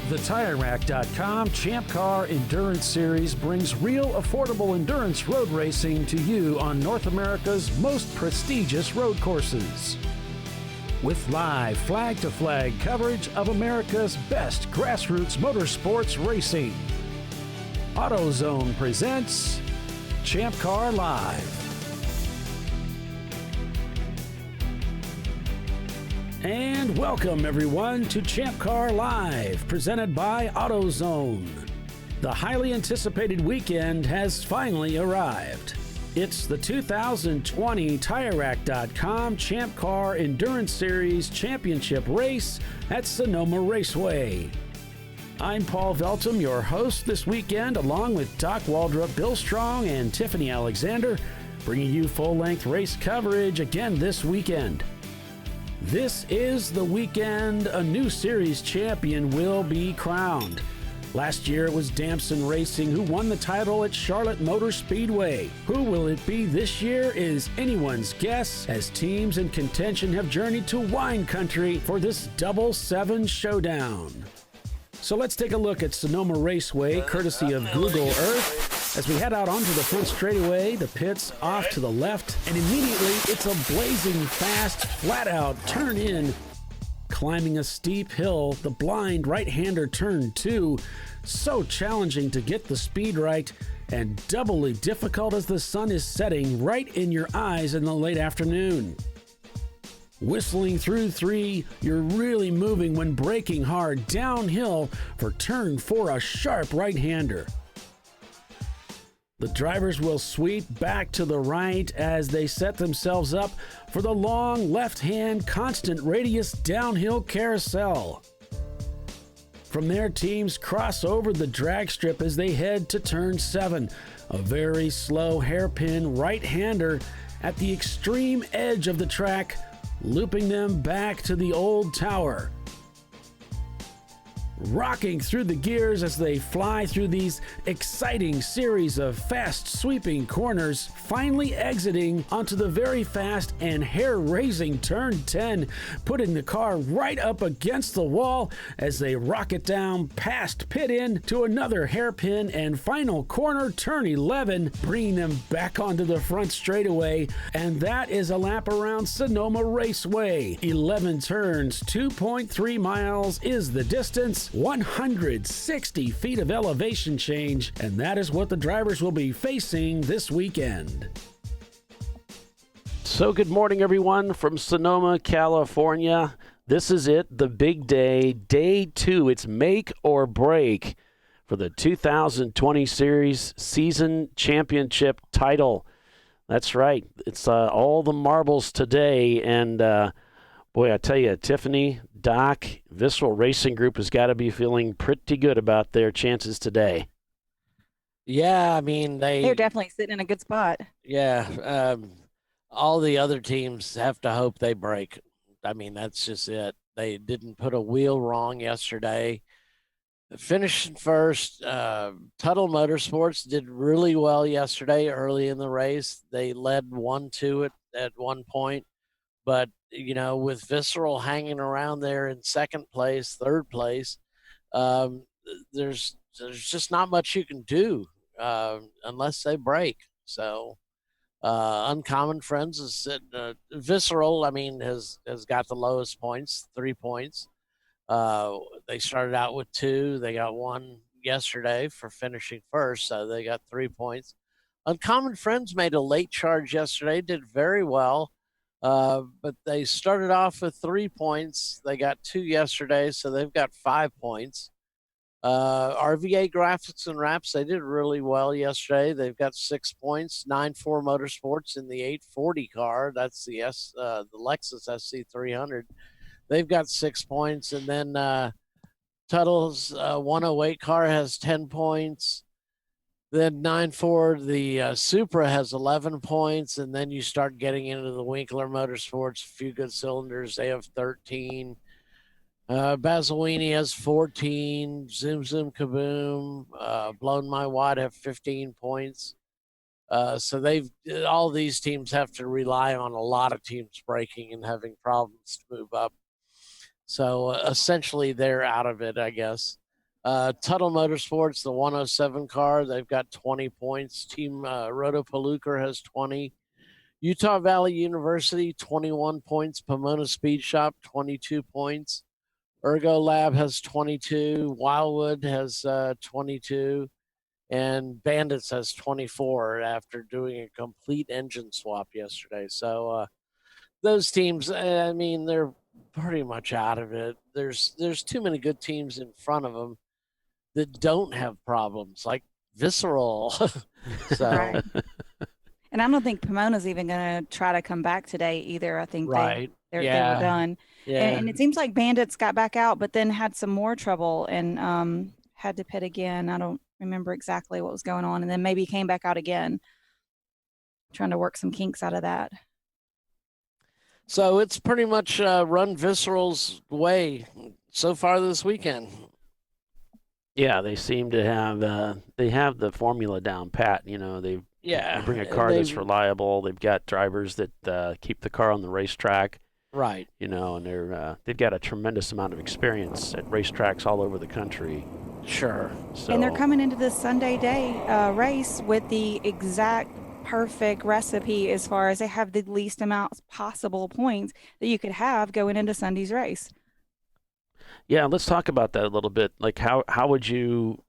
The TireRack.com Champ Car Endurance Series brings real affordable endurance road racing to you on North America's most prestigious road courses. With live flag-to-flag coverage of America's best grassroots motorsports racing. AutoZone presents ChampCar.Live. And welcome everyone to ChampCar.Live, presented by AutoZone. The highly anticipated weekend has finally arrived. It's the 2020 TireRack.com Champ Car Endurance Series Championship Race at Sonoma Raceway. I'm Paul Veltum, your host this weekend, along with Doc Waldrop, Bill Strong, and Tiffany Alexander, bringing you full-length race coverage again this weekend. This is the weekend a new series champion will be crowned. Last year it was Damson Racing who won the title at Charlotte Motor Speedway. Who will it be this year is anyone's guess, as teams in contention have journeyed to wine country for this double seven showdown. So let's take a look at Sonoma Raceway, courtesy of Google Earth. As we head out onto the front straightaway, the pits off to the left, and immediately it's a blazing fast, flat-out turn-in. Climbing a steep hill, the blind right-hander turn 2. So challenging to get the speed right, and doubly difficult as the sun is setting right in your eyes in the late afternoon. Whistling through 3, you're really moving when braking hard downhill for turn 4, a sharp right-hander. The drivers will sweep back to the right as they set themselves up for the long left-hand constant radius downhill carousel. From there, teams cross over the drag strip as they head to turn 7, a very slow hairpin right-hander at the extreme edge of the track, looping them back to the old tower. Rocking through the gears as they fly through these exciting series of fast sweeping corners, finally exiting onto the very fast and hair-raising turn 10, putting the car right up against the wall as they rocket down past pit in to another hairpin and final corner, turn 11, bringing them back onto the front straightaway. And that is a lap around Sonoma Raceway. 11 turns, 2.3 miles is the distance. 160 feet of elevation change, and that is what the drivers will be facing this weekend. So good morning, everyone, from Sonoma, California. This is it, the big day, day 2. It's make or break for the 2020 series season championship title. That's right. It's all the marbles today, and boy, I tell you, Tiffany, Doc, Visceral Racing Group has got to be feeling pretty good about their chances today. Yeah, I mean, they're definitely sitting in a good spot. Yeah, all the other teams have to hope they break. I mean, that's just it. They didn't put a wheel wrong yesterday. Finishing first, Tuttle Motorsports did really well yesterday early in the race. They led 1-2 at one point. But, you know, with Visceral hanging around there in second place, third place, there's just not much you can do unless they break. So Uncommon Friends is Visceral, I mean, has got the lowest points, 3 points. They started out with 2. They got 1 yesterday for finishing first, so they got 3 points. Uncommon Friends made a late charge yesterday, did very well. But they started off with 3 points. They got 2 yesterday, so they've got 5 points. RVA Graphics and Wraps, they did really well yesterday. They've got 6 points. 9-4 Motorsports in the 840 car. That's the Lexus SC300. They've got 6 points. And then Tuttle's 108 car has 10 points. Then 9-4, the Supra has 11 points, and then you start getting into the Winkler Motorsports, a few good cylinders. They have 13. Basilini has 14. Zoom Zoom Kaboom, Blown My Wad have 15 points. So all these teams have to rely on a lot of teams breaking and having problems to move up. So essentially they're out of it, I guess. Tuttle Motorsports, the 107 car, they've got 20 points. Team Rotopalooka has 20. Utah Valley University, 21 points. Pomona Speed Shop, 22 points. Ergo Lab has 22. Wildwood has 22. And Bandits has 24 after doing a complete engine swap yesterday. So those teams, I mean, they're pretty much out of it. There's too many good teams in front of them that don't have problems, like Visceral. So Right. And I don't think Pomona's even going to try to come back today either. I think right, they were yeah, done. yeah. And it seems like Bandits got back out, but then had some more trouble and had to pit again. I don't remember exactly what was going on, and then maybe came back out again, trying to work some kinks out of that. So it's pretty much run Visceral's way so far this weekend. Yeah, they seem to have they have the formula down pat. You know, they bring a car that's reliable. They've got drivers that keep the car on the racetrack. Right. You know, and they've got a tremendous amount of experience at racetracks all over the country. Sure. So, And they're coming into this Sunday day race with the exact perfect recipe as far as they have the least amount possible points that you could have going into Sunday's race. yeah, let's talk about that a little bit. Like, how would you?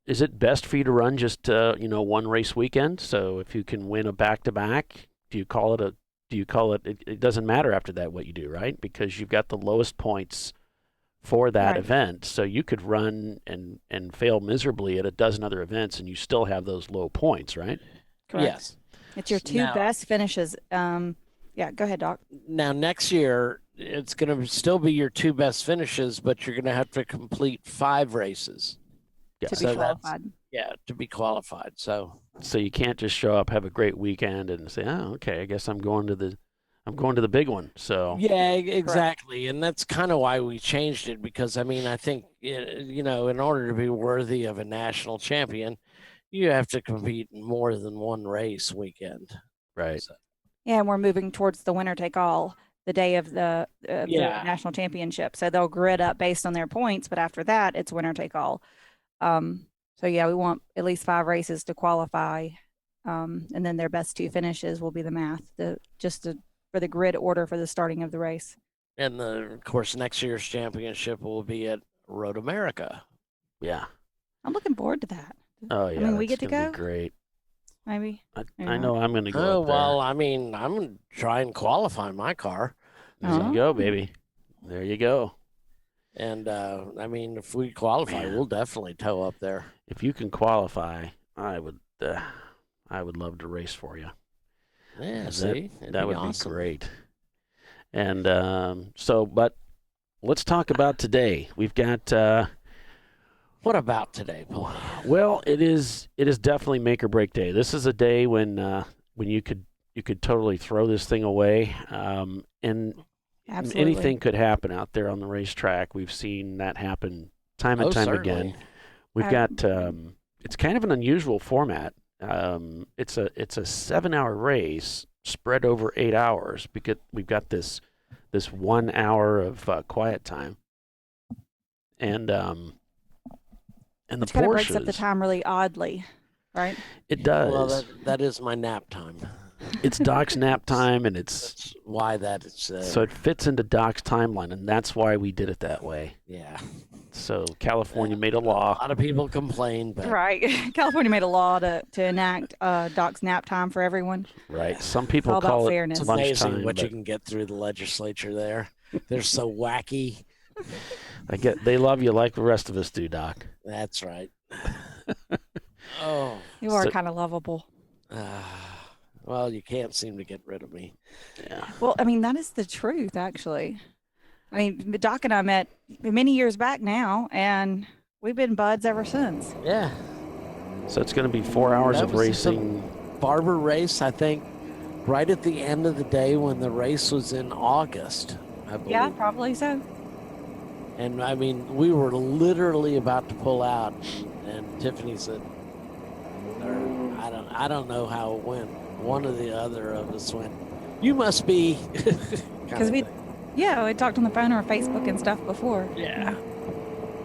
Is it best for you to run just one race weekend? So if you can win a back-to-back, do you call it? It doesn't matter after that what you do, right? Because you've got the lowest points for that Right. event. So you could run and fail miserably at a dozen other events, and you still have those low points, right? Correct. Yes. It's your two Now- best finishes. Yeah, go ahead, Doc. Now next year it's going to still be your two best finishes, but you're going to have to complete 5 races. Yeah. To So be that's- qualified. Yeah, to be qualified. So So you can't just show up, have a great weekend, and say, "Oh, okay, I guess I'm going to the big one." So yeah, exactly, and that's kind of why we changed it, because I mean, I think in order to be worthy of a national champion, you have to compete in more than one race weekend. right. So, Yeah, and we're moving towards the winner take all the day of the Yeah. national championship. So they'll grid up based on their points, but after that, it's winner take all. So yeah, we want at least 5 races to qualify, and then their best 2 finishes will be the math, for the grid order for the starting of the race. and of course, next year's championship will be at Road America. Yeah. I'm looking forward to that. Oh yeah. mean, we that's get to gonna go? be great. Maybe. I know I'm going to go Oh up there. well, I mean, I'm going to try and qualify my car, There you go, baby. There you go. and I mean, if we qualify, we'll definitely tow up there. If you can qualify, I would love to race for you. Yeah, That- see, It'd That be would awesome. be great. And but let's talk about today. We've got What about today, Paul? well, it is definitely make or break day. This is a day when you could totally throw this thing away, and Absolutely. anything could happen out there on the racetrack. We've seen that happen time and time certainly. again. We've got it's kind of an unusual format. It's a 7-hour race spread over 8 hours because we've got this 1 hour of quiet time, and the Which kind of breaks up the Porsches, time really oddly, right? it does. Well, that is my nap time. It's Doc's nap time, and it's That's why that is. so it fits into Doc's timeline, and that's why we did it that way. Yeah. So California made a A law. lot of people complain, but Right. California made a law to enact Doc's nap time for everyone. Right. Some people all about call it fairness. it's lunchtime. amazing what you but can get through the legislature there. They're so wacky. they love you like the rest of us do, Doc. That's right. Oh. You are So- kind of lovable. Well, you can't seem to get rid of me. Yeah. Well, I mean, that is the truth, actually. I mean, Doc and I met many years back now, and we've been buds ever since. Yeah. So it's going to be 4 hours That of was the racing. Barber race, I think, right at the end of the day when the race was in August, I believe. Yeah, probably so. And I mean, we were literally about to pull out, and Tiffany said, or I don't know how it went. One or the other of us went, "You must be," Because we talked on the phone or Facebook and stuff before. yeah.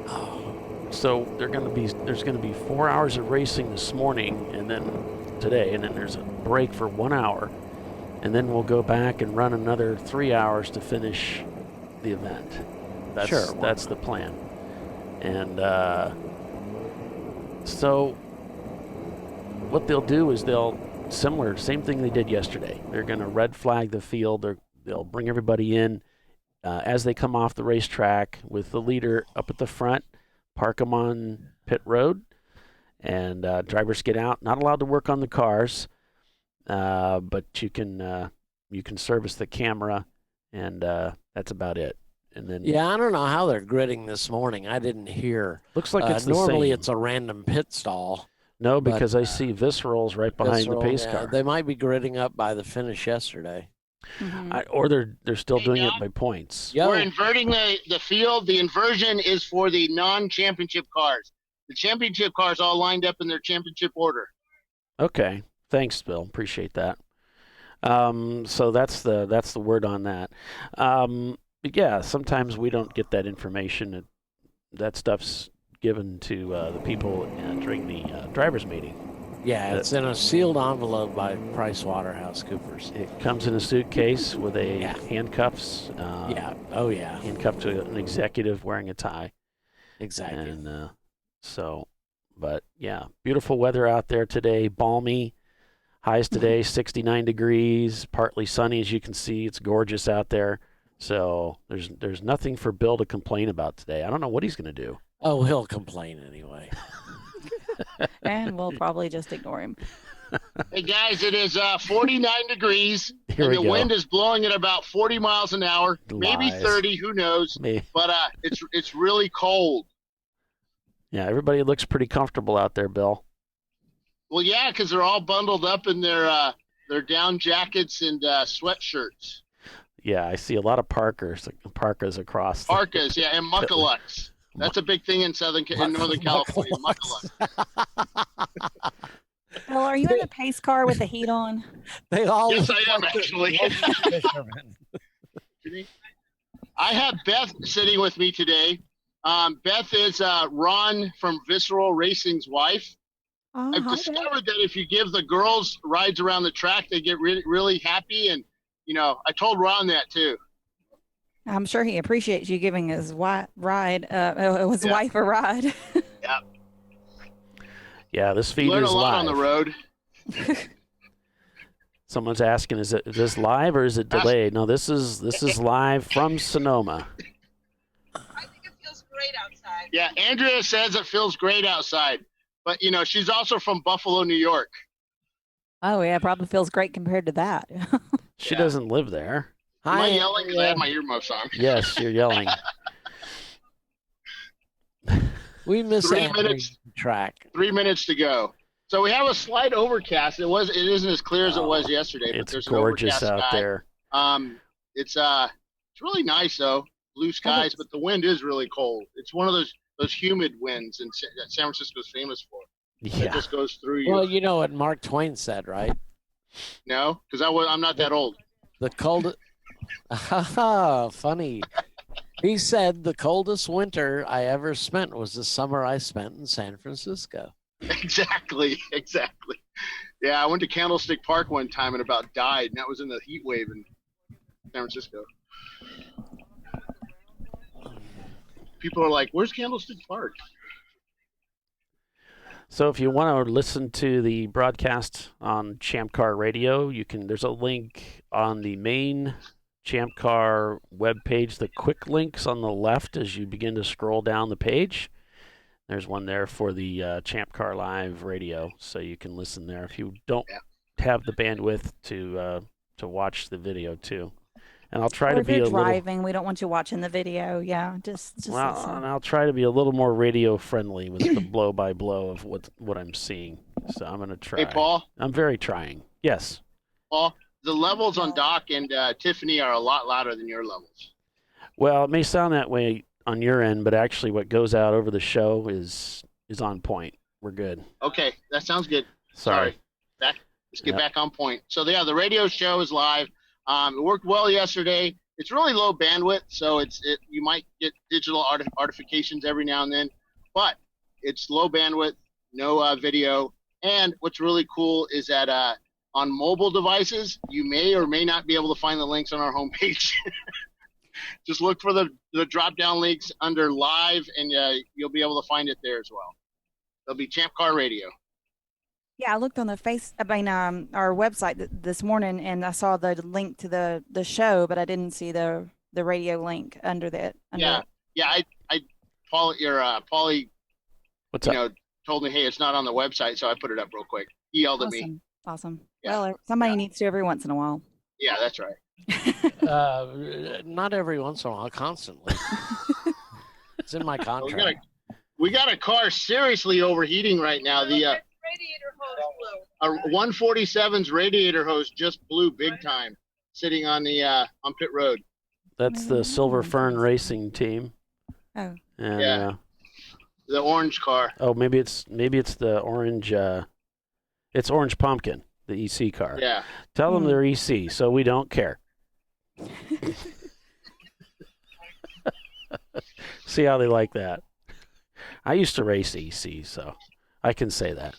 Oh, So there's going to be 4 hours of racing this morning, and then today, and then there's a break for 1 hour, and then we'll go back and run another 3 hours to finish the event. That's the plan. And so what they'll do is same thing they did yesterday. They're going to red flag the field. They'll bring everybody in as they come off the racetrack with the leader up at the front, park them on pit road, and drivers get out. Not allowed to work on the cars, but you can service the camera, and that's about it. And then I don't know how they're gridding this morning. I didn't hear. Looks like it's the same. Normally it's a random pit stall. No, because I see Viscerals right behind the pace car. They might be gridding up by the finish yesterday. Mm-hmm. Or they're still doing it by points. We're inverting the field. The inversion is for the non-championship cars. The championship cars all lined up in their championship order. Okay. Thanks, Bill. Appreciate that. So that's the word on that. Yeah, sometimes we don't get that information. That stuff's given to the people during the drivers' meeting. Yeah, it's in a sealed envelope by PricewaterhouseCoopers. It comes in a suitcase with handcuffs. Handcuffed to an executive wearing a tie. Exactly. And but yeah, beautiful weather out there today. Balmy. Highs today, 69 degrees, partly sunny, as you can see. It's gorgeous out there. So there's nothing for Bill to complain about today. I don't know what he's going to do. Oh, he'll complain anyway. And we'll probably just ignore him. Hey, guys, it is 49 degrees, Here and the we go. wind is blowing at about 40 miles an hour, maybe Lies. 30, who knows. But it's really cold. Yeah, everybody looks pretty comfortable out there, Bill. Well, yeah, because they're all bundled up in their down jackets and sweatshirts. Yeah, I see a lot of parkas across. Parkas, yeah, and muckalucks. That's a big thing in Northern California, muckalucks. Well, are you in the pace car with the heat on? They all. Yes, I am, actually. I have Beth sitting with me today. Beth is Ron from Visceral Racing's wife. Oh, I've discovered that if you give the girls rides around the track, they get really, really happy. And, I told Ron that too. I'm sure he appreciates you giving his wife a ride. Yeah. Yeah, this feed Learn is a lot live. on the road. Someone's asking, is this live or is it delayed? No, this is live from Sonoma. I think it feels great outside. Yeah, Andrea says it feels great outside. But, she's also from Buffalo, New York. Oh, yeah, probably feels great compared to that. She doesn't live there. Am I yelling because I have my earmuffs on? Yes, you're yelling. We miss 3 minutes track. 3 minutes to go. So we have a slight overcast. It isn't as clear as it was yesterday. But It's there's gorgeous an overcast out sky. there. It's really nice though. Blue skies, but the wind is really cold. It's one of those humid winds that San Francisco's famous for. Yeah. It just goes through you. Well, you know what Mark Twain said, right? No, because I'm not that old. The cold. Funny. He said the coldest winter I ever spent was the summer I spent in San Francisco. Exactly. Yeah, I went to Candlestick Park one time and about died, and that was in the heat wave in San Francisco. People are like, "Where's Candlestick Park?" So if you want to listen to the broadcast on Champ Car Radio, there's a link on the main Champ Car webpage, the quick links on the left as you begin to scroll down the page. There's one there for the ChampCar.Live radio, so you can listen there if you don't have the bandwidth to watch the video too. And I'll try to be a little driving. We don't want you watching the video. Yeah, just well, listen. and I'll try to be a little more radio friendly with the blow by blow of what I'm seeing. So I'm going to try. Hey, Paul. I'm very trying. Yes. Paul, the levels on Doc and Tiffany are a lot louder than your levels. Well, it may sound that way on your end, but actually what goes out over the show is on point. We're good. Okay, that sounds good. Sorry. Let's get back on point. So, the radio show is live. It worked well yesterday. It's really low bandwidth, so you might get digital artifications every now and then. But it's low bandwidth, no video. And what's really cool is that on mobile devices, you may or may not be able to find the links on our homepage. Just look for the drop-down links under live, and you'll be able to find it there as well. There'll be Champ Car Radio. Yeah, I looked on the our website this morning, and I saw the link to the show, but I didn't see the radio link under that. Yeah. Paulie, What's up? told me, hey, it's not on the website, so I put it up real quick. He yelled at me. Awesome. Yeah. Well, somebody needs to every once in a while. Yeah, that's right. Not every once in a while, constantly. It's in my contract. We got a car seriously overheating right now. The Radiator hose blew. 147's radiator hose just blew big time, sitting on the on pit road. That's the Silver Fern Racing team. Oh. And, Yeah. The orange car. oh, maybe it's the orange. It's Orange Pumpkin, the EC car. Yeah. Tell them they're EC, so we don't care. See how they like that. I used to race EC, so I can say that.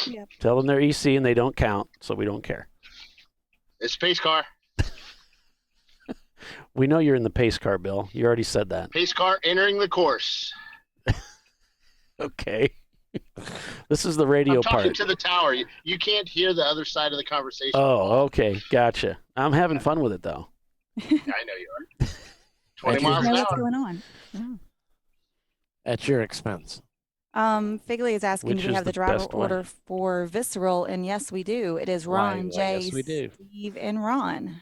Yep. Tell them they're EC and they don't count, so we don't care. It's pace car. We know you're in the pace car, Bill. You already said that. Pace car entering the course. Okay. This is the radio I'm talking part. to the tower. You can't hear the other side of the conversation. Oh, okay. Gotcha. I'm having fun with it, though. I know you are. 20 Thank you. miles Know an what's hour. going on. Oh. At your expense. Figley is asking, Which do we is have the the driver best way? order for Visceral? And yes, we do. It is Ron, Why, Jay, yes, we do. Steve, and Ron.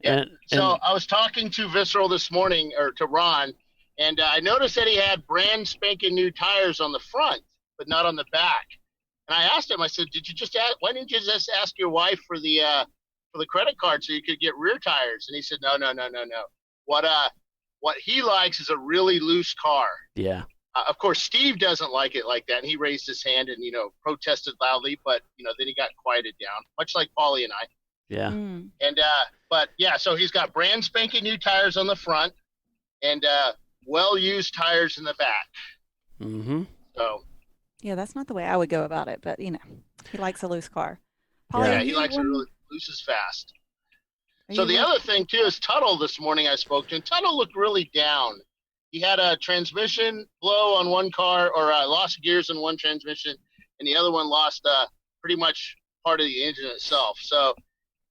Yeah. And, So I was talking to Visceral this morning, or to Ron, and I noticed that he had brand spanking new tires on the front, but not on the back. And I asked him, I said, why didn't you just ask your wife for the credit card so you could get rear tires? And he said, no. What he likes is a really loose car. yeah. Of course, Steve doesn't like it like that, and he raised his hand and, protested loudly, but, then he got quieted down, much like Paulie and I. Yeah. Mm. And, but yeah, so he's got brand spanking new tires on the front and well-used tires in the back. Mm-hmm. So, Yeah, that's not the way I would go about it, but he likes a loose car. Yeah. Paulie, yeah, are he you likes it one- really loose as fast. are So you the one- other thing, too, is Tuttle this morning I spoke to, and Tuttle looked really down. He had a transmission blow on one car, or lost gears in one transmission, and the other one lost pretty much part of the engine itself. So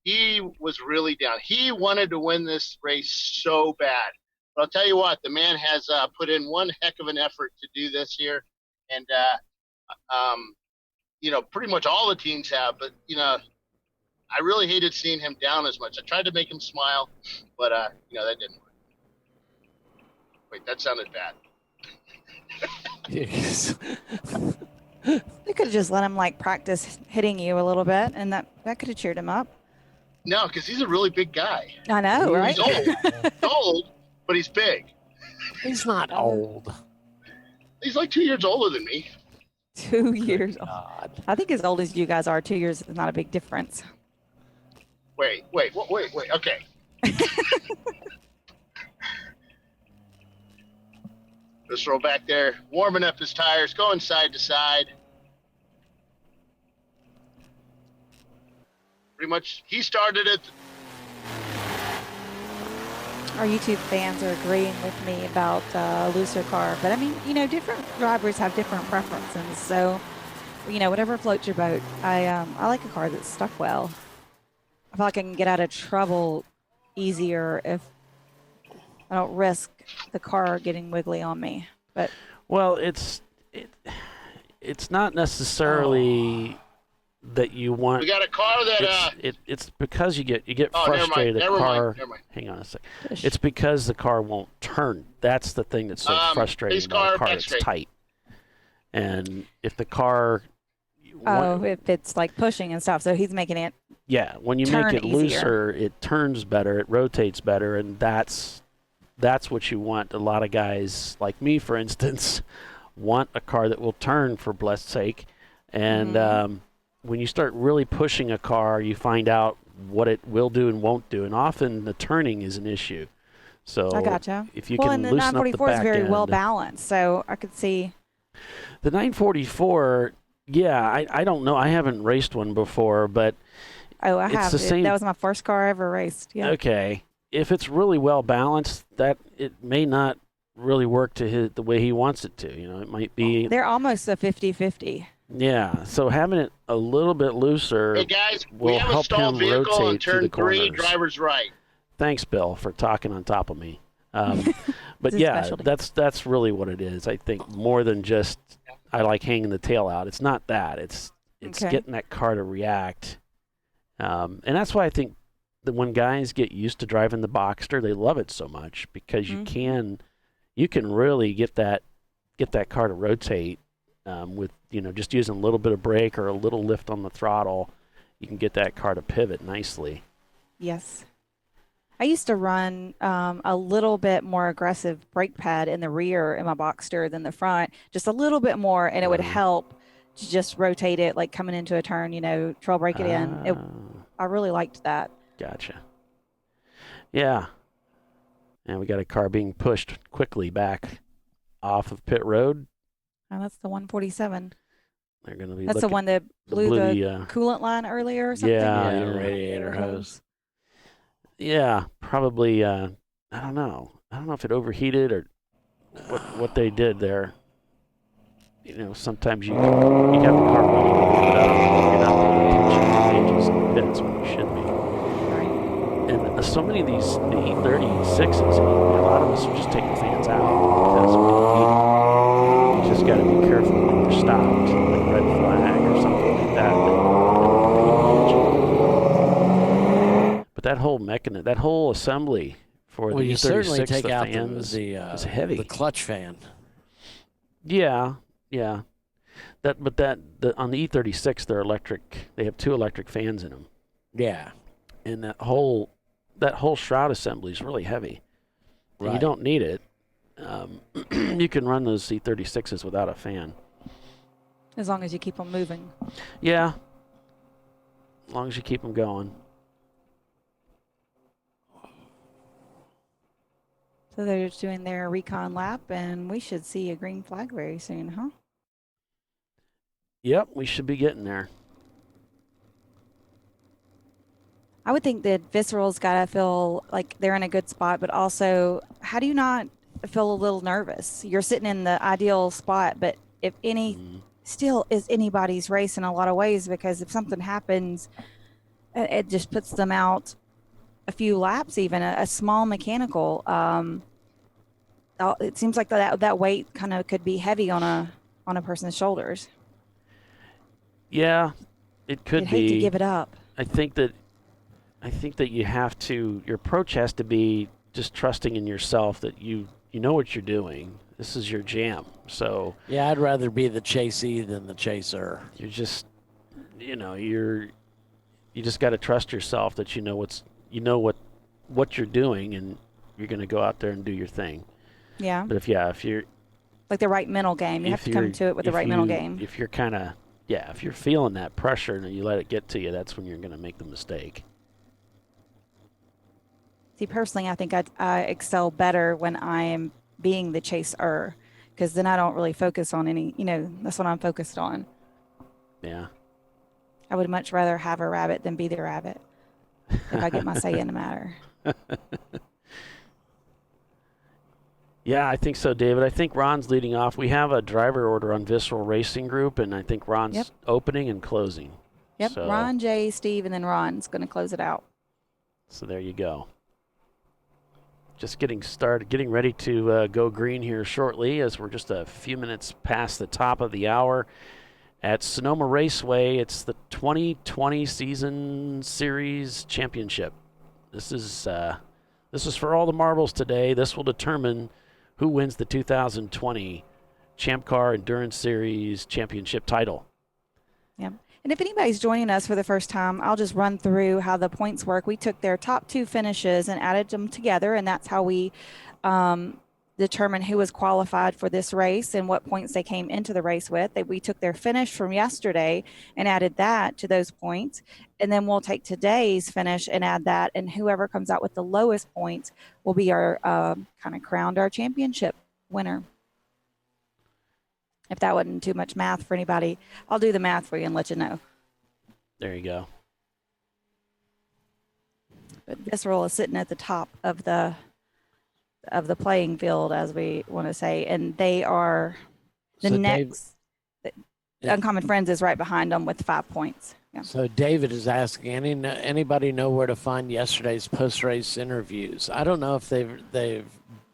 he was really down. He wanted to win this race so bad. But I'll tell you what, the man has put in one heck of an effort to do this here. And, pretty much all the teams have. But, I really hated seeing him down as much. I tried to make him smile, but, that didn't work. Wait, that sounded bad. You could have just let him practice hitting you a little bit, and that could have cheered him up. No, because he's a really big guy. I know, right? He's old. He's old, but he's big. He's not old. He's like 2 years older than me. 2 years old. God. I think as old as you guys are, 2 years is not a big difference. Wait. Okay. Just roll back there, warming up his tires, going side to side. Pretty much, he started it. Our YouTube fans are agreeing with me about a looser car, but I mean, different drivers have different preferences. So, whatever floats your boat. I like a car that's stuck well. I feel like I can get out of trouble easier if I don't risk the car getting wiggly on me. But Well, it's not necessarily that you want. We got a car that. It's because you get Oh, never mind. frustrated. Never The car. mind. Never mind. Hang on a sec. It's because the car won't turn. That's the thing that's so frustrating pace about a car, car back that's straight. tight. And if the car, if it's pushing and stuff, so he's making it. yeah, when you turn make it easier. looser, it turns better, it rotates better, and that's what you want. A lot of guys, like me, for instance, want a car that will turn, for blessed sake. And when you start really pushing a car, you find out what it will do and won't do, and often the turning is an issue. So I gotcha. if you Well, can and the loosen up the 944 is back very end, well balanced, so I could see. the 944. Yeah, I don't know. I haven't raced one before, but Oh, I it's have. the same. That was my first car I ever raced. Yeah. Okay, if it's really well balanced, that it may not really work to the way he wants it to. It might be. They're almost a 50-50. Yeah, so having it a little bit looser Hey guys, we will have a help stalled him vehicle on rotate through the turn 3, corners. driver's right. Thanks, Bill, for talking on top of me. But his yeah, specialty. that's really what it is. I think more than just I like hanging the tail out. It's not that. It's Okay. getting that car to react, and that's why I think that when guys get used to driving the Boxster, they love it so much because you can really get that car to rotate with just using a little bit of brake or a little lift on the throttle. You can get that car to pivot nicely. Yes. I used to run a little bit more aggressive brake pad in the rear in my Boxster than the front, just a little bit more, and it would help to just rotate it, like coming into a turn, trail brake it in. I really liked that. Gotcha. Yeah. And we got a car being pushed quickly back off of pit road. Oh, that's the 147. They're going to be. That's the one that blew the coolant line earlier or something? Yeah, radiator hose. Yeah, probably. I don't know. I don't know if it overheated or what they did there. Sometimes you have the car running and you're not paying attention to gauges and bits when you should be. And so many of these the E36s, a lot of us are just taking fans out because you just got to be careful when you're stopped, like red flag or something like that. But that whole mechanism, that whole assembly for the you E36, certainly take the out fans, is heavy. the clutch fan. Yeah. On the E36, they're electric. They have 2 electric fans in them. Yeah. And that whole shroud assembly is really heavy. Right. You don't need it. You can run those E36s without a fan. As long as you keep them moving. Yeah. As long as you keep them going. So they're just doing their recon lap, and we should see a green flag very soon, huh? Yep, we should be getting there. I would think that Visceral's got to feel like they're in a good spot, but also, how do you not feel a little nervous? You're sitting in the ideal spot, but if still is anybody's race in a lot of ways, because if something happens, it just puts them out a few laps, even a small mechanical. It seems like that weight kind of could be heavy on a person's shoulders. Yeah, it could You'd be. hate to give it up. I think that you have to. Your approach has to be just trusting in yourself that you know what you're doing. This is your jam. So yeah, I'd rather be the chasee than the chaser. You're just, you just got to trust yourself that you know what you're doing, and you're going to go out there and do your thing. Yeah. But if you're like the right mental game, you have to come to it with the right mental game. If you're if you're feeling that pressure and you let it get to you, that's when you're going to make the mistake. See, personally, I think I excel better when I am being the chaser, because then I don't really focus on any, that's what I'm focused on. Yeah. I would much rather have a rabbit than be the rabbit if I get my say in the matter. Yeah, I think so, David. I think Ron's leading off. We have a driver order on Visceral Racing Group, and I think Ron's opening and closing. Yep, So, Ron, Jay, Steve, and then Ron's going to close it out. So there you go. Just getting started, getting ready to go green here shortly, as we're just a few minutes past the top of the hour at Sonoma Raceway. It's the 2020 Season Series Championship. This is for all the marbles today. This will determine who wins the 2020 Champ Car Endurance Series Championship title. Yep. And if anybody's joining us for the first time, I'll just run through how the points work. We took their top 2 finishes and added them together, and that's how we determine who was qualified for this race and what points they came into the race with. We took their finish from yesterday and added that to those points. And then we'll take today's finish and add that. And whoever comes out with the lowest points will be our kind of crowned our championship winner. If that wasn't too much math for anybody, I'll do the math for you and let you know. There you go. But Visceral is sitting at the top of the playing field, as we want to say, and they are the So next. Yeah. Uncommon Friends is right behind them with 5 points. Yeah. So David is asking, anybody know where to find yesterday's post-race interviews? I don't know if they've.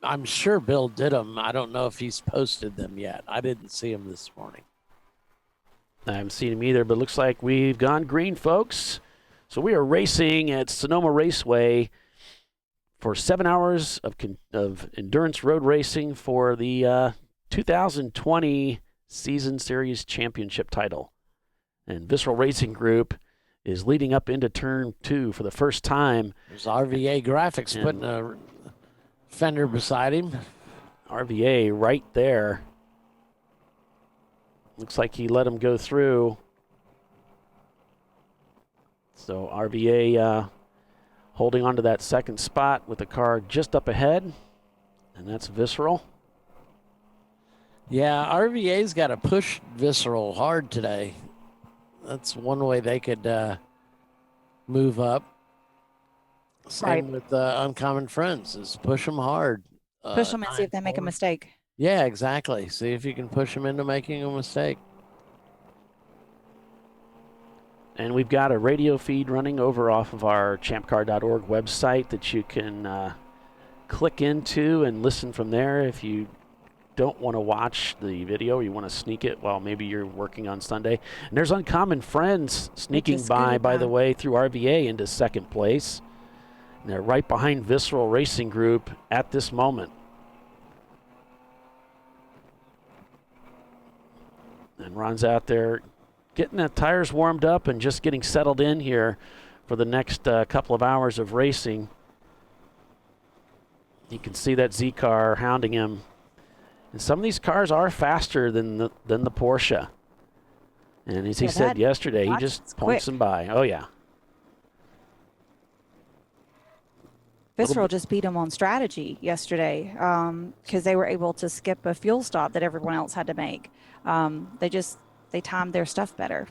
I'm sure Bill did them. I don't know if he's posted them yet. I didn't see them this morning. I haven't seen him either, but it looks like we've gone green, folks. So we are racing at Sonoma Raceway for 7 hours of endurance road racing for the 2020 Season Series Championship title. And Visceral Racing Group is leading up into Turn 2 for the first time. There's RVA Graphics putting a fender beside him. RVA right there. Looks like he let him go through. So RVA holding on to that second spot with the car just up ahead. And that's Visceral. Yeah, RVA's got to push Visceral hard today. That's one way they could move up. Same with Uncommon Friends, is push them hard. Push them and see if they make a mistake. Yeah, exactly. See if you can push them into making a mistake. And we've got a radio feed running over off of our ChampCar.org website that you can click into and listen from there if you don't want to watch the video, you want to sneak it while maybe you're working on Sunday. And there's Uncommon Friends sneaking by the way, through RVA into second place. And they're right behind Visceral Racing Group at this moment. And Ron's out there getting the tires warmed up and just getting settled in here for the next couple of hours of racing. You can see that Z car hounding him. And some of these cars are faster than the Porsche. And as he said yesterday, he just points them by. Oh, yeah. Visceral just beat them on strategy yesterday because they were able to skip a fuel stop that everyone else had to make. They timed their stuff better.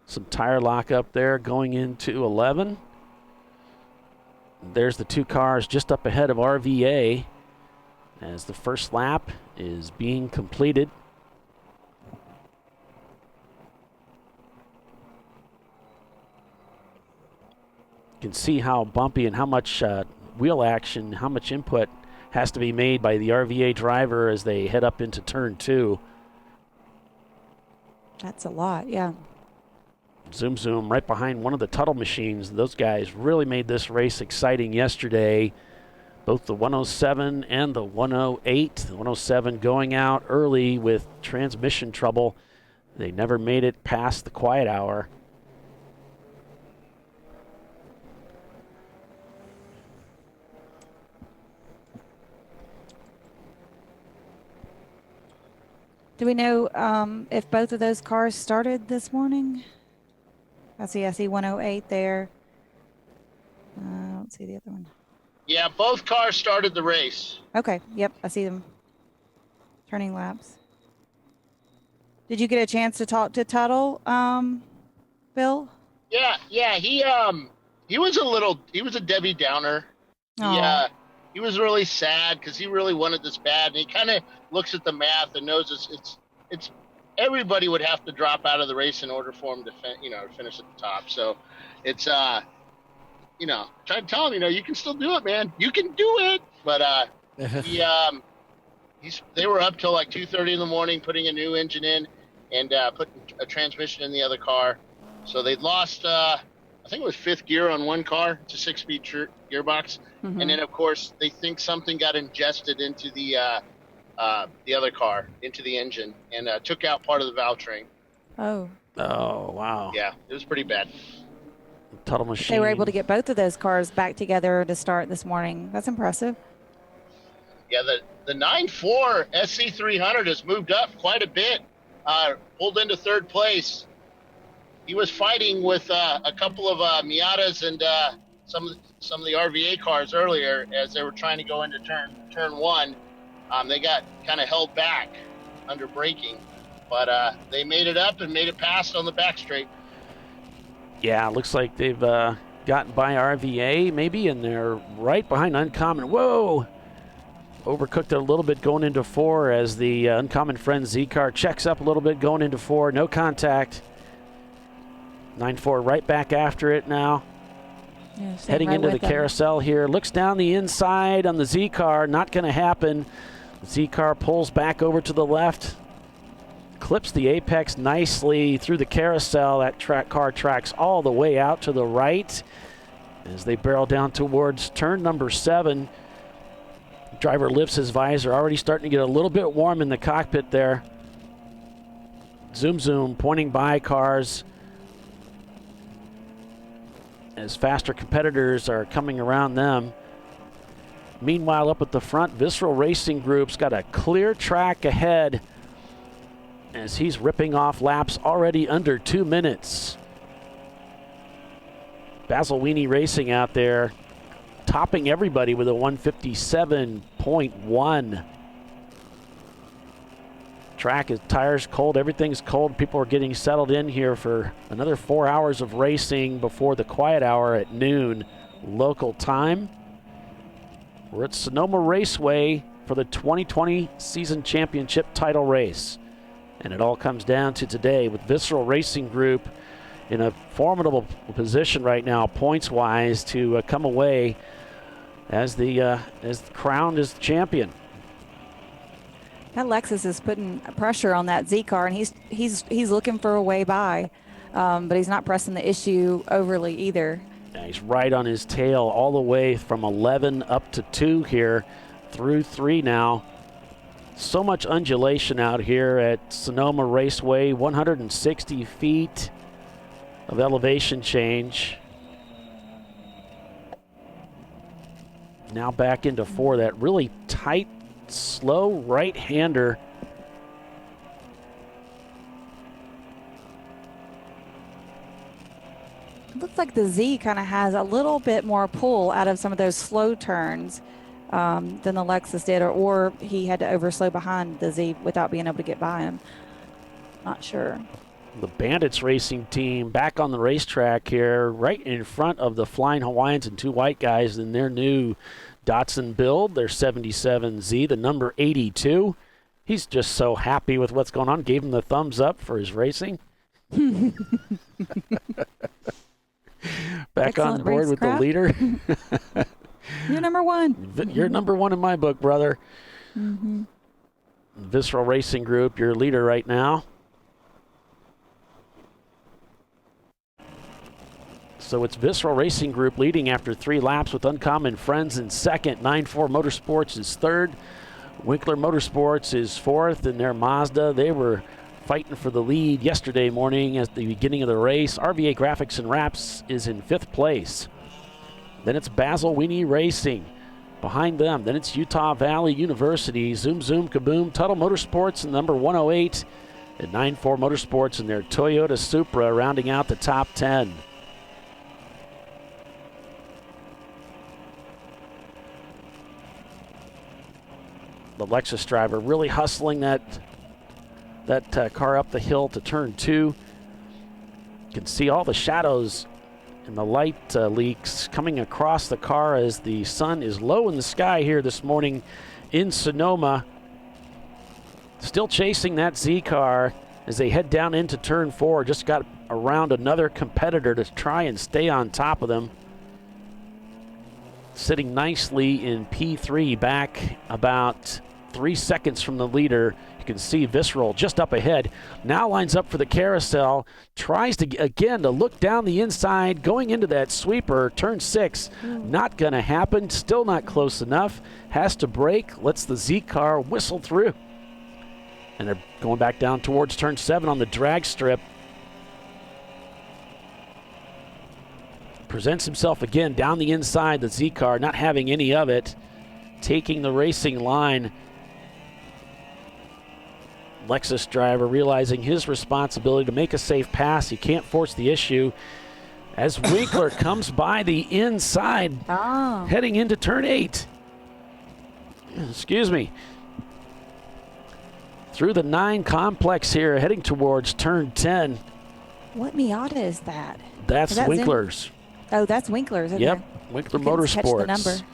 Some tire lock up there going into 11. There's the two cars just up ahead of RVA as the first lap is being completed. You can see how bumpy and how much wheel action, how much input has to be made by the RVA driver as they head up into Turn 2. That's a lot, yeah. Zoom, zoom, right behind one of the Tuttle machines. Those guys really made this race exciting yesterday. Both the 107 and the 108. The 107 going out early with transmission trouble. They never made it past the quiet hour. Do we know if both of those cars started this morning? I see 108 there. I don't see the other one. Yeah, both cars started the race. Okay, yep, I see them turning laps. Did you get a chance to talk to Tuttle, Bill? Yeah, he was a Debbie Downer. He was really sad because he really wanted this bad, and he kind of looks at the math and knows it's everybody would have to drop out of the race in order for him to finish at the top. So it's try to tell him, you can still do it, man. You can do it. But they were up till like 2:30 in the morning putting a new engine in and putting a transmission in the other car. So they lost I think it was fifth gear on one car. It's a 6-speed gearbox. Mm-hmm. And then, of course, they think something got ingested into the other car, into the engine, and took out part of the valve train. Oh, wow. Yeah, it was pretty bad. Tuttle machine. They were able to get both of those cars back together to start this morning. That's impressive. Yeah, the 9.4 SC300 has moved up quite a bit, pulled into third place. He was fighting with a couple of Miatas and some of the RVA cars earlier as they were trying to go into turn one. They got kind of held back under braking, but they made it up and made it past on the back straight. Yeah, looks like they've gotten by RVA maybe, and they're right behind Uncommon. Whoa! Overcooked it a little bit going into 4 as the Uncommon Friends Z car checks up a little bit going into 4. No contact. 9.4 right back after it now. Yeah, Heading right into the with them. carousel here. Looks down the inside on the Z car. Not going to happen. The Z car pulls back over to the left. Clips the apex nicely through the carousel. That car tracks all the way out to the right as they barrel down towards turn number 7. Driver lifts his visor, already starting to get a little bit warm in the cockpit there. Zoom, pointing by cars as faster competitors are coming around them. Meanwhile, up at the front, Visceral Racing Group's got a clear track ahead as he's ripping off laps already under 2 minutes. Basil Weenie Racing out there topping everybody with a 157.1. Track is tires cold, everything's cold. People are getting settled in here for another 4 hours of racing before the quiet hour at noon local time. We're at Sonoma Raceway for the 2020 season championship title race. And it all comes down to today with Visceral Racing Group in a formidable position right now, points-wise, to come away as the crowned as champion. That Lexus is putting pressure on that Z car, and he's looking for a way by, but he's not pressing the issue overly either. Yeah, he's right on his tail all the way from 11 up to 2 here, through 3 now. So much undulation out here at Sonoma Raceway, 160 feet of elevation change. Now back into 4, that really tight, slow right-hander. It looks like the Z kind of has a little bit more pull out of some of those slow turns than the Lexus did, or he had to overslow behind the Z without being able to get by him. Not sure. The Bandits racing team back on the racetrack here, right in front of the Flying Hawaiians and 2 white guys in their new Datsun build, their 77Z, the number 82. He's just so happy with what's going on. Gave him the thumbs up for his racing. Back on Excellent board with the racecraft. leader. You're number 1. You're number 1 in my book, brother. Mm-hmm. Visceral Racing Group, your leader right now. So it's Visceral Racing Group leading after 3 laps with Uncommon Friends in second. 9-4 Motorsports is third. Winkler Motorsports is fourth in their Mazda. They were fighting for the lead yesterday morning at the beginning of the race. RVA Graphics and Wraps is in 5th place. Then it's Basil Weenie Racing behind them. Then it's Utah Valley University, Zoom Kaboom, Tuttle Motorsports, and number 108 at 9-4 Motorsports in their Toyota Supra, rounding out the top 10. The Lexus driver really hustling that car up the hill to turn 2. You can see all the shadows and the light leaks coming across the car as the sun is low in the sky here this morning in Sonoma. Still chasing that Z car as they head down into turn 4. Just got around another competitor to try and stay on top of them. Sitting nicely in P3, back about 3 seconds from the leader. You can see Visceral just up ahead. Now lines up for the carousel. Tries to, again, to look down the inside, going into that sweeper. Turn 6, not going to happen. Still not close enough. Has to brake. Lets the Z car whistle through. And they're going back down towards turn 7 on the drag strip. Presents himself again down the inside, the Z car, not having any of it. taking the racing line. Lexus driver realizing his responsibility to make a safe pass. He can't force the issue as Winkler comes by the inside, heading into turn 8. Excuse me. Through the 9 complex here, heading towards turn 10. What Miata is that? That's Winkler's. That's Winkler's. Okay. Yep, Winkler Motorsports. Catch the number.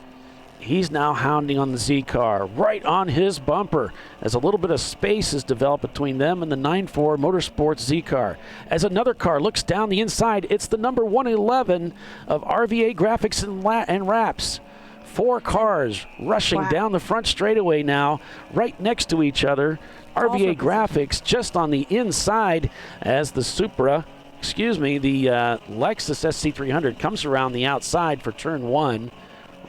He's now hounding on the Z car, right on his bumper, as a little bit of space is developed between them and the 9-4 Motorsports Z car. As another car looks down the inside, it's the number 111 of RVA Graphics and Wraps. 4 cars rushing down the front straightaway now, right next to each other. RVA Graphics just on the inside as the the Lexus SC300 comes around the outside for turn 1.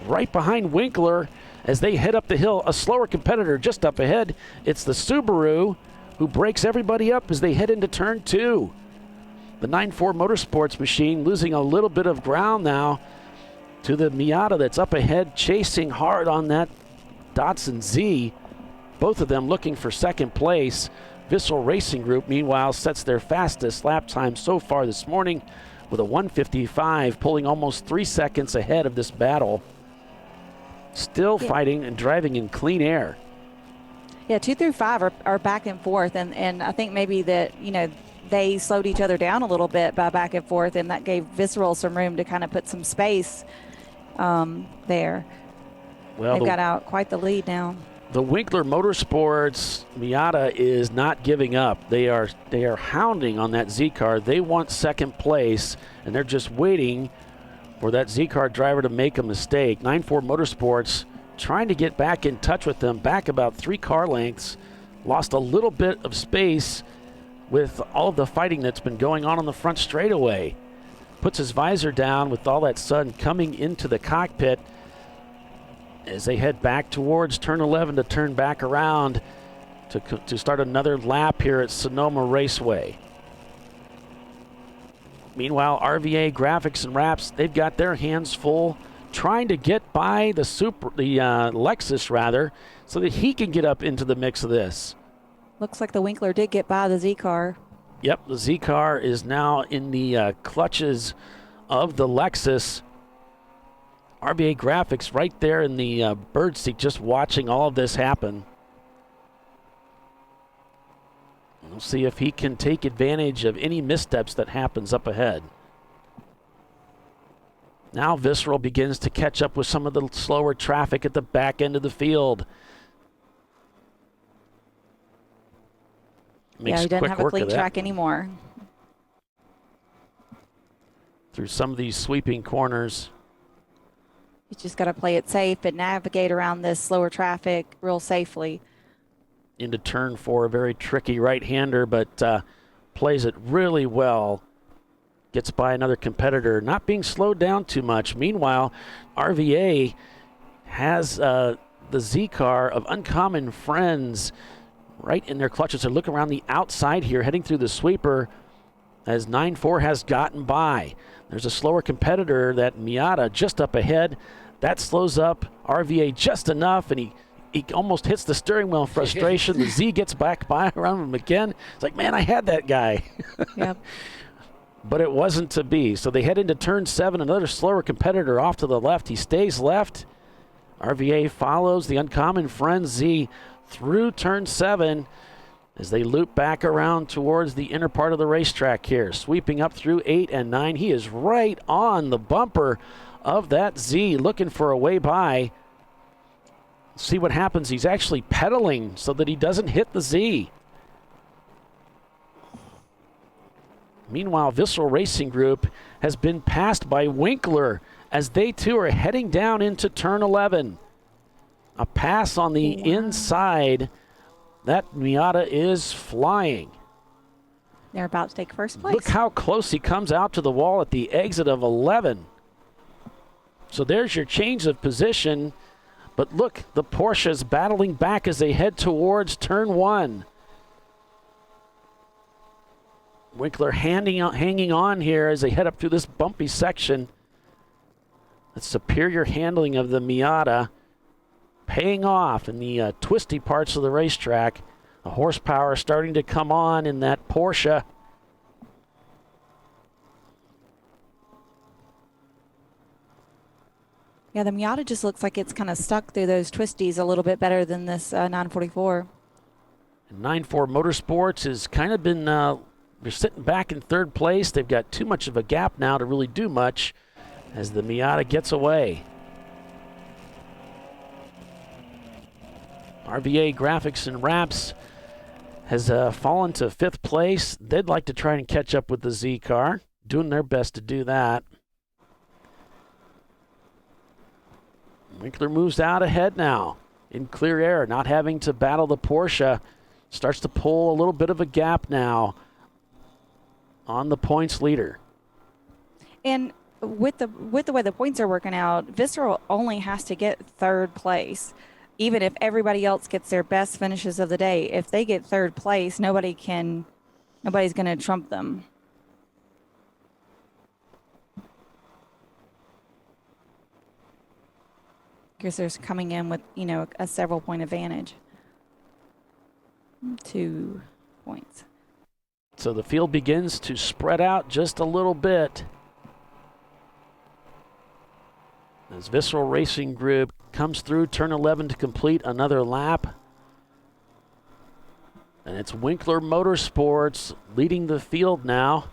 Right behind Winkler as they head up the hill. A slower competitor just up ahead. It's the Subaru who breaks everybody up as they head into turn 2. The 9-4 Motorsports machine losing a little bit of ground now to the Miata that's up ahead, chasing hard on that Datsun Z. Both of them looking for second place. Vissel Racing Group, meanwhile, sets their fastest lap time so far this morning with a 1:55, pulling almost 3 seconds ahead of this battle. Still fighting and driving in clean air. Yeah, 2 through 5 are back and forth, and I think maybe that, they slowed each other down a little bit by back and forth, and that gave Visceral some room to kind of put some space there. Well, they've got out quite the lead now. The Winkler Motorsports Miata is not giving up. They are hounding on that Z car. They want second place, and they're just waiting for that Z car driver to make a mistake. 9-4 Motorsports trying to get back in touch with them, back about 3 car lengths. Lost a little bit of space with all of the fighting that's been going on the front straightaway. Puts his visor down with all that sun coming into the cockpit as they head back towards turn 11 to turn back around to start another lap here at Sonoma Raceway. Meanwhile, RVA Graphics and Wraps, they've got their hands full trying to get by the Lexus rather, so that he can get up into the mix of this. Looks like the Winkler did get by the Z car. Yep, the Z car is now in the clutches of the Lexus. RVA Graphics right there in the bird seat, just watching all of this happen. We'll see if he can take advantage of any missteps that happens up ahead. Now Visceral begins to catch up with some of the slower traffic at the back end of the field. Makes he doesn't quick have a work clean of that. track anymore. Through some of these sweeping corners. You just got to play it safe and navigate around this slower traffic real safely. Into turn 4, a very tricky right-hander, but plays it really well. Gets by another competitor, not being slowed down too much. Meanwhile, RVA has the Z car of Uncommon Friends right in their clutches. They're looking around the outside here, heading through the sweeper as 9-4 has gotten by. There's a slower competitor, that Miata, just up ahead. That slows up RVA just enough, and he almost hits the steering wheel in frustration. The Z gets back by around him again. It's like, man, I had that guy. Yep. But it wasn't to be. So they head into turn 7. Another slower competitor off to the left. He stays left. RVA follows the Uncommon Friends Z through turn 7 as they loop back around towards the inner part of the racetrack here. Sweeping up through 8 and 9. He is right on the bumper of that Z, looking for a way by. See what happens. He's actually pedaling so that he doesn't hit the Z. Meanwhile, Vissel Racing Group has been passed by Winkler as they too are heading down into turn 11. A pass on the inside. That Miata is flying. They're about to take first place. Look how close he comes out to the wall at the exit of 11. So there's your change of position. But look, the Porsche's battling back as they head towards turn 1. Winkler hanging on here as they head up through this bumpy section. The superior handling of the Miata. paying off in the twisty parts of the racetrack. The horsepower starting to come on in that Porsche. Yeah, the Miata just looks like it's kind of stuck through those twisties a little bit better than this 944. 9-4 Motorsports has kind of been, they're sitting back in third place. They've got too much of a gap now to really do much as the Miata gets away. RVA Graphics and Wraps has fallen to 5th place. They'd like to try and catch up with the Z car, doing their best to do that. Winkler moves out ahead now in clear air, not having to battle the Porsche. Starts to pull a little bit of a gap now on the points leader. And with the way the points are working out, Visceral only has to get 3rd place. Even if everybody else gets their best finishes of the day, if they get 3rd place, nobody's going to trump them. Because they're coming in with, a several point advantage. 2 points. So the field begins to spread out just a little bit as Visceral Racing Group comes through turn 11 to complete another lap. And it's Winkler Motorsports leading the field now,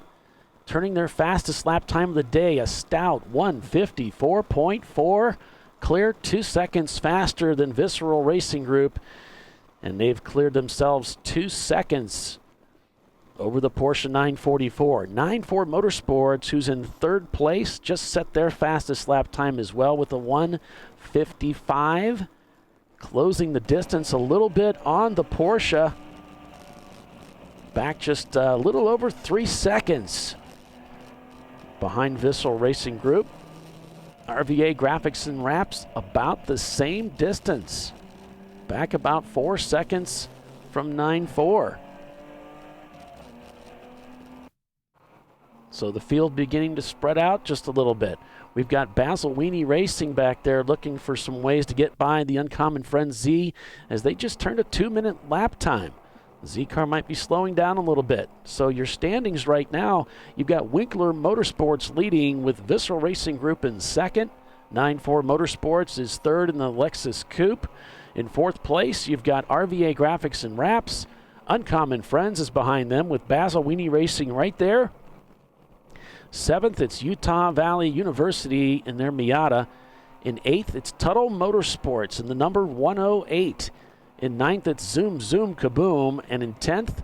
turning their fastest lap time of the day, a stout 1:54.4. Clear 2 seconds faster than Visceral Racing Group, and they've cleared themselves 2 seconds over the Porsche 944. 9-4 Motorsports, who's in 3rd place, just set their fastest lap time as well with a 1:55. Closing the distance a little bit on the Porsche. Back just a little over 3 seconds behind Visceral Racing Group. RVA Graphics and Wraps about the same distance. Back about 4 seconds from 9-4. So the field beginning to spread out just a little bit. We've got Basil Weenie Racing back there looking for some ways to get by the Uncommon Friends Z as they just turned a 2-minute lap time. The Z car might be slowing down a little bit. So your standings right now, you've got Winkler Motorsports leading with Visceral Racing Group in 2nd. 9-4 Motorsports is 3rd in the Lexus Coupe. In 4th place, you've got RVA Graphics and Wraps. Uncommon Friends is behind them with Basil Weenie Racing right there. 7th, it's Utah Valley University in their Miata. In 8th, it's Tuttle Motorsports in the number 108. In 9th, it's Zoom Zoom Kaboom. And in 10th,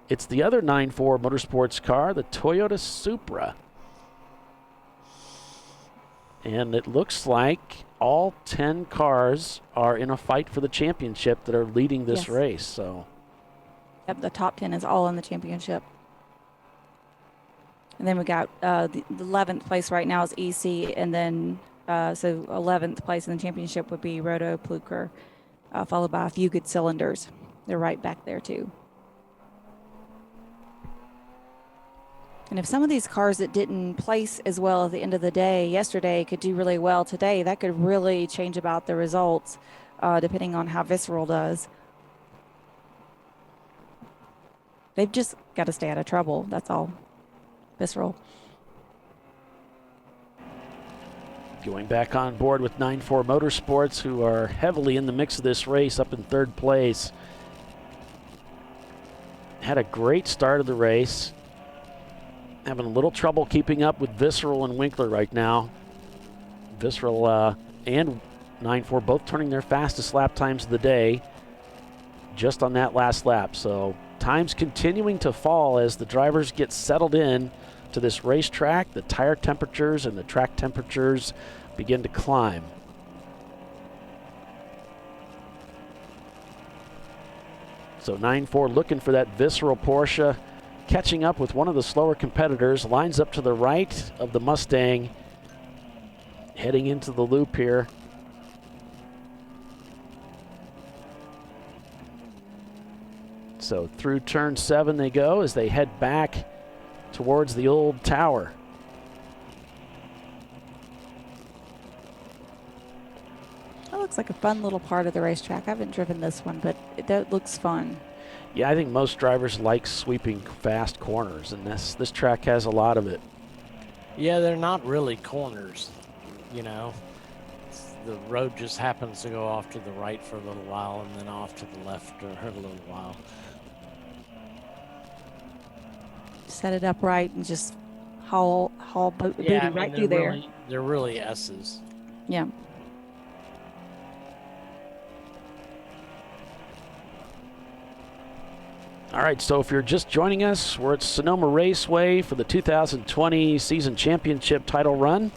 it's the other 9-4 Motorsports car, the Toyota Supra. And it looks like all 10 cars are in a fight for the championship that are leading this race. So, yep, the top 10 is all in the championship. And then we got the 11th place right now is EC, and then so 11th place in the championship would be Roto Pluker, followed by a few good cylinders. They're right back there too. And if some of these cars that didn't place as well at the end of the day yesterday could do really well today, that could really change about the results, depending on how Visceral does. They've just got to stay out of trouble. That's all. Visceral. Going back on board with 9-4 Motorsports, who are heavily in the mix of this race, up in 3rd place. Had a great start of the race. Having a little trouble keeping up with Visceral and Winkler right now. Visceral and 9-4 both turning their fastest lap times of the day just on that last lap. So times continuing to fall as the drivers get settled in to this racetrack. The tire temperatures and the track temperatures begin to climb. So 9-4 looking for that Visceral Porsche, catching up with one of the slower competitors. Lines up to the right of the Mustang, heading into the loop here. So through turn 7 they go as they head back towards the old tower. That looks looks like a fun little part of the racetrack. I haven't driven this one, but that looks fun. Yeah, I think most drivers like sweeping fast corners, and this track has a lot of it. Yeah, they're not really corners, you know. The road just happens to go off to the right for a little while and then off to the left for a little while. Set it up right and just haul boat booty right through there. They're really S's. Yeah. All right, so if you're just joining us, we're at Sonoma Raceway for the 2020 season championship title run.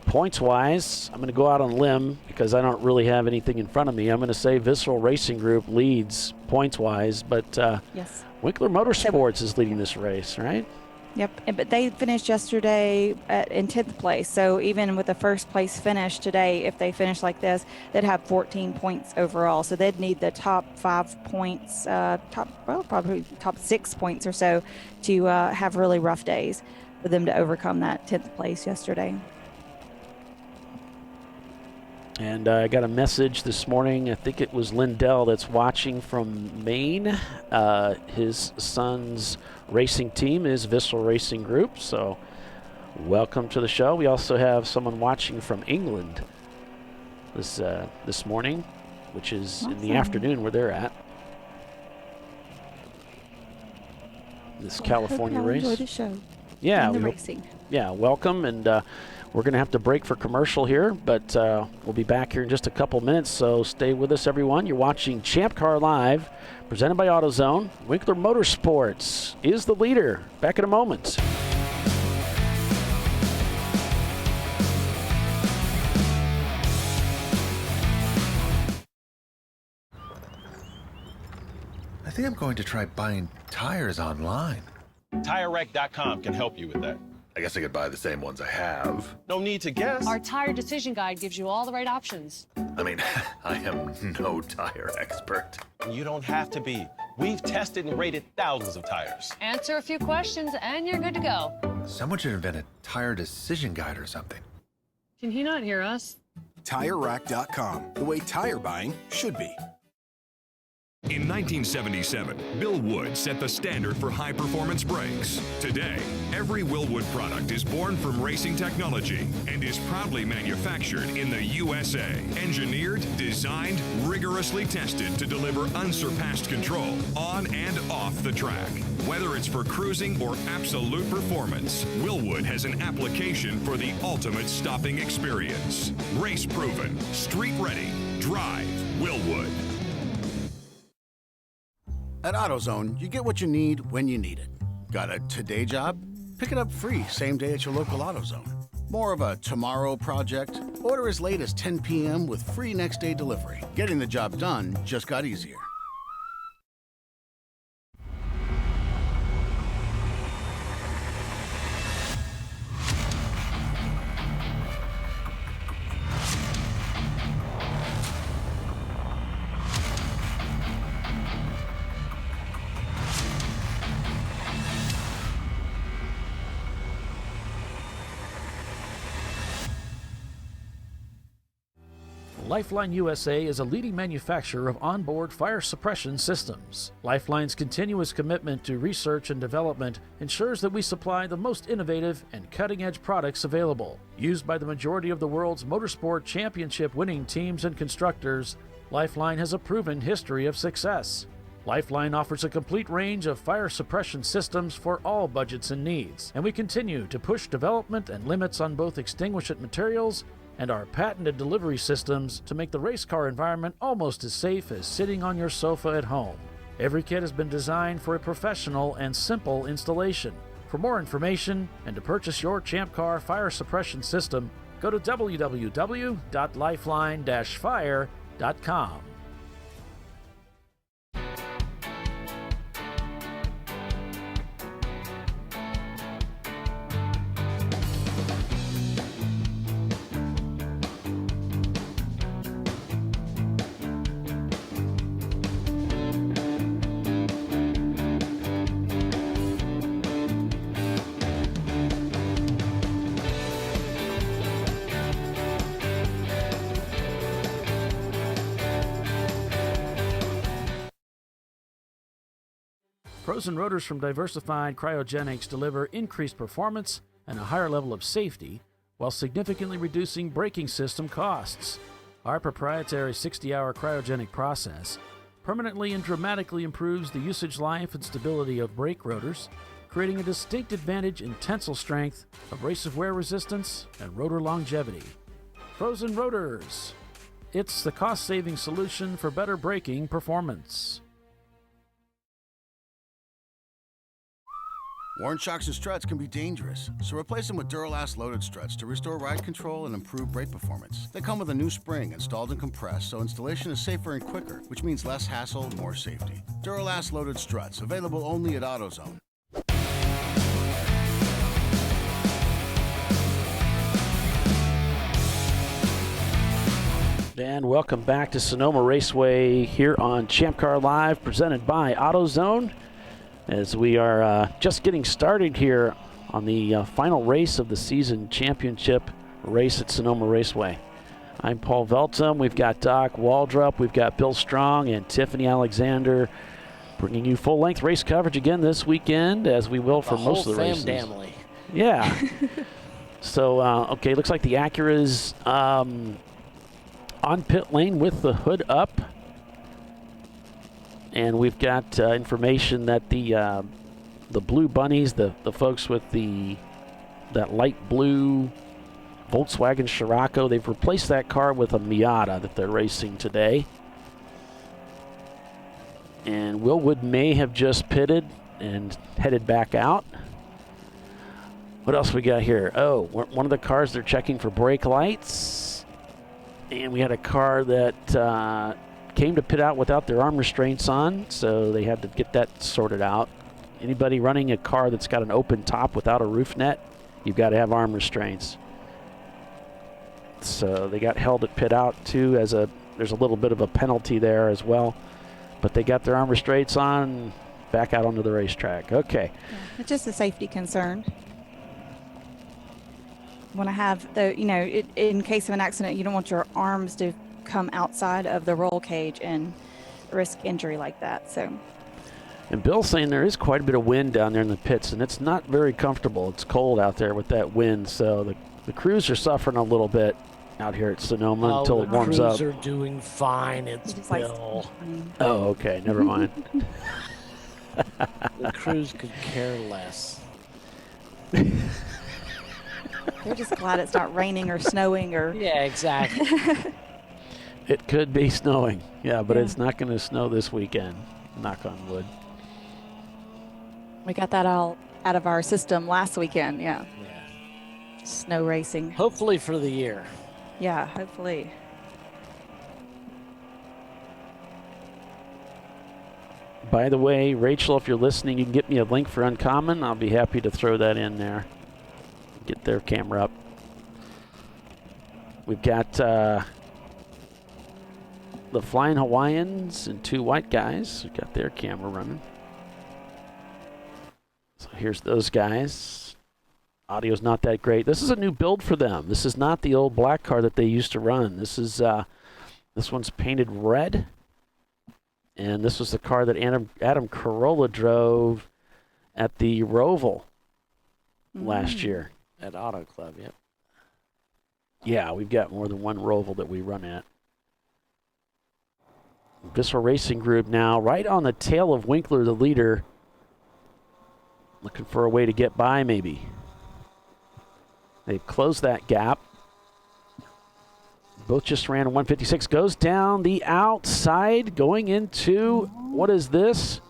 Points-wise, I'm going to go out on a limb because I don't really have anything in front of me. I'm going to say Visceral Racing Group leads points-wise, but Yes. Winkler Motorsports is leading this race, right? Yep, but they finished yesterday in 10th place. So even with the first place finish today, if they finish like this, they'd have 14 points overall. So they'd need the top 5 points, probably top 6 points or so to have really rough days for them to overcome that 10th place yesterday. And I got a message this morning. I think it was Lindell that's watching from Maine. His son's racing team is Visceral Racing Group, so welcome to the show. We also have someone watching from England this morning, which is in the afternoon where they're at. This California race. Enjoy the show. Yeah, and the racing. Yeah, welcome, and we're going to have to break for commercial here, but we'll be back here in just a couple minutes, so stay with us, everyone. You're watching Champ Car Live, presented by AutoZone. Winkler Motorsports is the leader. Back in a moment. I think I'm going to try buying tires online. TireRack.com can help you with that. I guess I could buy the same ones I have. No need to guess. Our tire decision guide gives you all the right options. I mean, I am no tire expert. You don't have to be. We've tested and rated thousands of tires. Answer a few questions and you're good to go. Someone should invent a tire decision guide or something. Can he not hear us? TireRack.com, the way tire buying should be. In 1977, Bill Wood set the standard for high-performance brakes. Today, every Willwood product is born from racing technology and is proudly manufactured in the USA. Engineered, designed, rigorously tested to deliver unsurpassed control on and off the track. Whether it's for cruising or absolute performance, Willwood has an application for the ultimate stopping experience. Race-proven, street-ready, drive Willwood. At AutoZone, you get what you need when you need it. Got a today job? Pick it up free same day at your local AutoZone. More of a tomorrow project? Order as late as 10 p.m. with free next day delivery. Getting the job done just got easier. Lifeline USA is a leading manufacturer of onboard fire suppression systems. Lifeline's continuous commitment to research and development ensures that we supply the most innovative and cutting-edge products available. Used by the majority of the world's motorsport championship winning teams and constructors, Lifeline has a proven history of success. Lifeline offers a complete range of fire suppression systems for all budgets and needs, and we continue to push development and limits on both extinguishant materials and our patented delivery systems to make the race car environment almost as safe as sitting on your sofa at home. Every kit has been designed for a professional and simple installation. For more information and to purchase your Champ Car fire suppression system, go to www.lifeline-fire.com. Frozen rotors from Diversified Cryogenics deliver increased performance and a higher level of safety while significantly reducing braking system costs. Our proprietary 60-hour cryogenic process permanently and dramatically improves the usage life and stability of brake rotors, creating a distinct advantage in tensile strength, abrasive wear resistance, and rotor longevity. Frozen rotors. It's the cost-saving solution for better braking performance. Worn shocks and struts can be dangerous, so replace them with Duralast loaded struts to restore ride control and improve brake performance. They come with a new spring installed and compressed, so installation is safer and quicker, which means less hassle, more safety. Duralast loaded struts, available only at AutoZone. And welcome back to Sonoma Raceway here on ChampCar.Live, presented by AutoZone, as we are just getting started here on the final race of the season championship race at Sonoma Raceway. I'm Paul Veltum. We've got Doc Waldrop, we've got Bill Strong and Tiffany Alexander bringing you full-length race coverage again this weekend, as we will for most of the races. Family. Yeah. So, okay, looks like the Acura's on pit lane with the hood up. And we've got information that the Blue Bunnies, the folks with that light blue Volkswagen Scirocco, they've replaced that car with a Miata that they're racing today. And Willwood may have just pitted and headed back out. What else we got here? Oh, one of the cars, they're checking for brake lights. And we had a car that came to pit out without their arm restraints on, so they had to get that sorted out. Anybody running a car that's got an open top without a roof net, you've got to have arm restraints. So they got held at pit out too, there's a little bit of a penalty there as well. But they got their arm restraints on, back out onto the racetrack. Okay. Yeah, it's just a safety concern. Want to have in case of an accident, you don't want your arms to come outside of the roll cage and risk injury like that. So. And Bill's saying there is quite a bit of wind down there in the pits, and it's not very comfortable. It's cold out there with that wind, so the crews are suffering a little bit out here at Sonoma until it warms up. The crews are doing fine. It's Bill. Oh, okay. Never mind. The crews could care less. They're just glad it's not raining or snowing or. Yeah, exactly. It could be snowing. Yeah, but it's not going to snow this weekend. Knock on wood. We got that all out of our system last weekend. Yeah. Snow racing. Hopefully for the year. Yeah, hopefully. By the way, Rachel, if you're listening, you can get me a link for Uncommon. I'll be happy to throw that in there. Get their camera up. We've got the Flying Hawaiians and two white guys. We've got their camera running. So here's those guys. Audio's not that great. This is a new build for them. This is not the old black car that they used to run. This is this one's painted red. And this was the car that Adam Carolla drove at the Roval last year. At Auto Club, yep. Yeah, we've got more than one Roval that we run at. Viscera Racing Group now right on the tail of Winkler, the leader. Looking for a way to get by, maybe. They've closed that gap. Both just ran a 156. Goes down the outside, going into, what is this?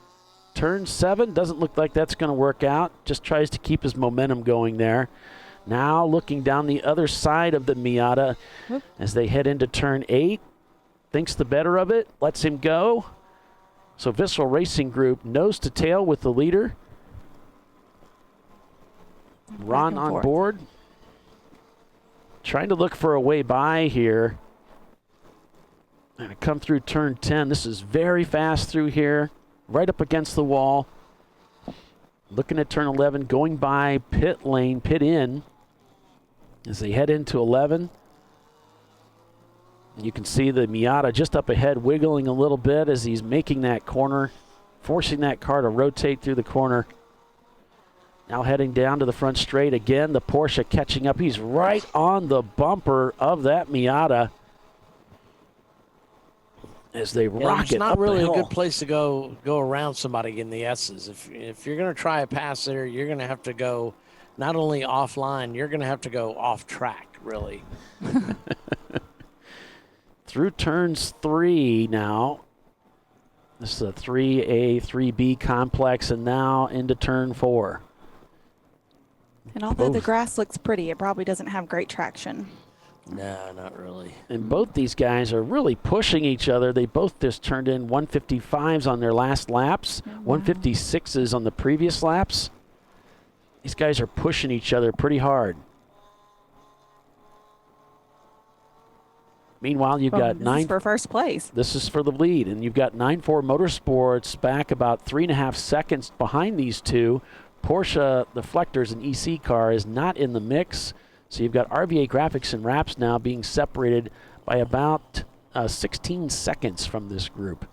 Turn 7. Doesn't look like that's going to work out. Just tries to keep his momentum going there. Now looking down the other side of the Miata as they head into turn 8. Thinks the better of it. Lets him go. So Viscera Racing Group nose to tail with the leader. Ron on board. Trying to look for a way by here. And come through turn 10. This is very fast through here. Right up against the wall. Looking at turn 11. Going by pit lane, pit in. As they head into 11. You can see the Miata just up ahead wiggling a little bit as he's making that corner forcing that car to rotate through the corner. Now heading down to the front straight again. The Porsche catching up. He's right on the bumper of that Miata as they rocket it's not up really the a hill. good place to go around somebody in the S's. If you're going to try a pass there, you're going to have to go not only offline, you're going to have to go off track, really. Through turns 3 now. This is a 3A, 3B complex, and now into turn 4. And although the Both. grass looks pretty, it probably doesn't have great traction. No, not really. And both these guys are really pushing each other. They both just turned in 155s on their last laps, 156s on the previous laps. These guys are pushing each other pretty hard. Meanwhile, you've got This is for first place. This is for the lead, and you've got 9-4 Motorsports back about 3.5 seconds behind these two. Porsche Deflectors and EC car is not in the mix, so you've got RVA Graphics and Wraps now being separated by about 16 seconds from this group.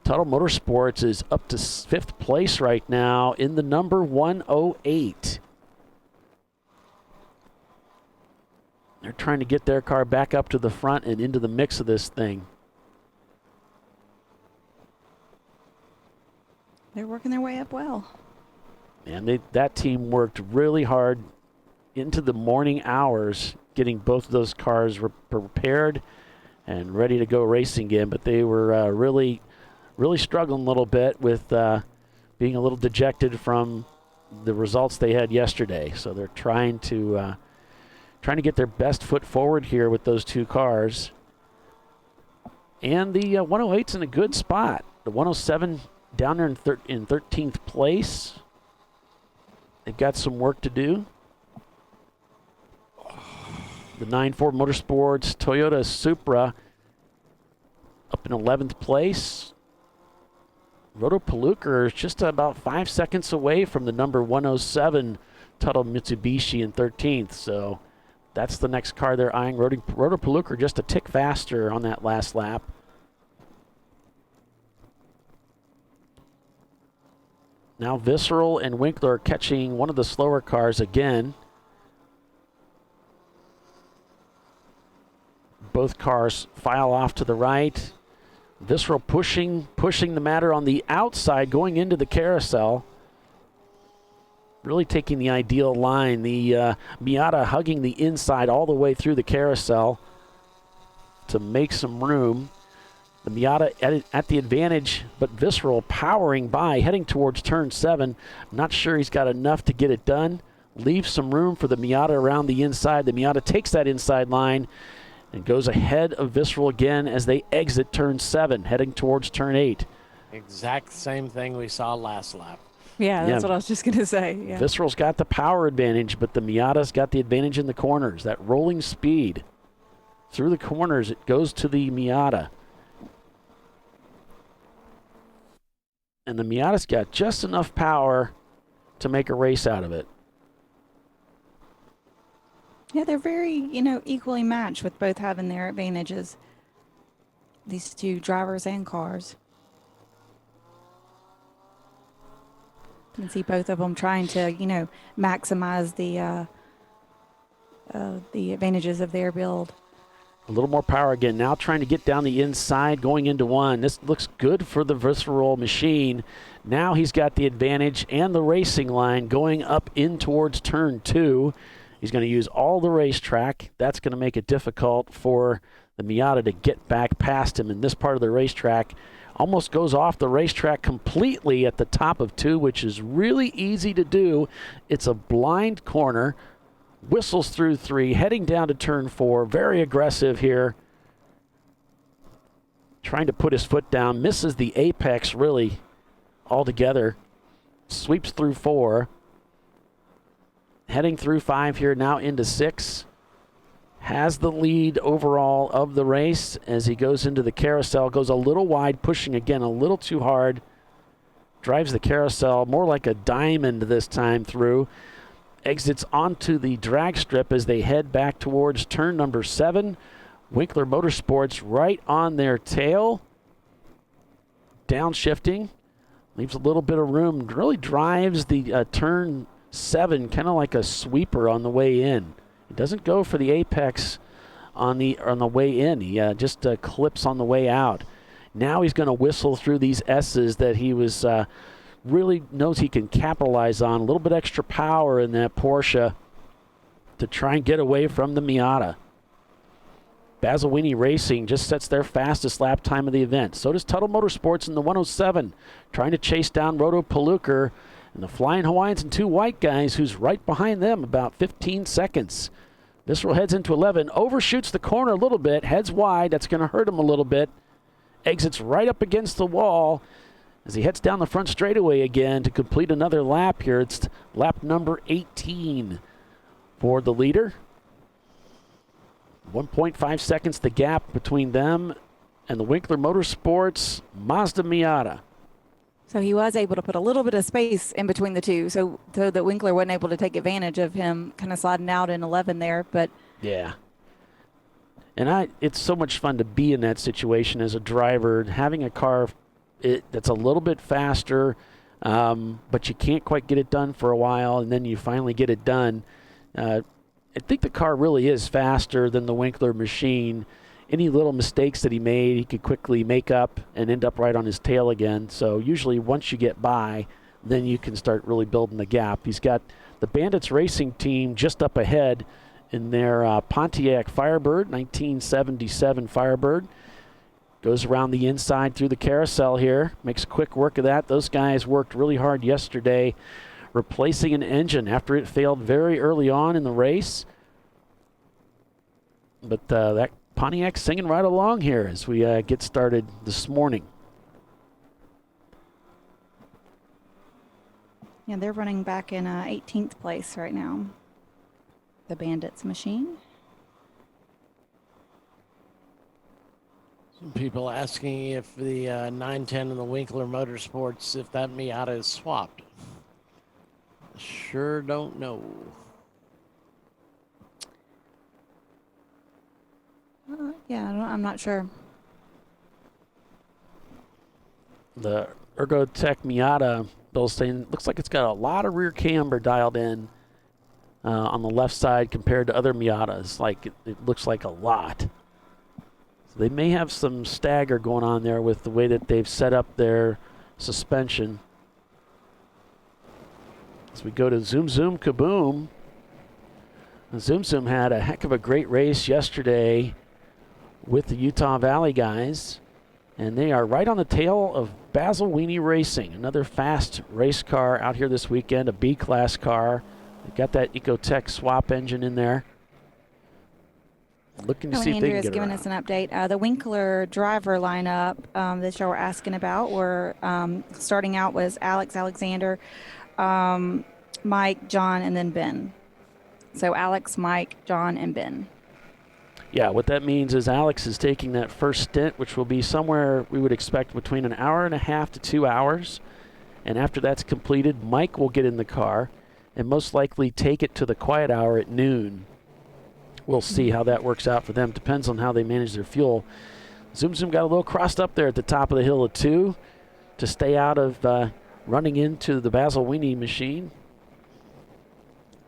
Total Motorsports is up to 5th place right now in the number 108. They're trying to get their car back up to the front and into the mix of this thing. They're working their way up well. And that team worked really hard into the morning hours getting both of those cars prepared and ready to go racing again. But they were really struggling a little bit with being a little dejected from the results they had yesterday. So they're trying to get their best foot forward here with those two cars. And the 108's in a good spot. The 107 down there in 13th place. They've got some work to do. The 9-4 Motorsports Toyota Supra up in 11th place. Roto Paluca is just about 5 seconds away from the number 107 Tuttle Mitsubishi in 13th. So that's the next car they're eyeing. Roto Paluca just a tick faster on that last lap. Now Visceral and Winkler catching one of the slower cars again. Both cars file off to the right. Visceral pushing the matter on the outside, going into the carousel. Really taking the ideal line. The Miata hugging the inside all the way through the carousel to make some room. The Miata at the advantage, but Visceral powering by, heading towards turn 7. Not sure he's got enough to get it done. Leaves some room for the Miata around the inside. The Miata takes that inside line and goes ahead of Visceral again as they exit turn 7, heading towards turn 8. Exact same thing we saw last lap. Yeah, that's what I was just going to say. Yeah. Visceral's got the power advantage, but the Miata's got the advantage in the corners. That rolling speed through the corners, it goes to the Miata. And the Miata's got just enough power to make a race out of it. Yeah, they're very, equally matched with both having their advantages. These two drivers and cars. You can see both of them trying to, maximize the advantages of their build. A little more power again. Now trying to get down the inside, going into one. This looks good for the Visceral machine. Now he's got the advantage and the racing line going up in towards turn 2. He's going to use all the racetrack. That's going to make it difficult for the Miata to get back past him in this part of the racetrack. Almost goes off the racetrack completely at the top of 2, which is really easy to do. It's a blind corner. Whistles through 3, heading down to turn 4. Very aggressive here. Trying to put his foot down. Misses the apex really altogether. Sweeps through 4. Heading through 5 here, now into 6. Has the lead overall of the race as he goes into the carousel. Goes a little wide, pushing again a little too hard. Drives the carousel more like a diamond this time through. Exits onto the drag strip as they head back towards turn number 7. Winkler Motorsports right on their tail. downshifting, leaves a little bit of room, really drives the turn 7 kind of like a sweeper on the way in. He doesn't go for the apex on the way in. He just clips on the way out. Now he's going to whistle through these S's that he was really knows he can capitalize on. A little bit extra power in that Porsche to try and get away from the Miata. Basilwini Racing just sets their fastest lap time of the event. So does Tuttle Motorsports in the 107, trying to chase down Roto Paluker and the Flying Hawaiians and 2 white guys, who's right behind them about 15 seconds. Visceral heads into 11, overshoots the corner a little bit, heads wide. That's going to hurt him a little bit. Exits right up against the wall as he heads down the front straightaway again to complete another lap here. It's lap number 18 for the leader. 1.5 seconds the gap between them and the Winkler Motorsports Mazda Miata. So he was able to put a little bit of space in between the two, so that Winkler wasn't able to take advantage of him kind of sliding out in 11 there. But yeah. And it's so much fun to be in that situation as a driver, having a car that's a little bit faster, but you can't quite get it done for a while, and then you finally get it done. I think the car really is faster than the Winkler machine. Any little mistakes that he made, he could quickly make up and end up right on his tail again. So usually once you get by, then you can start really building the gap. He's got the Bandits Racing team just up ahead in their Pontiac Firebird, 1977 Firebird. Goes around the inside through the carousel here. Makes quick work of that. Those guys worked really hard yesterday replacing an engine after it failed very early on in the race. But that Pontiac's singing right along here as we get started this morning. yeah, they're running back in 18th place right now. The Bandits machine. Some people asking if the 910 and the Winkler Motorsports, if that Miata is swapped. Sure don't know. Yeah, I'm not sure. The Ergotech Miata, Bill's saying, looks like it's got a lot of rear camber dialed in on the left side compared to other Miatas. Like it looks like a lot. So they may have some stagger going on there with the way that they've set up their suspension. As we go to Zoom Zoom Kaboom. Zoom Zoom had a heck of a great race yesterday with the Utah Valley guys, and they are right on the tail of Basilwini Racing, another fast race car out here this weekend, a B-class car. They've got that Ecotech swap engine in there. Looking to see if they can Andrew get has given around. us an update. The Winkler driver lineup that y'all were asking about were starting out was Alex Alexander, Mike, John, and then Ben. So Alex, Mike, John, and Ben. Yeah, what that means is Alex is taking that first stint, which will be somewhere we would expect between an hour and a half to 2 hours. And after that's completed, Mike will get in the car and most likely take it to the quiet hour at noon. We'll see how that works out for them. Depends on how they manage their fuel. Zoom Zoom got a little crossed up there at the top of the hill of 2 to stay out of running into the Basilwini machine.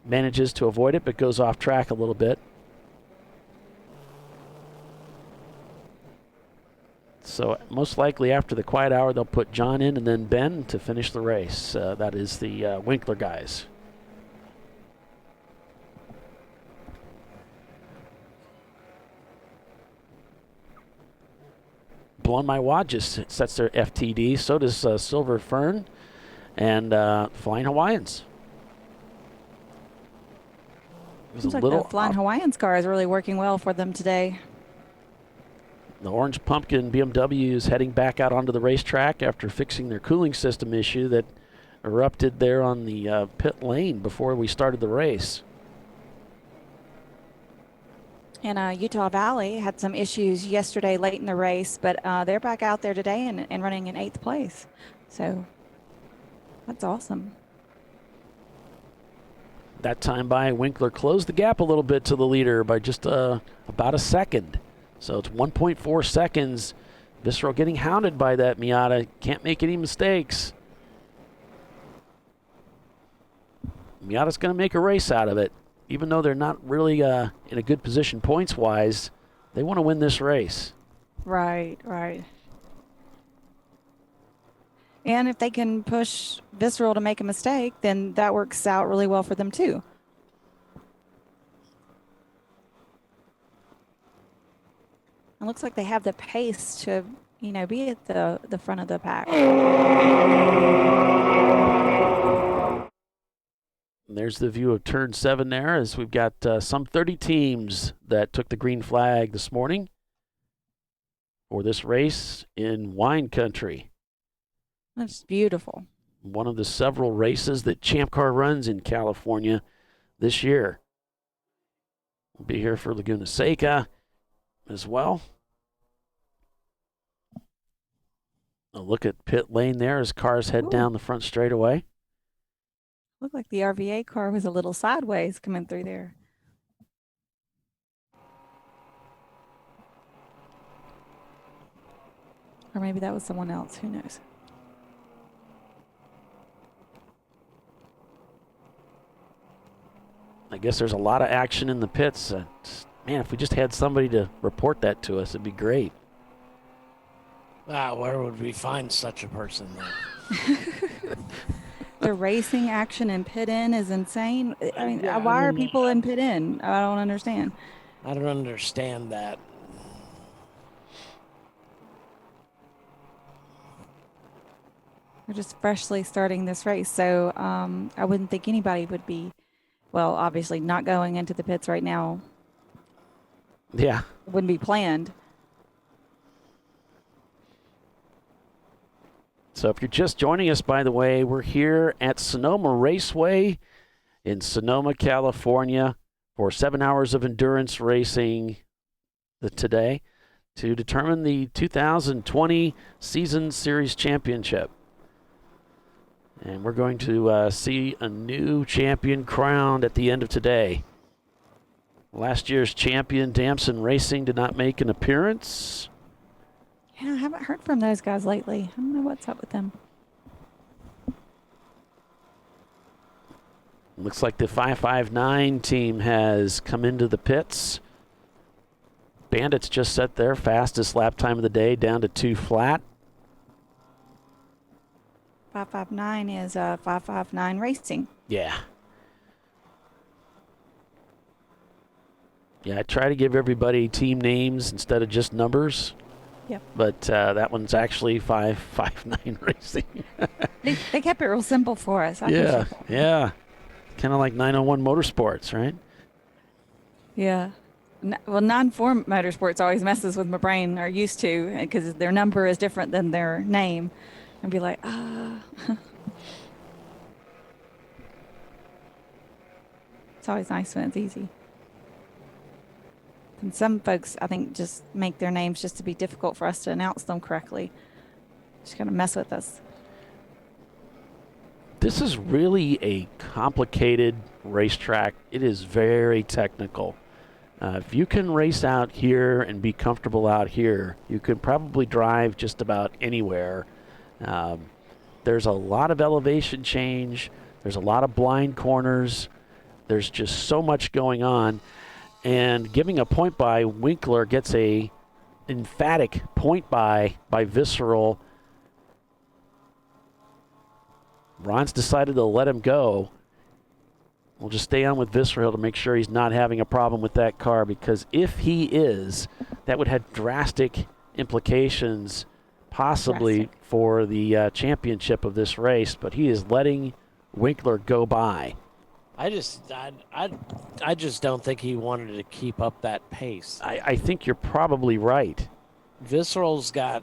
Manages to avoid it, but goes off track a little bit. So most likely after the quiet hour, they'll put John in and then Ben to finish the race. That is the Winkler guys. Blowing My Wad just sets their FTD. So does Silver Fern and Flying Hawaiians. Seems like the Flying Hawaiians car is really working well for them today. The Orange Pumpkin BMW is heading back out onto the racetrack after fixing their cooling system issue that erupted there on the pit lane before we started the race. And Utah Valley had some issues yesterday late in the race, but they're back out there today and running in 8th place. So that's awesome. That time by Winkler closed the gap a little bit to the leader by just about a second. So it's 1.4 seconds Visceral getting hounded by that Miata. Can't make any mistakes. Miata's going to make a race out of it. Even though they're not really in a good position points-wise, they want to win this race. Right, right. And if they can push Visceral to make a mistake, then that works out really well for them too. It looks like they have the pace to, be at the front of the pack. And there's the view of turn 7 there, as we've got some 30 teams that took the green flag this morning for this race in wine country. That's beautiful. One of the several races that Champ Car runs in California this year. We'll be here for Laguna Seca as well. A look at pit lane there as cars head down the front straightaway. Looked like the RVA car was a little sideways coming through there. Or maybe that was someone else. Who knows? I guess there's a lot of action in the pits. Man, if we just had somebody to report that to us, it'd be great. Where would we find such a person then? The racing action in pit in is insane. I mean, Yeah, why I are mean, people in pit in? I don't understand. I don't understand that. We're just freshly starting this race, so I wouldn't think anybody would be, well, obviously not going into the pits right now. Yeah. Wouldn't be planned. So if you're just joining us, by the way, we're here at Sonoma Raceway in Sonoma, California for 7 hours of endurance racing today to determine the 2020 Season Series Championship. And we're going to see a new champion crowned at the end of today. Last year's champion, Damson Racing, did not make an appearance. Yeah, I haven't heard from those guys lately. I don't know what's up with them. Looks like the 559 team has come into the pits. Bandits just set their fastest lap time of the day down to 2 flat. 559 is 559 Racing. Yeah. Yeah, I try to give everybody team names instead of just numbers. Yep. But that one's actually 559 Racing. They kept it real simple for us. I appreciate that. Yeah. Kind of like 901 Motorsports, right? Yeah. Well, non-form motorsports always messes with my brain, or used to, because their number is different than their name. And be like, It's always nice when it's easy. And some folks, I think, just make their names just to be difficult for us to announce them correctly. Just kind of mess with us. This is really a complicated racetrack. It is very technical. If you can race out here and be comfortable out here, you can probably drive just about anywhere. There's a lot of elevation change. There's a lot of blind corners. There's just so much going on. And giving a point by, Winkler gets a emphatic point by Visceral. Ron's decided to let him go. We'll just stay on with Visceral to make sure he's not having a problem with that car, because if he is, that would have drastic implications possibly for the championship of this race. But he is letting Winkler go by. I just don't think he wanted to keep up that pace. I think you're probably right. Visceral's got,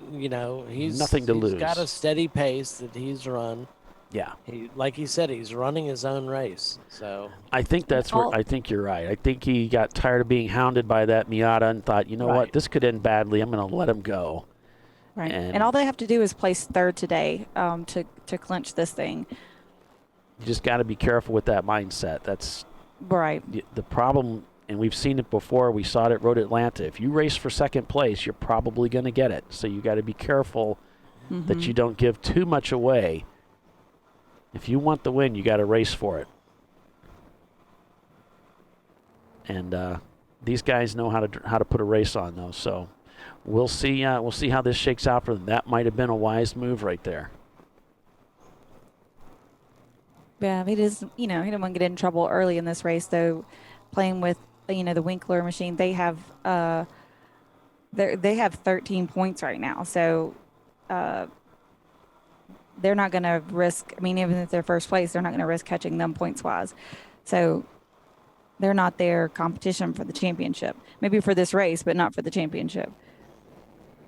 he's nothing to lose. He's got a steady pace that he's run. Yeah. Like he said, he's running his own race. So I think I think you're right. I think he got tired of being hounded by that Miata and thought, you know what, this could end badly. I'm going to let him go. Right. And all they have to do is place third today to clinch this thing. You just got to be careful with that mindset. That's right. The problem and we've seen it before. We saw it at Road Atlanta. If you race for second place, you're probably going to get it. So you got to be careful that you don't give too much away. If you want the win, you got to race for it. And these guys know how to put a race on, though. So we'll see how this shakes out for them. That might have been a wise move right there. Yeah, he does. He didn't want to get in trouble early in this race, though. Playing with the Winkler machine, they have 13 points right now, so they're not going to risk. I mean, even if they're first place, they're not going to risk catching them points wise. So they're not their competition for the championship. Maybe for this race, but not for the championship.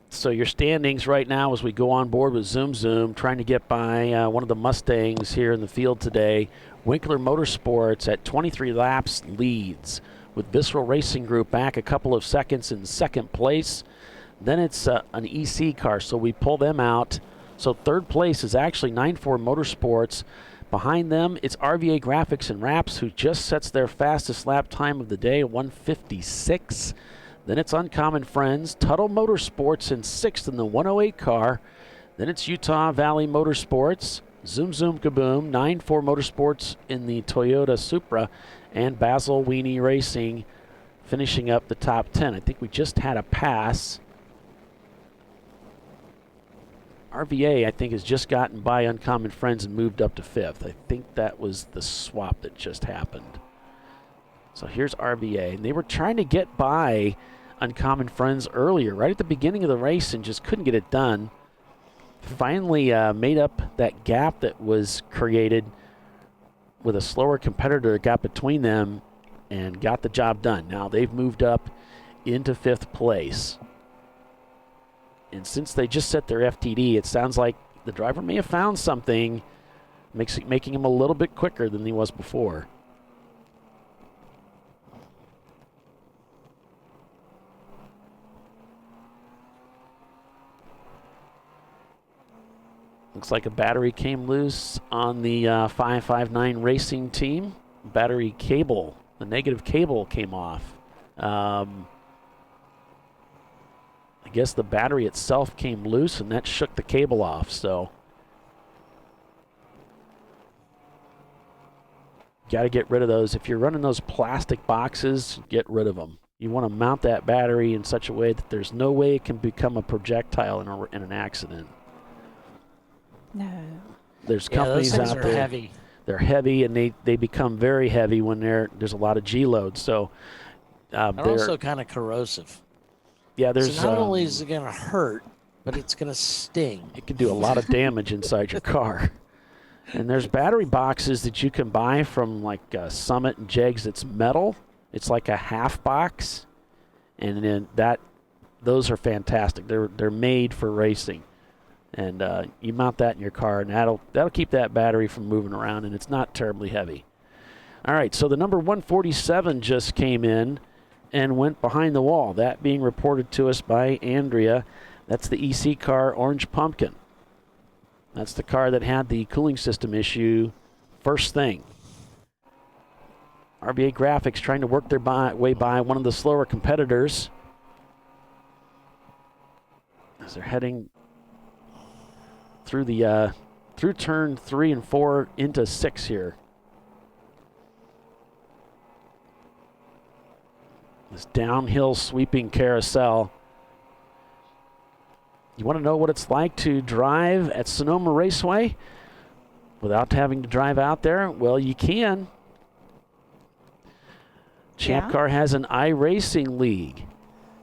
So your standings right now as we go on board with Zoom Zoom, trying to get by one of the Mustangs here in the field today. Winkler Motorsports at 23 laps leads, with Visceral Racing Group back a couple of seconds in second place. Then it's an EC car, so we pull them out. So third place is actually 9-4 Motorsports. Behind them, it's RVA Graphics and Wraps, who just sets their fastest lap time of the day, 1:56. Then it's Uncommon Friends, Tuttle Motorsports in sixth in the 108 car. Then it's Utah Valley Motorsports, Zoom Zoom Kaboom, 9-4 Motorsports in the Toyota Supra, and Basil Weenie Racing finishing up the top 10. I think we just had a pass. RVA, I think, has just gotten by Uncommon Friends and moved up to fifth. I think that was the swap that just happened. So here's RVA, and they were trying to get by Uncommon Friends earlier, right at the beginning of the race, and just couldn't get it done. Finally made up that gap that was created with a slower competitor that got between them and got the job done. Now they've moved up into fifth place. And since they just set their FTD, it sounds like the driver may have found something, making him a little bit quicker than he was before. Looks like a battery came loose on the 559 Racing team. Battery cable, the negative cable came off. I guess the battery itself came loose and that shook the cable off, so got to get rid of those. If you're running those plastic boxes, get rid of them. You want to mount that battery in such a way that there's no way it can become a projectile in an accident. No. There's companies those things out are there. heavy. They're heavy, and they become very heavy when there's a lot of G load. So They're also kind of corrosive. Yeah, there's. So not only is it going to hurt, but it's going to sting. It can do a lot of damage inside your car. And there's battery boxes that you can buy from like Summit and Jegs. It's metal. It's like a half box, and then those are fantastic. They're made for racing. And you mount that in your car, and that'll keep that battery from moving around, and it's not terribly heavy. All right, so the number 147 just came in and went behind the wall. That being reported to us by Andrea. That's the EC car, Orange Pumpkin. That's the car that had the cooling system issue first thing. RBA Graphics trying to work their way by one of the slower competitors as they're heading through the through turn 3 and 4 into 6 here. This downhill sweeping carousel. You want to know what it's like to drive at Sonoma Raceway without having to drive out there? Well, you can. ChampCar has an iRacing league,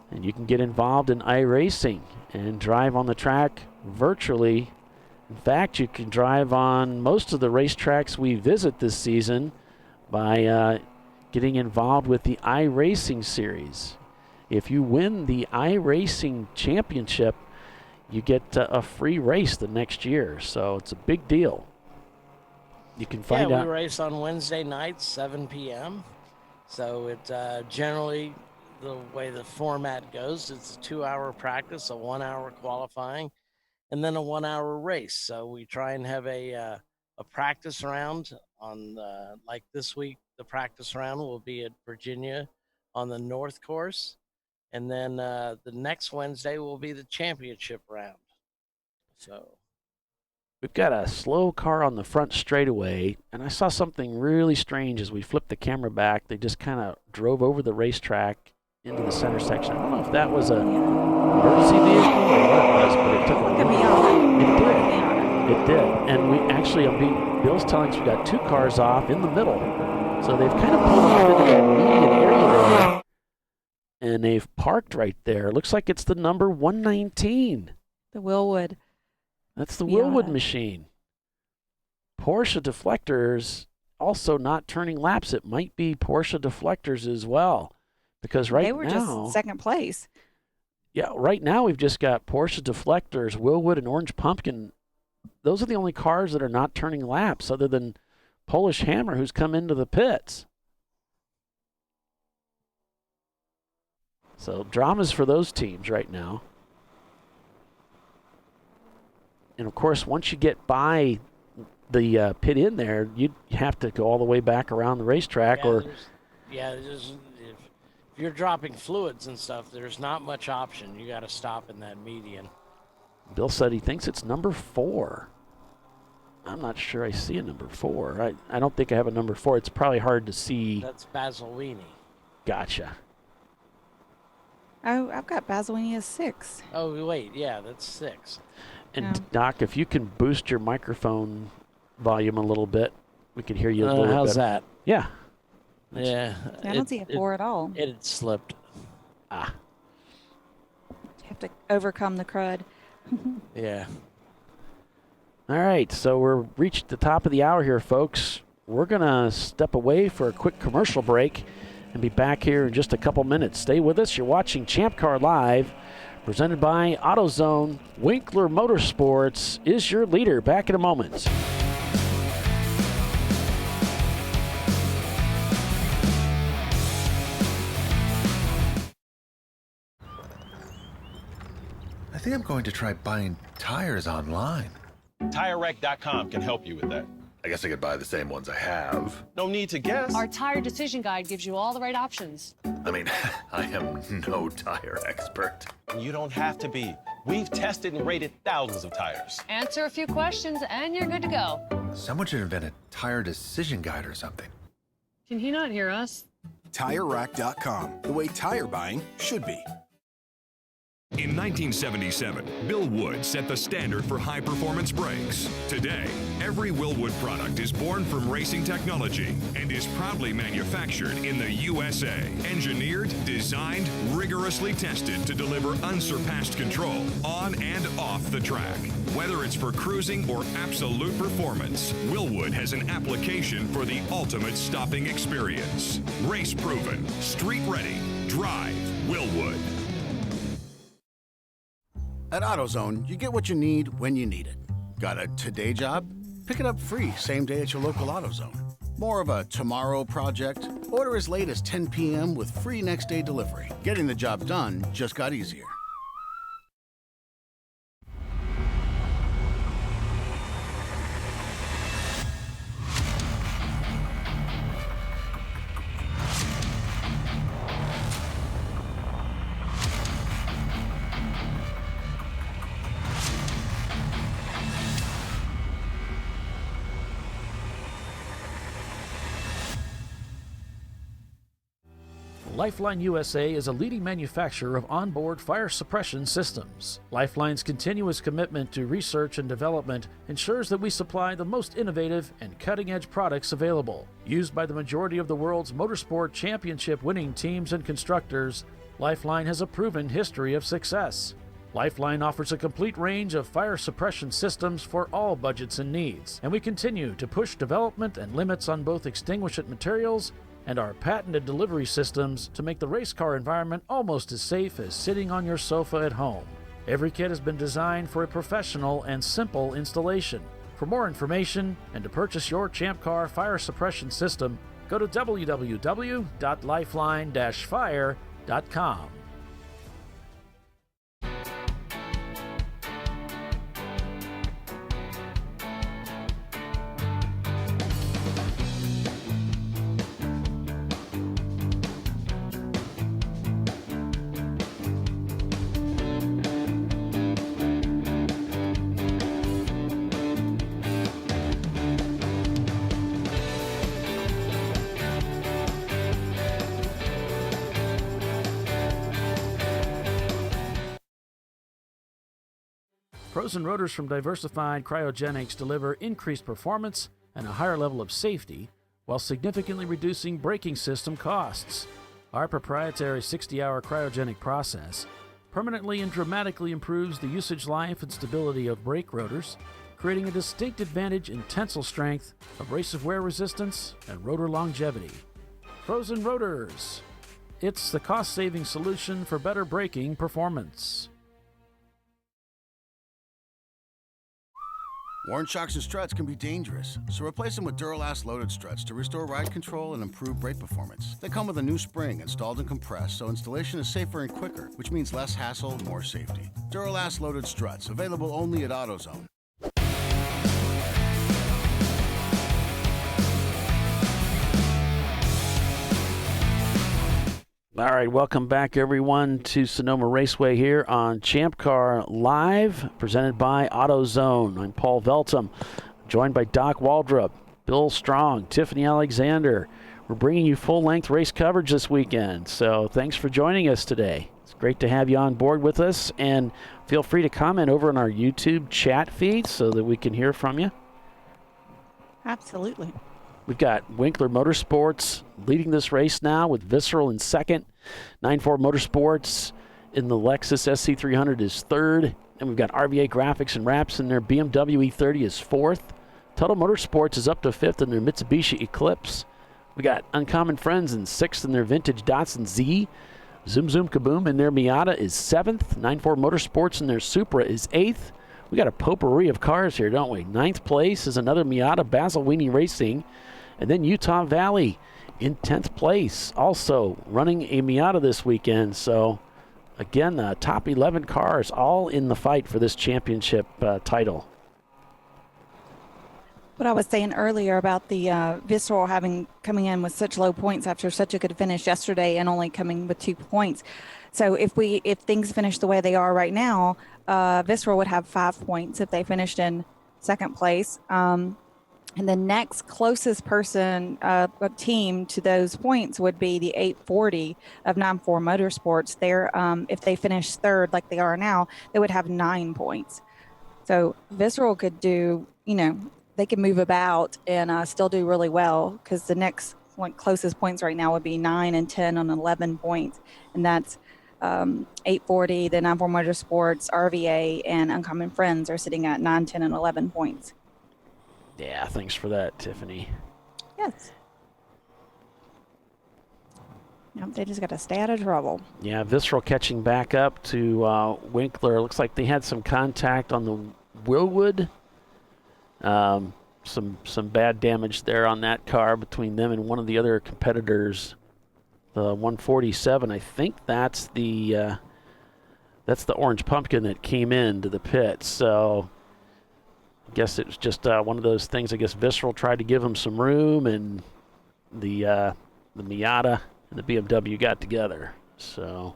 and you can get involved in iRacing and drive on the track virtually. In fact, you can drive on most of the racetracks we visit this season by getting involved with the iRacing series. If you win the iRacing championship, you get a free race the next year. So it's a big deal. You can find out. We race on Wednesday nights, 7 p.m. So it generally, the way the format goes, it's a 2-hour practice, a 1-hour qualifying, and then a 1-hour race. So we try and have a practice round on like this week. The practice round will be at Virginia on the North Course. And then the next Wednesday will be the championship round. So we've got a slow car on the front straightaway, and I saw something really strange as we flipped the camera back. They just kind of drove over the racetrack into the center section. I don't know if that was a emergency vehicle or what it was, but it took a while. It did. And we actually, Bill's telling us we got 2 cars off in the middle. So they've kind of pulled off into that median area there. And they've parked right there. Looks like it's the number 119. The Willwood. That's the Miata. Willwood machine. Porsche deflectors also not turning laps. It might be Porsche deflectors as well. Because right now... They were just second place. Yeah, right now we've just got Porsche deflectors, Willwood, and Orange Pumpkin. Those are the only cars that are not turning laps other than Polish Hammer, who's come into the pits. So dramas for those teams right now. And, of course, once you get by the pit in there, you have to go all the way back around the racetrack. If you're dropping fluids and stuff, there's not much option. You got to stop in that median. Bill said he thinks it's number 4. I'm not sure I see a number 4. I don't think I have a number 4. It's probably hard to see. That's Basilini. Gotcha. Oh, I've got Basilini as 6. Oh, wait. Yeah, that's 6. And Yeah. Doc, if you can boost your microphone volume a little bit, we can hear you a little bit How's better. that? Yeah. Yeah. I don't see a 4 at all. It had slipped. You have to overcome the crud. Yeah. All right, so we're reached the top of the hour here, folks. We're going to step away for a quick commercial break and be back here in just a couple minutes. Stay with us. You're watching Champ Car Live, presented by AutoZone. Winkler Motorsports is your leader. Back in a moment. I think I'm going to try buying tires online. TireRack.com can help you with that. I guess I could buy the same ones I have. No need to guess. Our tire decision guide gives you all the right options. I mean, I am no tire expert. You don't have to be. We've tested and rated thousands of tires. Answer a few questions and you're good to go. Someone should invent a tire decision guide or something. Can he not hear us? TireRack.com, the way tire buying should be. In 1977, Bill Wood set the standard for high-performance brakes. Today, every Willwood product is born from racing technology and is proudly manufactured in the USA. Engineered, designed, rigorously tested to deliver unsurpassed control on and off the track. Whether it's for cruising or absolute performance, Willwood has an application for the ultimate stopping experience. Race-proven, street-ready, drive Willwood. At AutoZone, you get what you need when you need it. Got a today job? Pick it up free same day at your local AutoZone. More of a tomorrow project? Order as late as 10 p.m. with free next day delivery. Getting the job done just got easier. Lifeline USA is a leading manufacturer of onboard fire suppression systems. Lifeline's continuous commitment to research and development ensures that we supply the most innovative and cutting-edge products available. Used by the majority of the world's motorsport championship-winning teams and constructors, Lifeline has a proven history of success. Lifeline offers a complete range of fire suppression systems for all budgets and needs, and we continue to push development and limits on both extinguishant materials and our patented delivery systems to make the race car environment almost as safe as sitting on your sofa at home. Every kit has been designed for a professional and simple installation. For more information and to purchase your Champ Car fire suppression system, go to www.lifeline-fire.com. Frozen rotors from Diversified Cryogenics deliver increased performance and a higher level of safety while significantly reducing braking system costs. Our proprietary 60-hour cryogenic process permanently and dramatically improves the usage life and stability of brake rotors, creating a distinct advantage in tensile strength, abrasive wear resistance, and rotor longevity. Frozen rotors. It's the cost-saving solution for better braking performance. Worn shocks and struts can be dangerous, so replace them with Duralast loaded struts to restore ride control and improve brake performance. They come with a new spring installed and compressed, so installation is safer and quicker, which means less hassle, more safety. Duralast loaded struts, available only at AutoZone. All right, welcome back, everyone, to Sonoma Raceway here on ChampCar.Live, presented by AutoZone. I'm Paul Veltum, joined by Doc Waldrop, Bill Strong, Tiffany Alexander. We're bringing you full-length race coverage this weekend, so thanks for joining us today. It's great to have you on board with us, and feel free to comment over on our YouTube chat feed so that we can hear from you. Absolutely. We've got Winkler Motorsports leading this race now with Visceral in second. 9-4 Motorsports in the Lexus SC300 is third. And we've got RVA Graphics and Wraps in their BMW E30 is fourth. Total Motorsports is up to fifth in their Mitsubishi Eclipse. We got Uncommon Friends in sixth in their vintage Datsun Z. Zoom Zoom Kaboom in their Miata is seventh. 9-4 Motorsports in their Supra is eighth. We got a potpourri of cars here, don't we? Ninth place is another Miata, Basil Weenie Racing. And then Utah Valley in 10th place, also running a Miata this weekend. So, again, top 11 cars all in the fight for this championship title. What I was saying earlier about the Visceral coming in with such low points after such a good finish yesterday and only coming with 2 points. So if things finish the way they are right now, Visceral would have 5 points if they finished in second place. And the next closest person, team to those points would be the 840 of 9-4 Motorsports. There, if they finish third like they are now, they would have 9 points. So Visceral could do, they can move about and still do really well, because the next closest points right now would be 9 and 10 on 11 points. And that's 840, the 9-4 Motorsports, RVA, and Uncommon Friends are sitting at 9, 10, and 11 points. Yeah, thanks for that, Tiffany. Yes. Yep, they just got to stay out of trouble. Yeah, Visceral catching back up to Winkler. Looks like they had some contact on the Willwood. Some bad damage there on that car between them and one of the other competitors. The 147, I think that's the orange pumpkin that came into the pit. So I guess it was just one of those things. I guess Visceral tried to give him some room, and the Miata and the BMW got together. So,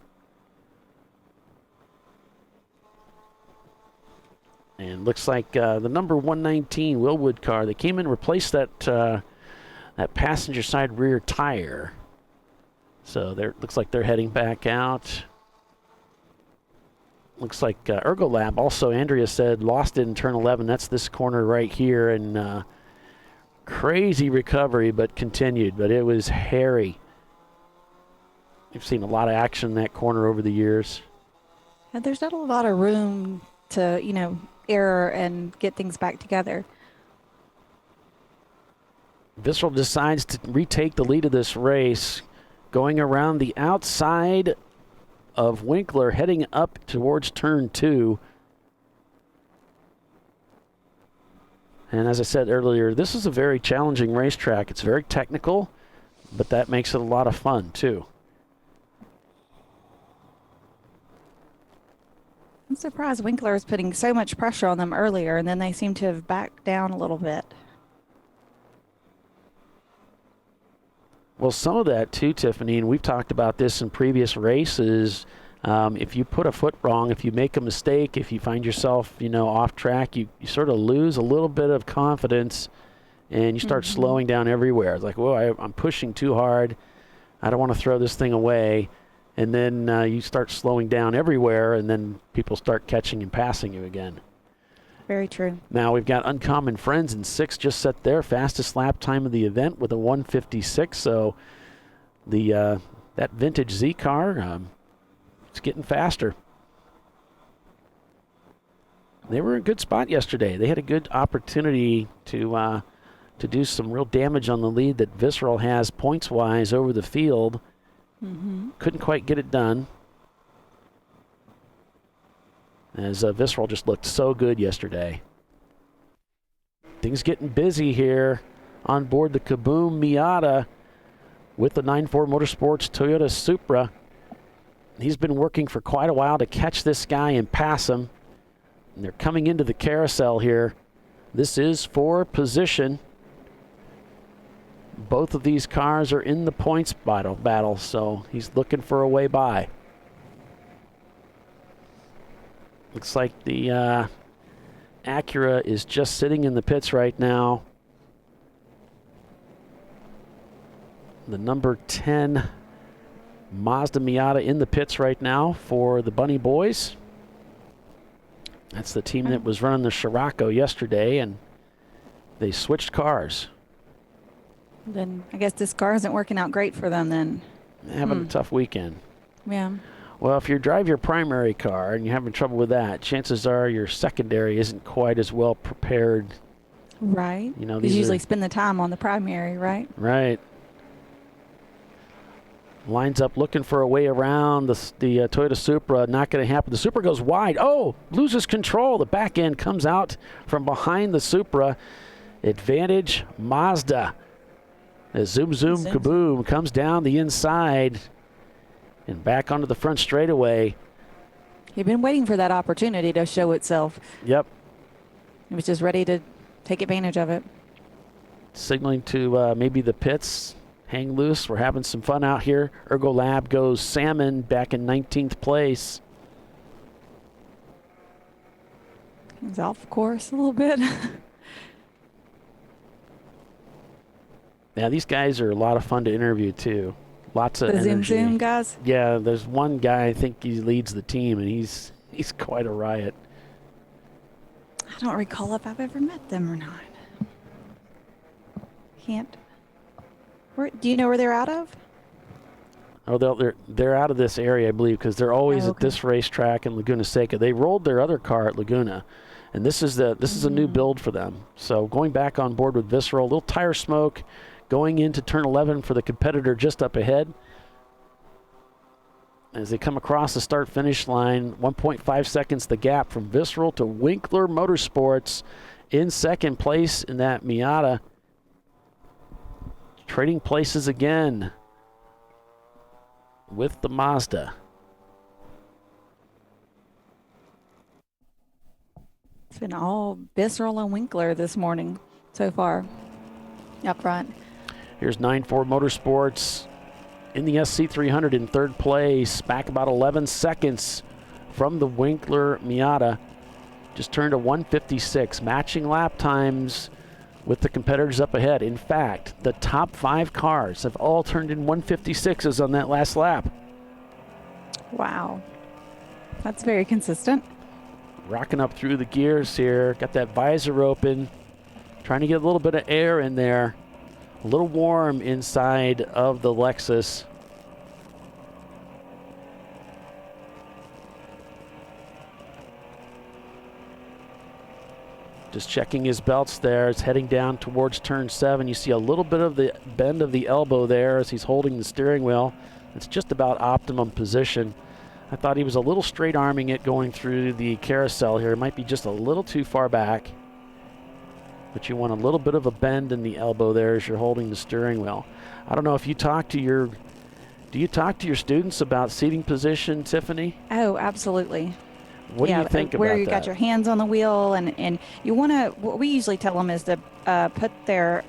and looks like the number 119 Willwood car, they came in and replaced that passenger side rear tire. So looks like they're heading back out. Looks like Ergolab also, Andrea said, lost it in turn 11. That's this corner right here. And crazy recovery, but continued. But it was hairy. We've seen a lot of action in that corner over the years. And there's not a lot of room to, error and get things back together. Visceral decides to retake the lead of this race, going around the outside of Winkler, heading up towards turn 2. And as I said earlier, this is a very challenging racetrack. It's very technical, but that makes it a lot of fun too. I'm surprised Winkler is putting so much pressure on them earlier, and then they seem to have backed down a little bit. Well, some of that too, Tiffany, and we've talked about this in previous races. If you put a foot wrong, if you make a mistake, if you find yourself, off track, you sort of lose a little bit of confidence, and you start slowing down everywhere. It's like, whoa, I'm pushing too hard. I don't want to throw this thing away. And then you start slowing down everywhere, and then people start catching and passing you again. Very true. Now we've got Uncommon Friends in 6th, just set their fastest lap time of the event with a 1:56. So the that vintage Z car, it's getting faster. They were in a good spot yesterday. They had a good opportunity to do some real damage on the lead that Visceral has points-wise over the field. Couldn't quite get it done. As Visceral just looked so good yesterday. Things getting busy here on board the Kaboom Miata with the 9.4 Motorsports Toyota Supra. He's been working for quite a while to catch this guy and pass him. And they're coming into the carousel here. This is for position. Both of these cars are in the points battle, so he's looking for a way by. Looks like the Acura is just sitting in the pits right now. The number 10 Mazda Miata in the pits right now for the Bunny Boys. That's the team that was running the Scirocco yesterday, and they switched cars. Then I guess this car isn't working out great for them then. Having a tough weekend. Yeah. Well, if you drive your primary car and you're having trouble with that, chances are your secondary isn't quite as well prepared. Right. You know, you usually spend the time on the primary, right? Right. Lines up looking for a way around the Toyota Supra. Not going to happen. The Supra goes wide. Oh, loses control. The back end comes out from behind the Supra. Advantage Mazda. As zoom, kaboom, comes down the inside and back onto the front straightaway. You've been waiting for that opportunity to show itself. Yep. It was just ready to take advantage of it. Signaling to maybe the pits. Hang loose. We're having some fun out here. Ergo Lab goes Salmon back in 19th place. He's off course a little bit. Yeah, these guys are a lot of fun to interview, too. Lots of energy. The Zoom guys? Yeah, there's one guy, I think he leads the team, and he's quite a riot. I don't recall if I've ever met them or not. Can't. Do you know where they're out of? Oh, they're out of this area, I believe, because they're always at this racetrack in Laguna Seca. They rolled their other car at Laguna, and this is a new build for them. So going back on board with Visceral, a little tire smoke, going into turn 11 for the competitor just up ahead. As they come across the start-finish line, 1.5 seconds the gap from Visceral to Winkler Motorsports in second place in that Miata. Trading places again with the Mazda. It's been all Visceral and Winkler this morning so far up front. Here's 9.4 Motorsports in the SC300 in third place, back about 11 seconds from the Winkler Miata. Just turned a 1:56, matching lap times with the competitors up ahead. In fact, the top 5 cars have all turned in 1:56s on that last lap. Wow. That's very consistent. Rocking up through the gears here. Got that visor open. Trying to get a little bit of air in there. A little warm inside of the Lexus. Just checking his belts there. It's heading down towards turn 7. You see a little bit of the bend of the elbow there as he's holding the steering wheel. It's just about optimum position. I thought he was a little straight arming it going through the carousel here. It might be just a little too far back. But you want a little bit of a bend in the elbow there as you're holding the steering wheel. I don't know if you talk to your, do you talk to your students about seating position, Tiffany? Oh, absolutely. What do you think about that? Where you got your hands on the wheel, and you want to, what we usually tell them is to put their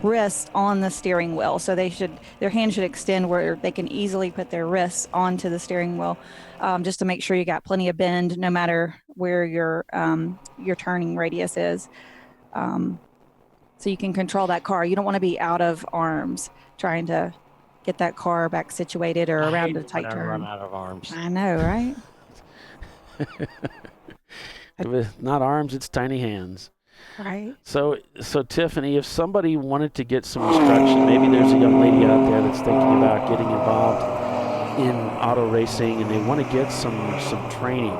wrist on the steering wheel. So their hand should extend where they can easily put their wrists onto the steering wheel, just to make sure you got plenty of bend no matter where your turning radius is. So you can control that car. You don't want to be out of arms trying to get that car back situated or around a tight turn. Run out of arms. I know, right? If it's not arms, it's tiny hands. Right. So Tiffany, if somebody wanted to get some instruction, maybe there's a young lady out there that's thinking about getting involved in auto racing and they want to get some training.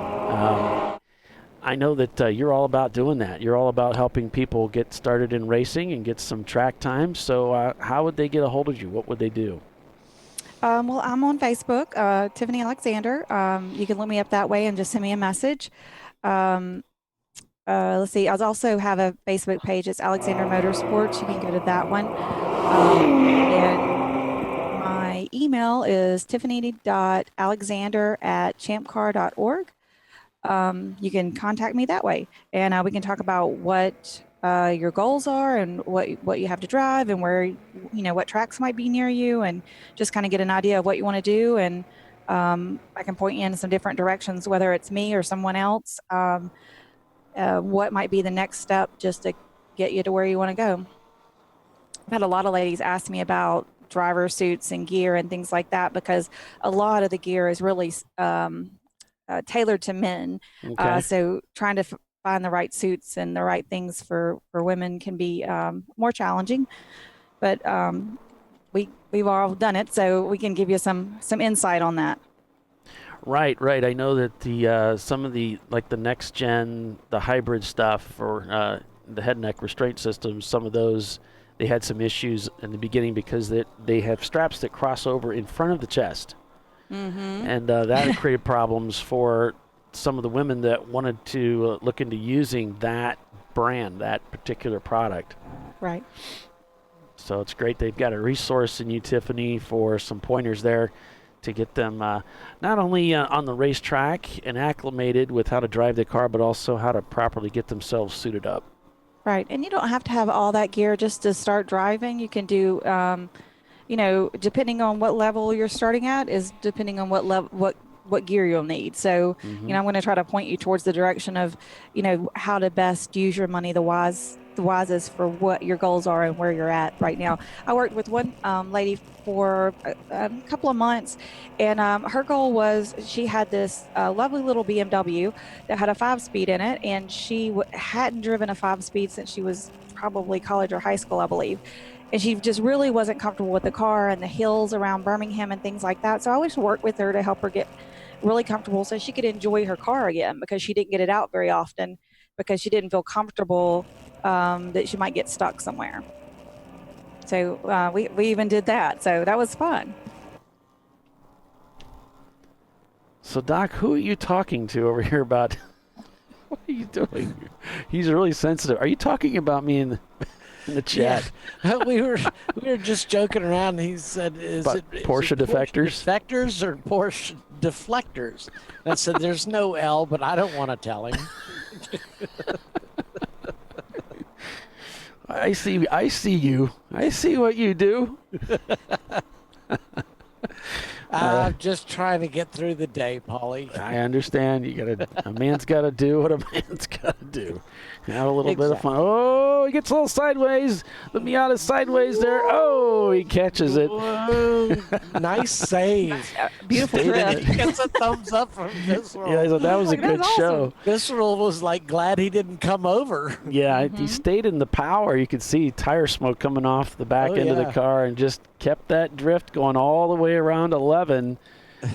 I know that you're all about doing that. You're all about helping people get started in racing and get some track time. So how would they get a hold of you? What would they do? Well, I'm on Facebook, Tiffany Alexander. You can look me up that way and just send me a message. Let's see. I also have a Facebook page. It's Alexander Motorsports. You can go to that one. And my email is tiffany.alexander@ChampCar.org. You can contact me that way, and we can talk about what your goals are and what you have to drive and where, what tracks might be near you, and just kind of get an idea of what you want to do. And I can point you in some different directions, whether it's me or someone else. What might be the next step just to get you to where you want to go. I've had a lot of ladies ask me about driver suits and gear and things like that, because a lot of the gear is really tailored to men. Okay. So trying to find the right suits and the right things for women can be more challenging. But we've all done it, so we can give you some insight on that. Right. I know that the some of the, like the next gen, the hybrid stuff, or the head neck restraint systems, some of those, they had some issues in the beginning because they have straps that cross over in front of the chest. Mm-hmm. And that created problems for some of the women that wanted to look into using that brand, that particular product. Right. So it's great they've got a resource in you, Tiffany, for some pointers there to get them not only on the racetrack and acclimated with how to drive the car, but also how to properly get themselves suited up. Right. And you don't have to have all that gear just to start driving. You can do, depending on what level you're starting at is depending on what gear you'll need. So, I'm going to try to point you towards the direction of, how to best use your money the wisest for what your goals are and where you're at right now. I worked with one lady for a couple of months, and her goal was, she had this lovely little BMW that had a 5-speed in it, and she hadn't driven a 5-speed since she was probably college or high school, I believe. And she just really wasn't comfortable with the car and the hills around Birmingham and things like that. So I always worked with her to help her get really comfortable so she could enjoy her car again, because she didn't get it out very often because she didn't feel comfortable that she might get stuck somewhere. So we even did that. So that was fun. So, Doc, who are you talking to over here about? What are you doing? He's really sensitive. Are you talking about me in the chat? Yeah. we were just joking around. He said, "Is it Porsche defectors? Defectors or Porsche deflectors?" I said, "There's no L, but I don't want to tell him." I see you. I see what you do. I'm just trying to get through the day, Paulie. I understand. A man's got to do what a man's got to do. Have a little bit of fun. Oh, he gets a little sideways. The Miata sideways there. Oh, he catches it. Whoa, nice save. Beautiful drift. He gets a thumbs up from Visceral. Yeah, so that was a good show. Visceral was like glad he didn't come over. Yeah, he stayed in the power. You could see tire smoke coming off the back end of the car and just kept that drift going all the way around 11,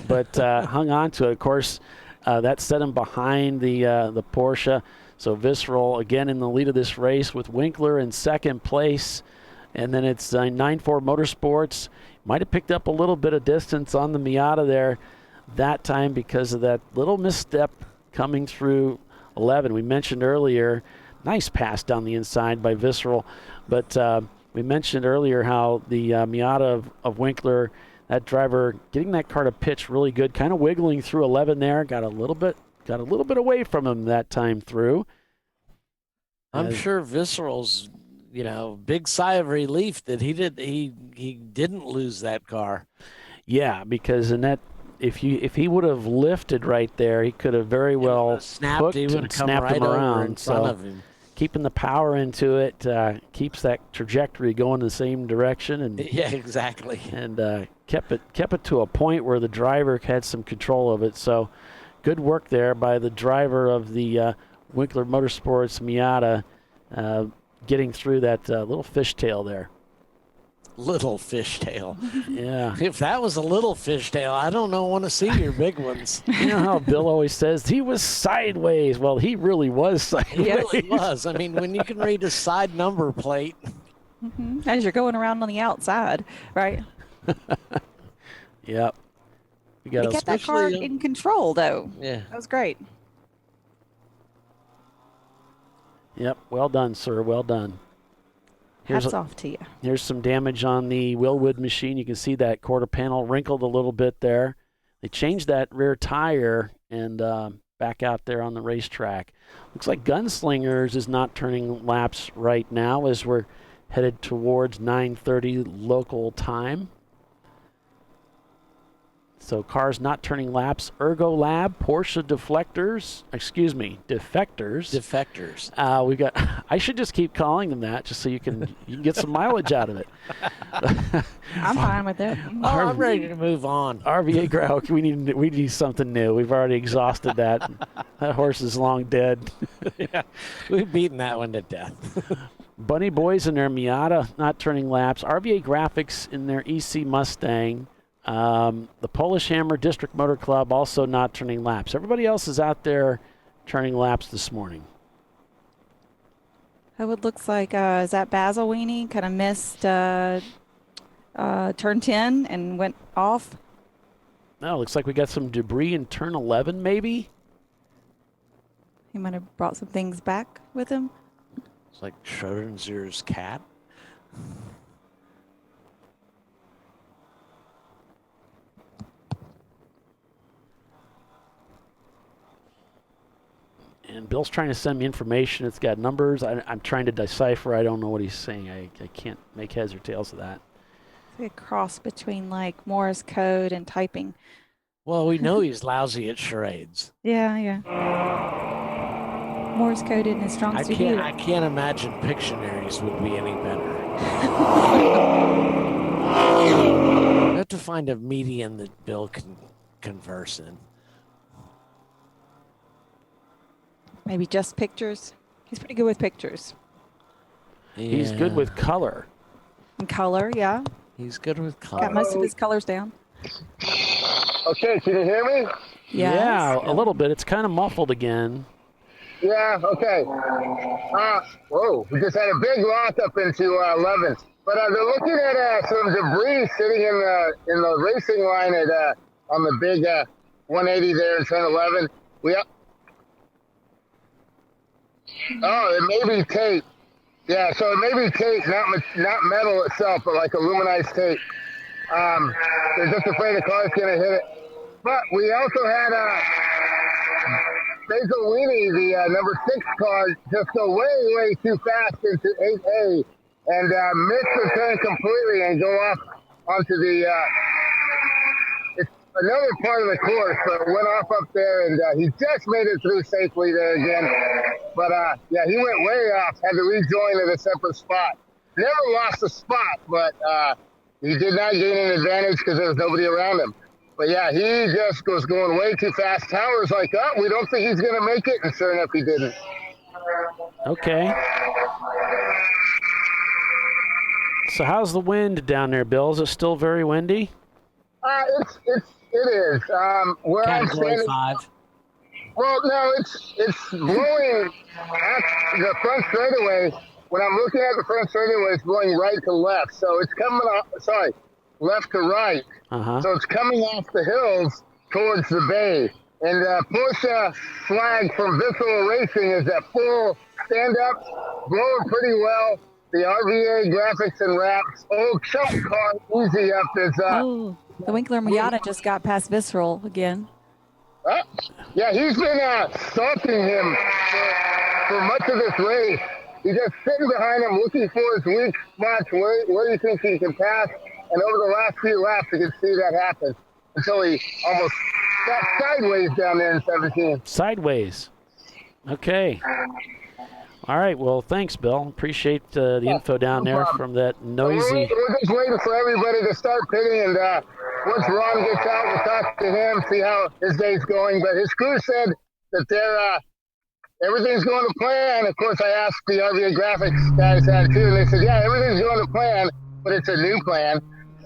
but hung on to it. Of course, that set him behind the Porsche. So Visceral again in the lead of this race with Winkler in second place. And then it's 9-4 Motorsports. Might have picked up a little bit of distance on the Miata there that time because of that little misstep coming through 11. We mentioned earlier, nice pass down the inside by Visceral. But we mentioned earlier how the Miata of Winkler, that driver getting that car to pitch really good, kind of wiggling through 11 there, got a little bit away from him that time through. I'm sure Visceral's, big sigh of relief that he didn't lose that car. Yeah, because if he would have lifted right there, he could have very well snapped him around in front of him. Keeping the power into it keeps that trajectory going the same direction, and yeah, exactly. And kept it to a point where the driver had some control of it. So, good work there by the driver of the Winkler Motorsports Miata getting through that little fishtail there. Little fishtail. Yeah. If that was a little fishtail, I don't want to see your big ones. You know how Bill always says he was sideways. Well, he really was sideways. He really was. I mean, when you can read a side number plate. As you're going around on the outside, right? Yep. We got to get that car in control, though. Yeah. That was great. Yep. Well done, sir. Well done. Hats off to you. Here's some damage on the Willwood machine. You can see that quarter panel wrinkled a little bit there. They changed that rear tire and back out there on the racetrack. Looks like Gunslingers is not turning laps right now as we're headed towards 9:30 local time. So cars not turning laps. Ergo Lab, Porsche defectors. Defectors. We got. I should just keep calling them that, just so you can get some mileage out of it. I'm fine with it. Oh, I'm ready to move on. RVA Grau, we need something new. We've already exhausted that. That horse is long dead. Yeah, we've beaten that one to death. Bunny Boys in their Miata not turning laps. RVA Graphics in their EC Mustang. The Polish Hammer District Motor Club also not turning laps. Everybody else is out there turning laps this morning. It looks like, is that Basil Weenie kind of missed turn 10 and went off? No, looks like we got some debris in turn 11 maybe. He might have brought some things back with him. It's like Schrodinger's cat. And Bill's trying to send me information. It's got numbers. I'm trying to decipher. I don't know what he's saying. I can't make heads or tails of that. It's like a cross between like Morse code and typing. Well, we know he's lousy at charades. Yeah. Morse code isn't his strong suit either. I can't imagine Pictionaries would be any better. You have to find a medium that Bill can converse in. Maybe just pictures. He's pretty good with pictures. Yeah. He's good with color. And color, yeah. He's good with color. Got most of his colors down. Okay, can you hear me? Yes. Yeah, a little bit. It's kind of muffled again. Yeah, okay. Whoa, we just had a big lock up into 11. But they're looking at some debris sitting in the racing line at on the big 180 there in turn 11. It may be tape. Yeah, so it may be tape, not metal itself, but like aluminized tape. They're just afraid the car's going to hit it. But we also had Basil Weenie, the number 6 car, just go way too fast into 8A and missed the turn completely and go off onto the it's another part of the course, but went off up there, and he just made it through safely there again. But, he went way off, had to rejoin at a separate spot. Never lost a spot, but he did not gain an advantage because there was nobody around him. But, yeah, he just was going way too fast. Tower's like, we don't think he's going to make it, and sure enough, he didn't. Okay. So how's the wind down there, Bill? Is it still very windy? It is. Where I'm Category standing, 5. well, no, it's blowing at the front straightaway. When I'm looking at the front straightaway, it's blowing right to left. So it's coming off, left to right. Uh-huh. So it's coming off the hills towards the bay. And Porsche flag from Visceral Racing is at full stand-up, blowing pretty well. The RVA graphics and wraps. Old ChampCar Easy Up is the Winkler Miata just got past Visceral again. Yeah, he's been stalking him for much of this race. He's just sitting behind him looking for his weak spots where he thinks he can pass. And over the last few laps, you can see that happen until he almost got sideways down there in 17. Sideways. Okay. All right. Well, thanks, Bill. Appreciate the info down there from that noisy. We're just waiting for everybody to start pitting, and once Ron gets out, we'll talk to him, see how his day's going. But his crew said that everything's going to plan. Of course, I asked the RVA graphics guys that too, and they said, yeah, everything's going to plan, but it's a new plan.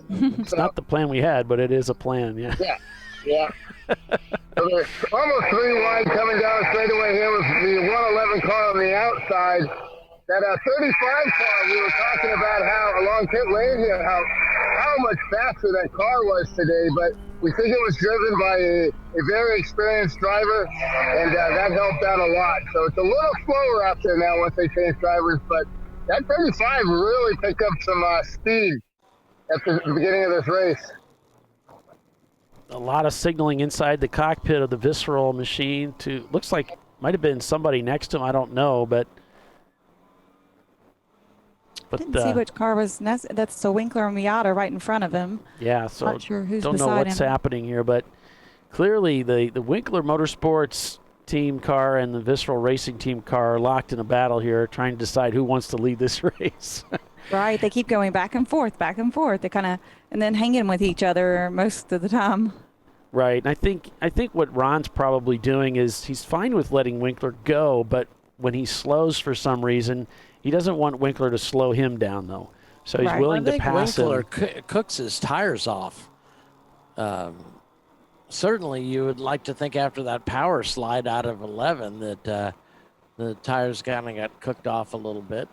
It's not the plan we had, but it is a plan, yeah. Yeah. So they're almost 3 wide coming down straightaway here with the 111 car on the outside. That 35 car, we were talking about how along pit lane here, how much faster that car was today, but we think it was driven by a very experienced driver, and that helped out a lot. So it's a little slower out there now once they change drivers, but that 35 really picked up some speed at the beginning of this race. A lot of signaling inside the cockpit of the Visceral machine to, looks like might have been somebody next to him, I don't know, but didn't see which car was next. That's the Winkler and Miata right in front of him. Yeah, so not sure who's don't know beside what's him. happening here, but clearly the Winkler Motorsports team car and the Visceral Racing team car are locked in a battle here, trying to decide who wants to lead this race. Right, they keep going back and forth. They kind of, and then hanging with each other most of the time. Right, and I think what Ron's probably doing is he's fine with letting Winkler go, but when he slows for some reason, he doesn't want Winkler to slow him down, though. So he's willing to pass Winkler him. cooks his tires off. Certainly, you would like to think after that power slide out of 11 that the tires kind of got cooked off a little bit.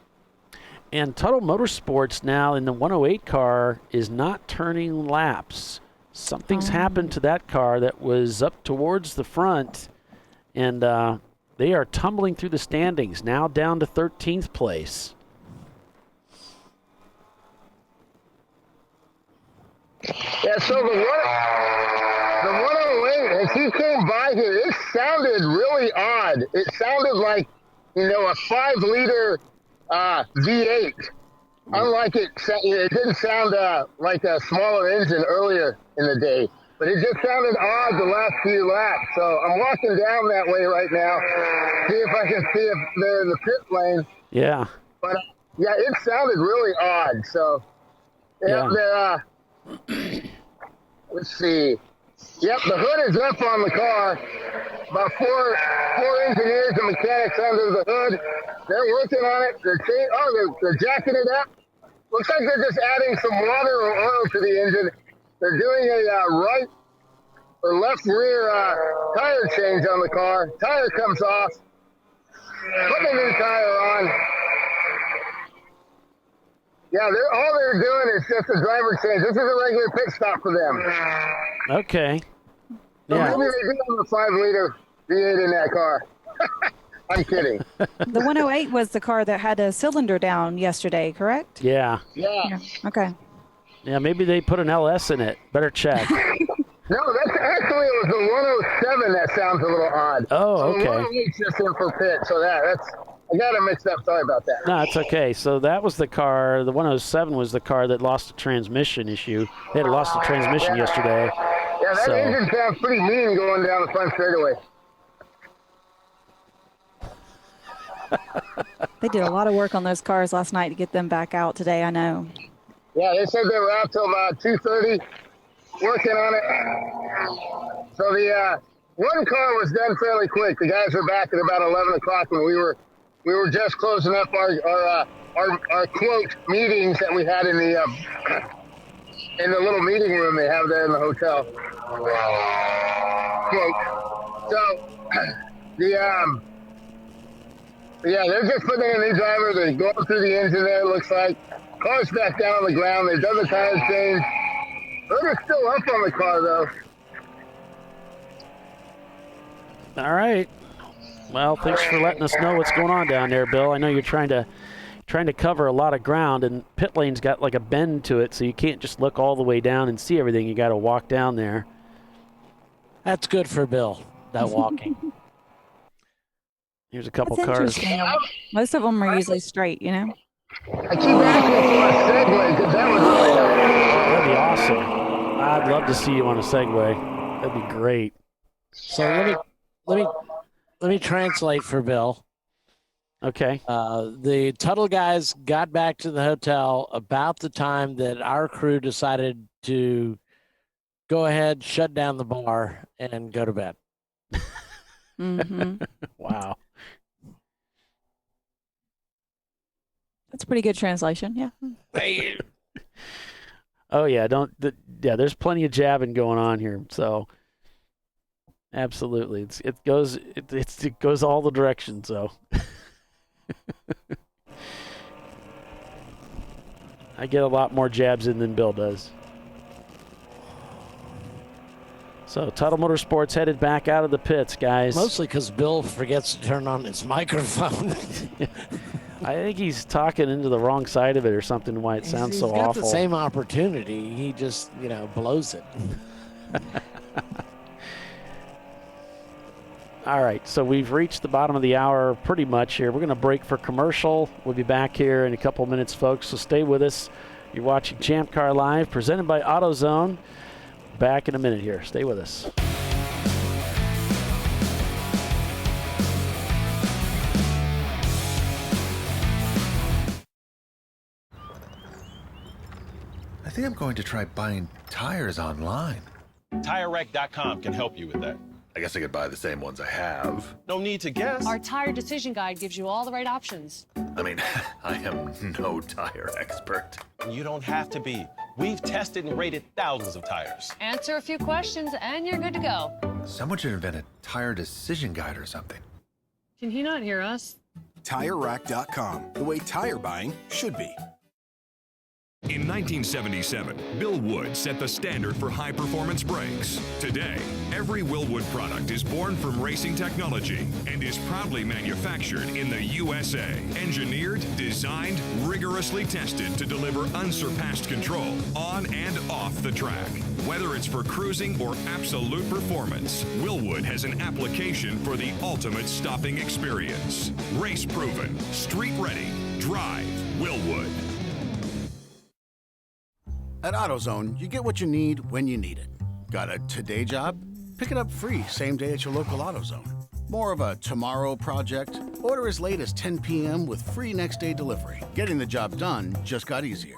And Tuttle Motorsports now in the 108 car is not turning laps. Something's happened to that car that was up towards the front, and they are tumbling through the standings, now down to 13th place. Yeah, so the 108, as he came by here, it sounded really odd. It sounded like, a 5-liter V8. Unlike it didn't sound like a smaller engine earlier in the day. But it just sounded odd the last few laps. So I'm walking down that way right now, see if I can see if they're in the pit lane. Yeah. But, yeah, it sounded really odd. So, they're, let's see. Yep, the hood is up on the car. About four engineers and mechanics under the hood. They're working on it. They're jacking it up. Looks like they're just adding some water or oil to the engine. They're doing a right or left rear tire change on the car. Tire comes off. Putting a new tire on. Yeah, all they're doing is just a driver change. This is a regular pit stop for them. Okay. So maybe they do have a 5-liter V8 in that car. I'm kidding. The 108 was the car that had a cylinder down yesterday, correct? Yeah. Yeah. Okay. Yeah, maybe they put an LS in it. Better check. No, that's actually, it was the 107 that sounds a little odd. Oh, okay. So the 108's just in for pit, so that's, I got it mixed up. Sorry about that. No, it's okay. So that was the car, the 107 was the car that lost a transmission issue. They had lost a transmission yesterday. Yeah, that engine sounds pretty mean going down the front straightaway. They did a lot of work on those cars last night to get them back out today, I know. Yeah, they said they were out till about 2:30 working on it. So the one car was done fairly quick. The guys were back at about 11 o'clock when we were just closing up our quote meetings that we had in the little meeting room they have there in the hotel. Quote. So yeah, they're just putting in a new driver. They're going through the engine there, it looks like. Car's back down on the ground. They've done the tire change. Hood is still up on the car, though. All right. Well, thanks for letting us know what's going on down there, Bill. I know you're trying to cover a lot of ground, and pit lane's got like a bend to it, so you can't just look all the way down and see everything. You got to walk down there. That's good for Bill, that walking. Here's a couple That's cars. interesting. Most of them are usually straight, you know? I keep asking for a segue because that would really help. That'd be awesome. I'd love to see you on a Segway. That'd be great. So let me translate for Bill. Okay. The Tuttle guys got back to the hotel about the time that our crew decided to go ahead, shut down the bar, and go to bed. Mm-hmm. Wow. That's a pretty good translation. Yeah. Oh yeah, there's plenty of jabbing going on here. So absolutely, it goes all the directions. So I get a lot more jabs in than Bill does. So Tuttle Motorsports headed back out of the pits, guys. Mostly because Bill forgets to turn on his microphone. I think he's talking into the wrong side of it or something, why it sounds so he's got awful. The same opportunity. He just, blows it. All right, so we've reached the bottom of the hour pretty much here. We're going to break for commercial. We'll be back here in a couple minutes, folks, so stay with us. You're watching Champ Car Live, presented by AutoZone. Back in a minute here. Stay with us. I think I'm going to try buying tires online. TireRack.com can help you with that. I guess I could buy the same ones I have. No need to guess. Our tire decision guide gives you all the right options. I mean, I am no tire expert. You don't have to be. We've tested and rated thousands of tires. Answer a few questions and you're good to go. Someone should invent a tire decision guide or something. Can he not hear us? TireRack.com, the way tire buying should be. In 1977, Bill Wood set the standard for high-performance brakes. Today, every Willwood product is born from racing technology and is proudly manufactured in the USA. Engineered, designed, rigorously tested to deliver unsurpassed control on and off the track. Whether it's for cruising or absolute performance, Willwood has an application for the ultimate stopping experience. Race-proven, street-ready, drive Willwood. At AutoZone, you get what you need when you need it. Got a today job? Pick it up free same day at your local AutoZone. More of a tomorrow project? Order as late as 10 p.m. with free next day delivery. Getting the job done just got easier.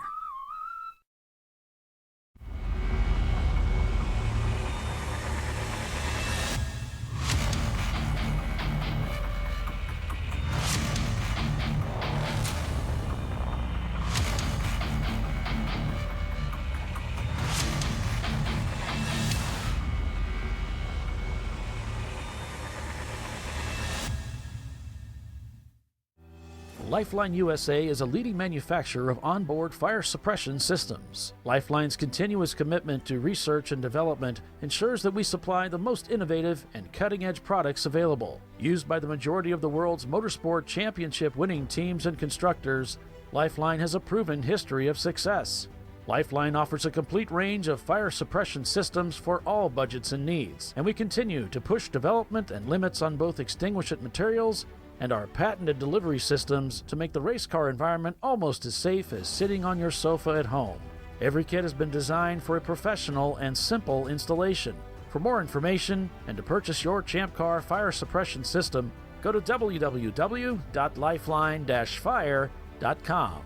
Lifeline USA is a leading manufacturer of onboard fire suppression systems. Lifeline's continuous commitment to research and development ensures that we supply the most innovative and cutting-edge products available. Used by the majority of the world's motorsport championship-winning teams and constructors, Lifeline has a proven history of success. Lifeline offers a complete range of fire suppression systems for all budgets and needs, and we continue to push development and limits on both extinguishant materials and our patented delivery systems to make the race car environment almost as safe as sitting on your sofa at home. Every kit has been designed for a professional and simple installation. For more information and to purchase your Champ Car fire suppression system, go to www.lifeline-fire.com.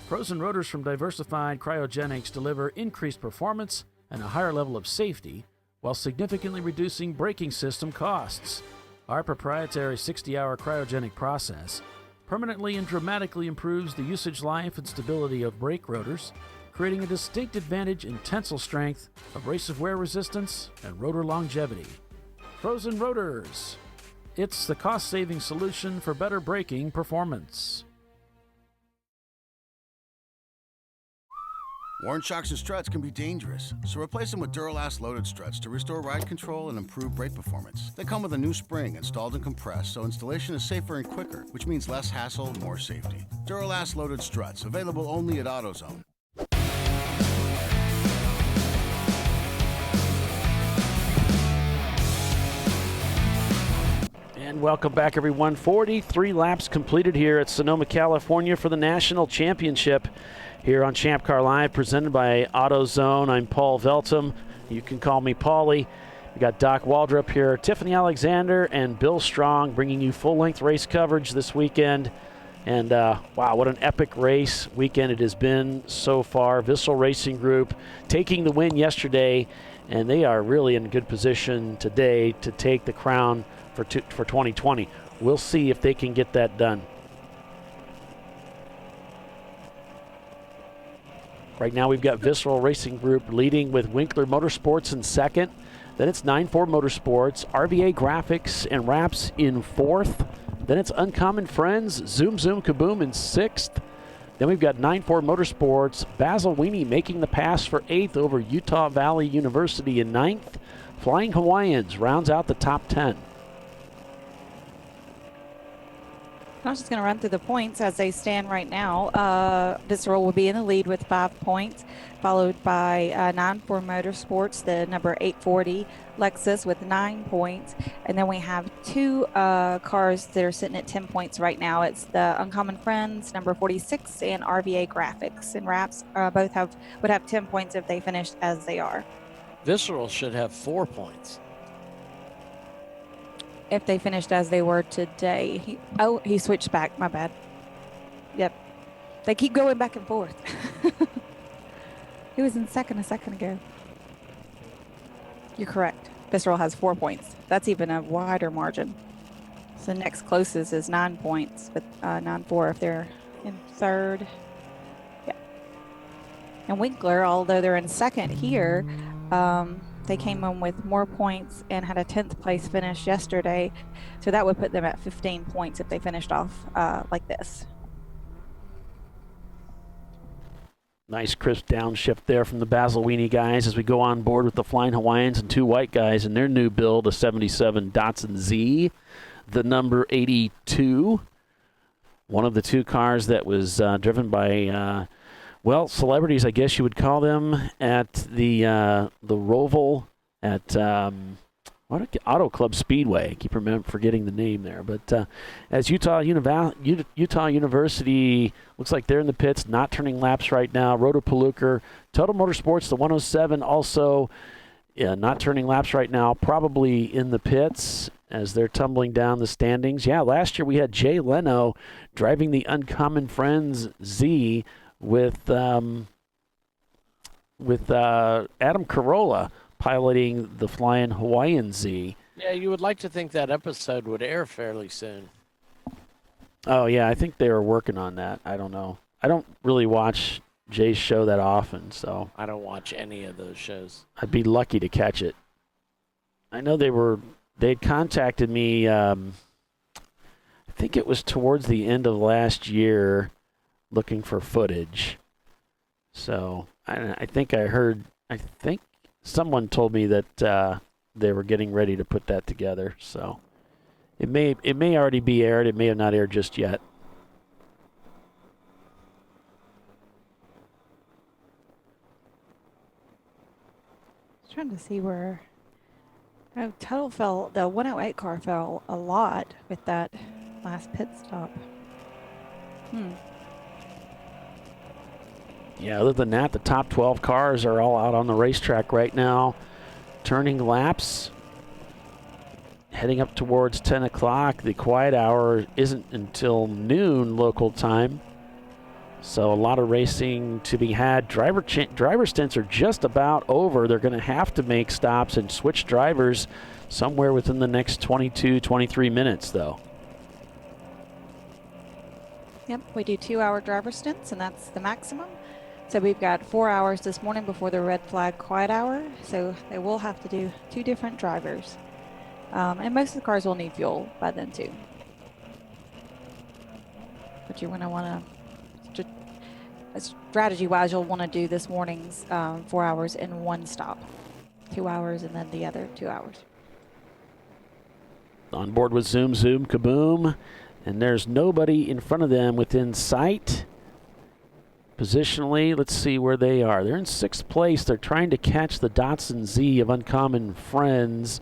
Frozen rotors from Diversified Cryogenics deliver increased performance and a higher level of safety while significantly reducing braking system costs. Our proprietary 60-hour cryogenic process permanently and dramatically improves the usage life and stability of brake rotors, creating a distinct advantage in tensile strength, abrasive wear resistance, and rotor longevity. Frozen rotors. It's the cost-saving solution for better braking performance. Worn shocks and struts can be dangerous, so replace them with Duralast loaded struts to restore ride control and improve brake performance. They come with a new spring installed and compressed, so installation is safer and quicker, which means less hassle, more safety. Duralast loaded struts, available only at AutoZone. And welcome back, everyone. 43 laps completed here at Sonoma, California for the National Championship here on Champ Car Live, presented by AutoZone. I'm Paul Veltum. You can call me Paulie. We got Doc Waldrop here, Tiffany Alexander, and Bill Strong bringing you full-length race coverage this weekend. And, wow, what an epic race weekend it has been so far. Vissel Racing Group taking the win yesterday, and they are really in good position today to take the crown for 2020. We'll see if they can get that done. Right now we've got Visceral Racing Group leading with Winkler Motorsports in second. Then it's 9-4 Motorsports, RVA Graphics and Wraps in fourth. Then it's Uncommon Friends, Zoom Zoom Kaboom in sixth. Then we've got 9-4 Motorsports, Basil Weenie making the pass for eighth over Utah Valley University in ninth. Flying Hawaiians rounds out the top 10. I'm just going to run through the points as they stand right now. Visceral will be in the lead with 5 points, followed by 9-4 Motorsports, the number 840 Lexus with 9 points. And then we have 2 cars that are sitting at 10 points right now. It's the Uncommon Friends, number 46, and RVA Graphics. And Wraps both would have 10 points if they finished as they are. Visceral should have 4 points. If they finished as they were today. He switched back. My bad. Yep. They keep going back and forth. He was in second a second ago. You're correct. Visceral has 4 points. That's even a wider margin. So next closest is 9 points, with 9-4 if they're in third. Yeah. And Winkler, although they're in second here, they came in with more points and had a 10th place finish yesterday. So that would put them at 15 points if they finished off like this. Nice crisp downshift there from the Basil Weenie guys as we go on board with the Flying Hawaiians and 2 white guys in their new build, a 77 Datsun Z, the number 82. One of the 2 cars that was driven by well, celebrities, I guess you would call them, at the Roval at Auto Club Speedway. I keep forgetting the name there. But as Utah University looks like they're in the pits, not turning laps right now. Rotopalooka, Total Motorsports, the 107, also not turning laps right now, probably in the pits as they're tumbling down the standings. Yeah, last year we had Jay Leno driving the Uncommon Friends Z with Adam Carolla piloting the Flying Hawaiian Z. Yeah, you would like to think that episode would air fairly soon. Oh, yeah, I think they were working on that. I don't know. I don't really watch Jay's show that often, so. I don't watch any of those shows. I'd be lucky to catch it. I know they'd contacted me, I think it was towards the end of last year, looking for footage. So I think someone told me that they were getting ready to put that together. So it may already be aired. It may have not aired just yet. I'm trying to see where total fell. The 108 car fell a lot with that last pit stop. Yeah, other than that, the top 12 cars are all out on the racetrack right now, turning laps, heading up towards 10 o'clock. The quiet hour isn't until noon local time, so a lot of racing to be had. Driver stints are just about over. They're going to have to make stops and switch drivers somewhere within the next 22, 23 minutes, though. Yep, we do 2-hour driver stints, and that's the maximum. So we've got 4 hours this morning before the red flag quiet hour. So they will have to do 2 different drivers. And most of the cars will need fuel by then too. But you're going to want to, strategy-wise, you'll want to do this morning's 4 hours in one stop. 2 hours and then the other 2 hours. On board with Zoom Zoom Kaboom. And there's nobody in front of them within sight. Positionally, let's see where they are. They're in 6th place. They're trying to catch the Datsun Z of Uncommon Friends.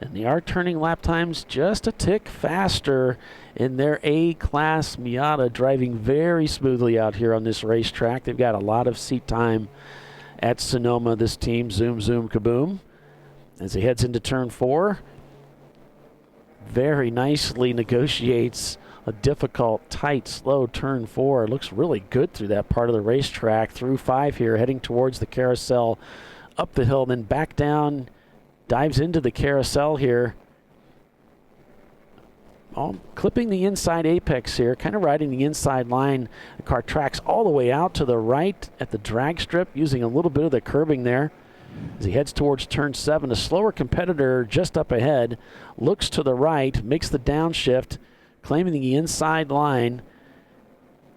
And they are turning lap times just a tick faster in their A-Class Miata, driving very smoothly out here on this racetrack. They've got a lot of seat time at Sonoma, this team, Zoom, Zoom, Kaboom. As he heads into turn 4, very nicely negotiates a difficult, tight, slow turn 4. Looks really good through that part of the racetrack. Through 5 here, heading towards the carousel, up the hill, then back down, dives into the carousel here. Clipping the inside apex here, kind of riding the inside line. The car tracks all the way out to the right at the drag strip, using a little bit of the curbing there. As he heads towards turn 7, a slower competitor just up ahead looks to the right, makes the downshift, claiming the inside line.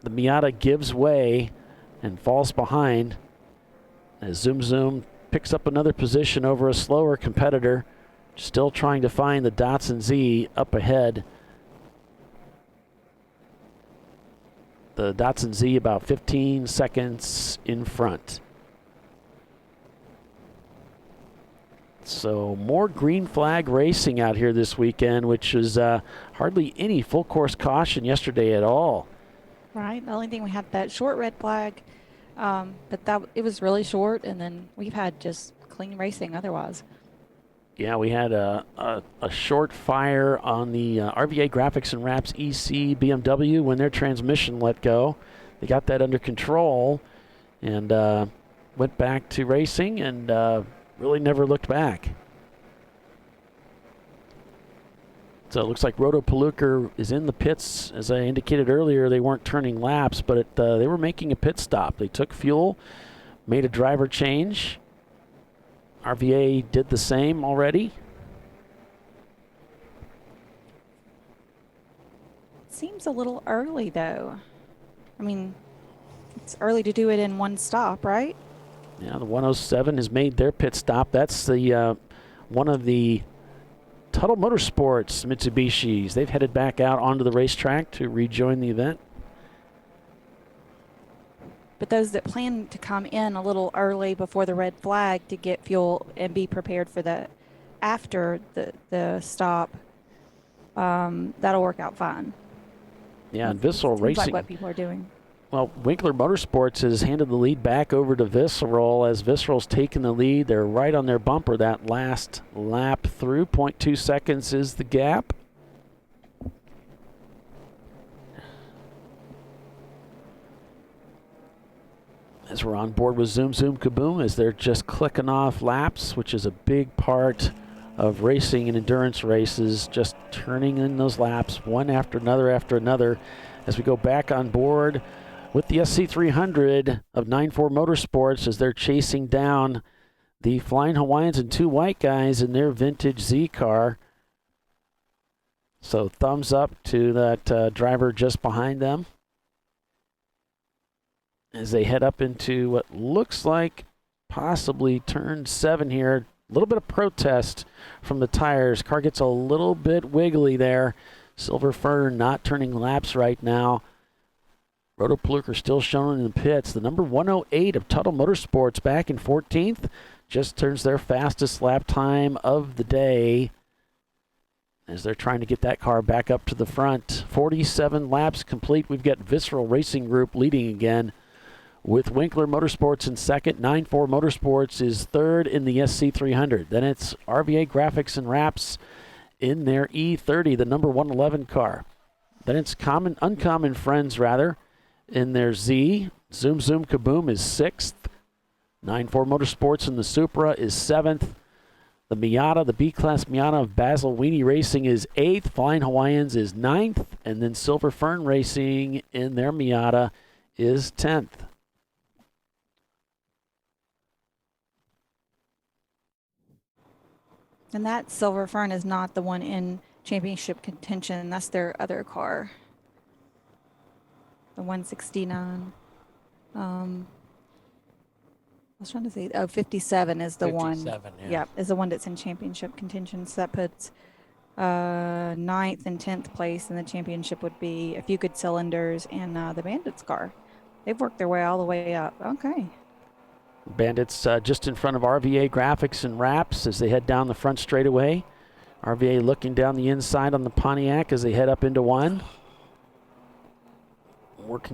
The Miata gives way and falls behind as Zoom Zoom picks up another position over a slower competitor, still trying to find the Datsun Z up ahead. The Datsun Z about 15 seconds in front. So more green flag racing out here this weekend, which is hardly any full course caution yesterday at all. Right. The only thing we had that short red flag, but it was really short, and then we've had just clean racing otherwise. Yeah, we had a short fire on the RVA Graphics and Wraps EC BMW when their transmission let go. They got that under control and went back to racing and really never looked back. So it looks like Roto Palooka is in the pits. As I indicated earlier, they weren't turning laps, but they were making a pit stop. They took fuel, made a driver change. RVA did the same already. Seems a little early, though. I mean, it's early to do it in one stop, right? Yeah, the 107 has made their pit stop. That's the one of the Tuttle Motorsports Mitsubishis. They've headed back out onto the racetrack to rejoin the event. But those that plan to come in a little early before the red flag to get fuel and be prepared for after the stop, that'll work out fine. Yeah, and Visceral Seems Racing. like what people are doing. Well, Winkler Motorsports has handed the lead back over to Visceral as Visceral's taken the lead. They're right on their bumper that last lap through. 0.2 seconds is the gap. As we're on board with Zoom Zoom Kaboom, as they're just clicking off laps, which is a big part of racing and endurance races, just turning in those laps one after another as we go back on board with the SC300 of 9.4 Motorsports as they're chasing down the Flying Hawaiians and 2 white guys in their vintage Z car. So thumbs up to that driver just behind them as they head up into what looks like possibly turn 7 here. A little bit of protest from the tires. Car gets a little bit wiggly there. Silver Fern not turning laps right now. Roto Palooka still showing in the pits. The number 108 of Tuttle Motorsports back in 14th just turns their fastest lap time of the day as they're trying to get that car back up to the front. 47 laps complete. We've got Visceral Racing Group leading again with Winkler Motorsports in second. 9.4 Motorsports is third in the SC300. Then it's RVA Graphics and Wraps in their E30, the number 111 car. Then it's Uncommon Friends, rather, in their Z. Zoom Zoom Kaboom is 6th. 9.4 Motorsports in the Supra is 7th. The Miata, the B-Class Miata of Basil Weenie Racing is 8th. Flying Hawaiians is 9th. And then Silver Fern Racing in their Miata is 10th. And that Silver Fern is not the one in championship contention. That's their other car. The 169. I was trying to say, 57 is the 57, one. yeah. Yep, is the one that's in championship contention. So that puts 9th and 10th place in the championship would be A Few Good Cylinders and the Bandits car. They've worked their way all the way up. Okay. Bandits just in front of RVA Graphics and Wraps as they head down the front straightaway. RVA looking down the inside on the Pontiac as they head up into one.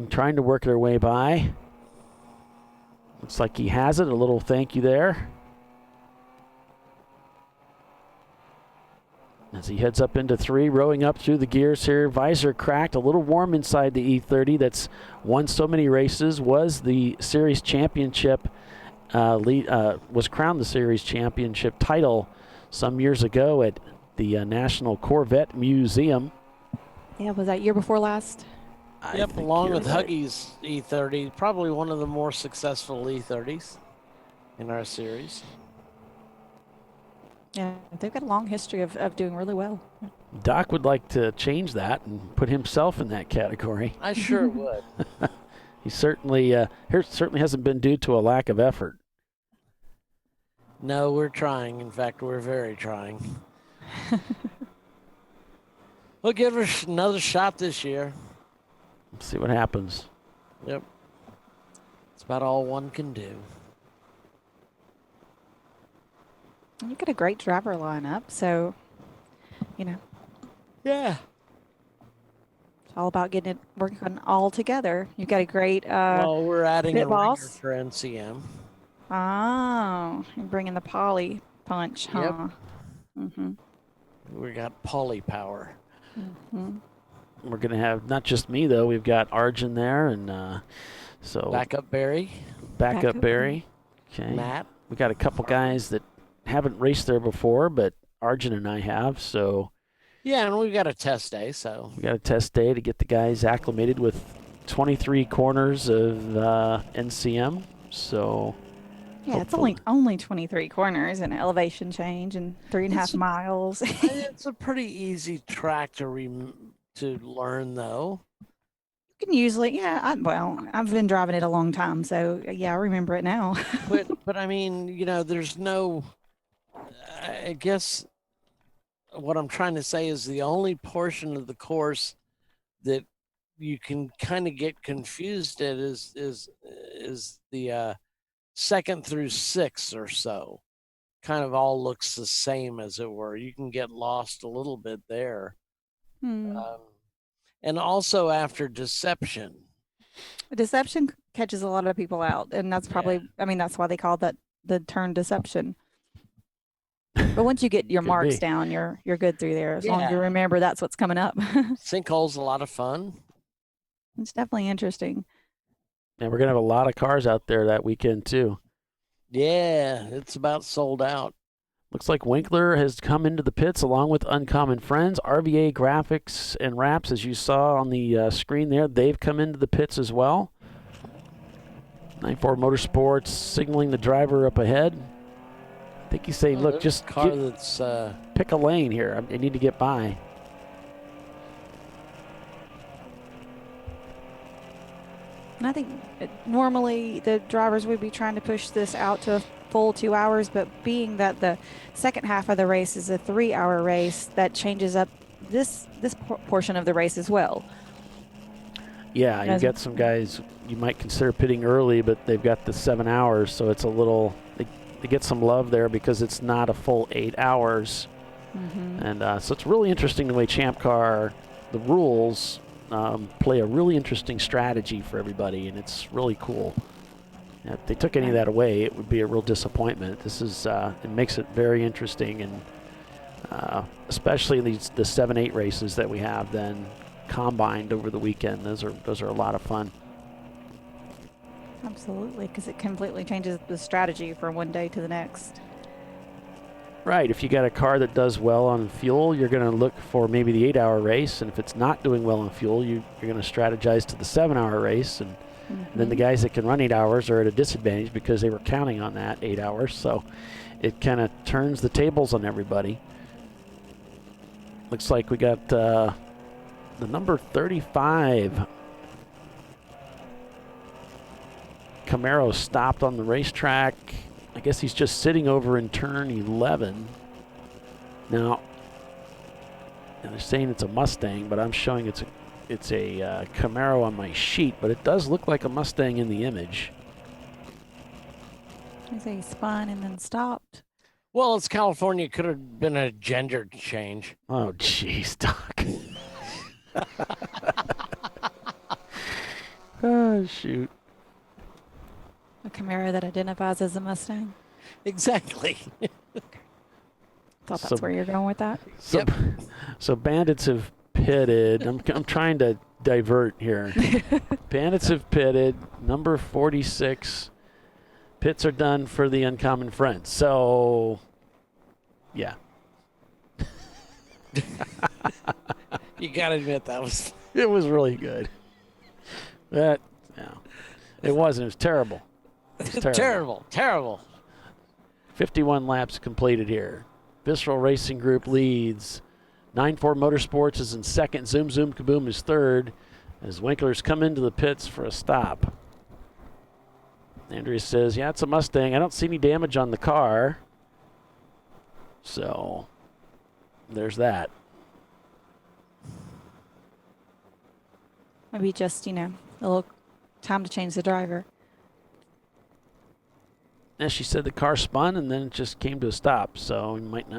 Trying to work their way by. Looks like he has it. A little thank you there. As he heads up into 3, rowing up through the gears here. Visor cracked, a little warm inside the E30 that's won so many races, was the series championship, was crowned the series championship title some years ago at the National Corvette Museum. Yeah, was that year before last? Yep, along with Huggy's E30, probably one of the more successful E30s in our series. Yeah, they've got a long history of doing really well. Doc would like to change that and put himself in that category. I sure would. He certainly hasn't been due to a lack of effort. No, we're trying. In fact, we're very trying. We'll give her another shot this year. Let's see what happens. Yep. It's about all one can do. You've got a great driver lineup, so, you know. Yeah. It's all about getting it working all together. You've got a great well, we're adding pit a boss ringer for NCM. Oh, you're bringing the poly punch, huh? Yep. Mm-hmm. We got poly power. Mm-hmm. We're going to have not just me, though. We've got Arjun there, and so Backup Barry. Backup Barry. Okay. Matt. We got a couple guys that haven't raced there before, but Arjun and I have, so. Yeah, and we've got a test day, so. We got a test day to get the guys acclimated with 23 corners of NCM, so. Yeah, it's only 23 corners and elevation change and 3.5 miles. It's a pretty easy track to learn, though. You can usually, yeah. I've been driving it a long time, so yeah, I remember it now. but I mean, you know, there's no. I guess what I'm trying to say is the only portion of the course that you can kind of get confused at is the 2nd through 6th or so. Kind of all looks the same, as it were. You can get lost a little bit there. And also after Deception. Deception catches a lot of people out, and that's probably, I mean, that's why they call that the turn Deception. But once you get your marks down, you're good through there. As long as you remember that's what's coming up. Sinkhole's a lot of fun. It's definitely interesting. And we're going to have a lot of cars out there that weekend, too. Yeah, it's about sold out. Looks like Winkler has come into the pits along with Uncommon Friends. RVA Graphics and Wraps, as you saw on the screen there, they've come into the pits as well. 94 Motorsports signaling the driver up ahead. I think he's saying, look, just pick a lane here. I need to get by. And I think normally the drivers would be trying to push this out to a full 2 hours, but being that the second half of the race is a 3-hour race, that changes up this portion of the race as well. Yeah, you get some guys you might consider pitting early, but they've got the 7 hours, so it's a little, they get some love there because it's not a full 8 hours. Mm-hmm. And so it's really interesting the way Champ Car, the rules, play a really interesting strategy for everybody, and it's really cool. If they took any of that away, it would be a real disappointment. This is it makes it very interesting, and especially the 7-8 races that we have then combined over the weekend. Those are a lot of fun. Absolutely, because it completely changes the strategy from one day to the next. Right. If you got a car that does well on fuel, you're going to look for maybe the 8-hour race, and if it's not doing well on fuel, you're going to strategize to the 7-hour race, and then the guys that can run 8 hours are at a disadvantage because they were counting on that 8 hours. So it kind of turns the tables on everybody. Looks like we got the number 35 Camaro stopped on the racetrack. I guess he's just sitting over in turn 11. Now, they're saying it's a Mustang, but I'm showing it's a Camaro on my sheet, but it does look like a Mustang in the image. I say he spun and then stopped. Well, it's California. Could have been a gender change. Oh, jeez, Doc. Oh, shoot. A Camaro that identifies as a Mustang. Exactly. Thought that's where you're going with that. So, so Bandits have pitted. I'm trying to divert here. Bandits have pitted. Number 46. Pits are done for the Uncommon Friends. So, yeah. You got to admit that was... It was really good. That, no. It wasn't. It was terrible. It was terrible. Terrible. 51 laps completed here. Visceral Racing Group leads. 9-4 Motorsports is in second. Zoom Zoom Kaboom is third as Winklers come into the pits for a stop. Andrea says, yeah, it's a Mustang. I don't see any damage on the car. So there's that. Maybe just, a little time to change the driver. As she said, the car spun and then it just came to a stop. So we might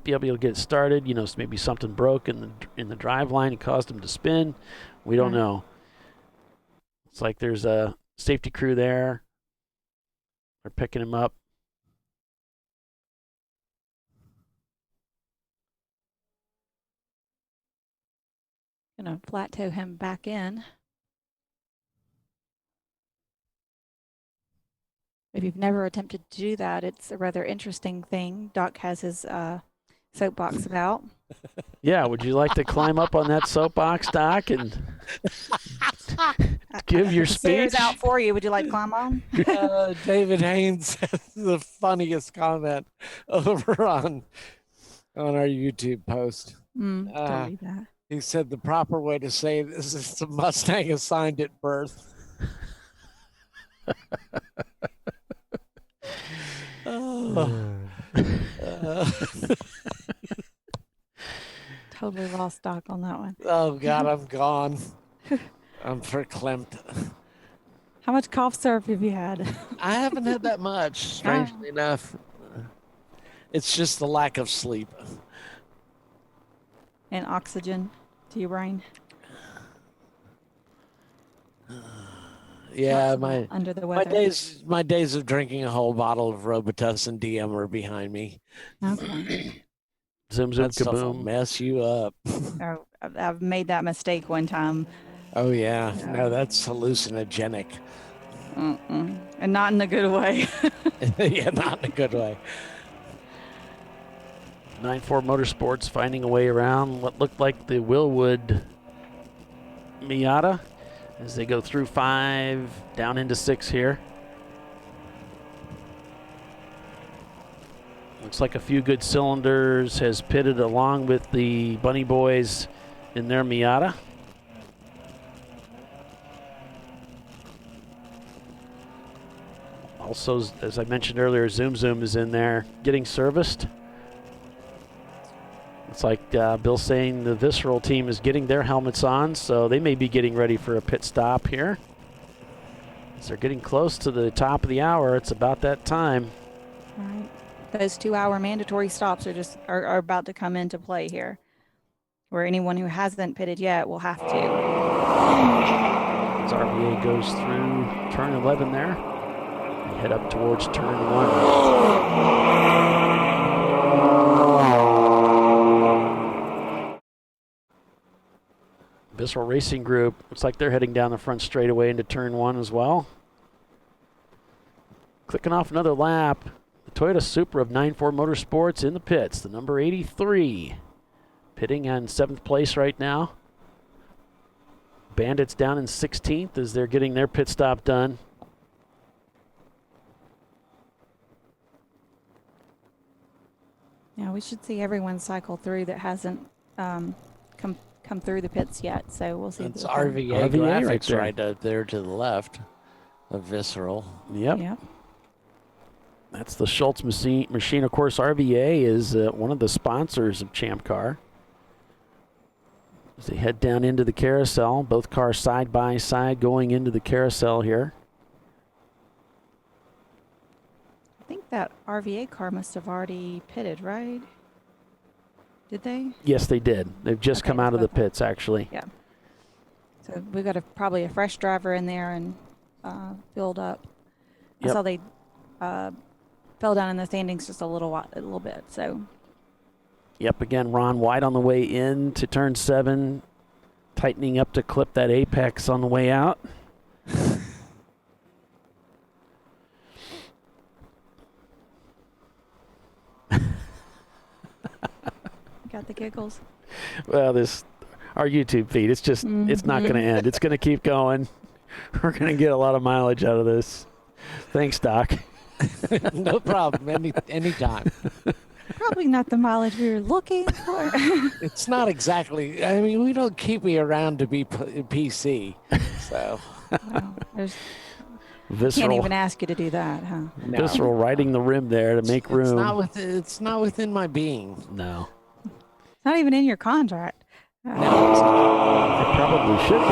be able to get it started. So maybe something broke in the drive line and caused him to spin. We don't know. It's like there's a safety crew there. They're picking him up. Gonna flat tow him back in. If you've never attempted to do that, it's a rather interesting thing. Doc has his soapbox about. Yeah, would you like to climb up on that soapbox, Doc, and give your speech? Stairs out for you. Would you like to climb on? David Haynes has the funniest comment over on our YouTube post. Don't read that. He said the proper way to say this is the Mustang assigned at birth. Totally lost Doc on that one. Oh, God, I'm gone. I'm verklempt. How much cough syrup have you had? I haven't had that much, strangely enough. It's just the lack of sleep. And oxygen to your brain. Yeah, under the weather. my days of drinking a whole bottle of Robitussin DM are behind me. Okay. Zoom Zoom That stuff will Kaboom. mess you up. Oh, I've made that mistake one time. Oh yeah, no, that's hallucinogenic. And not in a good way. Yeah, not in a good way. 9-4 Motorsports finding a way around what looked like the Willwood Miata as they go through 5, down into 6 here. Looks like a few good cylinders has pitted along with the Bunny Boys in their Miata. Also, as I mentioned earlier, Zoom Zoom is in there getting serviced. It's like Bill saying the Visceral team is getting their helmets on, so they may be getting ready for a pit stop here. As they're getting close to the top of the hour, it's about that time. Right. Those 2-hour mandatory stops are about to come into play here, where anyone who hasn't pitted yet will have to. As RVA goes through turn 11 there, they head up towards turn 1. Visceral Racing Group, looks like they're heading down the front straightaway into turn 1 as well. Clicking off another lap, the Toyota Supra of 9-4 Motorsports in the pits, the number 83. Pitting on 7th place right now. Bandits down in 16th as they're getting their pit stop done. Yeah, we should see everyone cycle through that hasn't come through the pits yet. So we'll see. It's RVA graphics right up there to the left of Visceral. Yep. Yep. That's the Schultz machine. Of course, RVA is one of the sponsors of Champ Car. As they head down into the carousel, both cars side by side going into the carousel here. I think that RVA car must have already pitted, right? Did they? Yes, they did. They've just Okay, come out of the that's what I thought. pits, actually. Yeah. So we got probably a fresh driver in there and filled up. I Yep. saw they fell down in the standings just a little bit. So. Yep, again, Ron White on the way in to turn 7, tightening up to clip that apex on the way out. Got the giggles. Well, our YouTube feed, it's just, it's not going to end. It's going to keep going. We're going to get a lot of mileage out of this. Thanks, Doc. No problem. Anytime. Probably not the mileage we were looking for. It's not exactly. I mean, we don't keep me around to be PC. So. Well, Visceral. can't even ask you to do that, huh? No. Visceral riding the rim there to make room. It's not within my being. No. It's not even in your contract. No, it's not. It probably should be,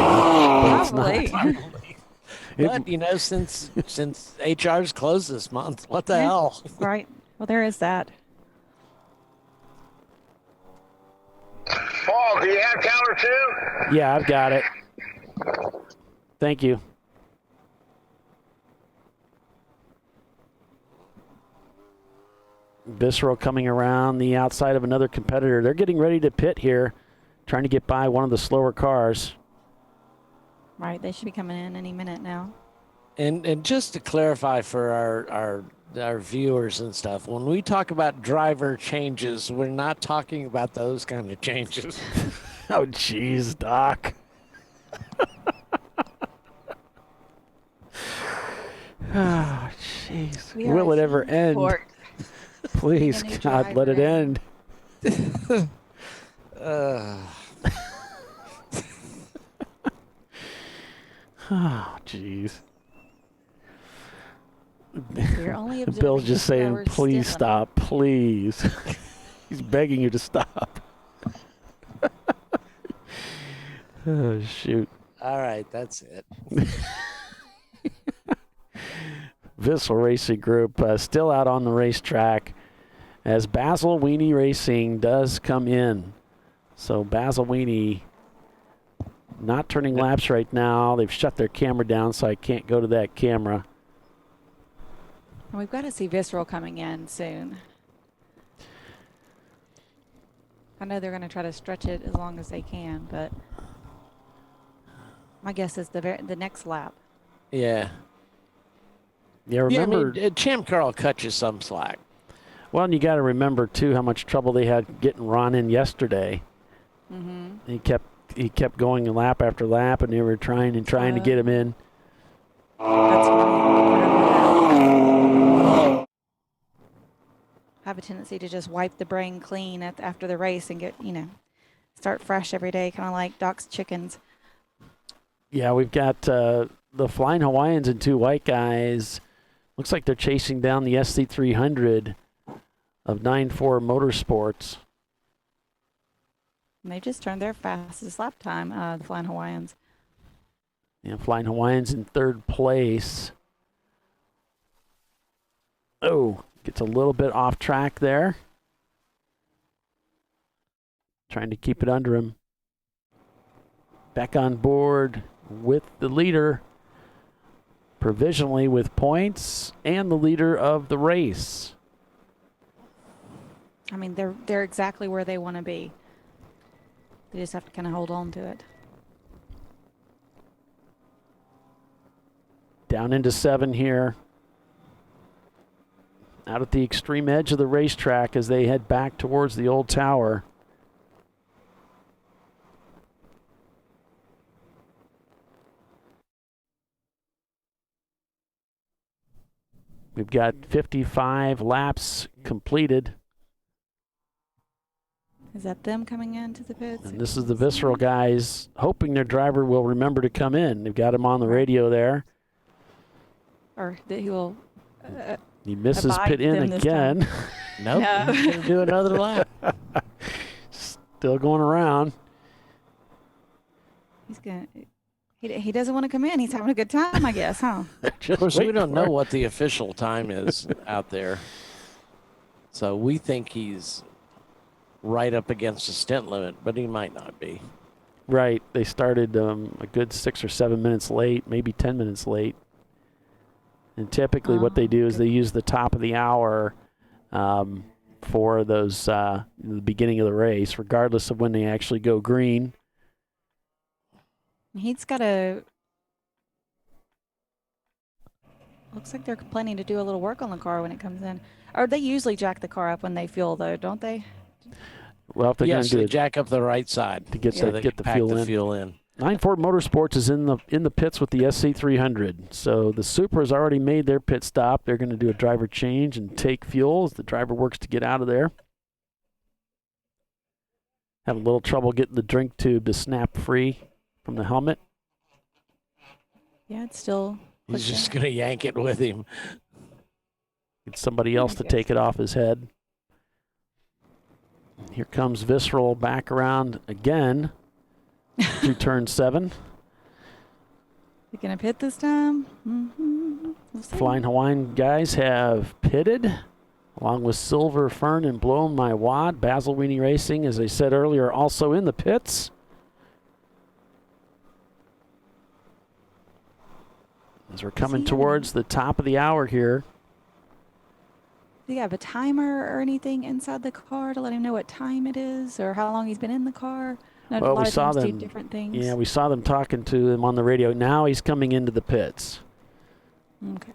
but it's not. But since HR's closed this month, what the hell? Right. Well, there is that. Paul, do you have tower 2? Yeah, I've got it. Thank you. Visceral coming around the outside of another competitor. They're getting ready to pit here, trying to get by one of the slower cars. Right. They should be coming in any minute now. And just to clarify for our viewers and stuff, when we talk about driver changes, we're not talking about those kind of changes. Oh, jeez, Doc. Oh, jeez. Will it ever end? Please, God, let it end. Oh, jeez. Bill's just saying, please stop, please. He's begging you to stop. Oh, shoot. All right, that's it. Vissel Racing Group still out on the racetrack as Basil Weenie Racing does come in. So Basil Weenie not turning laps right now. They've shut their camera down, so I can't go to that camera. And we've got to see Visceral coming in soon. I know they're going to try to stretch it as long as they can, but my guess is the next lap. Yeah. Yeah, remember. Yeah, I mean, Champ Car will cut you some slack. Well, and you got to remember, too, how much trouble they had getting Ron in yesterday. Mm-hmm. He kept going lap after lap, and they were trying to get him in. That's funny. Have a tendency to just wipe the brain clean after the race and get, start fresh every day, kind of like Doc's chickens. Yeah, we've got the Flying Hawaiians and 2 white guys. Looks like they're chasing down the SC300 of 9-4 Motorsports. And they just turned their fastest lap time, the Flying Hawaiians. Yeah, Flying Hawaiians in 3rd place. Oh, gets a little bit off track there. Trying to keep it under him. Back on board with the leader, provisionally with points, and the leader of the race. I mean, they're exactly where they want to be. They just have to kind of hold on to it. Down into 7 here. Out at the extreme edge of the racetrack as they head back towards the old tower. We've got 55 laps completed. Is that them coming into the pits? And this is the Visceral guys hoping their driver will remember to come in. They've got him on the radio there. Or that he will. He misses pit in again. Nope. No. He's going to do another lap. Still going around. He's going to. He doesn't want to come in. He's having a good time, I guess, huh? Of course, we don't know what the official time is out there. So we think he's right up against the stint limit, but he might not be. Right. They started a good 6 or 7 minutes late, maybe 10 minutes late. And typically what they do is they use the top of the hour for those the beginning of the race, regardless of when they actually go green. He's got looks like they're planning to do a little work on the car when it comes in. Or they usually jack the car up when they fuel, though, don't they? Well, if they're going to do they it jack up the right side to get, so get the fuel in. 9 Ford Motorsports is in the pits with the SC300. So the Supra has already made their pit stop. They're going to do a driver change and take fuel as the driver works to get out of there. Having a little trouble getting the drink tube to snap free from the helmet. Yeah, it's still. He's just going to yank it with him. Get somebody else to take it off his head. Here comes Visceral back around again through turn 7. You going to pit this time? Mm-hmm. We'll Flying Hawaiian guys have pitted, along with Silver Fern and Blown My Wad. Basil Weenie Racing, as I said earlier, also in the pits. As we're coming towards the top of the hour here. Do you have a timer or anything inside the car to let him know what time it is or how long he's been in the car? No, Well, a lot we of saw teams them. do different things. Yeah, we saw them talking to him on the radio. Now he's coming into the pits. Okay.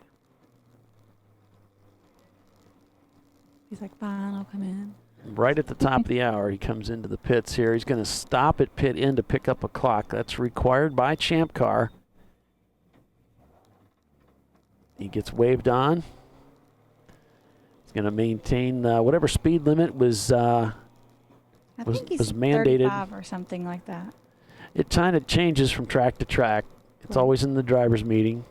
He's like, fine, I'll come in. Right at the top of the hour, he comes into the pits here. He's going to stop at pit in to pick up a clock. That's required by Champ Car. He gets waved on. He's going to maintain whatever speed limit was I think he's mandated. 35 or something like that. It kind of changes from track to track. It's always in the driver's meeting.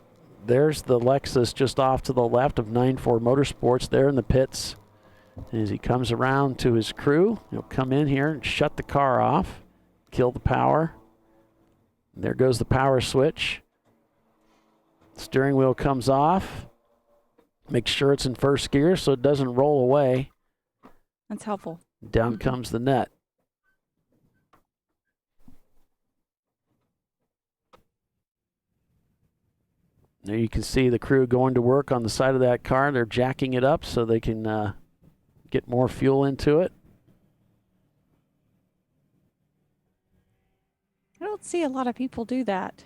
There's the Lexus just off to the left of 9 Ford Motorsports there in the pits. As he comes around to his crew, he'll come in here and shut the car off, kill the power. There goes the power switch. Steering wheel comes off. Make sure it's in first gear so it doesn't roll away. That's helpful. Down comes the net. There you can see the crew going to work on the side of that car. They're jacking it up so they can get more fuel into it. I don't see a lot of people do that.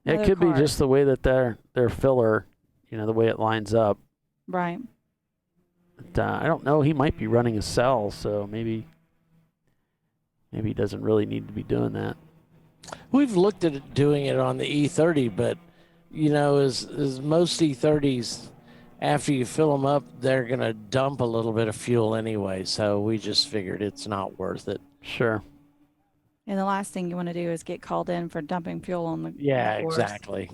It could be just the way that their filler, the way it lines up. Right. But, I don't know. He might be running a cell, so maybe he doesn't really need to be doing that. We've looked at it, doing it on the E30, but, as most E30s, after you fill them up, they're going to dump a little bit of fuel anyway, so we just figured it's not worth it. Sure. And the last thing you want to do is get called in for dumping fuel on the course. Exactly.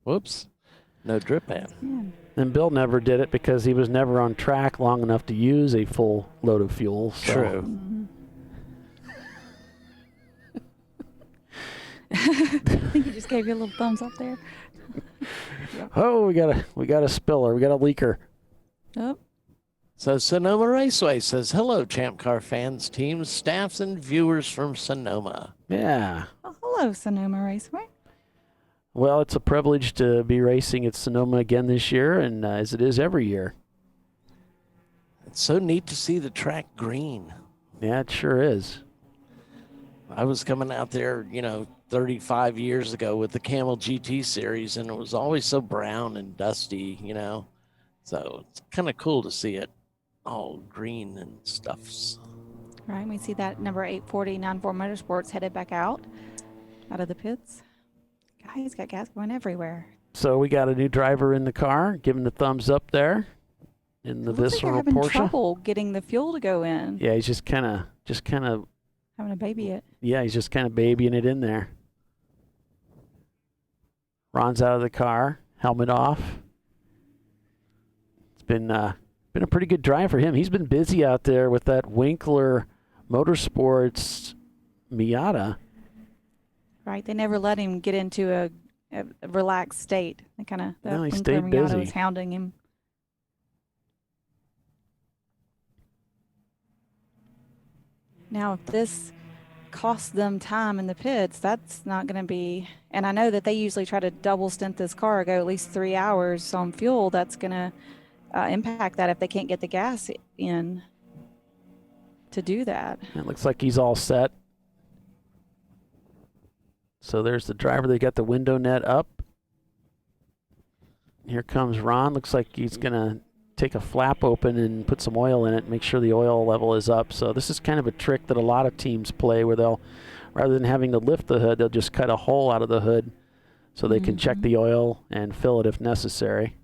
Whoops. No drip pan. Yeah. And Bill never did it because he was never on track long enough to use a full load of fuel. So. True. Mm-hmm. I think he just gave you a little thumbs up there. Oh, we got a spiller. We got a leaker. Oh. So Sonoma Raceway says, hello, Champ Car fans, teams, staffs, and viewers from Sonoma. Yeah. Oh, hello, Sonoma Raceway. Well, it's a privilege to be racing at Sonoma again this year, and as it is every year. It's so neat to see the track green. Yeah, it sure is. I was coming out there, 35 years ago with the Camel GT series, and it was always so brown and dusty, So it's kind of cool to see it all green and stuffs. All right, we see that number 840 94 Motorsports headed back out of the pits. Guys, got gas going everywhere. So we got a new driver in the car, giving the thumbs up there in the Visceral like having Porsche. Trouble getting the fuel to go in. Yeah, he's just kind of Having a baby it. Yeah, he's just kind of babying it in there. Ron's out of the car, helmet off. It's been a pretty good drive for him. He's been busy out there with that Winkler Motorsports Miata. Right. They never let him get into a relaxed state. They kind of, No, he Link stayed Miata busy. was hounding him. Now, if this costs them time in the pits, that's not going to be, and I know that they usually try to double stint this car, go at least 3 hours on fuel. That's going to impact that if they can't get the gas in to do that. It looks like he's all set. So there's the driver. They got the window net up. Here comes Ron. Looks like he's going to take a flap open and put some oil in it, make sure the oil level is up. So this is kind of a trick that a lot of teams play where they'll, rather than having to lift the hood, they'll just cut a hole out of the hood so they can check the oil and fill it if necessary.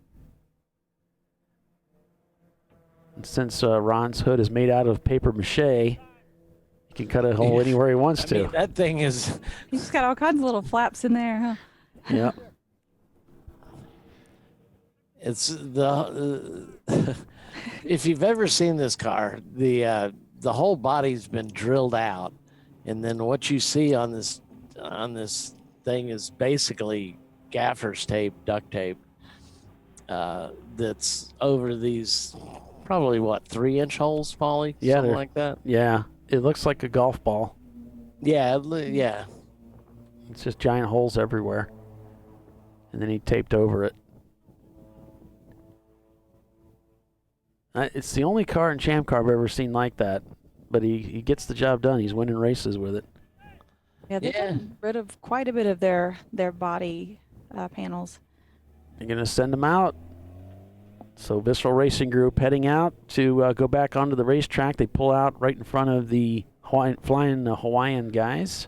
And since Ron's hood is made out of paper mache, he can cut a hole anywhere he wants to. Mean, that thing is... He's got all kinds of little flaps in there, huh? Yeah. It's the if you've ever seen this car, the whole body's been drilled out, and then what you see on this thing is basically gaffer's tape, duct tape, that's over these probably 3-inch holes, Paulie? Yeah, something like that. Yeah, it looks like a golf ball. Yeah, yeah. It's just giant holes everywhere, and then he taped over it. It's the only car in Champ Car I've ever seen like that, but he gets the job done. He's winning races with it. Yeah, they've gotten rid of quite a bit of their body panels. They're going to send them out. So Visceral Racing Group heading out to go back onto the racetrack. They pull out right in front of the flying Hawaiian guys.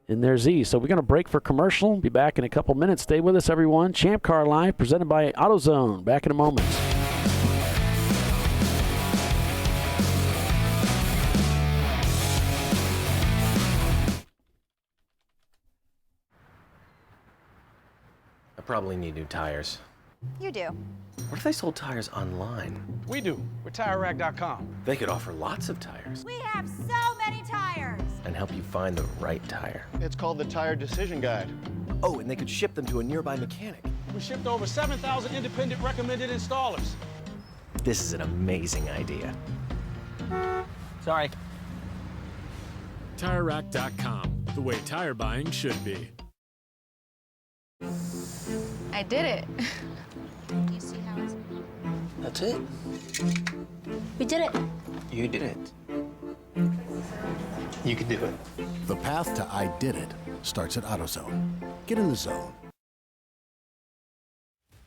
And there's Z. So we're going to break for commercial. Be back in a couple minutes. Stay with us, everyone. Champ Car Live, presented by AutoZone. Back in a moment. I probably need new tires. You do. What if they sold tires online? We do. We're TireRack.com. They could offer lots of tires We have so many tires. and help you find the right tire. It's called the Tire Decision Guide. Oh, and they could ship them to a nearby mechanic. We shipped over 7,000 independent recommended installers. This is an amazing idea. Sorry. TireRack.com, the way tire buying should be. I did it. Do you see how it's... That's it. We did it. You did it. You can do it. The path to I did it starts at AutoZone. Get in the zone.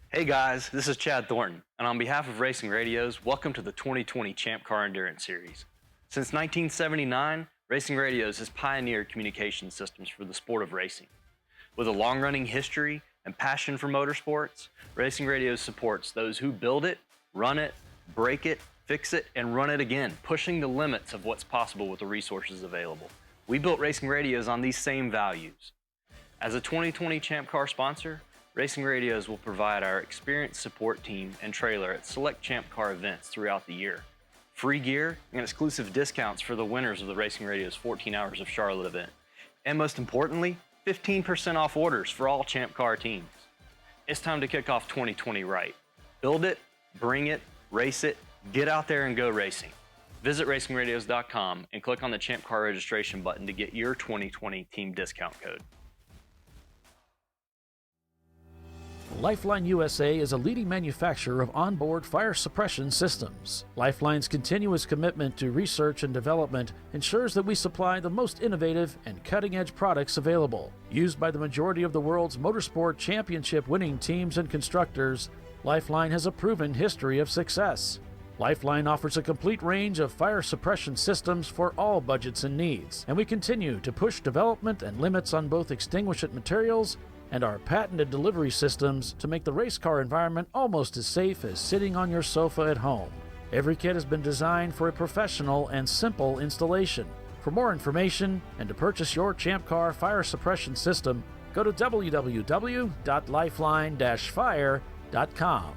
Hey guys, this is Chad Thornton, and on behalf of Racing Radios, welcome to the 2020 Champ Car Endurance Series. Since 1979, Racing Radios has pioneered communication systems for the sport of racing. With a long-running history and passion for motorsports, Racing Radios supports those who build it, run it, break it, fix it, and run it again, pushing the limits of what's possible with the resources available. We built Racing Radios on these same values. As a 2020 Champ Car sponsor, Racing Radios will provide our experienced support team and trailer at select Champ Car events throughout the year. Free gear and exclusive discounts for the winners of the Racing Radios 14 Hours of Charlotte event. And most importantly, 15% off orders for all Champ Car teams. It's time to kick off 2020 right. Build it, bring it, race it, get out there and go racing. Visit racingradios.com and click on the Champ Car registration button to get your 2020 team discount code. Lifeline USA is a leading manufacturer of onboard fire suppression systems. Lifeline's continuous commitment to research and development ensures that we supply the most innovative and cutting-edge products available. Used by the majority of the world's motorsport championship winning teams and constructors, Lifeline has a proven history of success. Lifeline offers a complete range of fire suppression systems for all budgets and needs, and we continue to push development and limits on both extinguishant materials and our patented delivery systems to make the race car environment almost as safe as sitting on your sofa at home. Every kit has been designed for a professional and simple installation. For more information and to purchase your Champ Car fire suppression system, go to www.lifeline-fire.com.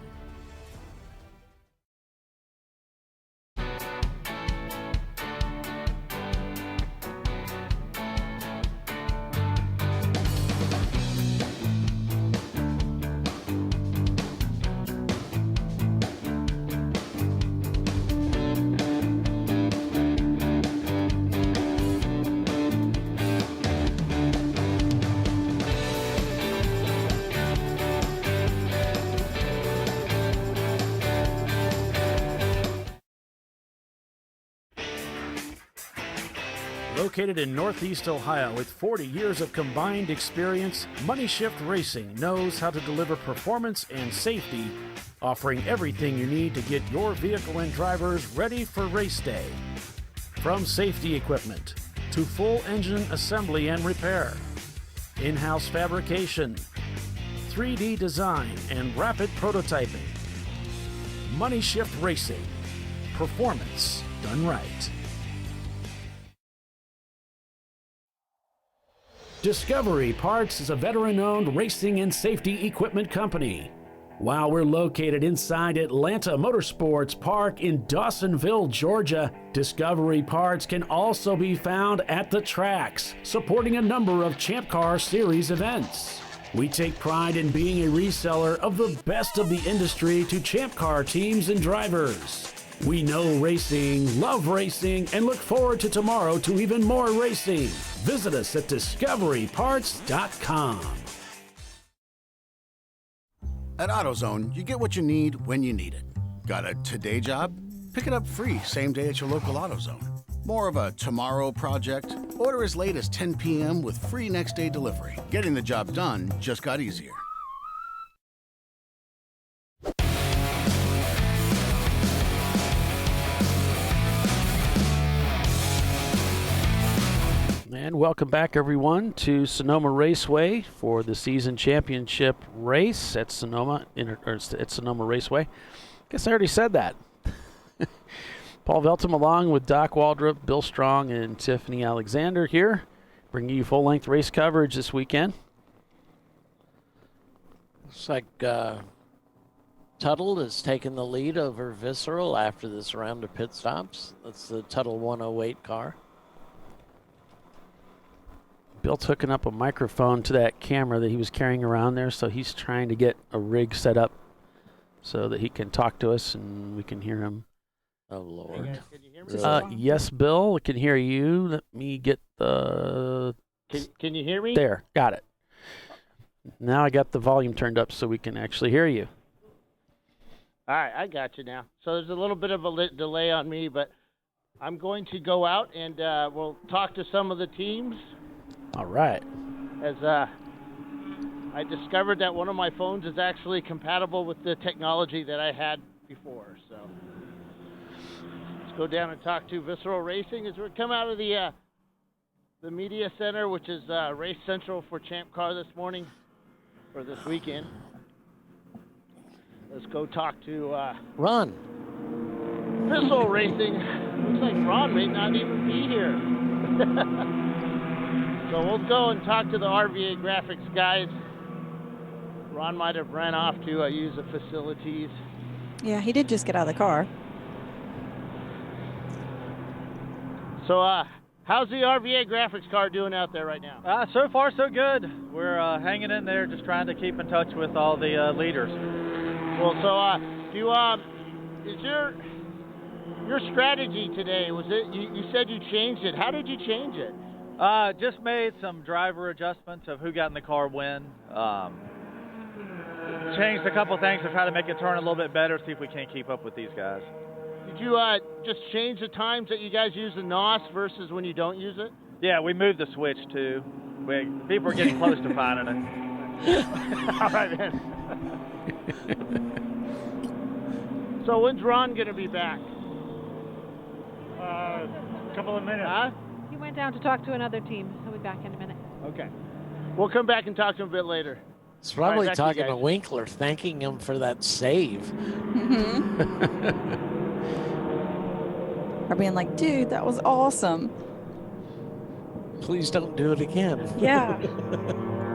Located in Northeast Ohio with 40 years of combined experience, Money Shift Racing knows how to deliver performance and safety, offering everything you need to get your vehicle and drivers ready for race day. From safety equipment to full engine assembly and repair, in-house fabrication, 3D design, and rapid prototyping. Money Shift Racing. Performance done right. Discovery Parts is a veteran-owned racing and safety equipment company. While we're located inside Atlanta Motorsports Park in Dawsonville, Georgia, Discovery Parts can also be found at the tracks, supporting a number of Champ Car Series events. We take pride in being a reseller of the best of the industry to Champ Car teams and drivers. We know racing, love racing, and look forward to tomorrow to even more racing. Visit us at discoveryparts.com. At AutoZone, you get what you need when you need it. Got a today job? Pick it up free same day at your local AutoZone. More of a tomorrow project? Order as late as 10 p.m. with free next day delivery. Getting the job done just got easier. And welcome back, everyone, to Sonoma Raceway for the season championship race at Sonoma Raceway. Guess I already said that. Paul Veltum along with Doc Waldrop, Bill Strong, and Tiffany Alexander here, bringing you full-length race coverage this weekend. Looks like Tuttle has taken the lead over Visceral after this round of pit stops. That's the Tuttle 108 car. Bill's hooking up a microphone to that camera that he was carrying around there, so he's trying to get a rig set up so that he can talk to us and we can hear him. Oh, Lord. Hey guys, can you hear me? Yes, Bill, I can hear you. Let me get the... Can you hear me? There, got it. Now I got the volume turned up so we can actually hear you. All right, I got you now. So there's a little bit of a delay on me, but I'm going to go out and we'll talk to some of the teams. All right. As I discovered that one of my phones is actually compatible with the technology that I had before. So let's go down and talk to Visceral Racing as we come out of the media center, which is Race Central for Champ Car this morning, or this weekend. Let's go talk to Ron. Visceral Racing. Looks like Ron may not even be here. So we'll go and talk to the RVA graphics guys. Ron might have ran off to use the facilities. Yeah, he did just get out of the car. So how's the RVA graphics car doing out there right now? So far, so good. We're hanging in there, just trying to keep in touch with all the leaders. Well, so is your strategy today, was it, you said you changed it. How did you change it? Just made some driver adjustments of who got in the car when. Changed a couple things to try to make it turn a little bit better, see if we can't keep up with these guys. Did you just change the times that you guys use the NOS versus when you don't use it? Yeah, we moved the switch too. People are getting close to finding it. All right, then. So when's Ron going to be back? A couple of minutes. Huh? He went down to talk to another team. He'll be back in a minute. Okay. We'll come back and talk to him a bit later. It's probably right, talking to Winkler, thanking him for that save. Or being like, dude, that was awesome. Please don't do it again. Yeah.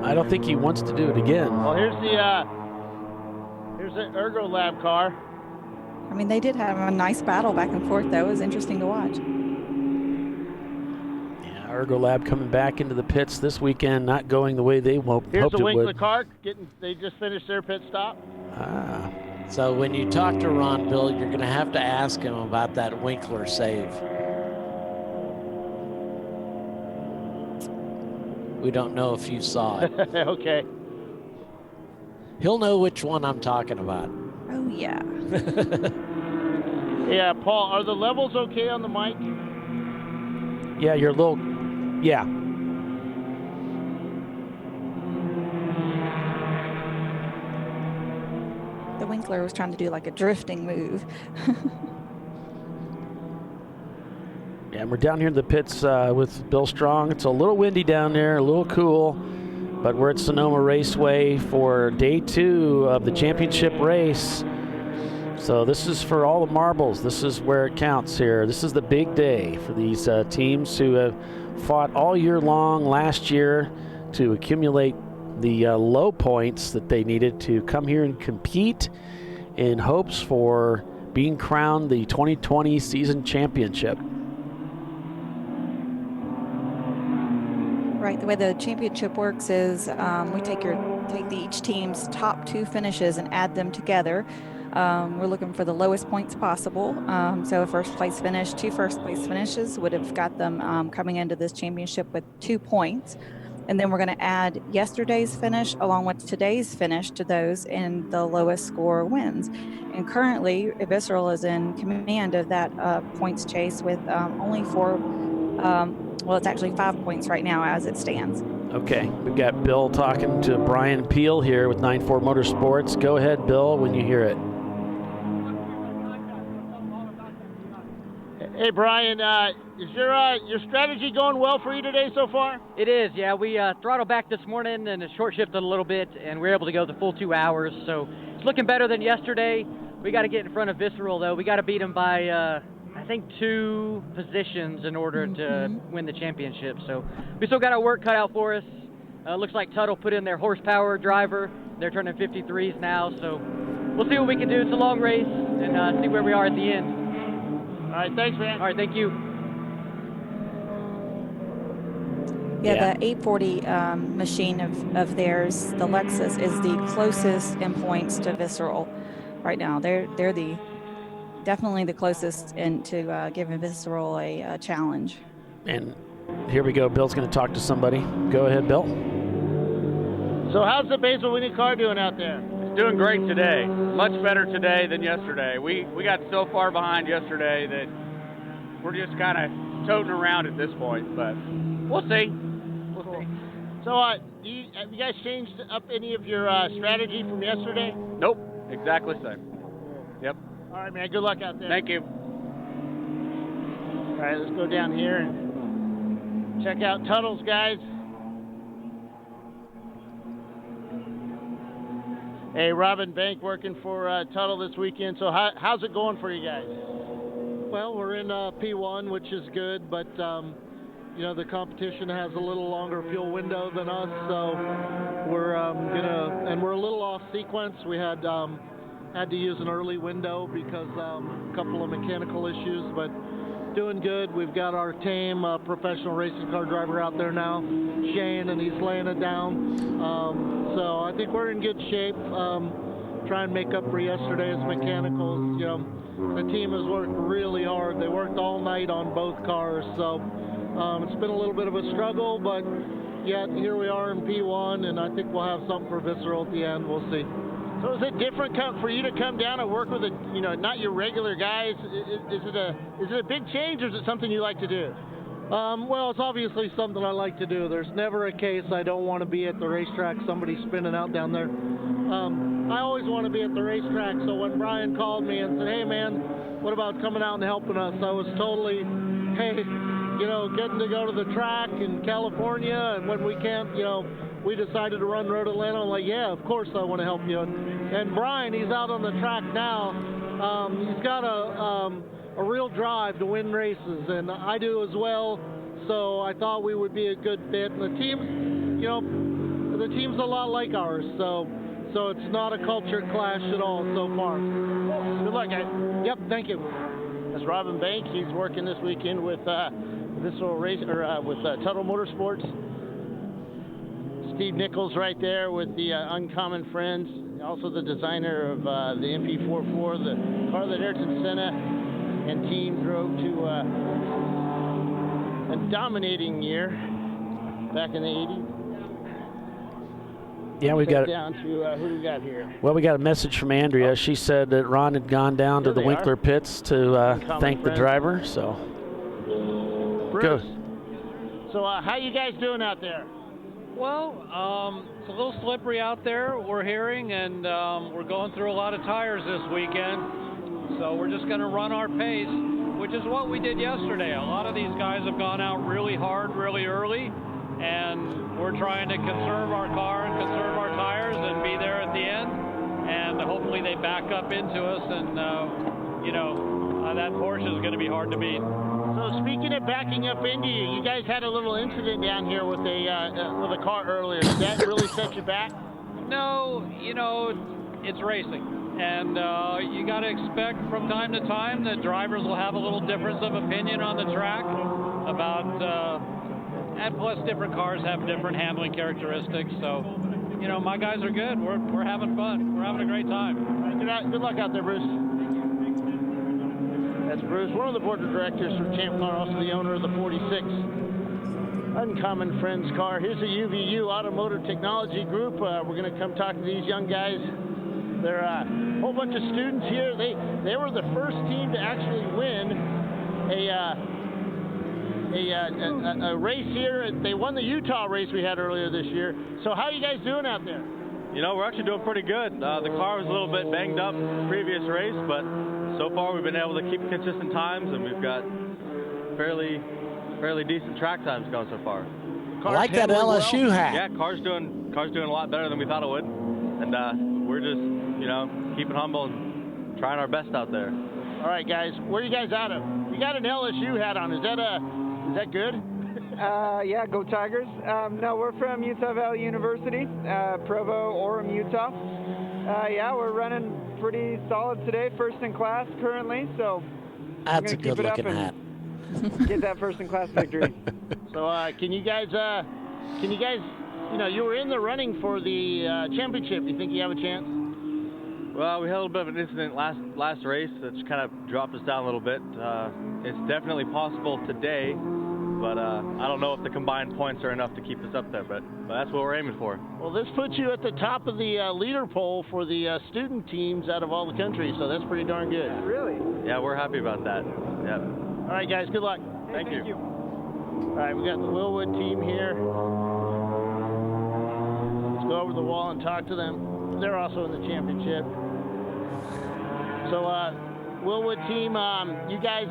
I don't think he wants to do it again. Well, here's the Ergo Lab car. I mean, they did have a nice battle back and forth, though. It was interesting to watch. Yeah, Ergo Lab coming back into the pits this weekend, not going the way they hoped it would. Here's the Winkler car. They just finished their pit stop. So when you talk to Ron, Bill, you're going to have to ask him about that Winkler save. We don't know if you saw it. Okay. He'll know which one I'm talking about. Oh, yeah. Yeah, Paul, are the levels okay on the mic? Yeah, you're a little Yeah. The Winkler was trying to do like a drifting move. Yeah, we're down here in the pits with Bill Strong. It's a little windy down there, a little cool, but we're at Sonoma Raceway for day 2 of the championship race. So this is for all the marbles. This is where it counts here. This is the big day for these teams who have fought all year long last year to accumulate the low points that they needed to come here and compete in hopes for being crowned the 2020 season championship. Right, the way the championship works is we take each team's top 2 finishes and add them together. We're looking for the lowest points possible. So a first place finish, 2 first place finishes would have got them coming into this championship with 2 points. And then we're going to add yesterday's finish along with today's finish to those, and the lowest score wins. And currently, Visceral is in command of that points chase with only 4. Well, it's actually 5 points right now as it stands. Okay, we've got Bill talking to Brian Peel here with 9-4 Motorsports. Go ahead, Bill, when you hear it. Hey, Brian, is your strategy going well for you today so far? It is, yeah. We throttled back this morning and short shifted a little bit, and we were able to go the full 2 hours. So it's looking better than yesterday. We got to get in front of Visceral, though. We got to beat them by, I think, 2 positions in order to win the championship. So we still got our work cut out for us. Looks like Tuttle put in their horsepower driver. They're turning 53s now, so we'll see what we can do. It's a long race, and see where we are at the end. All right, thanks, man. All right, thank you. Yeah, the 840 machine of theirs, the Lexus, is the closest in points to Visceral right now. They're definitely the closest into giving Visceral a challenge. And here we go. Bill's going to talk to somebody. Go ahead, Bill. So how's the Basil Winnie car doing out there? It's doing great today. Much better today than yesterday. We got so far behind yesterday that we're just kind of toting around at this point, but we'll see. We'll see. So have you guys changed up any of your strategy from yesterday? Nope. Exactly the same. Yep. All right, man. Good luck out there. Thank you. All right, let's go down here and check out Tuttle's guys. Hey, Robin Bank working for Tuttle this weekend. So how's it going for you guys? Well, we're in P1, which is good, but you know, the competition has a little longer fuel window than us, so we're we're a little off sequence. We had to use an early window because a couple of mechanical issues, but doing good. We've got our team, professional racing car driver out there now, Shane, and he's laying it down. So I think we're in good shape. Try and make up for yesterday's mechanicals. You know, the team has worked really hard. They worked all night on both cars, so it's been a little bit of a struggle, but yet here we are in P1, and I think we'll have something for Visceral at the end. We'll see. So is it different for you to come down and work with not your regular guys? Is it a big change, or is it something you like to do? Well, it's obviously something I like to do. There's never a case I don't want to be at the racetrack, somebody spinning out down there. I always want to be at the racetrack, so when Brian called me and said, hey man, what about coming out and helping us? I was totally, hey, getting to go to the track in California, and when we can't, we decided to run Road Atlanta. I'm like, yeah, of course I want to help you. And Brian, he's out on the track now. He's got a real drive to win races, and I do as well. So I thought we would be a good fit. And the team's a lot like ours, so it's not a culture clash at all so far. Good luck, guys. Yep, thank you. That's Robin Bank. He's working this weekend with Visceral Race with Tuttle Motorsports. Steve Nichols right there with the Uncommon Friends, also the designer of the MP44, the car that Ayrton Senna and team drove to a dominating year back in the 80s. Yeah, we got down to who do we got here? Well, we got a message from Andrea. She said that Ron had gone down to the Winkler pits to thank the driver. So Bruce. So how you guys doing out there? Well, it's a little slippery out there, we're hearing, and we're going through a lot of tires this weekend. So we're just going to run our pace, which is what we did yesterday. A lot of these guys have gone out really hard, really early, and we're trying to conserve our car and conserve our tires and be there at the end. And hopefully they back up into us, and that Porsche is going to be hard to beat. So speaking of backing up into you, you guys had a little incident down here with a car earlier. Did that really set you back? No, it's racing, and you got to expect from time to time that drivers will have a little difference of opinion on the track about, and plus different cars have different handling characteristics. So, my guys are good. We're having fun. We're having a great time. Good luck out there, Bruce. That's Bruce, one of the board of directors for Champ Car, also the owner of the 46 Uncommon Friends car. Here's the UVU Automotive Technology Group. We're going to come talk to these young guys. They're a whole bunch of students here. They were the first team to actually win a race here. They won the Utah race we had earlier this year. So how are you guys doing out there? We're actually doing pretty good. The car was a little bit banged up previous race, but so far we've been able to keep consistent times, and we've got fairly decent track times going so far. I like that LSU hat. Yeah, car's doing a lot better than we thought it would, and we're just keeping humble and trying our best out there. All right, guys, where are you guys out of? You got an LSU hat on. Is that good? Yeah, go Tigers. No, we're from Utah Valley University, Provo, Orem, Utah. Yeah, we're running pretty solid today, first in class currently, so that's a good looking hat. Get that first in class victory. So can you guys, you were in the running for the championship. You think you have a chance? Well, we had a little bit of an incident last race that's kind of dropped us down a little bit. It's definitely possible today, but I don't know if the combined points are enough to keep us up there, but that's what we're aiming for. Well, this puts you at the top of the leader poll for the student teams out of all the country, so that's pretty darn good. Really? Yeah, we're happy about that. Yep. All right, guys, good luck. Hey, thank you. All right, we got the Willwood team here. Let's go over the wall and talk to them. They're also in the championship. So, Willwood team, you guys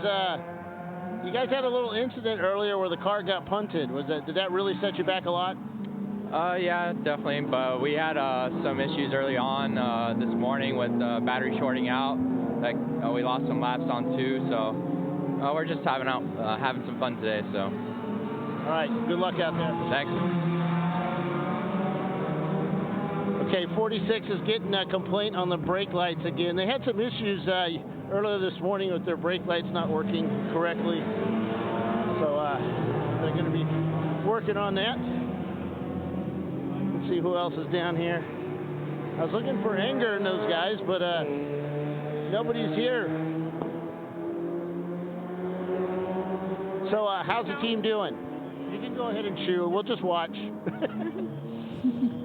had a little incident earlier where the car got punted. Did that really set you back a lot? Yeah, definitely. But we had some issues early on this morning with battery shorting out. Like we lost some laps on too. So we're just having some fun today. So. All right. Good luck out there. Thanks. Okay, 46 is getting a complaint on the brake lights again. They had some issues earlier this morning with their brake lights not working correctly. So they're going to be working on that. Let's see who else is down here. I was looking for Anger in those guys, but nobody's here. So how's the team doing? You can go ahead and chew. We'll just watch.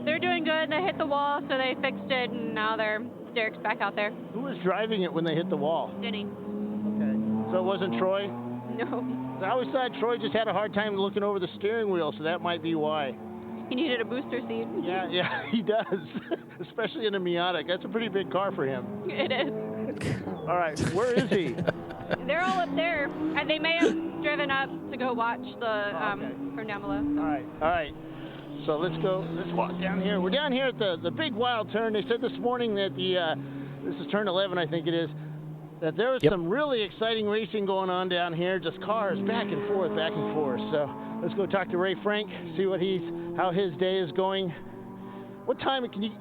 They're doing good. They hit the wall, so they fixed it, and now Derek's back out there. Who was driving it when they hit the wall? Denny. Okay. So it wasn't Troy? No. I always thought Troy just had a hard time looking over the steering wheel, so that might be why. He needed a booster seat. Yeah, he does. Especially in a Miata. That's a pretty big car for him. It is. All right, where is he? They're all up there. And they may have driven up to go watch the from down below. All right. So let's walk down here. We're down here at the big wild turn. They said this morning that this is turn 11, I think it is, that there was some really exciting racing going on down here, just cars back and forth. So let's go talk to Ray Frank, see how his day is going. What time can you,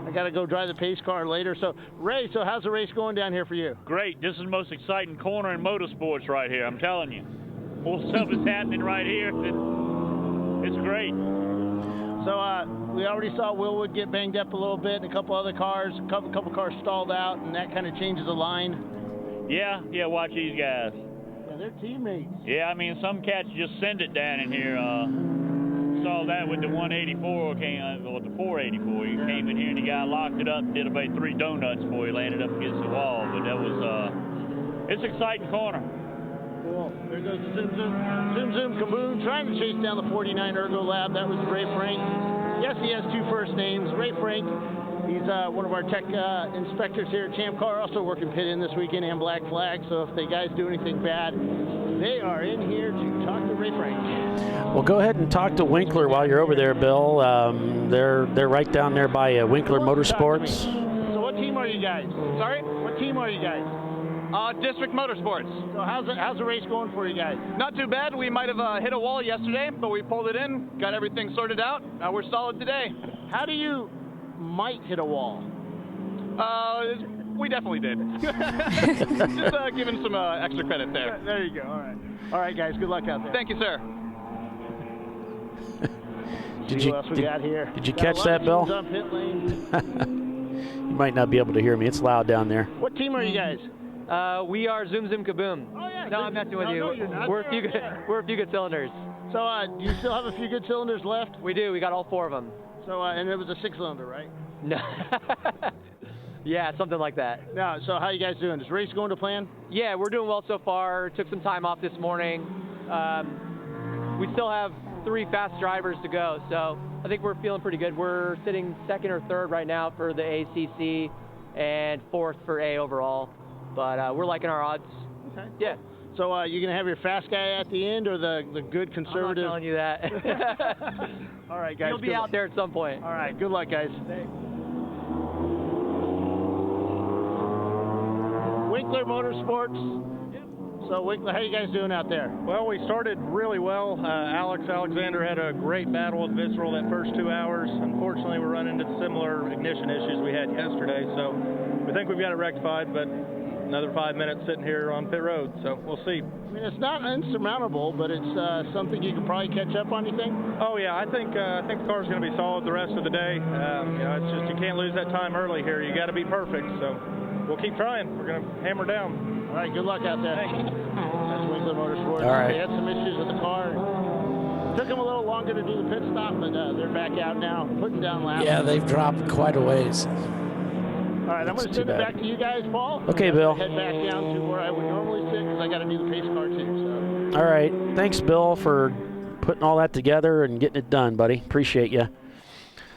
I got to go drive the pace car later. So Ray, how's the race going down here for you? Great. This is the most exciting corner in motorsports right here, I'm telling you. More stuff is happening right here. It's great. So we already saw Willwood get banged up a little bit, and a couple other cars, a couple cars stalled out, and that kind of changes the line. Yeah, watch these guys. Yeah, they're teammates. Yeah, I mean, some cats just send it down in here. Saw that with the 184 or the 484. He came in here and the guy locked it up and did about 3 donuts before he landed up against the wall. But that was, it's an exciting corner. Cool. There goes Zoom Zoom Kaboom trying to chase down the 49 Ergo Lab. That was Ray Frank. Yes, he has 2 first names. Ray Frank. He's one of our tech inspectors here at Champ Car, also working pit in this weekend and Black Flag. So if the guys do anything bad, they are in here to talk to Ray Frank. Well, go ahead and talk to Winkler while you're over there, Bill. They're right down there by Winkler Motorsports. So what team are you guys? Sorry? What team are you guys? District Motorsports. So how's the race going for you guys? Not too bad. We might have hit a wall yesterday, but we pulled it in, got everything sorted out. We're solid today. How do you might hit a wall? We definitely did. Just giving some extra credit there. There you go. All right, guys. Good luck out there. Thank you, sir. Did you catch that, Bill? You might not be able to hear me. It's loud down there. What team are you guys? We are Zoom Zoom Kaboom. Oh, yeah. No, I'm messing with you. No, you're not. We're a few good cylinders. So, do you still have a few good cylinders left? We do. We got all 4 of them. So, and it was a 6-cylinder, right? No. Yeah, something like that. No. So, how you guys doing? Is the race going to plan? Yeah, we're doing well so far. Took some time off this morning. We still have 3 fast drivers to go, so I think we're feeling pretty good. We're sitting 2nd or 3rd right now for the ACC and 4th for A overall, but we're liking our odds. Okay. Yeah. So you gonna have your fast guy at the end, or the good conservative? I'm not telling you that. All right, guys. He'll be out there at some point. All right. Good luck, guys. Thanks. Winkler Motorsports. So, Winkler, how you guys doing out there? Well, we started really well. Alex Alexander had a great battle with Visceral that first 2 hours. Unfortunately, we're running into similar ignition issues we had yesterday, so we think we've got it rectified, but another 5 minutes sitting here on pit road, so we'll see. I mean, it's not insurmountable, but it's something you can probably catch up on, you think? Oh, yeah, I think the car's going to be solid the rest of the day. It's just you can't lose that time early here. You got to be perfect, so we'll keep trying. We're going to hammer down. All right, good luck out there. Thanks. That's Winkler Motorsports. All right. They had some issues with the car. Took them a little longer to do the pit stop, but they're back out now, putting down laps. Yeah, they've dropped quite a ways. All right, I'm going to send it back to you guys, Paul. Okay, Bill. Head back down to where I would normally sit because I got to do the pace car too. So. All right. Thanks, Bill, for putting all that together and getting it done, buddy. Appreciate you.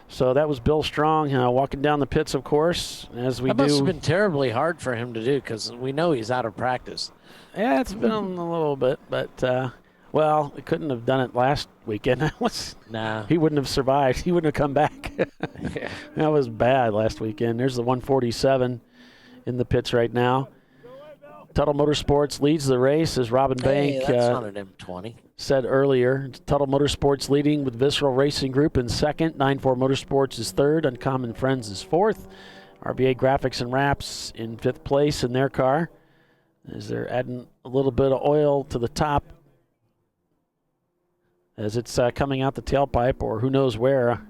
So that was Bill Strong walking down the pits, of course, as we do. That must have been terribly hard for him to do because we know he's out of practice. Yeah, it's been a little bit, but, well, we couldn't have done it last weekend. He wouldn't have survived. He wouldn't have come back. That was bad last weekend. There's the 147 in the pits right now. Tuttle Motorsports leads the race, as Robin Bank that's not an M20. Said earlier. Tuttle Motorsports leading with Visceral Racing Group in second. 9-4 Motorsports is third. Uncommon Friends is fourth. RBA Graphics and Wraps in fifth place in their car, as they're adding a little bit of oil to the top as it's coming out the tailpipe, or who knows where,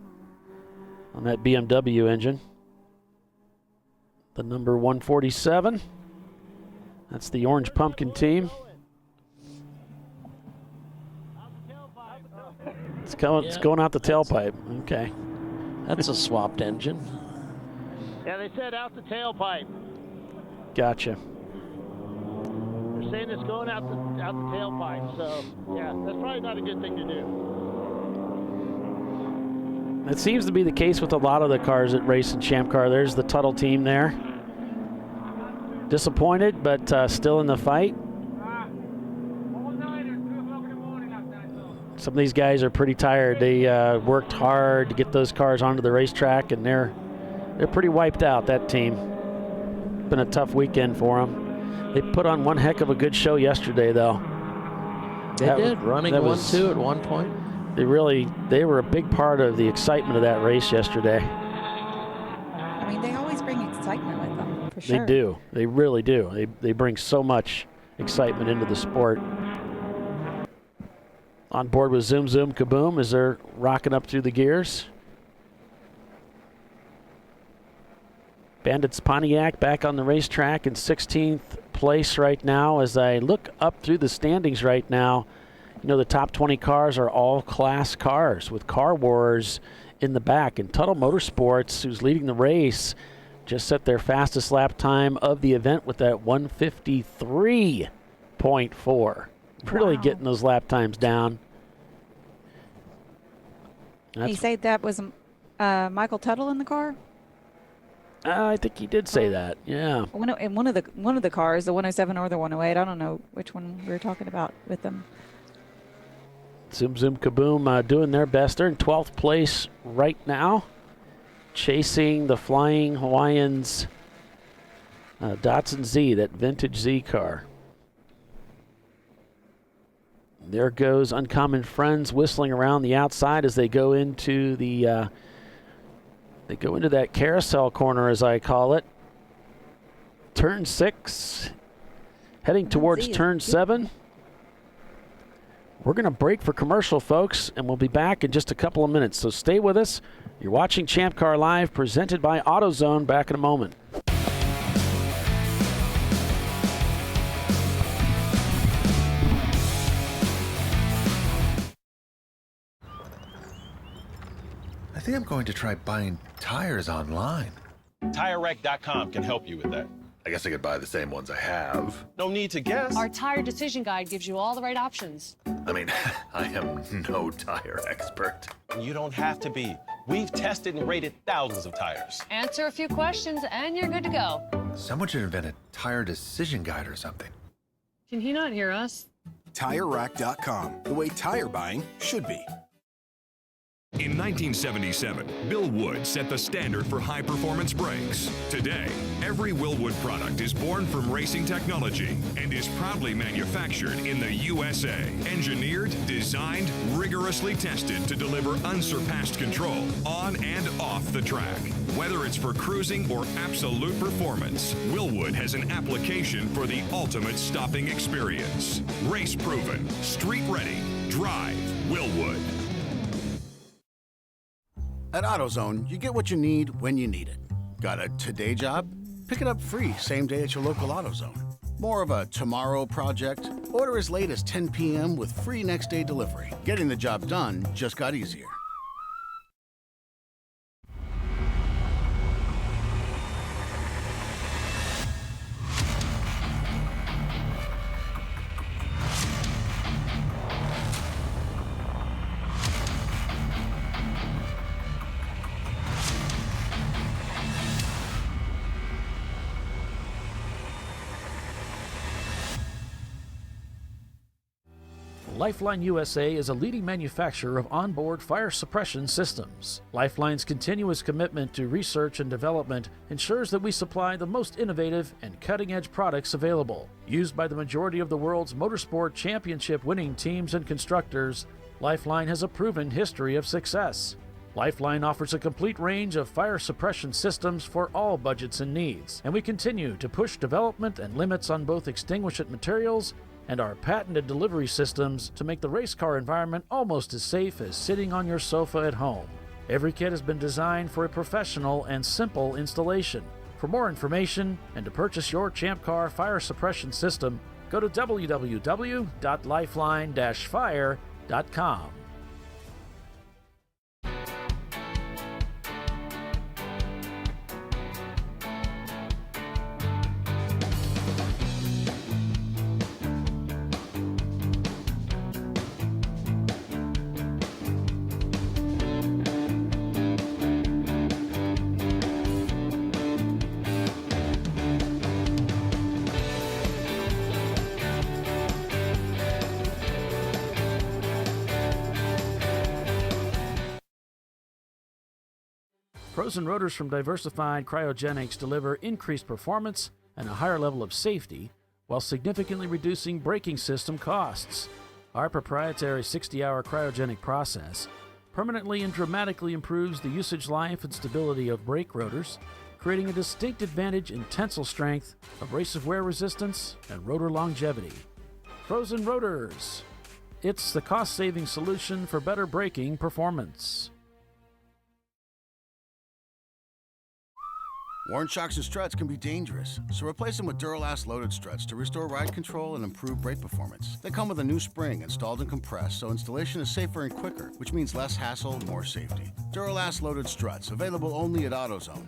on that BMW engine. The number 147. That's the Orange Pumpkin team. It's going out the tailpipe. Okay. That's a swapped engine. Yeah, they said out the tailpipe. Gotcha. They're saying it's going out the tailpipe, so yeah, that's probably not a good thing to do. It seems to be the case with a lot of the cars that race in Champ Car. There's the Tuttle team there. Disappointed, but still in the fight. Some of these guys are pretty tired. They worked hard to get those cars onto the racetrack, and they're pretty wiped out, that team. Been a tough weekend for them. They put on one heck of a good show yesterday, though. They did, running 1-2 at one point. They were a big part of the excitement of that race yesterday. I mean, they always bring excitement with them, for sure. They do. They really do. They bring so much excitement into the sport. On board with Zoom Zoom Kaboom as they're rocking up through the gears. Bandits Pontiac back on the racetrack in 16th place right now. As I look up through the standings right now, you know, the top 20 cars are all class cars with Car Wars in the back. And Tuttle Motorsports, who's leading the race, just set their fastest lap time of the event with that 1:53. 8.4. Really getting those lap times down. He said that was Michael Tuttle in the car? I think he did say that, yeah. In one of the cars, the 107 or the 108. I don't know which one we were talking about with them. Zoom Zoom Kaboom doing their best. They're in 12th place right now, chasing the Flying Hawaiians Datsun Z, that vintage Z car. There goes Uncommon Friends whistling around the outside as they go into the that carousel corner, as I call it. Turn 6, heading towards turn 7. We're going to break for commercial, folks, and we'll be back in just a couple of minutes. So stay with us. You're watching Champ Car Live, presented by AutoZone. Back in a moment. I think I'm going to try buying tires online. TireRack.com can help you with that. I guess I could buy the same ones I have. No need to guess. Our tire decision guide gives you all the right options. I mean, I am no tire expert. You don't have to be. We've tested and rated thousands of tires. Answer a few questions and you're good to go. Someone should invent a tire decision guide or something. Can he not hear us? TireRack.com, the way tire buying should be. In 1977, Bill Wood set the standard for high-performance brakes. Today, every Willwood product is born from racing technology and is proudly manufactured in the USA. Engineered, designed, rigorously tested to deliver unsurpassed control on and off the track. Whether it's for cruising or absolute performance, Willwood has an application for the ultimate stopping experience. Race-proven, street-ready, drive Willwood. At AutoZone, you get what you need when you need it. Got a today job? Pick it up free same day at your local AutoZone. More of a tomorrow project? Order as late as 10 p.m. with free next day delivery. Getting the job done just got easier. Lifeline USA is a leading manufacturer of onboard fire suppression systems. Lifeline's continuous commitment to research and development ensures that we supply the most innovative and cutting-edge products available. Used by the majority of the world's motorsport championship-winning teams and constructors, Lifeline has a proven history of success. Lifeline offers a complete range of fire suppression systems for all budgets and needs, and we continue to push development and limits on both extinguishant materials and our patented delivery systems to make the race car environment almost as safe as sitting on your sofa at home. Every kit has been designed for a professional and simple installation. For more information and to purchase your Champ Car fire suppression system, go to www.lifeline-fire.com. Frozen rotors from Diversified Cryogenics deliver increased performance and a higher level of safety while significantly reducing braking system costs. Our proprietary 60-hour cryogenic process permanently and dramatically improves the usage life and stability of brake rotors, creating a distinct advantage in tensile strength, abrasive wear resistance, and rotor longevity. Frozen rotors. It's the cost-saving solution for better braking performance. Worn shocks and struts can be dangerous, so replace them with Duralast loaded struts to restore ride control and improve brake performance. They come with a new spring installed and compressed, so installation is safer and quicker, which means less hassle, more safety. Duralast loaded struts, available only at AutoZone.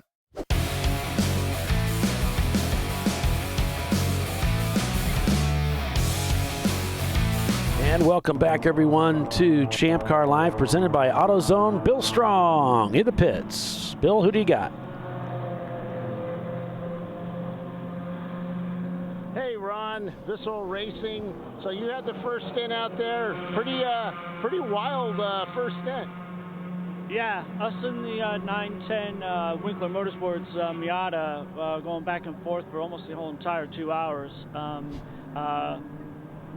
And welcome back, everyone, to Champ Car Live, presented by AutoZone. Bill Strong in the pits. Bill, who do you got? Hey, Ron, Visceral Racing. So you had the first stint out there. Pretty wild first stint. Yeah, us in the 910 Winkler Motorsports Miata going back and forth for almost the whole entire 2 hours.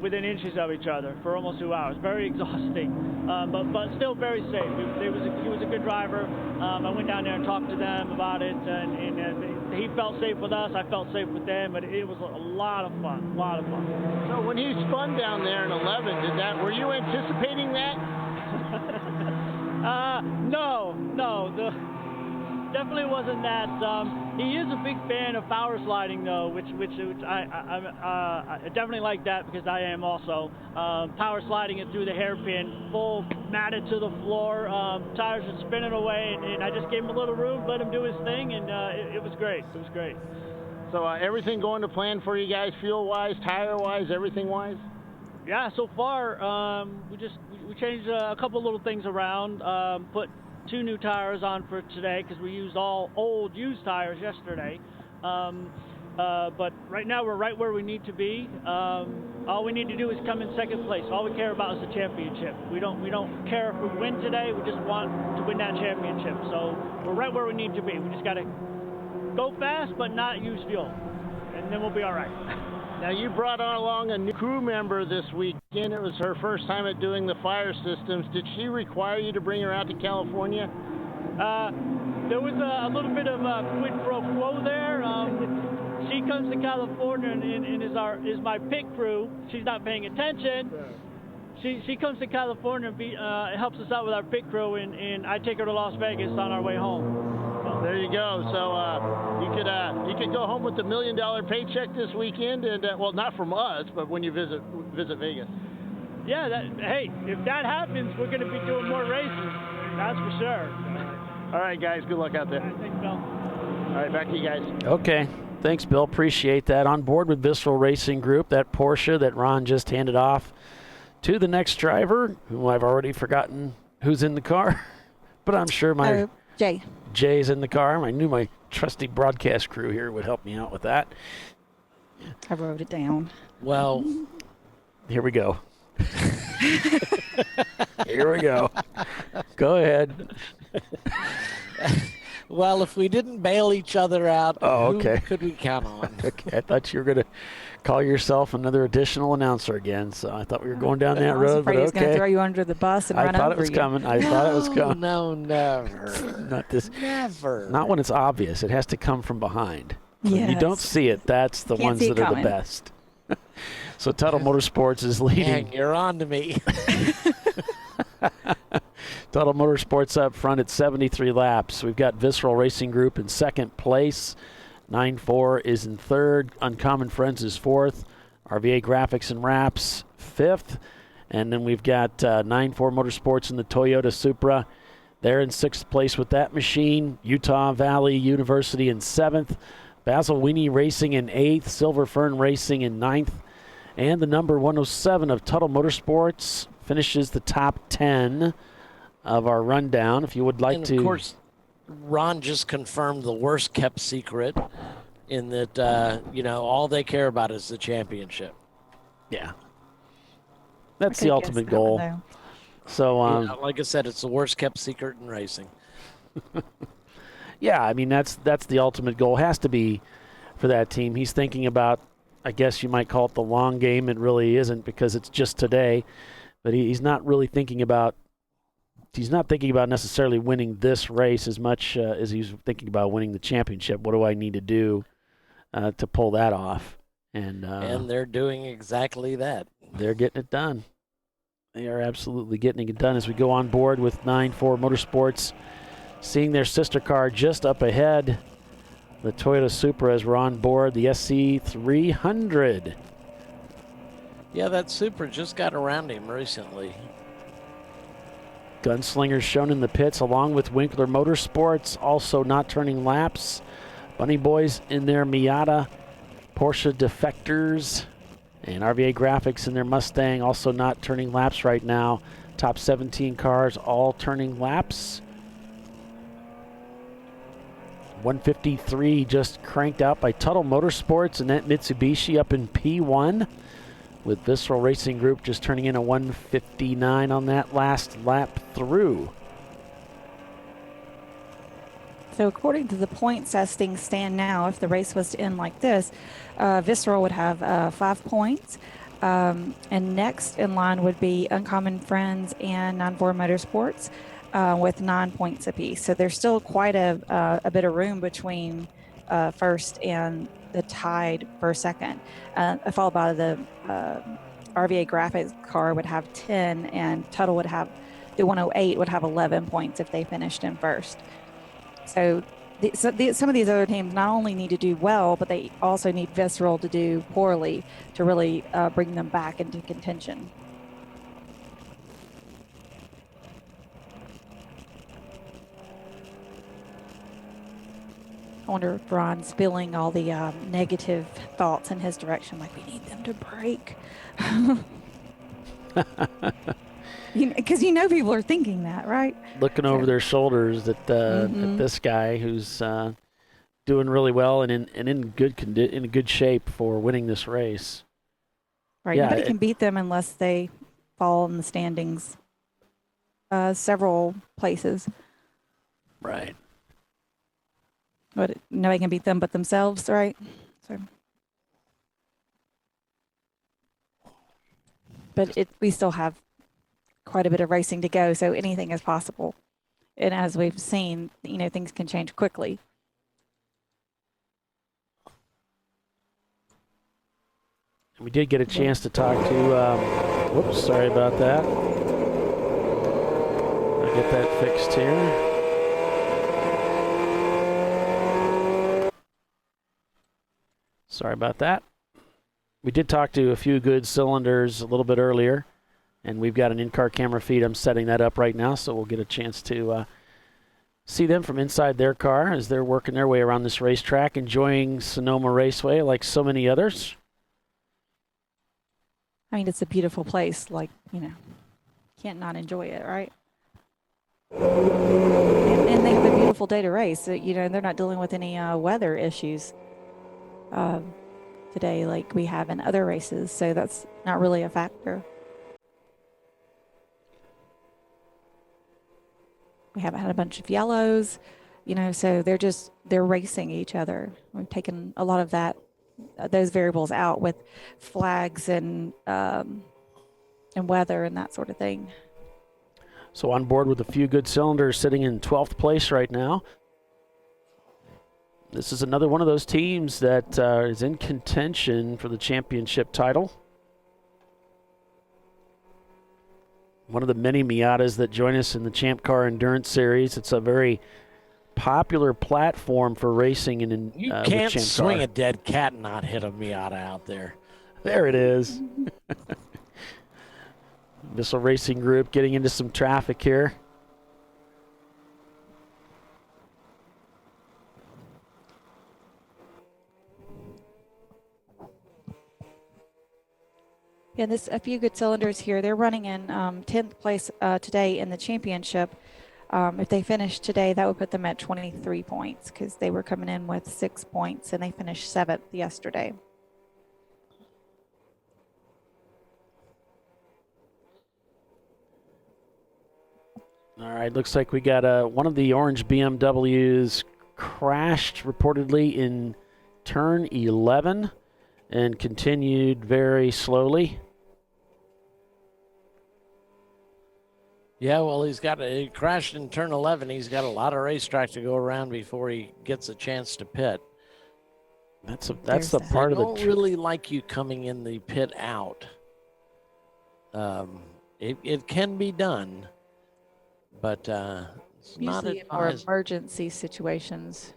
Within inches of each other for almost 2 hours. Very exhausting, but still very safe. He was a good driver. I went down there and talked to them about it, and he felt safe with us. I felt safe with them, but it was a lot of fun, So when he spun down there in 11, were you anticipating that? No, definitely wasn't that. He is a big fan of power sliding, though, which I definitely like that because I am also. Power sliding it through the hairpin, full matted to the floor, tires are spinning away, and I just gave him a little room, let him do his thing, and it was great. It was great. So everything going to plan for you guys, fuel-wise, tire-wise, everything-wise? Yeah, so far we changed a couple little things around, put 2 new tires on for today because we used all old used tires yesterday. But right now we're right where we need to be. All we need to do is come in second place. All we care about is the championship. We don't care if we win today. We just want to win that championship. So we're right where we need to be. We just got to go fast but not use fuel, and then we'll be all right. Now, you brought along a new crew member this weekend. It was her first time at doing the fire systems. Did she require you to bring her out to California? There was a little bit of a quid pro quo there. She comes to California and is my pit crew. She's not paying attention. She comes to California and helps us out with our pit crew, and I take her to Las Vegas on our way home. There you go. So you could go home with $1 million paycheck this weekend, and well, not from us, but when you visit Vegas. Yeah. Hey, if that happens, we're going to be doing more races. That's for sure. All right, guys. Good luck out there. Thanks, Bill. All right, back to you guys. Okay. Thanks, Bill. Appreciate that. On board with Visceral Racing Group, that Porsche that Ron just handed off to the next driver, who I've already forgotten who's in the car, but I'm sure my Jay's in the car. I knew my trusty broadcast crew here would help me out with that. I wrote it down. Well, here we go. Here we go. Go ahead. Well, if we didn't bail each other out, okay. Who could we count on? Okay, I thought you were going to call yourself another additional announcer again, so I thought we were going down that road. I was afraid he was going to okay. throw you under the bus and run over you. I thought it was coming. I thought it was coming. No, never. Not this. Never. Not when it's obvious. It has to come from behind. When Yes. you don't see it, that's the ones that are the best. So Tuttle Motorsports is leading. Dang, you're on to me. Tuttle Motorsports up front at 73 laps. We've got Visceral Racing Group in second place. 9-4 is in third. Uncommon Friends is fourth. RVA Graphics and Wraps fifth. And then we've got 9-4 Motorsports in the Toyota Supra. They're in sixth place with that machine. Utah Valley University in seventh. Basil Winnie Racing in eighth. Silver Fern Racing in ninth. And the number 107 of Tuttle Motorsports finishes the top 10 of our rundown. If you would like to. Of course, Ron just confirmed the worst kept secret in that, all they care about is the championship. Yeah. That's the ultimate goal. So, like I said, it's the worst kept secret in racing. Yeah, I mean, that's the ultimate goal. Has to be for that team. He's thinking about, I guess you might call it the long game. It really isn't because it's just today. But he's not really thinking about necessarily winning this race as much as he's thinking about winning the championship. What do I need to do to pull that off? And they're doing exactly that. They're getting it done. They are absolutely getting it done as we go on board with 9-4 Motorsports, seeing their sister car just up ahead, the Toyota Supra, as we're on board the SC300. Yeah, that Supra just got around him recently. Gunslingers shown in the pits along with Winkler Motorsports, also not turning laps. Bunny Boys in their Miata. Porsche defectors And RVA Graphics in their Mustang also not turning laps right now. Top 17 cars all turning laps. 153 just cranked out by Tuttle Motorsports and that Mitsubishi up in P1, with Visceral Racing Group just turning in a 159 on that last lap through. So according to the points as things stand now, if the race was to end like this, Visceral would have 5 points. And next in line would be Uncommon Friends and 94 Motorsports with 9 points apiece. So there's still quite a bit of room between first and the tied for second. Followed by the RVA Graphics car would have 10, and Tuttle would have, the 108 would have 11 points if they finished in first. So some of these other teams not only need to do well, but they also need Visceral to do poorly to really bring them back into contention. I wonder if Ron's spilling all the negative thoughts in his direction, like we need them to break. Because people are thinking that, right? Looking over their shoulders at this guy who's doing really well and in good shape for winning this race. Right. Yeah, nobody can beat them unless they fall in the standings several places. Right. But nobody can beat them but themselves, right? So. But we still have quite a bit of racing to go, so anything is possible. And as we've seen, things can change quickly. We did get a chance to talk to, whoops, sorry about that. I'll get that fixed here. Sorry about that. We did talk to a few good cylinders a little bit earlier, and we've got an in-car camera feed. I'm setting that up right now, so we'll get a chance to see them from inside their car as they're working their way around this racetrack, enjoying Sonoma Raceway like so many others. I mean, it's a beautiful place. Can't not enjoy it, right? And they have a beautiful day to race. So, they're not dealing with any weather issues today like we have in other races. So that's not really a factor. We haven't had a bunch of yellows, so they're racing each other. We've taken a lot of those variables out with flags and weather and that sort of thing. So on board with a few good cylinders, sitting in 12th place right now. This is another one of those teams that is in contention for the championship title. One of the many Miatas that join us in the Champ Car Endurance Series. It's a very popular platform for racing and you can't swing a dead cat and not hit a Miata out there. There it is. Visceral Racing Group getting into some traffic here. Yeah, there's a few good cylinders here. They're running in 10th place today in the championship. If they finish today, that would put them at 23 points because they were coming in with 6 points and they finished 7th yesterday. All right, looks like we got one of the orange BMWs crashed reportedly in turn 11 and continued very slowly. Yeah, well, he crashed in turn 11. He's got a lot of racetrack to go around before he gets a chance to pit. That's the part of the. They don't really like you coming in the pit out. It can be done, but it's not usually in more emergency situations.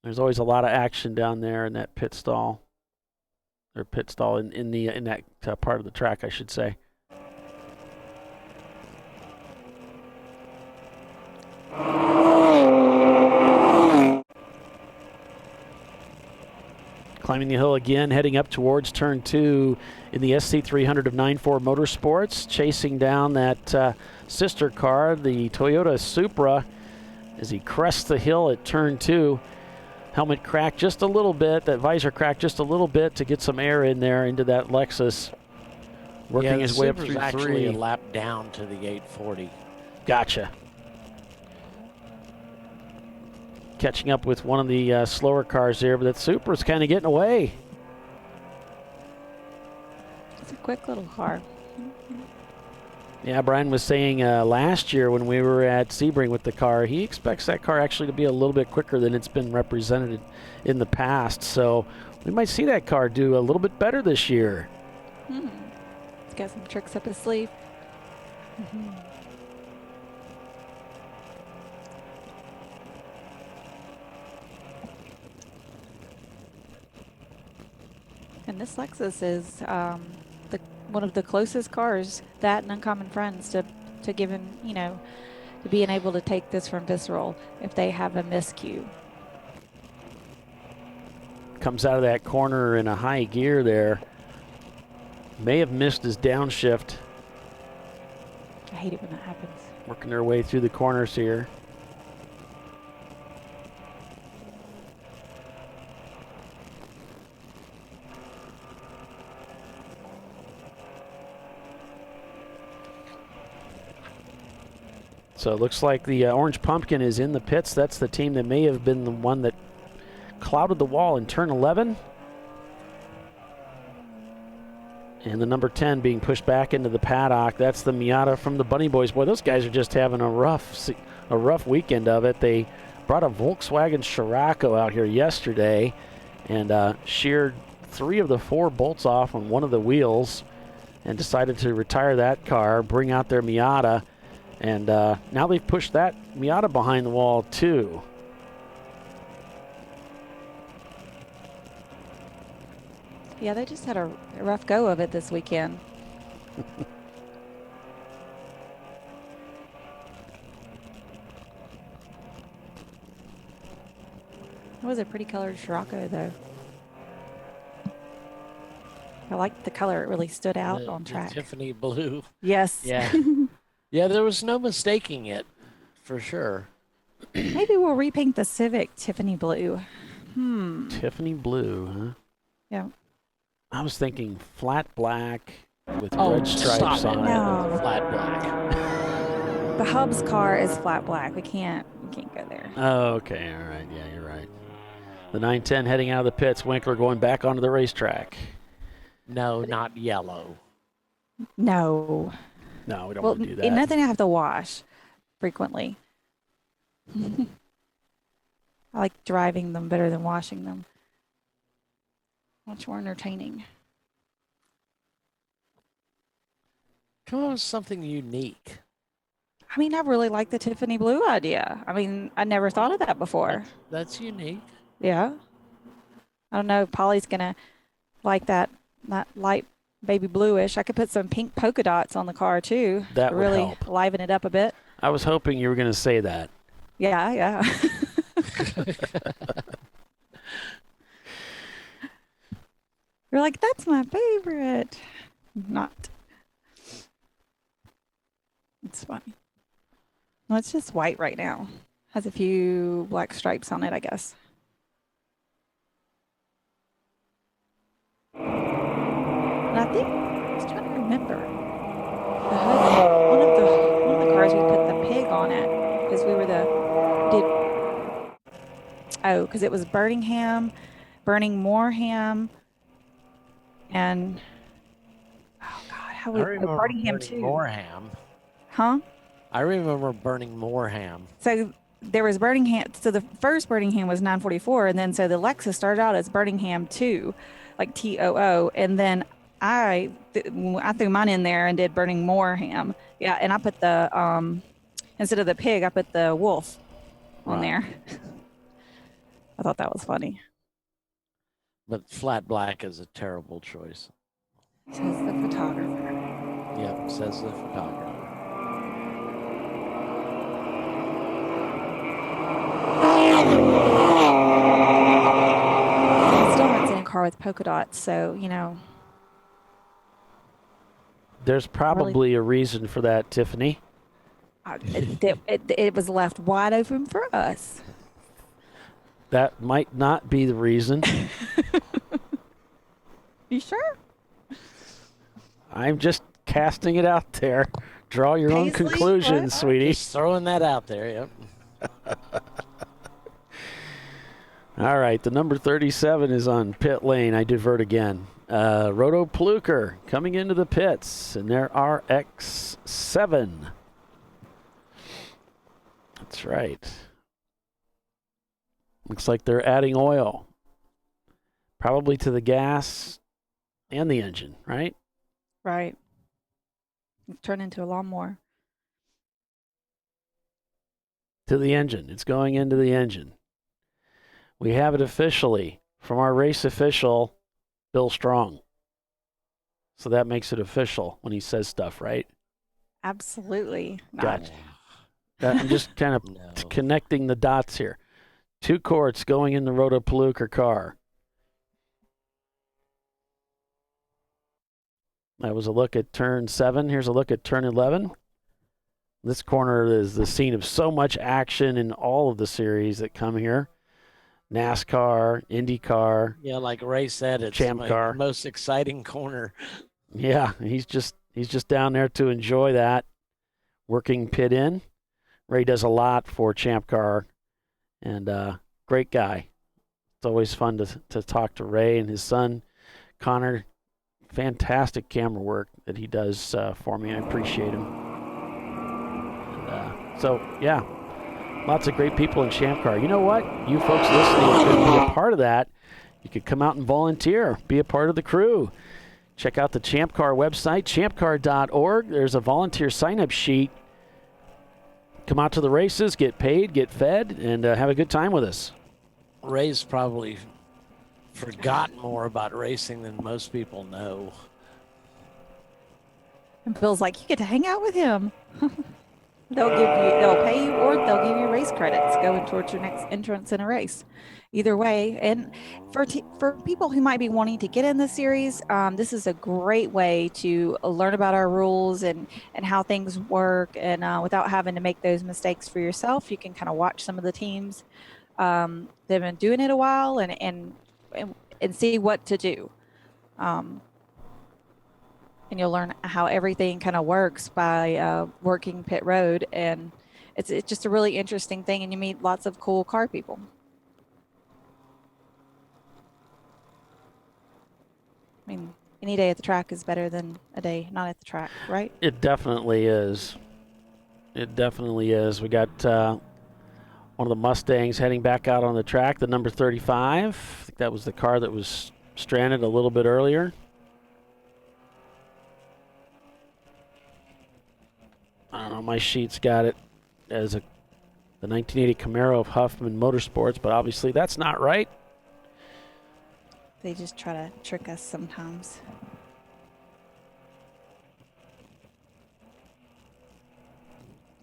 There's always a lot of action down there in that pit stall, or pit stall in that part of the track, I should say. Climbing the hill again, heading up towards turn 2 in the SC300 of 9.4 Motorsports, chasing down that sister car, the Toyota Supra, as he crests the hill at turn 2. Helmet cracked just a little bit, that visor cracked just a little bit to get some air in there into that Lexus. Working his way up through actually 3. a lap down to the 840. Gotcha. Catching up with one of the slower cars there, but that Supra's kind of getting away. It's a quick little car. Yeah, Brian was saying last year when we were at Sebring with the car, he expects that car actually to be a little bit quicker than it's been represented in the past. So we might see that car do a little bit better this year. He's got some tricks up his sleeve. And this Lexus is one of the closest cars, that and Uncommon Friends, to giving, to being able to take this from Visceral if they have a miscue. Comes out of that corner in a high gear there. May have missed his downshift. I hate it when that happens. Working their way through the corners here. So it looks like the Orange Pumpkin is in the pits. That's the team that may have been the one that clouded the wall in turn 11. And the number 10 being pushed back into the paddock. That's the Miata from the Bunny Boys. Boy, those guys are just having a rough weekend of it. They brought a Volkswagen Scirocco out here yesterday and sheared 3 of the 4 bolts off on one of the wheels and decided to retire that car, bring out their Miata. And now they've pushed that Miata behind the wall, too. Yeah, they just had a rough go of it this weekend. It was a pretty colored Scirocco, though. I liked the color. It really stood out on track. Tiffany blue. Yes. Yeah. Yeah, there was no mistaking it, for sure. Maybe we'll repaint the Civic Tiffany blue. Tiffany blue, huh? Yeah. I was thinking flat black with red stripes on it. No. Flat black. The Hub's car is flat black. We can't go there. Oh, okay. All right. Yeah, you're right. The 910 heading out of the pits. Winkler going back onto the racetrack. No, not yellow. No. No, we don't want to do that. Nothing I have to wash frequently. I like driving them better than washing them. Much more entertaining. Come on with something unique. I mean, I really like the Tiffany blue idea. I mean, I never thought of that before. That's unique. Yeah. I don't know if Polly's going to like that light baby bluish. I could put some pink polka dots on the car too. That would really help. liven it up a bit. I was hoping you were going to say that. Yeah. You're like, that's my favorite. Not. It's funny. Well, it's just white right now. Has a few black stripes on it, I guess. And I think I was trying to remember. One of the cars we put the pig on it because we were because it was Burning More Ham, and oh god, how we Burning Ham too. More Ham. Huh? I remember Burning More Ham. So there was Burning Ham. So the first Burning Ham was 944, and then so the Lexus started out as Burning Ham 2, like TOO, and then I threw mine in there and did Burning More Ham. Yeah, and I put the instead of the pig, I put the wolf on there. I thought that was funny. But flat black is a terrible choice. Says the photographer. Yep, says the photographer. I still haven't seen a car with polka dots. So, you know. There's probably a reason for that, Tiffany. It was left wide open for us. That might not be the reason. You sure? I'm just casting it out there. Draw your own Paisley, conclusions, what? sweetie. Just throwing that out there, yep. All right, the number 37 is on pit lane. I divert again. Roto Pluker coming into the pits in their RX-7. That's right. Looks like they're adding oil. Probably to the gas and the engine, right? Right. It's turned into a lawnmower. To the engine. It's going into the engine. We have it officially from our race official, Bill Strong. So that makes it official when he says stuff, right? Absolutely. Gotcha. I'm just kind of connecting the dots here. 2 quarts going in the Roto Pluker car. That was a look at turn 7. Here's a look at turn 11. This corner is the scene of so much action in all of the series that come here. NASCAR, IndyCar. Yeah, like Ray said, it's ChampCar. the most exciting corner. Yeah, he's just down there to enjoy that. Working pit in. Ray does a lot for ChampCar, and great guy. It's always fun to talk to Ray and his son, Connor. Fantastic camera work that he does for me. I appreciate him. And, yeah, lots of great people in ChampCar. You know what? You folks listening could be a part of that. You could come out and volunteer, be a part of the crew. Check out the ChampCar website, ChampCar.org. There's a volunteer sign-up sheet. Come out to the races, get paid, get fed, and have a good time with us. Ray's probably forgotten more about racing than most people know. And Bill's like, you get to hang out with him. They'll pay you, or they'll give you race credits going towards your next entrance in a race. Either way, and for people who might be wanting to get in the series, this is a great way to learn about our rules and how things work, and without having to make those mistakes for yourself, you can kind of watch some of the teams. They've been doing it a while and see what to do. And you'll learn how everything kind of works by working pit road, and it's just a really interesting thing, and you meet lots of cool car people. I mean, any day at the track is better than a day not at the track, right? It definitely is. It definitely is. We got one of the Mustangs heading back out on the track, the number 35. I think that was the car that was stranded a little bit earlier. I don't know, my sheet's got it as the 1980 Camaro of Huffman Motorsports, but obviously that's not right. They just try to trick us sometimes.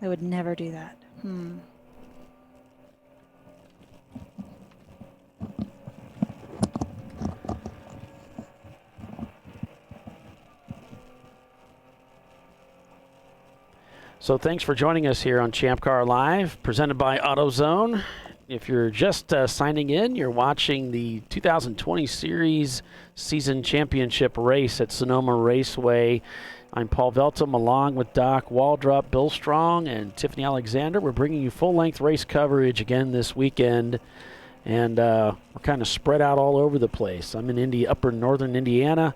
They would never do that. So thanks for joining us here on ChampCar.Live, presented by AutoZone. If you're just signing in, you're watching the 2020 Series Season Championship race at Sonoma Raceway. I'm Paul Veltum, along with Doc Waldrop, Bill Strong, and Tiffany Alexander. We're bringing you full-length race coverage again this weekend, and we're kind of spread out all over the place. I'm in upper northern Indiana.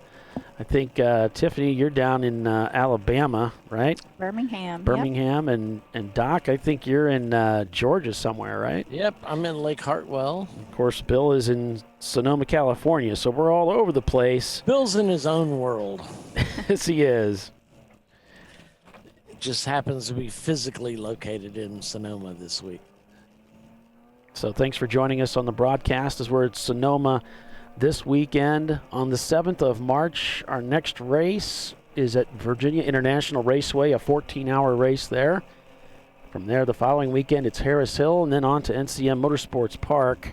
I think, Tiffany, you're down in Alabama, right? Birmingham. Birmingham, yep. And Doc, I think you're in Georgia somewhere, right? Yep, I'm in Lake Hartwell. Of course, Bill is in Sonoma, California, so we're all over the place. Bill's in his own world. Yes, he is. It just happens to be physically located in Sonoma this week. So thanks for joining us on the broadcast as we're at Sonoma this weekend. On the 7th of March, our next race is at Virginia International Raceway, a 14-hour race there. From there, the following weekend, it's Harris Hill, and then on to NCM Motorsports Park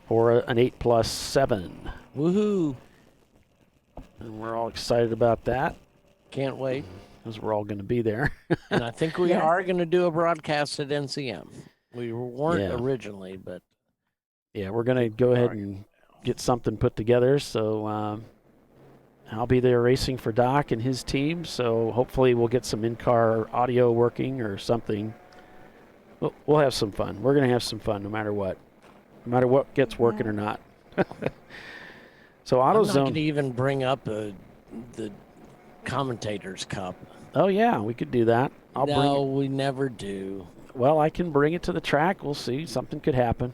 for an 8+7. Woohoo! And we're all excited about that. Can't wait. Because we're all going to be there. And I think we are going to do a broadcast at NCM. We weren't Yeah. originally, but Yeah, we're going to go ahead and get something put together. So I'll be there racing for Doc and his team. So hopefully we'll get some in-car audio working or something. We'll have some fun. We're going to have some fun no matter what. No matter what gets working or not. So I'm not AutoZone. going to even bring up the Commentators Cup. Oh, yeah, we could do that. We never do. Well, I can bring it to the track. We'll see. Something could happen.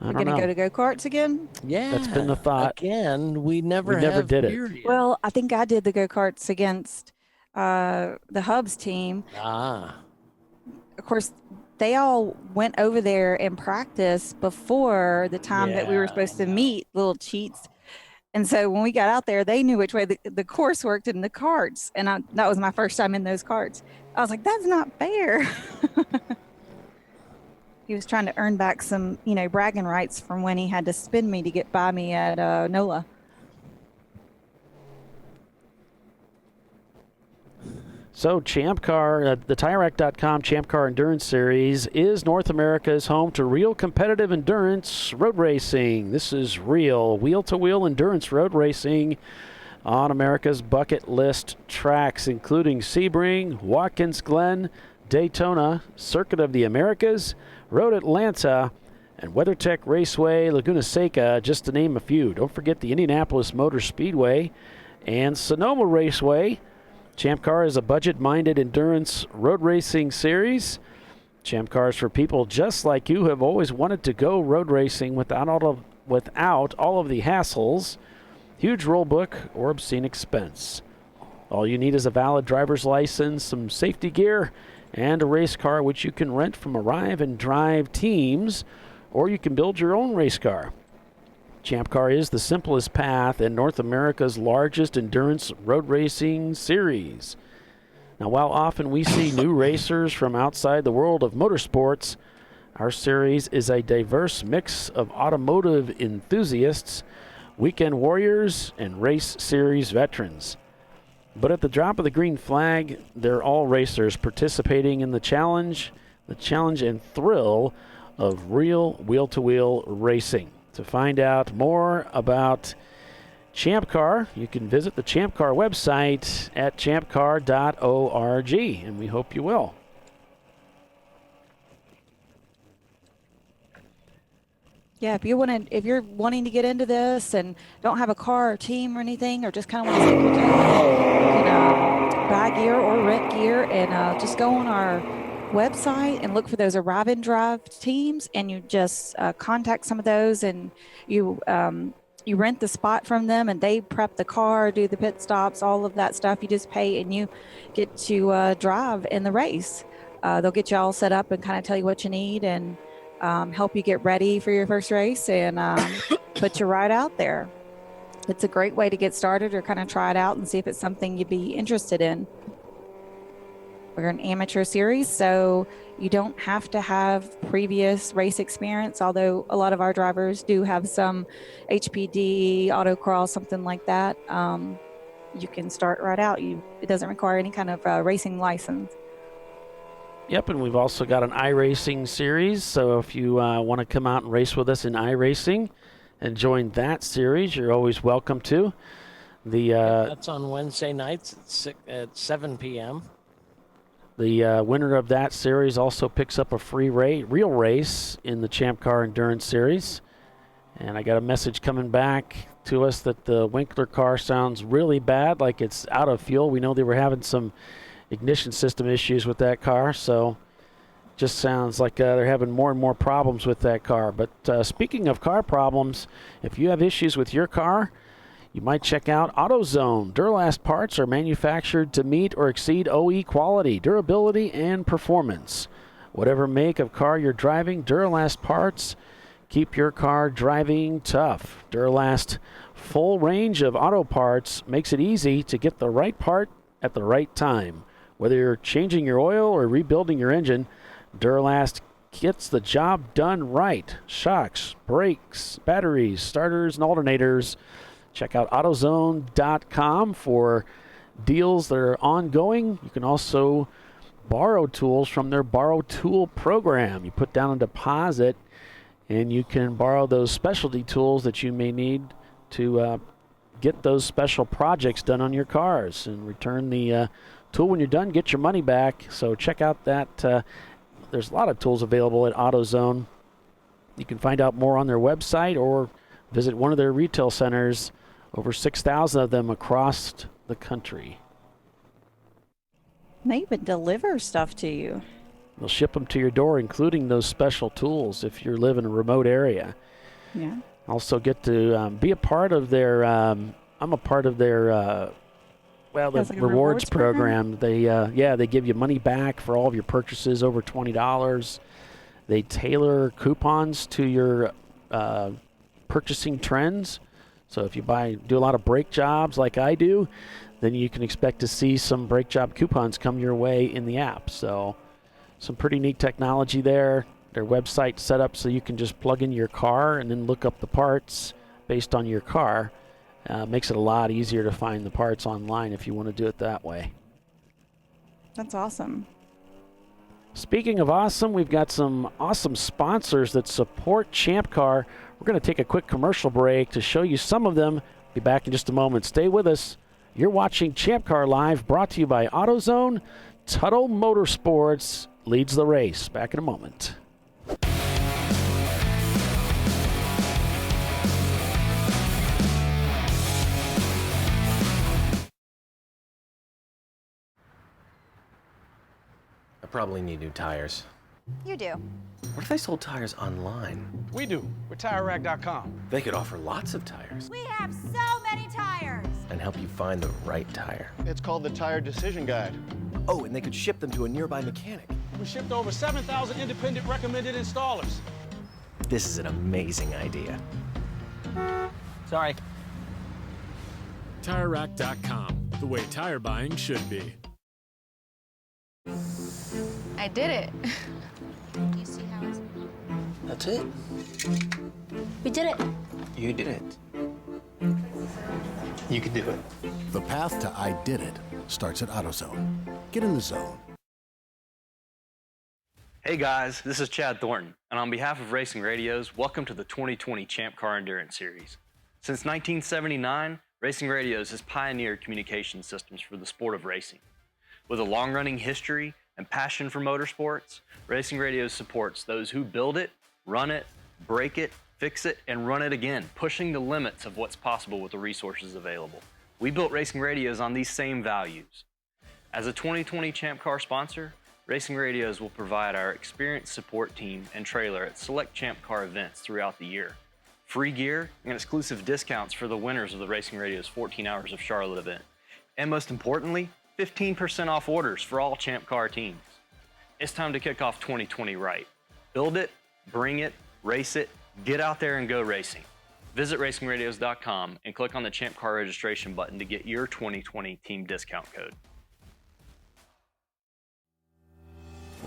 We're going to go to go-karts again? Yeah. That's been the thought. Again, we never did it. Well, I think I did the go-karts against the Hubs team. Ah. Of course, they all went over there and practiced before the time that we were supposed to meet, little cheats. And so when we got out there, they knew which way the course worked in the carts. And that was my first time in those carts. I was like, that's not fair. He was trying to earn back some, bragging rights from when he had to spin me to get by me at NOLA. So ChampCar, the TireRack.com ChampCar Endurance Series is North America's home to real competitive endurance road racing. This is real wheel-to-wheel endurance road racing on America's bucket list tracks, including Sebring, Watkins Glen, Daytona, Circuit of the Americas, Road Atlanta, and WeatherTech Raceway, Laguna Seca, just to name a few. Don't forget the Indianapolis Motor Speedway and Sonoma Raceway. ChampCar is a budget-minded endurance road racing series. ChampCar is for people just like you who have always wanted to go road racing without all of the hassles, huge rule book, or obscene expense. All you need is a valid driver's license, some safety gear, and a race car which you can rent from Arrive and Drive teams, or you can build your own race car. ChampCar is the simplest path and North America's largest endurance road racing series. Now, while often we see new racers from outside the world of motorsports, our series is a diverse mix of automotive enthusiasts, weekend warriors, and race series veterans. But at the drop of the green flag, they're all racers participating in the challenge and thrill of real wheel-to-wheel racing. To find out more about ChampCar, you can visit the ChampCar website at ChampCar.org, and we hope you will. Yeah, if you're wanting to get into this and don't have a car or team or anything, or just kind of want to stick your toe in, you can buy gear or rent gear and just go on our website and look for those Arrive and Drive teams, and you just contact some of those, and you rent the spot from them, and they prep the car, do the pit stops, all of that stuff. You just pay, and you get to drive in the race. They'll get you all set up and kind of tell you what you need and help you get ready for your first race and put you right out there. It's a great way to get started or kind of try it out and see if it's something you'd be interested in. We're an amateur series, so you don't have to have previous race experience, although a lot of our drivers do have some HPD, autocross, something like that. You can start right out. It doesn't require any kind of racing license. Yep, and we've also got an iRacing series, so if you want to come out and race with us in iRacing and join that series, you're always welcome to. That's on Wednesday nights at 7 p.m. The winner of that series also picks up a free real race in the ChampCar Endurance Series. And I got a message coming back to us that the Winkler car sounds really bad, like it's out of fuel. We know they were having some ignition system issues with that car, so just sounds like they're having more and more problems with that car. But speaking of car problems, if you have issues with your car, you might check out AutoZone. Duralast parts are manufactured to meet or exceed OE quality, durability, and performance. Whatever make of car you're driving, Duralast parts keep your car driving tough. Duralast full range of auto parts makes it easy to get the right part at the right time. Whether you're changing your oil or rebuilding your engine, Duralast gets the job done right. Shocks, brakes, batteries, starters, and alternators. Check out AutoZone.com for deals that are ongoing. You can also borrow tools from their Borrow Tool program. You put down a deposit, and you can borrow those specialty tools that you may need to get those special projects done on your cars and return the tool when you're done, get your money back. So check out that. There's a lot of tools available at AutoZone. You can find out more on their website or visit one of their retail centers, over 6,000 of them across the country. They even deliver stuff to you. They'll ship them to your door, including those special tools if you live in a remote area. Yeah. Also get to be a part of their, I'm a part of their, the like a rewards program. They give you money back for all of your purchases over $20. They tailor coupons to your purchasing trends. So if you do a lot of brake jobs like I do, then you can expect to see some brake job coupons come your way in the app. So some pretty neat technology there. Their website set up so you can just plug in your car and then look up the parts based on your car. Makes it a lot easier to find the parts online if you want to do it that way. That's awesome. Speaking of awesome, we've got some awesome sponsors that support Champ Car. We're going to take a quick commercial break to show you some of them. Be back in just a moment. Stay with us. You're watching ChampCar.Live, brought to you by AutoZone. Tuttle Motorsports leads the race. Back in a moment. I probably need new tires. You do. What if I sold tires online? We do. We're TireRack.com. They could offer lots of tires We have so many tires. and help you find the right tire. It's called the Tire Decision Guide. Oh, and they could ship them to a nearby mechanic. We shipped over 7,000 independent recommended installers. This is an amazing idea. Sorry. TireRack.com, the way tire buying should be. I did it. You see how it's... That's it. We did it. You did it. You can do it. The path to I Did It starts at AutoZone. Get in the zone. Hey guys, this is Chad Thornton, and on behalf of Racing Radios, welcome to the 2020 Champ Car Endurance Series. Since 1979, Racing Radios has pioneered communication systems for the sport of racing. With a long-running history and passion for motorsports, Racing Radios supports those who build it, run it, break it, fix it, and run it again, pushing the limits of what's possible with the resources available. We built Racing Radios on these same values. As a 2020 Champ Car sponsor, Racing Radios will provide our experienced support team and trailer at select Champ Car events throughout the year. Free gear and exclusive discounts for the winners of the Racing Radios 14 Hours of Charlotte event. And most importantly, 15% off orders for all Champ Car teams. It's time to kick off 2020 right. Build it, bring it, race it, get out there and go racing. Visit racingradios.com and click on the Champ Car registration button to get your 2020 team discount code.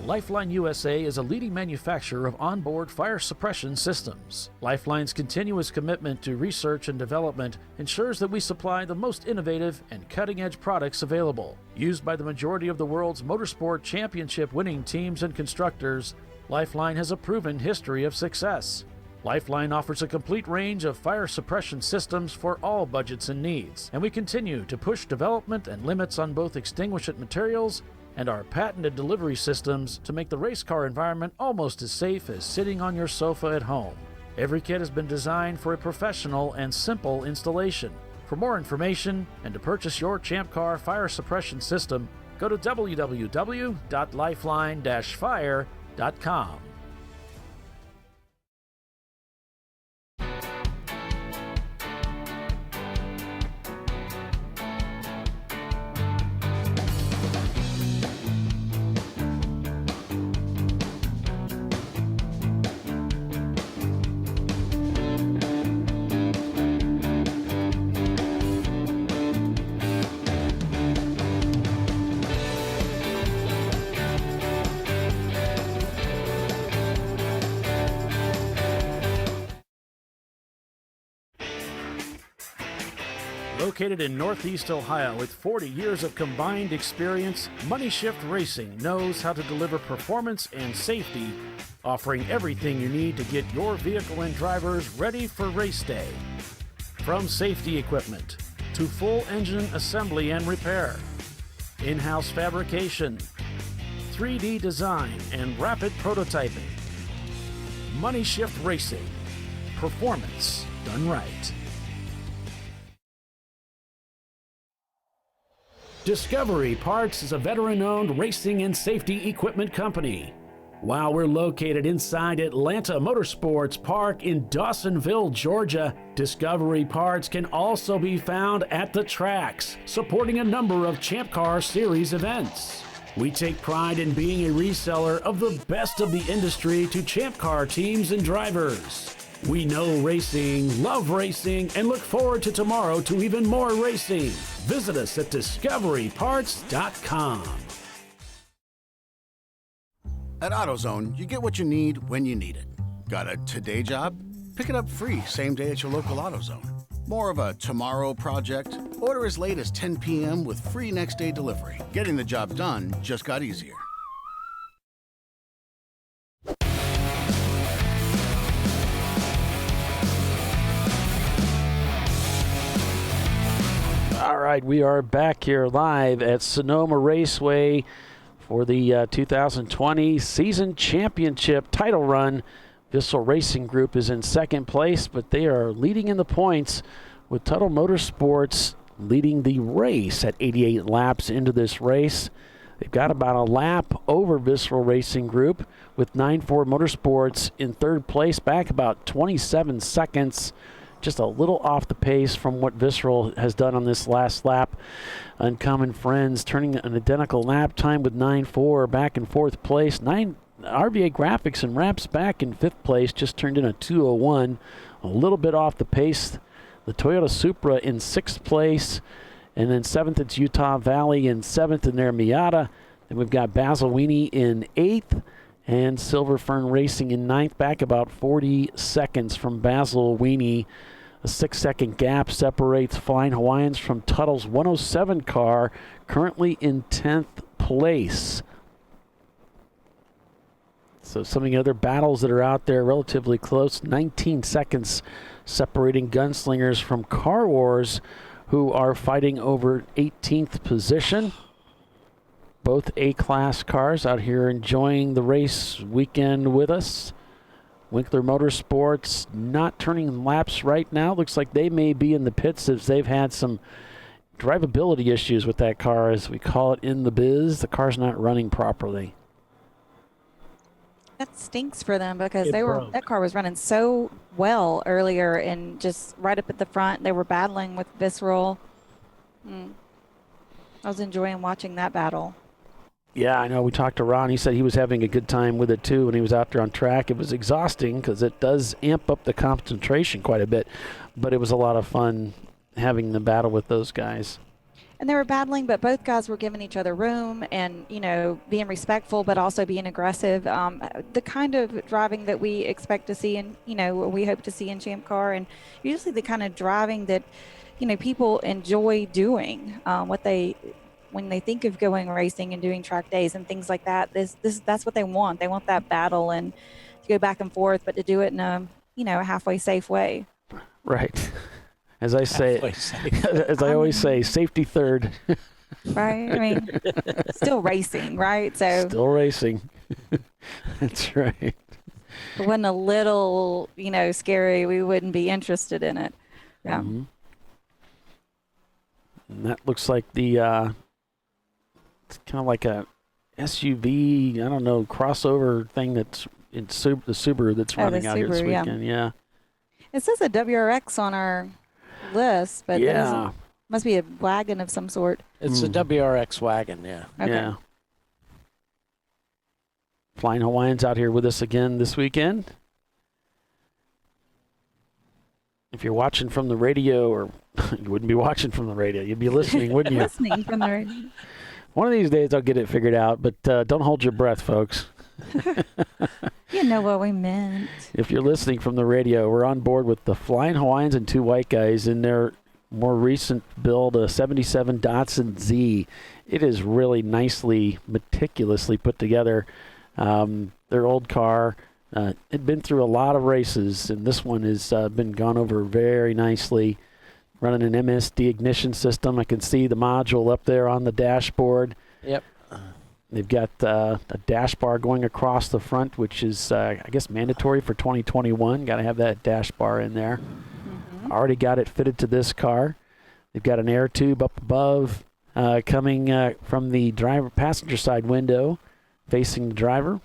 Lifeline USA is a leading manufacturer of onboard fire suppression systems. Lifeline's continuous commitment to research and development ensures that we supply the most innovative and cutting-edge products available. Used by the majority of the world's motorsport championship winning teams and constructors, Lifeline has a proven history of success. Lifeline offers a complete range of fire suppression systems for all budgets and needs, and we continue to push development and limits on both extinguishant materials and our patented delivery systems to make the race car environment almost as safe as sitting on your sofa at home. Every kit has been designed for a professional and simple installation. For more information and to purchase your Champ Car fire suppression system, go to www.lifeline-fire.com. Located in Northeast Ohio with 40 years of combined experience, Money Shift Racing knows how to deliver performance and safety, offering everything you need to get your vehicle and drivers ready for race day. From safety equipment to full engine assembly and repair, in-house fabrication, 3D design, and rapid prototyping. Money Shift Racing. Performance done right. Discovery Parts is a veteran-owned racing and safety equipment company. While we're located inside Atlanta Motorsports Park in Dawsonville, Georgia, Discovery Parts can also be found at the tracks, supporting a number of Champ Car Series events. We take pride in being a reseller of the best of the industry to Champ Car teams and drivers. We know racing, love racing, and look forward to tomorrow to even more racing. Visit us at discoveryparts.com. At AutoZone, you get what you need when you need it. Got a today job? Pick it up free same day at your local AutoZone. More of a tomorrow project? Order as late as 10 p.m. with free next day delivery. Getting the job done just got easier. All right, we are back here live at Sonoma Raceway for the 2020 Season Championship title run. Bissell Racing Group is in second place, but they are leading in the points with Tuttle Motorsports leading the race at 88 laps into this race. They've got about a lap over Bissell Racing Group with 9-4 Motorsports in third place, back about 27 seconds. Just a little off the pace from what Visceral has done on this last lap. Uncommon Friends turning an identical lap time with 9-4 back in fourth place. RVA Graphics and Wraps back in fifth place, just turned in a 2:01. A little bit off the pace. The Toyota Supra in sixth place. And then seventh, it's Utah Valley in seventh in their Miata. Then we've got Basil Weenie in eighth. And Silver Fern Racing in ninth, back about 40 seconds from Basil Weenie. A 6-second gap separates Flying Hawaiians from Tuttle's 107 car, currently in 10th place. So some of the other battles that are out there relatively close, 19 seconds separating Gunslingers from Car Wars, who are fighting over 18th position. Both A-Class cars out here enjoying the race weekend with us. Winkler Motorsports not turning laps right now. Looks like they may be in the pits as they've had some drivability issues with that car, as we call it in the biz. The car's not running properly. That stinks for them because broke. that car was running so well earlier and just right up at the front. They were battling with Visceral. I was enjoying watching that battle. Yeah, I know. We talked to Ron. He said he was having a good time with it, too, when he was out there on track. It was exhausting because it does amp up the concentration quite a bit, but it was a lot of fun having the battle with those guys. And they were battling, but both guys were giving each other room and, being respectful, but also being aggressive. The kind of driving that we expect to see and, we hope to see in Champ Car, and usually the kind of driving that, people enjoy doing, when they think of going racing and doing track days and things like that. That's what they want. They want that battle and to go back and forth, but to do it in a halfway safe way. Right. As I say, as I always say, safety third. Right. I mean, still racing, right? So still racing. That's right. If it wasn't a little, scary, we wouldn't be interested in it. Yeah. Mm-hmm. And that looks like the it's kind of like a SUV, I don't know, crossover thing that's in the Subaru that's running out here this weekend. Yeah. It says a WRX on our list, but it must be a wagon of some sort. It's a WRX wagon, yeah. Okay. Yeah. Flying Hawaiians out here with us again this weekend. If you're watching from the radio, or you wouldn't be watching from the radio, you'd be listening, wouldn't you? Listening from the radio. One of these days I'll get it figured out, but don't hold your breath, folks. You know what we meant. If you're listening from the radio, we're on board with the Flying Hawaiians and two white guys in their more recent build, a 77 Datsun Z. It is really nicely, meticulously put together. Their old car had been through a lot of races, and this one has been gone over very nicely. Running an MSD ignition system. I can see the module up there on the dashboard. Yep. They've got a dash bar going across the front, which is, I guess, mandatory for 2021. Got to have that dash bar in there. Already got it fitted to this car. They've got an air tube up above coming from the passenger side window facing the driver.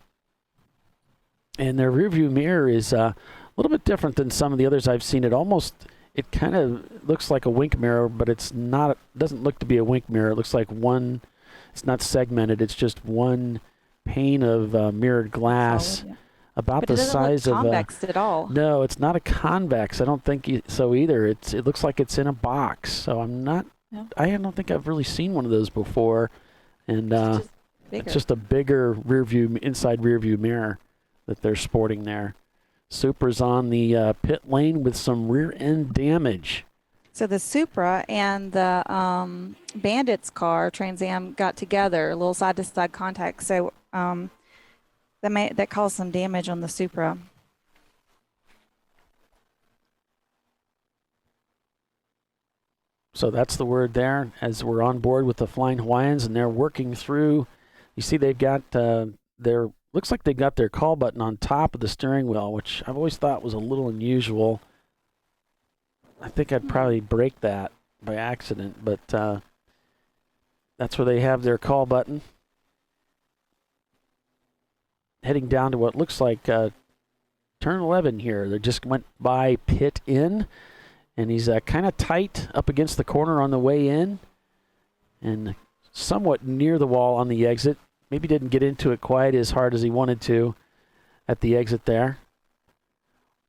And their rearview mirror is a little bit different than some of the others I've seen. It kind of looks like a wink mirror, but it's not. It doesn't look to be a wink mirror. It looks like one. It's not segmented. It's just one pane of mirrored glass, Solid, yeah. about But the it doesn't size look of convex at all. No, it's not a convex. I don't think so either. It looks like it's in a box. So I'm not. No. I don't think I've really seen one of those before, and bigger. it's just a bigger inside rear view mirror that they're sporting there. Supra's on the pit lane with some rear end damage. So the Supra and the Bandit's car, Trans Am, got together, a little side-to-side contact. So that caused some damage on the Supra. So that's the word there as we're on board with the Flying Hawaiians, and they're working through. You see they've got looks like they've got their call button on top of the steering wheel, which I've always thought was a little unusual. I think I'd probably break that by accident, but that's where they have their call button. Heading down to what looks like turn 11 here. They just went by pit in, and he's kind of tight up against the corner on the way in and somewhat near the wall on the exit. Maybe didn't get into it quite as hard as he wanted to at the exit there.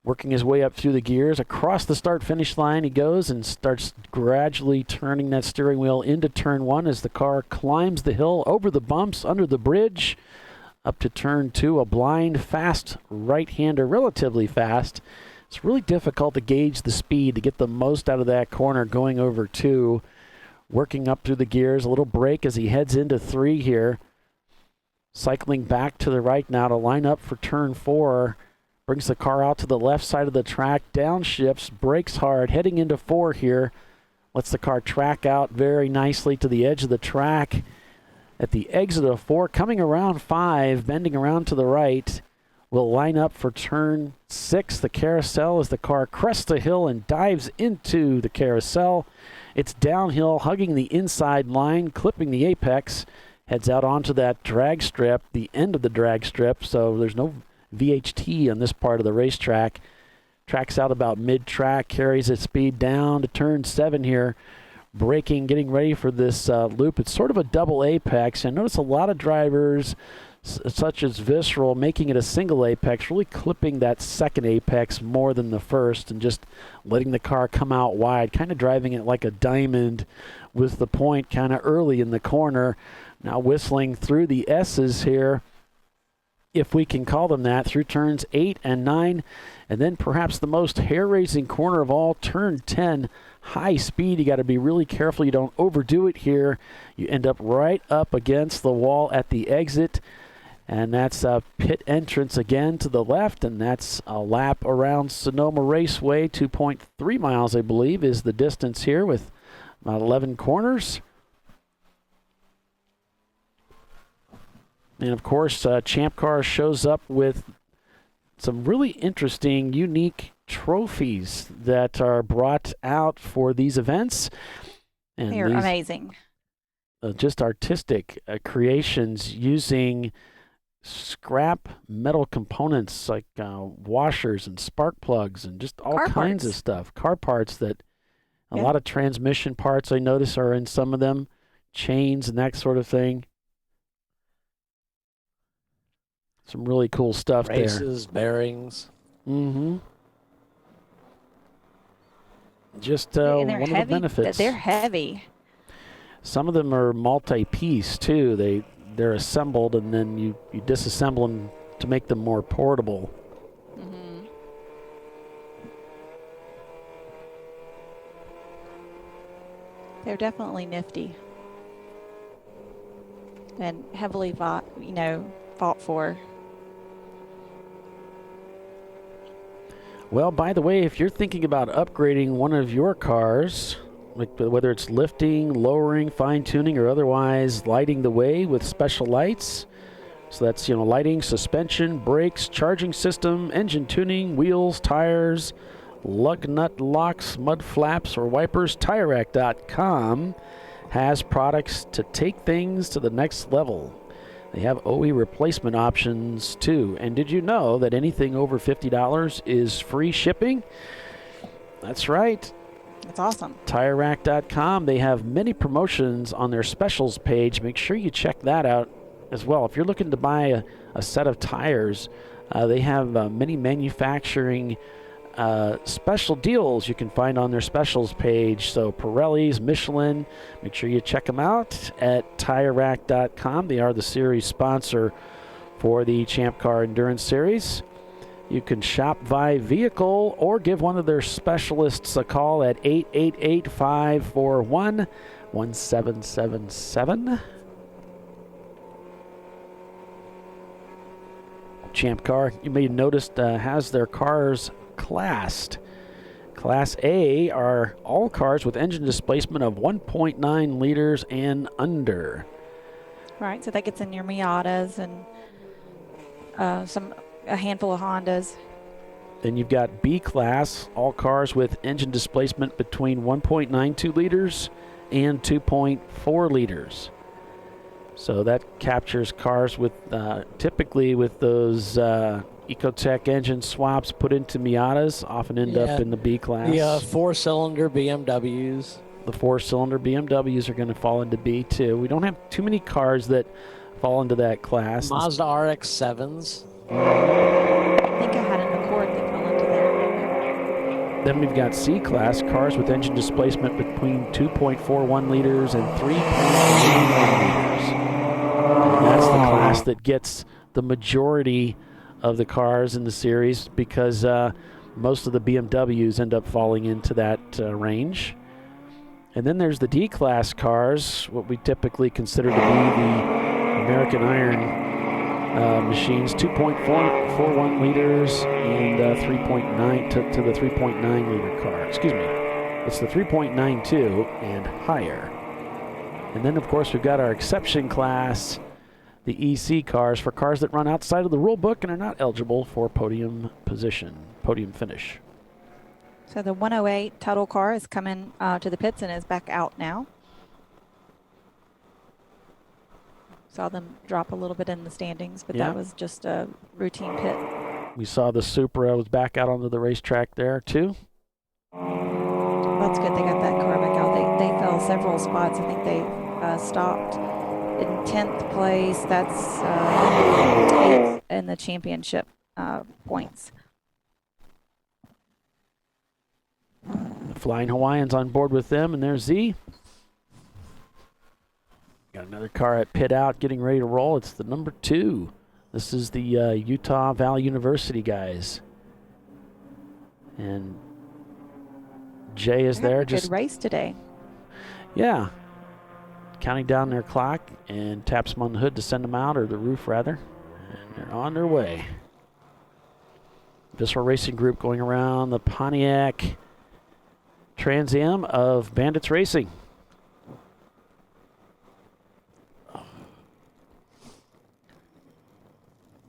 Working his way up through the gears. Across the start-finish line he goes and starts gradually turning that steering wheel into turn 1 as the car climbs the hill over the bumps, under the bridge, up to turn 2. A blind, fast right-hander, relatively fast. It's really difficult to gauge the speed to get the most out of that corner going over 2. Working up through the gears. A little brake as he heads into 3 here. Cycling back to the right now to line up for turn 4. Brings the car out to the left side of the track. Downshifts, brakes hard, heading into 4 here. Lets the car track out very nicely to the edge of the track. At the exit of 4, coming around 5, bending around to the right. Will line up for turn 6. The carousel as the car crests the hill and dives into the carousel. It's downhill, hugging the inside line, clipping the apex. Heads out onto that drag strip, the end of the drag strip, so there's no VHT on this part of the racetrack. Tracks out about mid-track, carries its speed down to turn 7 here. Braking, getting ready for this loop. It's sort of a double apex. I notice a lot of drivers, such as Visceral, making it a single apex, really clipping that second apex more than the first and just letting the car come out wide, kind of driving it like a diamond with the point kind of early in the corner. Now whistling through the S's here, if we can call them that, through turns 8 and 9. And then perhaps the most hair-raising corner of all, turn 10. High speed. You got to be really careful you don't overdo it here. You end up right up against the wall at the exit. And that's a pit entrance again to the left. And that's a lap around Sonoma Raceway. 2.3 miles, I believe, is the distance here with about 11 corners. And, of course, Champ Car shows up with some really interesting, unique trophies that are brought out for these events. And They're amazing. Just artistic creations using scrap metal components like washers and spark plugs and just all kinds of stuff. Car parts that a lot of transmission parts I notice are in some of them, chains and that sort of thing. Some really cool stuff there. Races, bearings. Mm-hmm. Just one of the benefits. They're heavy. Some of them are multi-piece too. They're assembled and then you disassemble them to make them more portable. They're definitely nifty and heavily fought for. Well, by the way, if you're thinking about upgrading one of your cars, like whether it's lifting, lowering, fine-tuning, or otherwise lighting the way with special lights, so that's, lighting, suspension, brakes, charging system, engine tuning, wheels, tires, lug nut locks, mud flaps, or wipers, TireRack.com has products to take things to the next level. They have OE replacement options too. And did you know that anything over $50 is free shipping? That's right. That's awesome. TireRack.com. They have many promotions on their specials page. Make sure you check that out as well. If you're looking to buy a set of tires, they have many manufacturing special deals you can find on their specials page. So Pirelli's, Michelin, make sure you check them out at TireRack.com. They are the series sponsor for the Champ Car Endurance Series. You can shop by vehicle or give one of their specialists a call at 888-541-1777. Champ Car, you may have noticed, has their cars classed. Class A are all cars with engine displacement of 1.9 liters and under. Right, so that gets in your Miatas and a handful of Hondas. Then you've got B class, all cars with engine displacement between 1.92 liters and 2.4 liters. So that captures cars with typically with those Ecotec engine swaps put into Miatas, often end up in the B class. The four-cylinder BMWs. The four-cylinder BMWs are going to fall into B too. We don't have too many cars that fall into that class. Mazda RX-7s. I think I had an Accord that fell into that. Then we've got C class, cars with engine displacement between 2.41 liters and 3.81 liters. And that's the class that gets the majority of the cars in the series because most of the BMWs end up falling into that range. And then there's the D-class cars, what we typically consider to be the American Iron machines, 2.41 liters and 3.9 to the 3.9 liter car. Excuse me, it's the 3.92 and higher. And then, of course, we've got our exception class, the EC cars, for cars that run outside of the rule book and are not eligible for podium finish. So the 108 Tuttle car is coming to the pits and is back out now. Saw them drop a little bit in the standings, but that was just a routine pit. We saw the Supra was back out onto the racetrack there too. That's good. They got that car back out. They fell several spots. I think they stopped in 10th place. That's 8th in the championship points. The Flying Hawaiians on board with them, and there's Z. Got another car at pit out, getting ready to roll. It's the number 2. This is the Utah Valley University guys. And Jay is there. Good race today. Yeah. Counting down their clock and taps them on the hood to send them out, or the roof rather. And they're on their way. Visceral Racing Group going around the Pontiac Trans Am of Bandits Racing.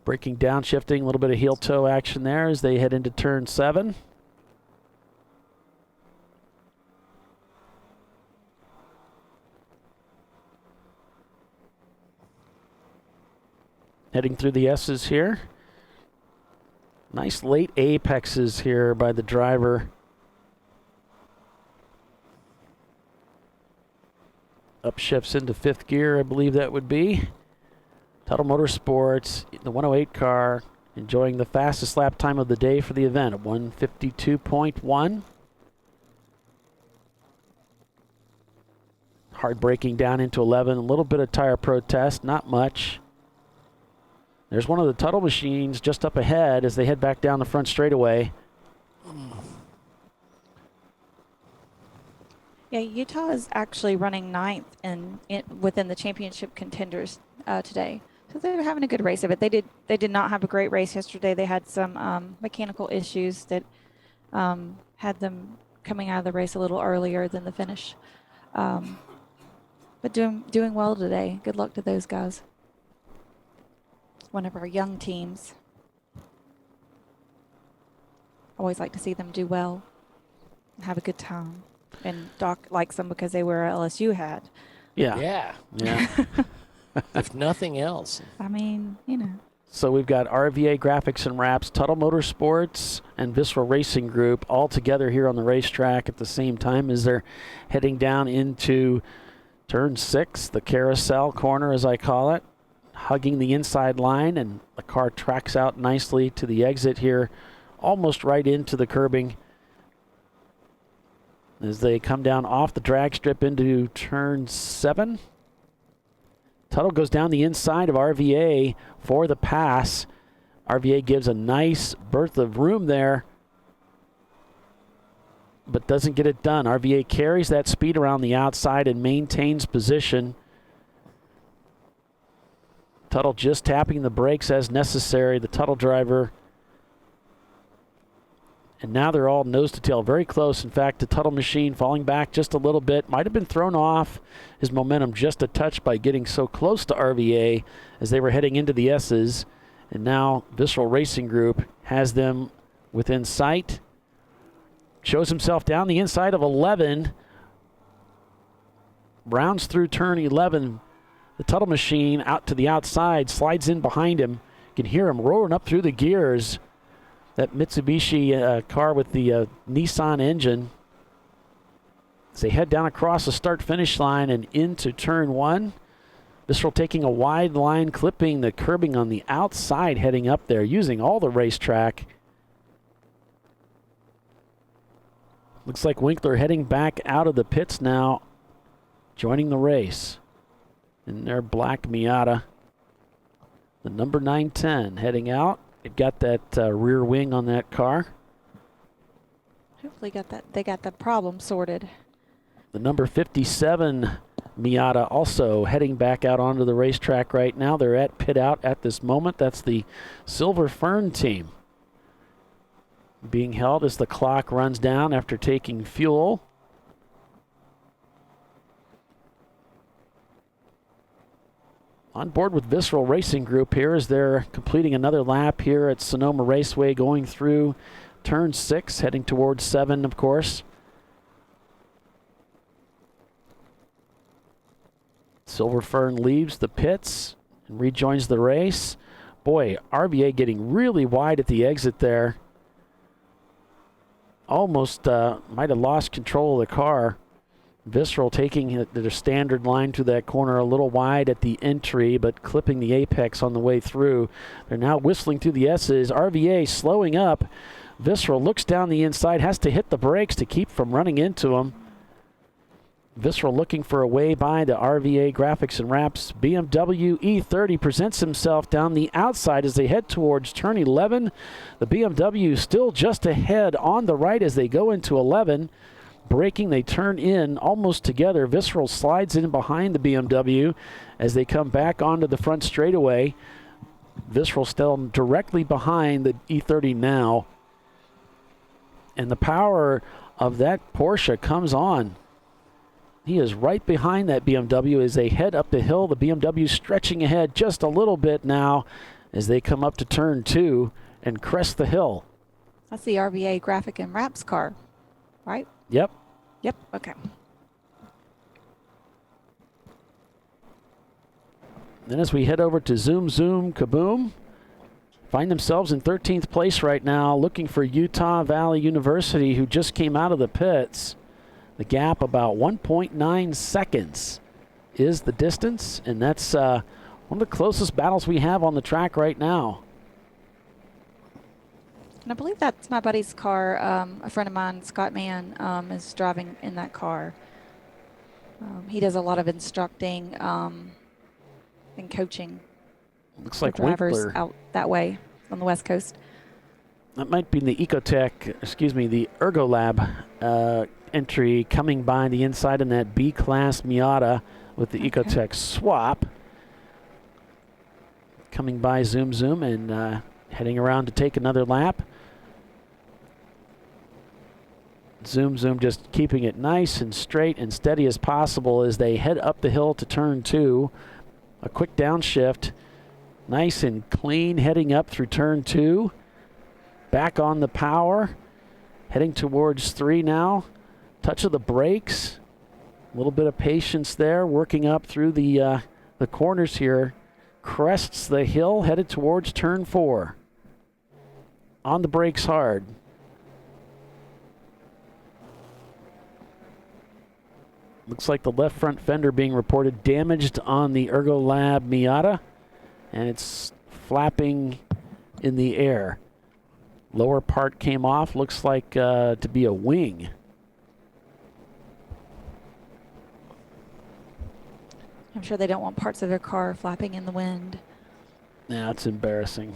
Braking down, shifting, a little bit of heel toe action there as they head into turn 7. Heading through the S's here. Nice late apexes here by the driver. Upshifts into 5th gear, I believe that would be. Tuttle Motorsports, the 108 car, enjoying the fastest lap time of the day for the event at 152.1. Hard braking down into 11, a little bit of tire protest, not much. There's one of the Tuttle machines just up ahead as they head back down the front straightaway. Yeah, Utah is actually running ninth within the championship contenders today. So they're having a good race of it. They did not have a great race yesterday. They had some mechanical issues that had them coming out of the race a little earlier than the finish. But doing well today. Good luck to those guys. One of our young teams. Always like to see them do well and have a good time. And Doc likes them because they wear a LSU hat. Yeah. If nothing else. I mean, you know. So we've got RVA Graphics and Wraps, Tuttle Motorsports, and Visceral Racing Group all together here on the racetrack at the same time as they're heading down into Turn 6, the carousel corner as I call it, hugging the inside line, and the car tracks out nicely to the exit here, almost right into the curbing as they come down off the drag strip into Turn 7. Tuttle goes down the inside of RVA for the pass. RVA gives a nice berth of room there, but doesn't get it done. RVA carries that speed around the outside and maintains position. Tuttle just tapping the brakes as necessary, the Tuttle driver. And now they're all nose to tail, very close. In fact, the Tuttle machine falling back just a little bit. Might have been thrown off his momentum just a touch by getting so close to RVA as they were heading into the S's. And now Visceral Racing Group has them within sight. Shows himself down the inside of 11. Rounds through turn 11. The Tuttle machine out to the outside, slides in behind him. You can hear him roaring up through the gears. That Mitsubishi car with the Nissan engine. As they head down across the start-finish line and into turn 1. Visceral taking a wide line, clipping the curbing on the outside, heading up there, using all the racetrack. Looks like Winkler heading back out of the pits now, joining the race. In their black Miata. The number 910 heading out. It got that rear wing on that car. Hopefully they got the problem sorted. The number 57 Miata also heading back out onto the racetrack right now. They're at pit out at this moment. That's the Silver Fern team. Being held as the clock runs down after taking fuel. On board with Visceral Racing Group here as they're completing another lap here at Sonoma Raceway, going through turn 6, heading towards 7, of course. Silver Fern leaves the pits and rejoins the race. Boy, RVA getting really wide at the exit there. Almost might have lost control of the car. Visceral taking their standard line to that corner a little wide at the entry, but clipping the apex on the way through. They're now whistling through the S's. RVA slowing up. Visceral looks down the inside, has to hit the brakes to keep from running into him. Visceral looking for a way by the RVA Graphics and Wraps. BMW E30 presents himself down the outside as they head towards turn 11. The BMW still just ahead on the right as they go into 11. Braking, they turn in almost together. Visceral slides in behind the BMW as they come back onto the front straightaway. Visceral still directly behind the E30 now. And the power of that Porsche comes on. He is right behind that BMW as they head up the hill. The BMW stretching ahead just a little bit now as they come up to turn 2 and crest the hill. That's the RVA Graphic and Wraps car, right? Yep. Yep, okay. Then as we head over to Zoom Zoom Kaboom, find themselves in 13th place right now, looking for Utah Valley University, who just came out of the pits. The gap about 1.9 seconds is the distance, and that's one of the closest battles we have on the track right now. And I believe that's my buddy's car. A friend of mine, Scott Mann, is driving in that car. He does a lot of instructing and coaching. Looks like drivers Winkler out that way on the West Coast. That might be the the Ergolab entry coming by the inside in that B-Class Miata with the Ecotech swap. Coming by Zoom Zoom and heading around to take another lap. Zoom Zoom just keeping it nice and straight and steady as possible as they head up the hill to turn 2. A quick downshift. Nice and clean heading up through turn 2. Back on the power. Heading towards 3 now. Touch of the brakes. A little bit of patience there. Working up through the corners here. Crests the hill. Headed towards turn 4. On the brakes hard. Looks like the left front fender being reported damaged on the Ergolab Miata, and it's flapping in the air. Lower part came off, looks like to be a wing. I'm sure they don't want parts of their car flapping in the wind. Yeah, it's embarrassing.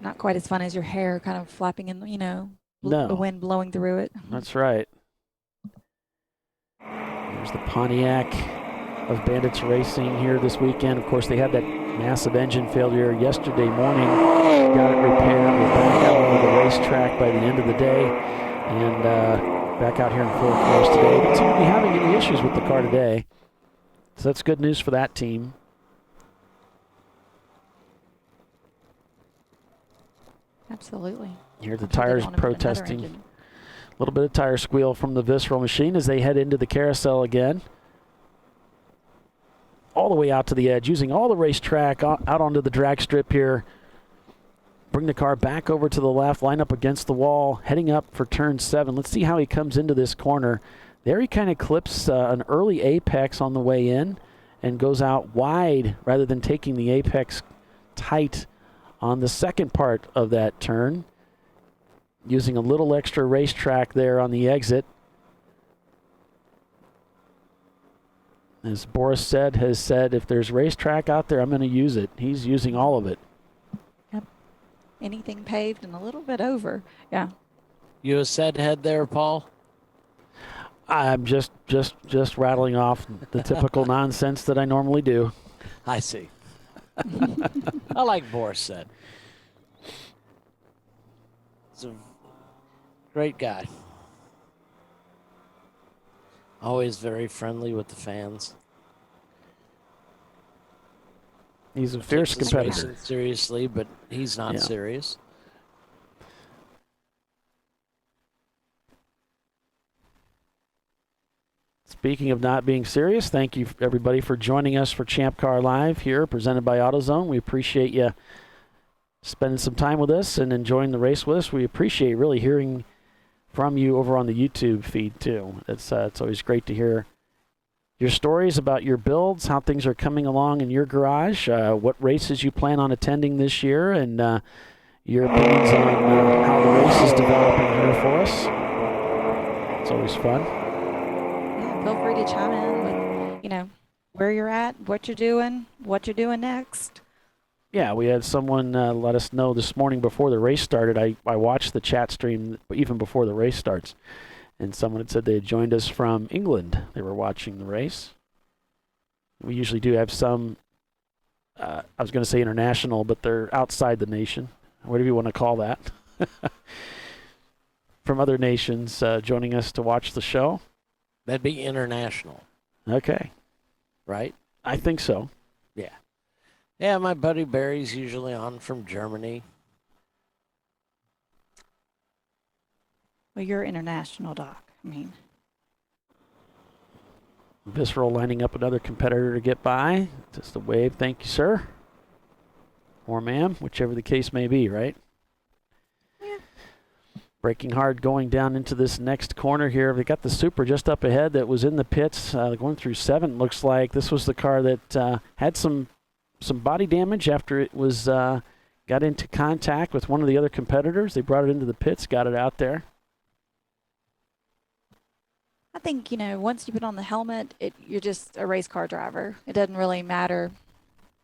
Not quite as fun as your hair kind of flapping in, No. the wind blowing through it. That's right. There's the Pontiac of Bandits Racing here this weekend. Of course, they had that massive engine failure yesterday morning. Got it repaired. We're back out on the racetrack by the end of the day. And back out here in full force today. Don't seem to be having any issues with the car today. So that's good news for that team. Absolutely. Here the tires protesting. A little bit of tire squeal from the Visceral machine as they head into the carousel again. All the way out to the edge, using all the racetrack out onto the drag strip here. Bring the car back over to the left, line up against the wall, heading up for turn 7. Let's see how he comes into this corner. There he kind of clips an early apex on the way in and goes out wide rather than taking the apex tight on the second part of that turn. Using a little extra racetrack there on the exit. As Boris has said, if there's racetrack out there, I'm going to use it. He's using all of it. Yep. Anything paved and a little bit over. Yeah. You a said head there, Paul? I'm just rattling off the typical nonsense that I normally do. I see. I like Boris said. He's a great guy. Always very friendly with the fans. He's a fierce competitor. Seriously, but he's not serious. Speaking of not being serious, thank you everybody for joining us for Champ Car Live here, presented by AutoZone. We appreciate you spending some time with us and enjoying the race with us. We appreciate really hearing from you over on the YouTube feed too. It's always great to hear your stories about your builds, how things are coming along in your garage, what races you plan on attending this year, and your opinions on how the race is developing here for us. It's always fun. Yeah, feel free to chime in with, where you're at, what you're doing next. Yeah, we had someone let us know this morning before the race started. I watched the chat stream even before the race starts, and someone had said they had joined us from England. They were watching the race. We usually do have some, I was going to say international, but they're outside the nation, whatever you want to call that, from other nations joining us to watch the show. That'd be international. Okay. Right? I think so. Yeah. Yeah, my buddy Barry's usually on from Germany. Well, you're international, Doc. I mean. Visceral lining up another competitor to get by. Just a wave. Thank you, sir. Or ma'am, whichever the case may be, right? Yeah. Braking hard going down into this next corner here. They got the Super just up ahead that was in the pits going through 7. Looks like this was the car that had some body damage after it was got into contact with one of the other competitors. They brought it into the pits, got it out there. I think, once you put on the helmet, you're just a race car driver. It doesn't really matter,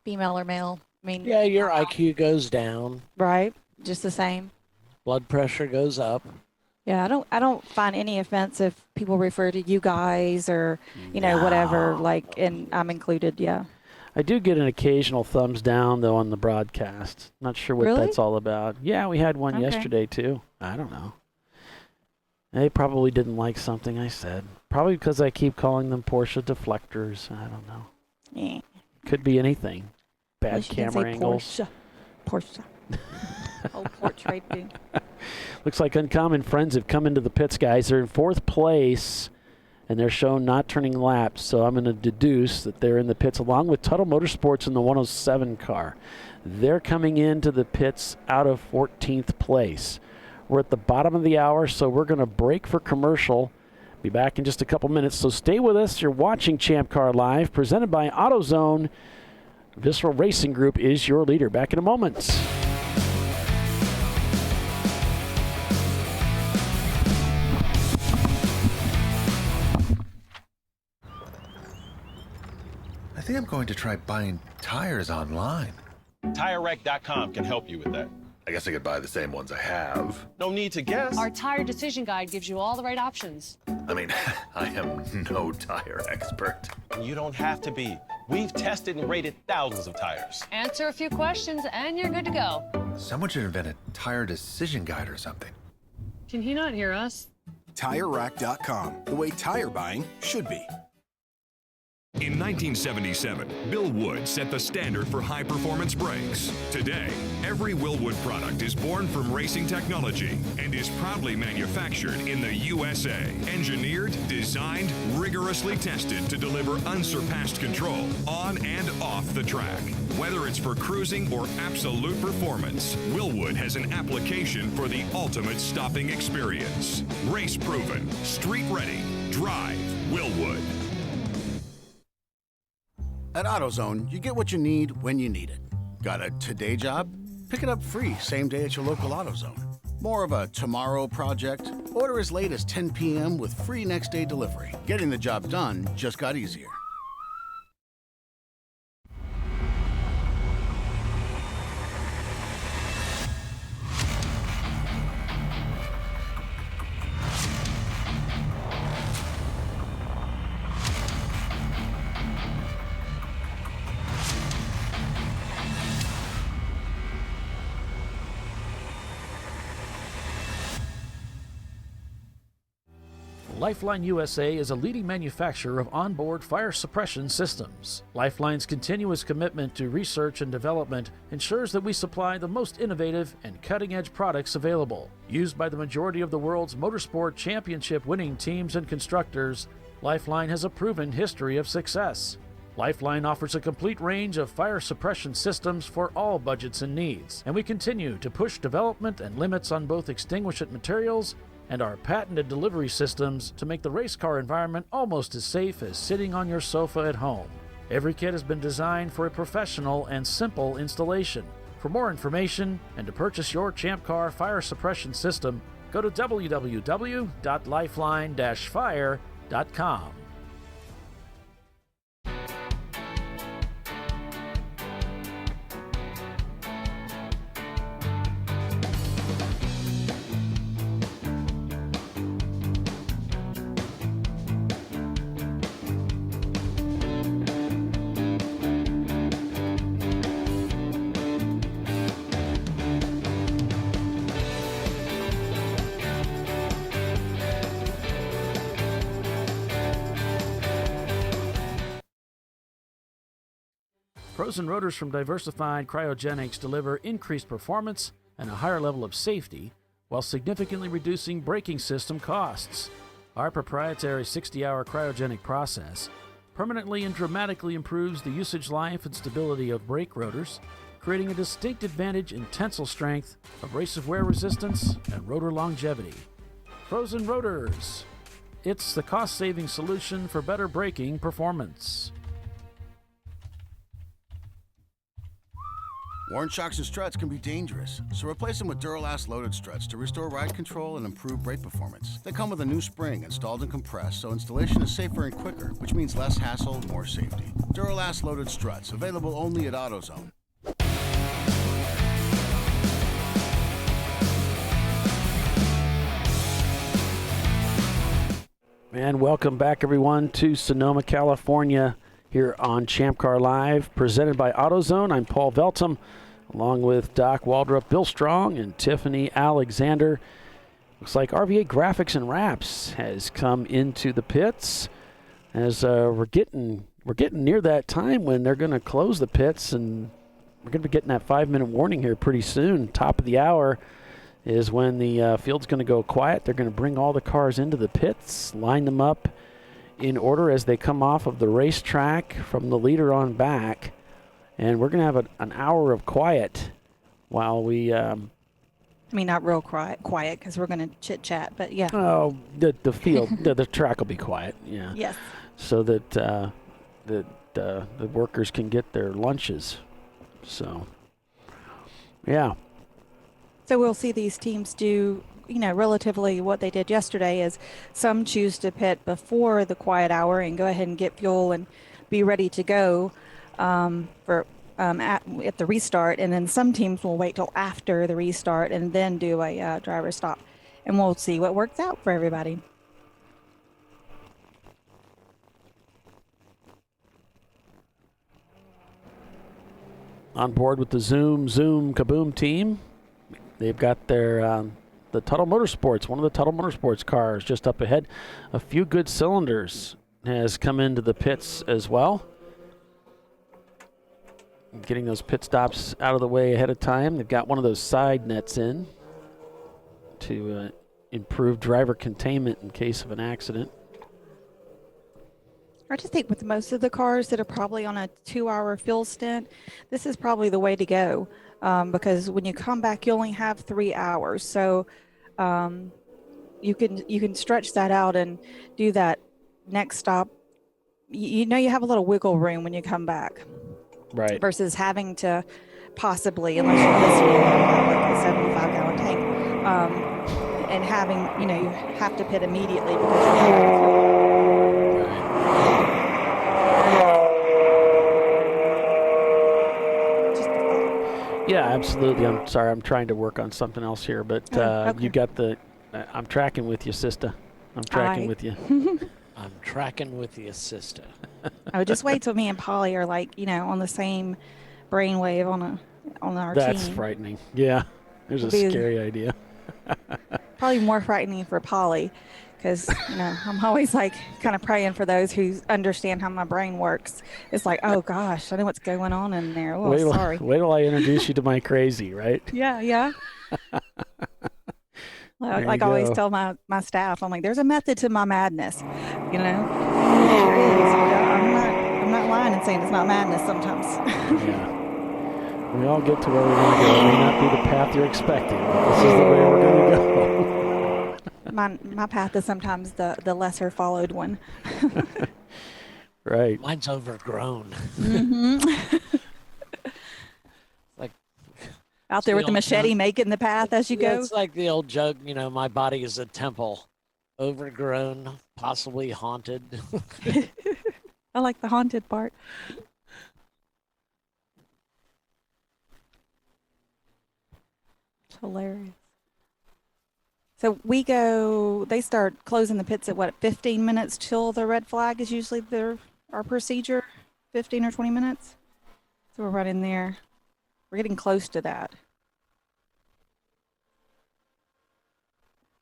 female or male. I mean, yeah, your IQ goes down. Right. Just the same. Blood pressure goes up. Yeah, I don't find any offense if people refer to you guys or, whatever, and I'm included. Yeah. I do get an occasional thumbs down, though, on the broadcast. Not sure what Really? that's all about. Yeah, we had one yesterday, too. I don't know. They probably didn't like something I said. Probably because I keep calling them Porsche deflectors. I don't know. Yeah. Could be anything. Bad camera angles. Porsche. Old portrait thing. Looks like Uncommon Friends have come into the pits, guys. They're in 4th place, and they're shown not turning laps. So I'm going to deduce that they're in the pits along with Tuttle Motorsports in the 107 car. They're coming into the pits out of 14th place. We're at the bottom of the hour, so we're going to break for commercial. Be back in just a couple minutes, so stay with us. You're watching Champ Car Live, presented by AutoZone. Visceral Racing Group is your leader. Back in a moment. I think I'm going to try buying tires online. TireRack.com can help you with that. I guess I could buy the same ones I have. No need to guess. Our tire decision guide gives you all the right options. I mean, I am no tire expert. You don't have to be. We've tested and rated thousands of tires. Answer a few questions and you're good to go. Someone should invent a tire decision guide or something. Can he not hear us? TireRack.com, the way tire buying should be. In 1977, Bill Wood set the standard for high-performance brakes. Today, every Willwood product is born from racing technology and is proudly manufactured in the USA. Engineered, designed, rigorously tested to deliver unsurpassed control on and off the track. Whether it's for cruising or absolute performance, Willwood has an application for the ultimate stopping experience. Race-proven, street-ready, drive Willwood. At AutoZone, you get what you need when you need it. Got a today job? Pick it up free same day at your local AutoZone. More of a tomorrow project? Order as late as 10 p.m. with free next day delivery. Getting the job done just got easier. Lifeline USA is a leading manufacturer of onboard fire suppression systems. Lifeline's continuous commitment to research and development ensures that we supply the most innovative and cutting-edge products available. Used by the majority of the world's motorsport championship-winning teams and constructors, Lifeline has a proven history of success. Lifeline offers a complete range of fire suppression systems for all budgets and needs, and we continue to push development and limits on both extinguishant materials and our patented delivery systems to make the race car environment almost as safe as sitting on your sofa at home. Every kit has been designed for a professional and simple installation. For more information and to purchase your Champ Car fire suppression system, go to www.lifeline-fire.com. Frozen rotors from Diversified Cryogenics deliver increased performance and a higher level of safety while significantly reducing braking system costs. Our proprietary 60-hour cryogenic process permanently and dramatically improves the usage life and stability of brake rotors, creating a distinct advantage in tensile strength, abrasive wear resistance, and rotor longevity. Frozen rotors. It's the cost-saving solution for better braking performance. Worn shocks and struts can be dangerous, so replace them with Duralast loaded struts to restore ride control and improve brake performance. They come with a new spring installed and compressed, so installation is safer and quicker, which means less hassle, more safety. Duralast loaded struts, available only at AutoZone. And welcome back, everyone, to Sonoma, California, here on Champ Car Live, presented by AutoZone. I'm Paul Veltum, along with Doc Waldrop, Bill Strong, and Tiffany Alexander. Looks like RVA Graphics and Wraps has come into the pits, as we're getting near that time when they're going to close the pits, and we're going to be getting that 5-minute warning here pretty soon. Top of the hour is when the field's going to go quiet. They're going to bring all the cars into the pits, line them up in order as they come off of the racetrack from the leader on back. And we're going to have an hour of quiet while we... I mean, not real quiet because we're going to chit-chat, but yeah. Oh, the field, the track will be quiet, yeah. Yes. So that the workers can get their lunches. So, yeah. So we'll see these teams do, relatively what they did yesterday is some choose to pit before the quiet hour and go ahead and get fuel and be ready to go at the restart. And then some teams will wait till after the restart and then do a driver stop. And we'll see what works out for everybody. On board with the Zoom Kaboom team. They've got their the Tuttle Motorsports, one of the Tuttle Motorsports cars just up ahead. A few good cylinders has come into the pits as well. Getting those pit stops out of the way ahead of time. They've got one of those side nets in to improve driver containment in case of an accident. I just think with most of the cars that are probably on a 2-hour fuel stint, this is probably the way to go. Because when you come back, you only have 3 hours. So you can stretch that out and do that next stop. You have a little wiggle room when you come back. Right. Versus having to possibly, unless you're listening, like a 75-gallon tank, and having, you have to pit immediately because you have Yeah, absolutely. I'm sorry. I'm trying to work on something else here, but okay. You got the. I'm tracking with you, sister. I'm tracking with you. I'm tracking with you, sister. Oh, just wait till me and Polly are on the same brainwave on our team. That's frightening. Yeah, there's a scary idea. Probably more frightening for Polly, because I'm always kind of praying for those who understand how my brain works. It's like, oh gosh, I know what's going on in there. Oh, sorry. Wait till I introduce you to my crazy, right? Yeah. Like I always tell my staff, I'm like, there's a method to my madness, There is. I'm not lying and saying it's not madness sometimes. Yeah. We all get to where we want to go. It may not be the path you're expecting, but this is the way we're going to go. My path is sometimes the lesser followed one. Right. Mine's overgrown. Mm-hmm. Out there with the machete making the path as you go. It's like the old joke, my body is a temple. Overgrown, possibly haunted. I like the haunted part. It's hilarious. So they start closing the pits at 15 minutes till the red flag is usually our procedure, 15 or 20 minutes. So we're right in there. We're getting close to that.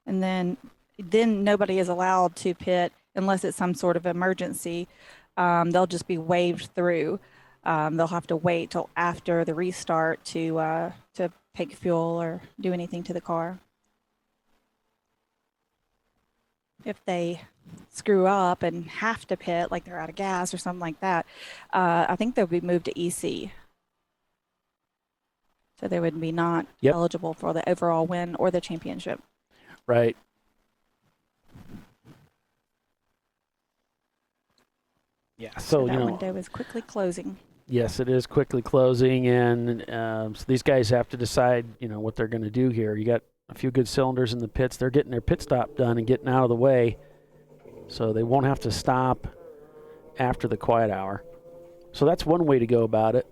And then nobody is allowed to pit unless it's some sort of emergency. They'll just be waved through. They'll have to wait till after the restart to take fuel or do anything to the car. If they screw up and have to pit, like they're out of gas or something like that, I think they'll be moved to EC. So they would be not eligible for the overall win or the championship. Right. Yeah. So that window is quickly closing. Yes, it is quickly closing, and so these guys have to decide, what they're going to do here. You got a few good cylinders in the pits. They're getting their pit stop done and getting out of the way, so they won't have to stop after the quiet hour. So that's one way to go about it.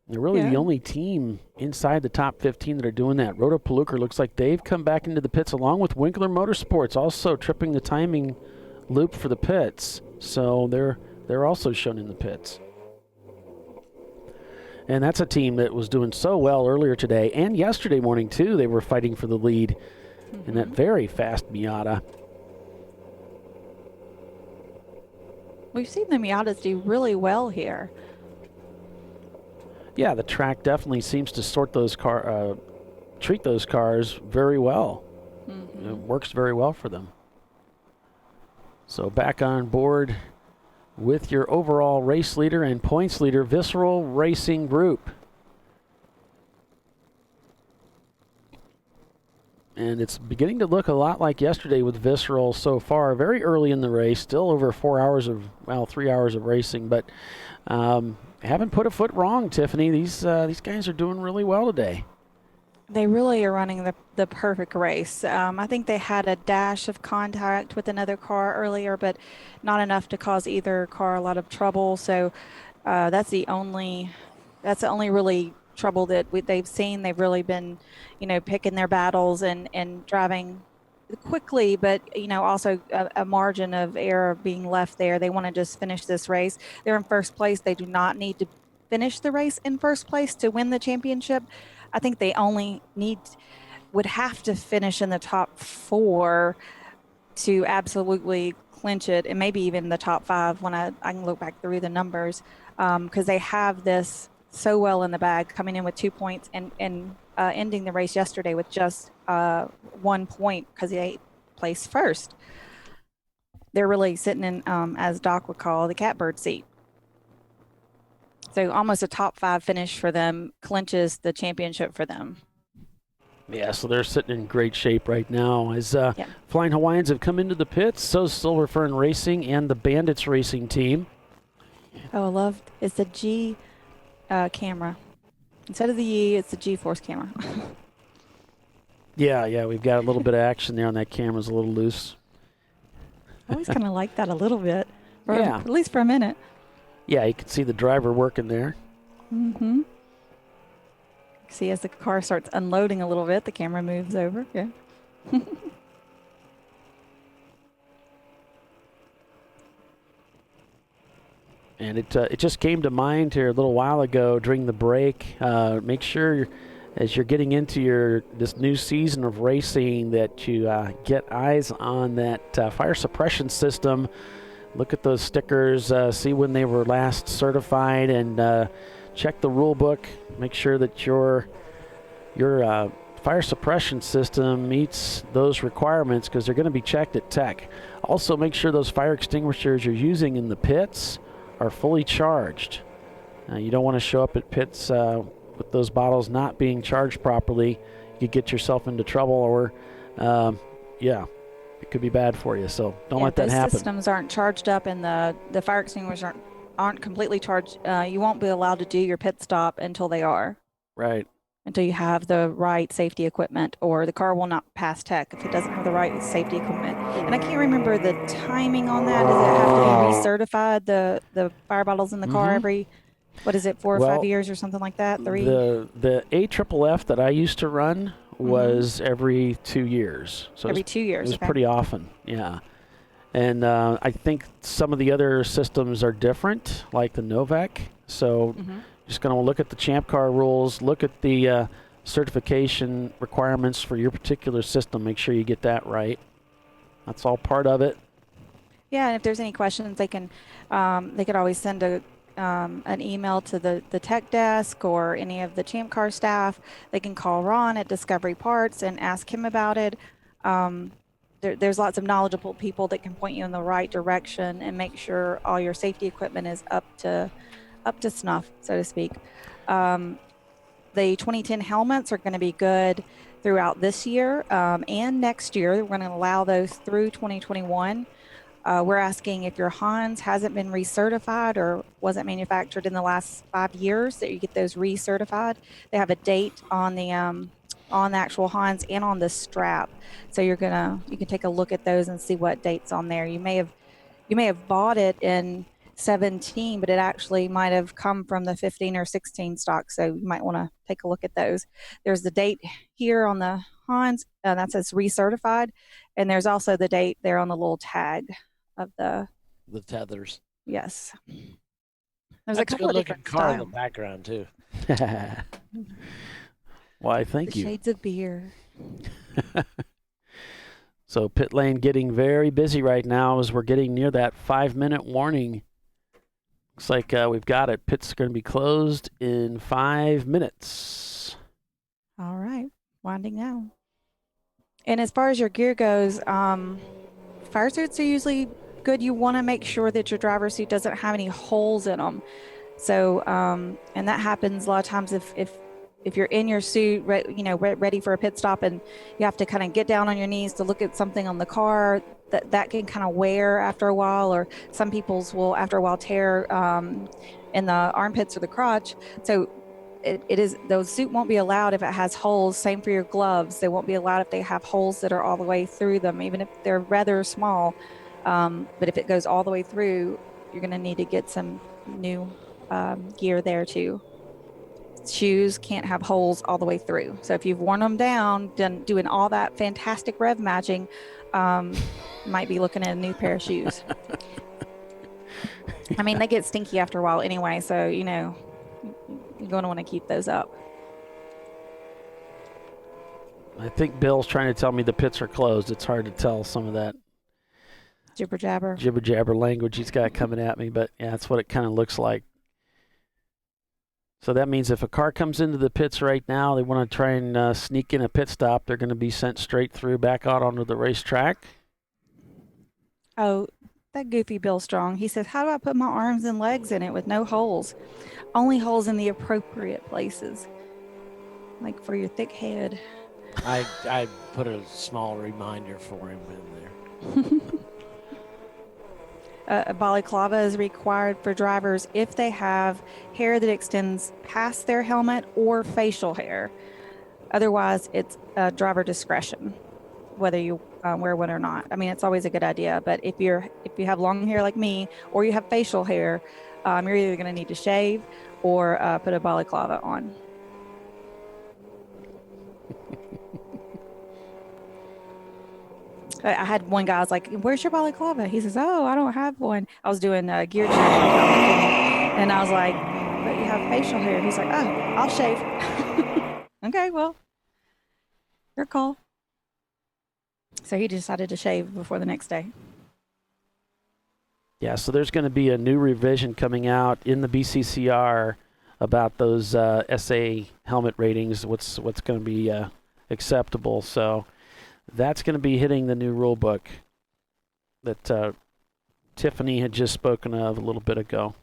They're really the only team inside the top 15 that are doing that. Rotopalooka looks like they've come back into the pits along with Winkler Motorsports, also tripping the timing loop for the pits. So they're also shown in the pits. And that's a team that was doing so well earlier today and yesterday morning, too. They were fighting for the lead in that very fast Miata. We've seen the Miatas do really well here. Yeah, the track definitely seems to treat those cars very well. It works very well for them. So back on board with your overall race leader and points leader, Visceral Racing Group. And it's beginning to look a lot like yesterday with Visceral so far. Very early in the race, still over 3 hours of racing, but haven't put a foot wrong, Tiffany. These guys are doing really well today. They really are running the perfect race. I think they had a dash of contact with another car earlier, but not enough to cause either car a lot of trouble. So that's the only really trouble that they've seen. They've really been, picking their battles and driving quickly, but also a margin of error being left there. They want to just finish this race. They're in first place. They do not need to finish the race in first place to win the championship. I think they only would have to finish in the top 4 to absolutely clinch it, and maybe even the top 5 when I can look back through the numbers, because they have this so well in the bag, coming in with 2 points and ending the race yesterday with just 1 point because they placed first. They're really sitting in, as Doc would call, the catbird seat. So almost a top 5 finish for them clinches the championship for them. Yeah, so they're sitting in great shape right now. As Flying Hawaiians have come into the pits, so Silver Fern Racing and the Bandits Racing team. Oh, I love it's the G camera. Instead of the E, it's the G-Force camera. Yeah, we've got a little bit of action there on that camera's a little loose. I always kind of like that a little bit, at least for a minute. Yeah, you can see the driver working there. Mm-hmm. See, as the car starts unloading a little bit, the camera moves over. Yeah. And it just came to mind here a little while ago during the break. Make sure as you're getting into this new season of racing that you get eyes on that fire suppression system. Look at those stickers, see when they were last certified, and check the rule book. Make sure that your fire suppression system meets those requirements because they're going to be checked at tech. Also, make sure those fire extinguishers you're using in the pits are fully charged. You don't want to show up at pits with those bottles not being charged properly. You could get yourself into trouble, or it could be bad for you, so don't let that happen. If systems aren't charged up and the fire extinguishers aren't completely charged, you won't be allowed to do your pit stop until they are. Right. Until you have the right safety equipment, or the car will not pass tech if it doesn't have the right safety equipment. And I can't remember the timing on that. Does it have to be recertified, the fire bottles in the car every, 4 or 5 years or something like that? 3? The AFFF that I used to run was every 2 years. So every 2 years. It was pretty often, yeah. And I think some of the other systems are different, like the Novec. So just going to look at the Champ Car rules, look at the certification requirements for your particular system. Make sure you get that right. That's all part of it. Yeah, and if there's any questions, they could always send an email to the tech desk or any of the Champ Car staff. They can call Ron at Discovery Parts and ask him about it. There's lots of knowledgeable people that can point you in the right direction and make sure all your safety equipment is up to snuff, so to speak. The 2010 helmets are going to be good throughout this year and next year. We're going to allow those through 2021. We're asking if your Hans hasn't been recertified or wasn't manufactured in the last 5 years, that you get those recertified. They have a date on the actual Hans and on the strap, so you can take a look at those and see what dates on there. You may have bought it in 17, but it actually might have come from the 15 or 16 stock. So you might want to take a look at those. There's the date here on the Hans, that says recertified. And there's also the date there on the little tag of the tethers. Yes. There's a couple of different car in the background too. Why, thank the you. Shades of beer. So pit lane getting very busy right now as we're getting near that 5-minute warning. Looks like we've got it. Pit's going to be closed in 5 minutes. All right. Winding down. And as far as your gear goes, fire suits are usually good. You want to make sure that your driver's seat doesn't have any holes in them. So, and that happens a lot of times if you're in your suit, ready for a pit stop, and you have to kind of get down on your knees to look at something on the car, that can kind of wear after a while, or some people's will after a while tear in the armpits or the crotch. So the suit won't be allowed if it has holes. Same for your gloves. They won't be allowed if they have holes that are all the way through them, even if they're rather small. But if it goes all the way through, you're going to need to get some new gear there too. Shoes can't have holes all the way through. So if you've worn them down, done doing all that fantastic rev matching, might be looking at a new pair of shoes. I mean, they get stinky after a while anyway, so you're going to want to keep those up. I think Bill's trying to tell me the pits are closed. It's hard to tell some of that jibber jabber language he's got coming at me, but yeah, that's what it kind of looks like. So that means if a car comes into the pits right now, they want to try and sneak in a pit stop, they're going to be sent straight through back out onto the racetrack. Oh, that goofy Bill Strong. He says, how do I put my arms and legs in it with no holes? Only holes in the appropriate places, like for your thick head. I put a small reminder for him in there. A balaclava is required for drivers if they have hair that extends past their helmet or facial hair. Otherwise, it's driver discretion, whether you wear one or not. I mean, it's always a good idea, but if you have long hair like me, or you have facial hair, you're either going to need to shave or put a balaclava on. I had one guy, I was like, where's your balaclava? He says, oh, I don't have one. I was doing gear check. And I was like, but you have facial hair. He's like, oh, I'll shave. Okay, well, your call. So he decided to shave before the next day. Yeah, so there's going to be a new revision coming out in the BCCR about those SA helmet ratings, what's going to be acceptable. So that's going to be hitting the new rule book that Tiffany had just spoken of a little bit ago.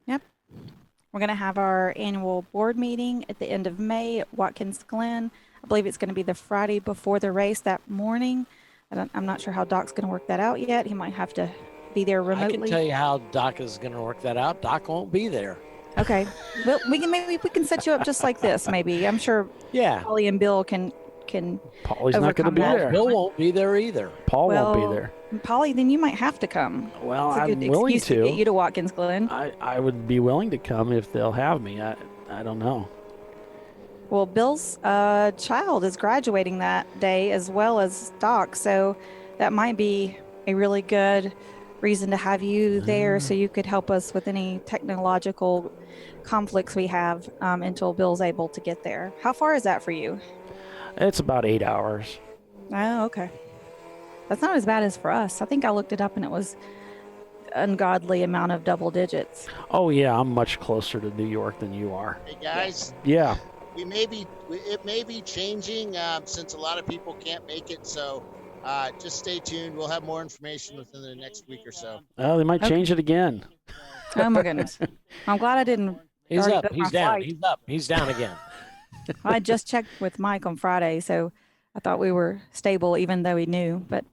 Yep. We're going to have our annual board meeting at the end of May at Watkins Glen. I believe it's going to be the Friday before the race that morning. I'm not sure how Doc's going to work that out yet. He might have to be there remotely. I can tell you how Doc is going to work that out. Doc won't be there. Okay. Well, we can set you up just like this, maybe. I'm sure Polly and Bill can Polly's not going to be there. Bill won't be there either. Paul won't be there. Polly, then you might have to come. Well, it's a I'm good willing excuse to get you to Watkins Glen. I would be willing to come if they'll have me. I don't know. Well, Bill's child is graduating that day as well as Doc, so that might be a really good reason to have you there so you could help us with any technological conflicts we have until Bill's able to get there. How far is that for you? It's about 8 hours. Oh, okay. That's not as bad as for us. I think I looked it up and it was ungodly amount of double digits. Oh, yeah, I'm much closer to New York than you are. Hey, guys. Yeah. It may be changing since a lot of people can't make it, so just stay tuned. We'll have more information within the next week or so. Oh, they might change it again. Oh, my goodness. I'm glad I didn't. He's up. He's down. He's up. He's down again. I just checked with Mike on Friday, so I thought we were stable even though he knew. But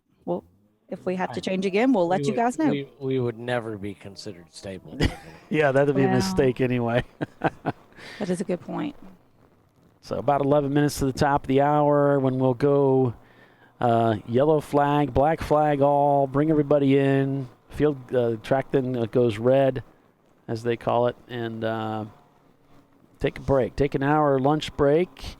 if we have to change again, we'll let you guys know. We would never be considered stable. Yeah, that'd be a mistake anyway. That is a good point. So about 11 minutes to the top of the hour when we'll go yellow flag, black flag all, bring everybody in, track then goes red, as they call it, and take a break. Take an hour lunch break.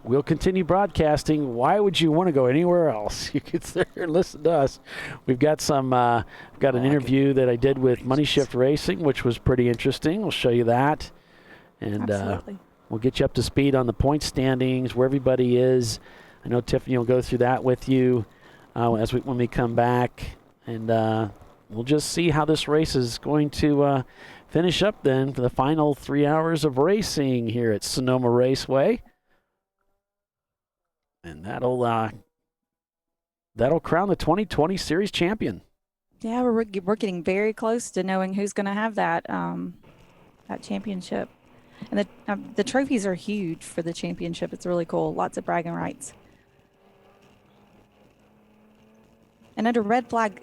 We'll continue broadcasting. Why would you want to go anywhere else? You can sit there and listen to us. We've got an interview that I did with Money Shift Racing, which was pretty interesting. We'll show you that. And we'll get you up to speed on the point standings, where everybody is. I know Tiffany will go through that with you when we come back. And we'll just see how this race is going to finish up then for the final 3 hours of racing here at Sonoma Raceway. And that'll crown the 2020 Series champion. Yeah, we're getting very close to knowing who's going to have that championship. And the trophies are huge for the championship. It's really cool. Lots of bragging rights. And under red flag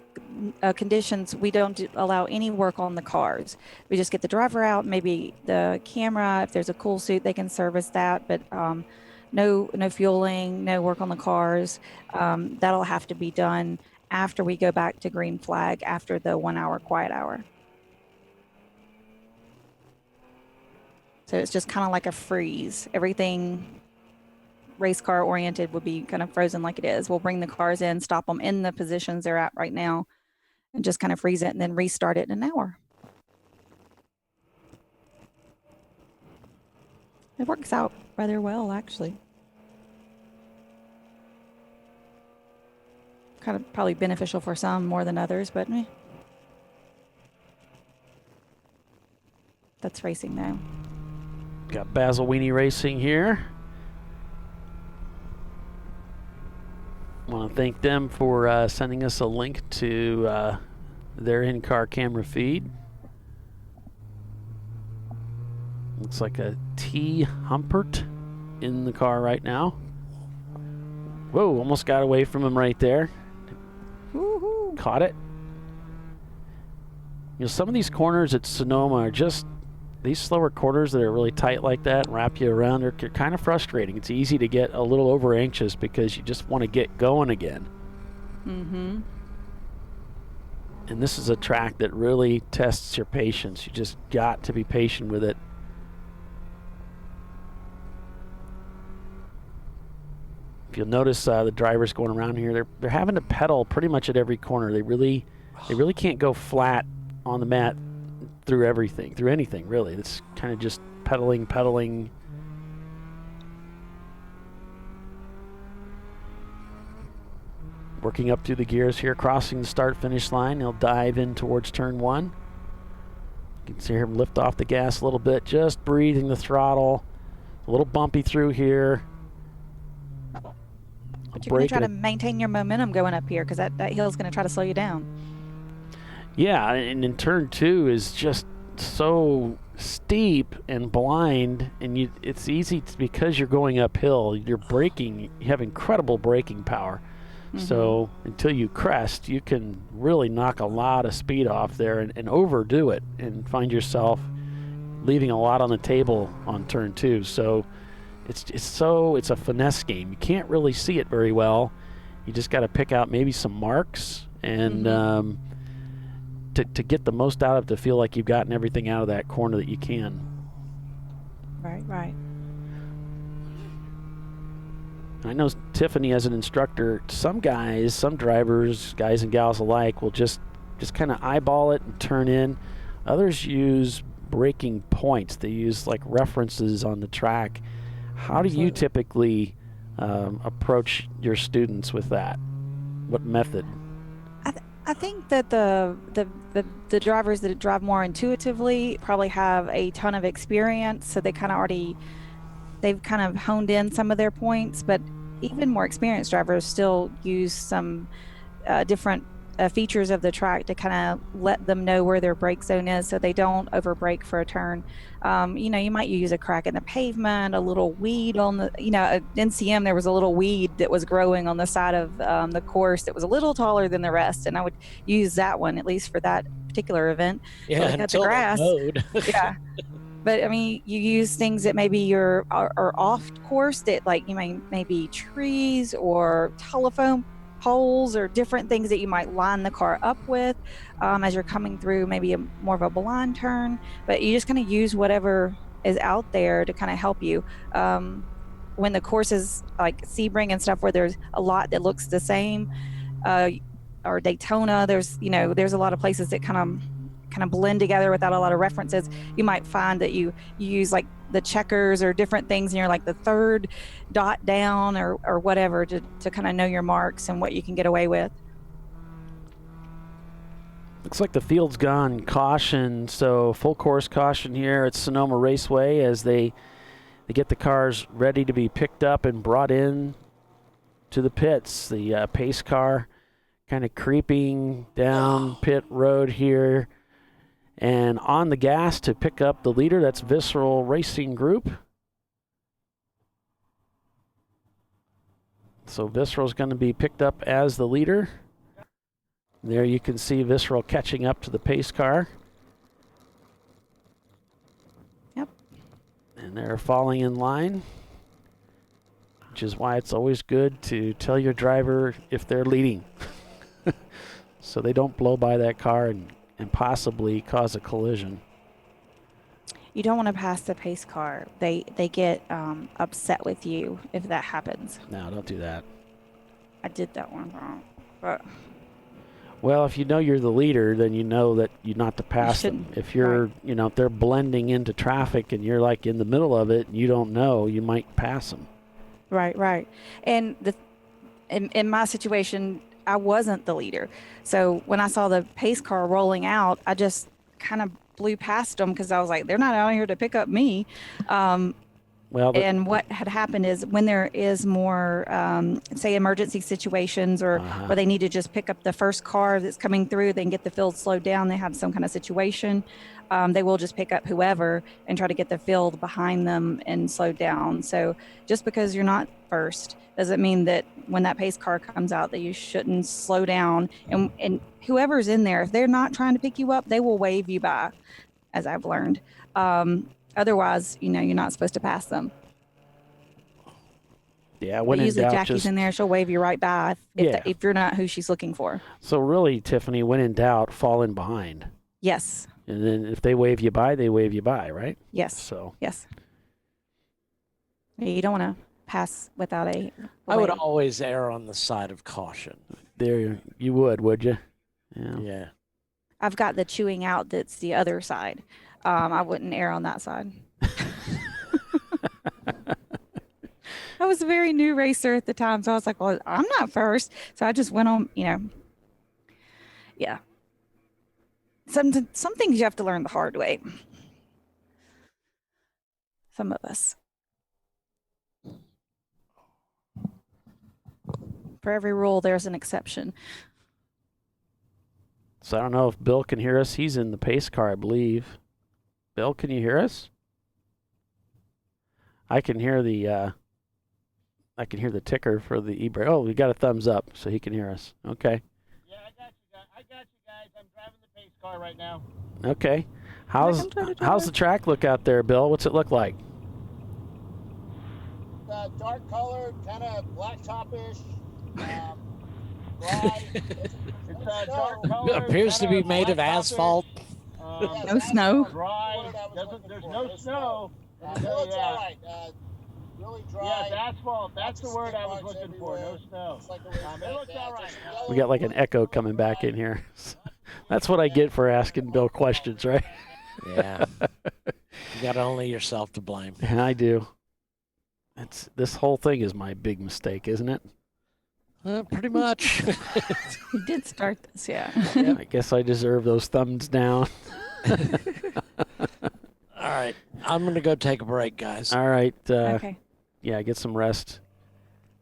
conditions, we don't allow any work on the cars. We just get the driver out, maybe the camera. If there's a cool suit, they can service that. But no fueling, no work on the cars. That'll have to be done after we go back to green flag after the 1 hour quiet hour. So it's just kind of like a freeze. Everything race car oriented would be kind of frozen like it is. We'll bring the cars in, stop them in the positions they're at right now, and just kind of freeze it and then restart it in an hour. It works out rather well, actually. Kind of probably beneficial for some more than others, but that's racing now. Got Basil Weenie Racing here. Want to thank them for sending us a link to their in-car camera feed. Looks like a T. Humpert in the car right now. Whoa, almost got away from him right there. Woo-hoo. Caught it. You know, some of these corners at Sonoma are just, these slower corners that are really tight like that and wrap you around, they're kind of frustrating. It's easy to get a little over anxious because you just want to get going again. Mm-hmm. And this is a track that really tests your patience. You just got to be patient with it. If you'll notice the drivers going around here, they're having to pedal pretty much at every corner. They really can't go flat on the mat through anything really. It's kind of just pedaling. Working up through the gears here, crossing the start-finish line. He'll dive in towards turn one. You can see him lift off the gas a little bit, just breathing the throttle. A little bumpy through here. But you're going to try to maintain your momentum going up here because that hill's going to try to slow you down. Yeah, and in turn two is just so steep and blind, and it's easy because you're going uphill. You're braking. You have incredible braking power. Mm-hmm. So until you crest, you can really knock a lot of speed off there and overdo it and find yourself leaving a lot on the table on turn two. So it's a finesse game. You can't really see it very well. You just got to pick out maybe some marks and to get the most out of it, to feel like you've gotten everything out of that corner that you can. Right. I know Tiffany, as an instructor, some drivers, guys and gals alike, will just kind of eyeball it and turn in. Others use braking points. They use like references on the track. How do you typically approach your students with that? What method? I think that the drivers that drive more intuitively probably have a ton of experience, so they've kind of honed in some of their points. But even more experienced drivers still use some different features of the track to kind of let them know where their brake zone is, so they don't over brake for a turn. You might use a crack in the pavement, a little weed on the, at NCM there was a little weed that was growing on the side of the course that was a little taller than the rest, and I would use that one at least for that particular event. Yeah, until the grass. Yeah. But I mean, you use things that maybe are off course, that like maybe trees or telephone poles or different things that you might line the car up with as you're coming through maybe more of a blind turn. But you just kind of use whatever is out there to kind of help you. When the courses like Sebring and stuff where there's a lot that looks the same, or Daytona, there's a lot of places that kind of blend together without a lot of references. You might find that you use like the checkers or different things, and you're like the third dot down or whatever to kind of know your marks and what you can get away with. Looks like the field's gone caution, so full course caution here at Sonoma Raceway as they get the cars ready to be picked up and brought in to the pits. The pace car kind of creeping down pit road here and on the gas to pick up the leader. That's Visceral Racing Group. So Visceral's going to be picked up as the leader. There you can see Visceral catching up to the pace car. Yep. And they're falling in line, which is why it's always good to tell your driver if they're leading so they don't blow by that car and possibly cause a collision. You don't want to pass the pace car. They get upset with you if that happens. No, don't do that. I did that one wrong, but... Well, if you know you're the leader, then you know that you're not to pass them. If you're, if they're blending into traffic and you're like in the middle of it and you don't know, you might pass them. Right. And in my situation, I wasn't the leader. So when I saw the pace car rolling out, I just kind of blew past them because I was like, they're not out here to pick up me. And what had happened is when there is more, say, emergency situations or where they need to just pick up the first car that's coming through, they can get the field slowed down, they have some kind of situation, they will just pick up whoever and try to get the field behind them and slow down. So just because you're not first doesn't mean that when that pace car comes out that you shouldn't slow down. And whoever's in there, if they're not trying to pick you up, they will wave you by, as I've learned. Otherwise, you're not supposed to pass them. Yeah, when in usually doubt, Jackie's in there, she'll wave you right by if you're not who she's looking for. So really, Tiffany, when in doubt, fall in behind. Yes. And then if they wave you by, they wave you by, right? Yes. So. Yes. You don't want to pass without a I would always err on the side of caution. There, you would you? Yeah. I've got the chewing out that's the other side. I wouldn't err on that side. I was a very new racer at the time, so I was like, well, I'm not first. So I just went on, yeah. Some things you have to learn the hard way. Some of us. For every rule, there's an exception. So I don't know if Bill can hear us. He's in the pace car, I believe. Bill, can you hear us? I can hear the ticker for the e-brake. Oh, we got a thumbs up, so he can hear us. Okay. Yeah, I got you guys. I'm driving the pace car right now. Okay. How's the track look out there, Bill? What's it look like? Dark colored, kind of blacktopish. It's dark colored. Appears to be made of asphalt. No snow. Dry. There's no snow. It's all right. Really dry. Yes, asphalt. That's the word I was looking for. No snow. It looks all right. We got like an echo coming back in here. That's what I get for asking Bill questions, right? Yeah. You got only yourself to blame. And I do. This whole thing is my big mistake, isn't it? Pretty much. You did start this, yeah. I guess I deserve those thumbs down. All right. I'm going to go take a break, guys. All right. Okay. Yeah, get some rest.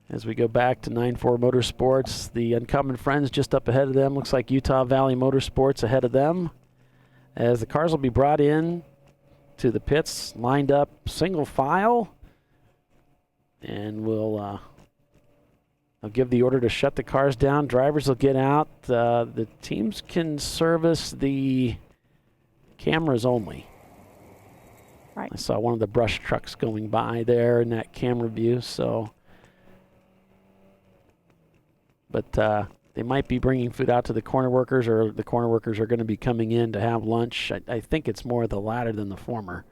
As we go back to 9-4 Motorsports, the Uncommon Friends just up ahead of them. Looks like Utah Valley Motorsports ahead of them. As the cars will be brought in to the pits, lined up single file. And I'll give the order to shut the cars down. Drivers will get out. The teams can service the cameras only. Right. I saw one of the brush trucks going by there in that camera view. So but they might be bringing food out to the corner workers, or the corner workers are going to be coming in to have lunch. I think it's more the latter than the former.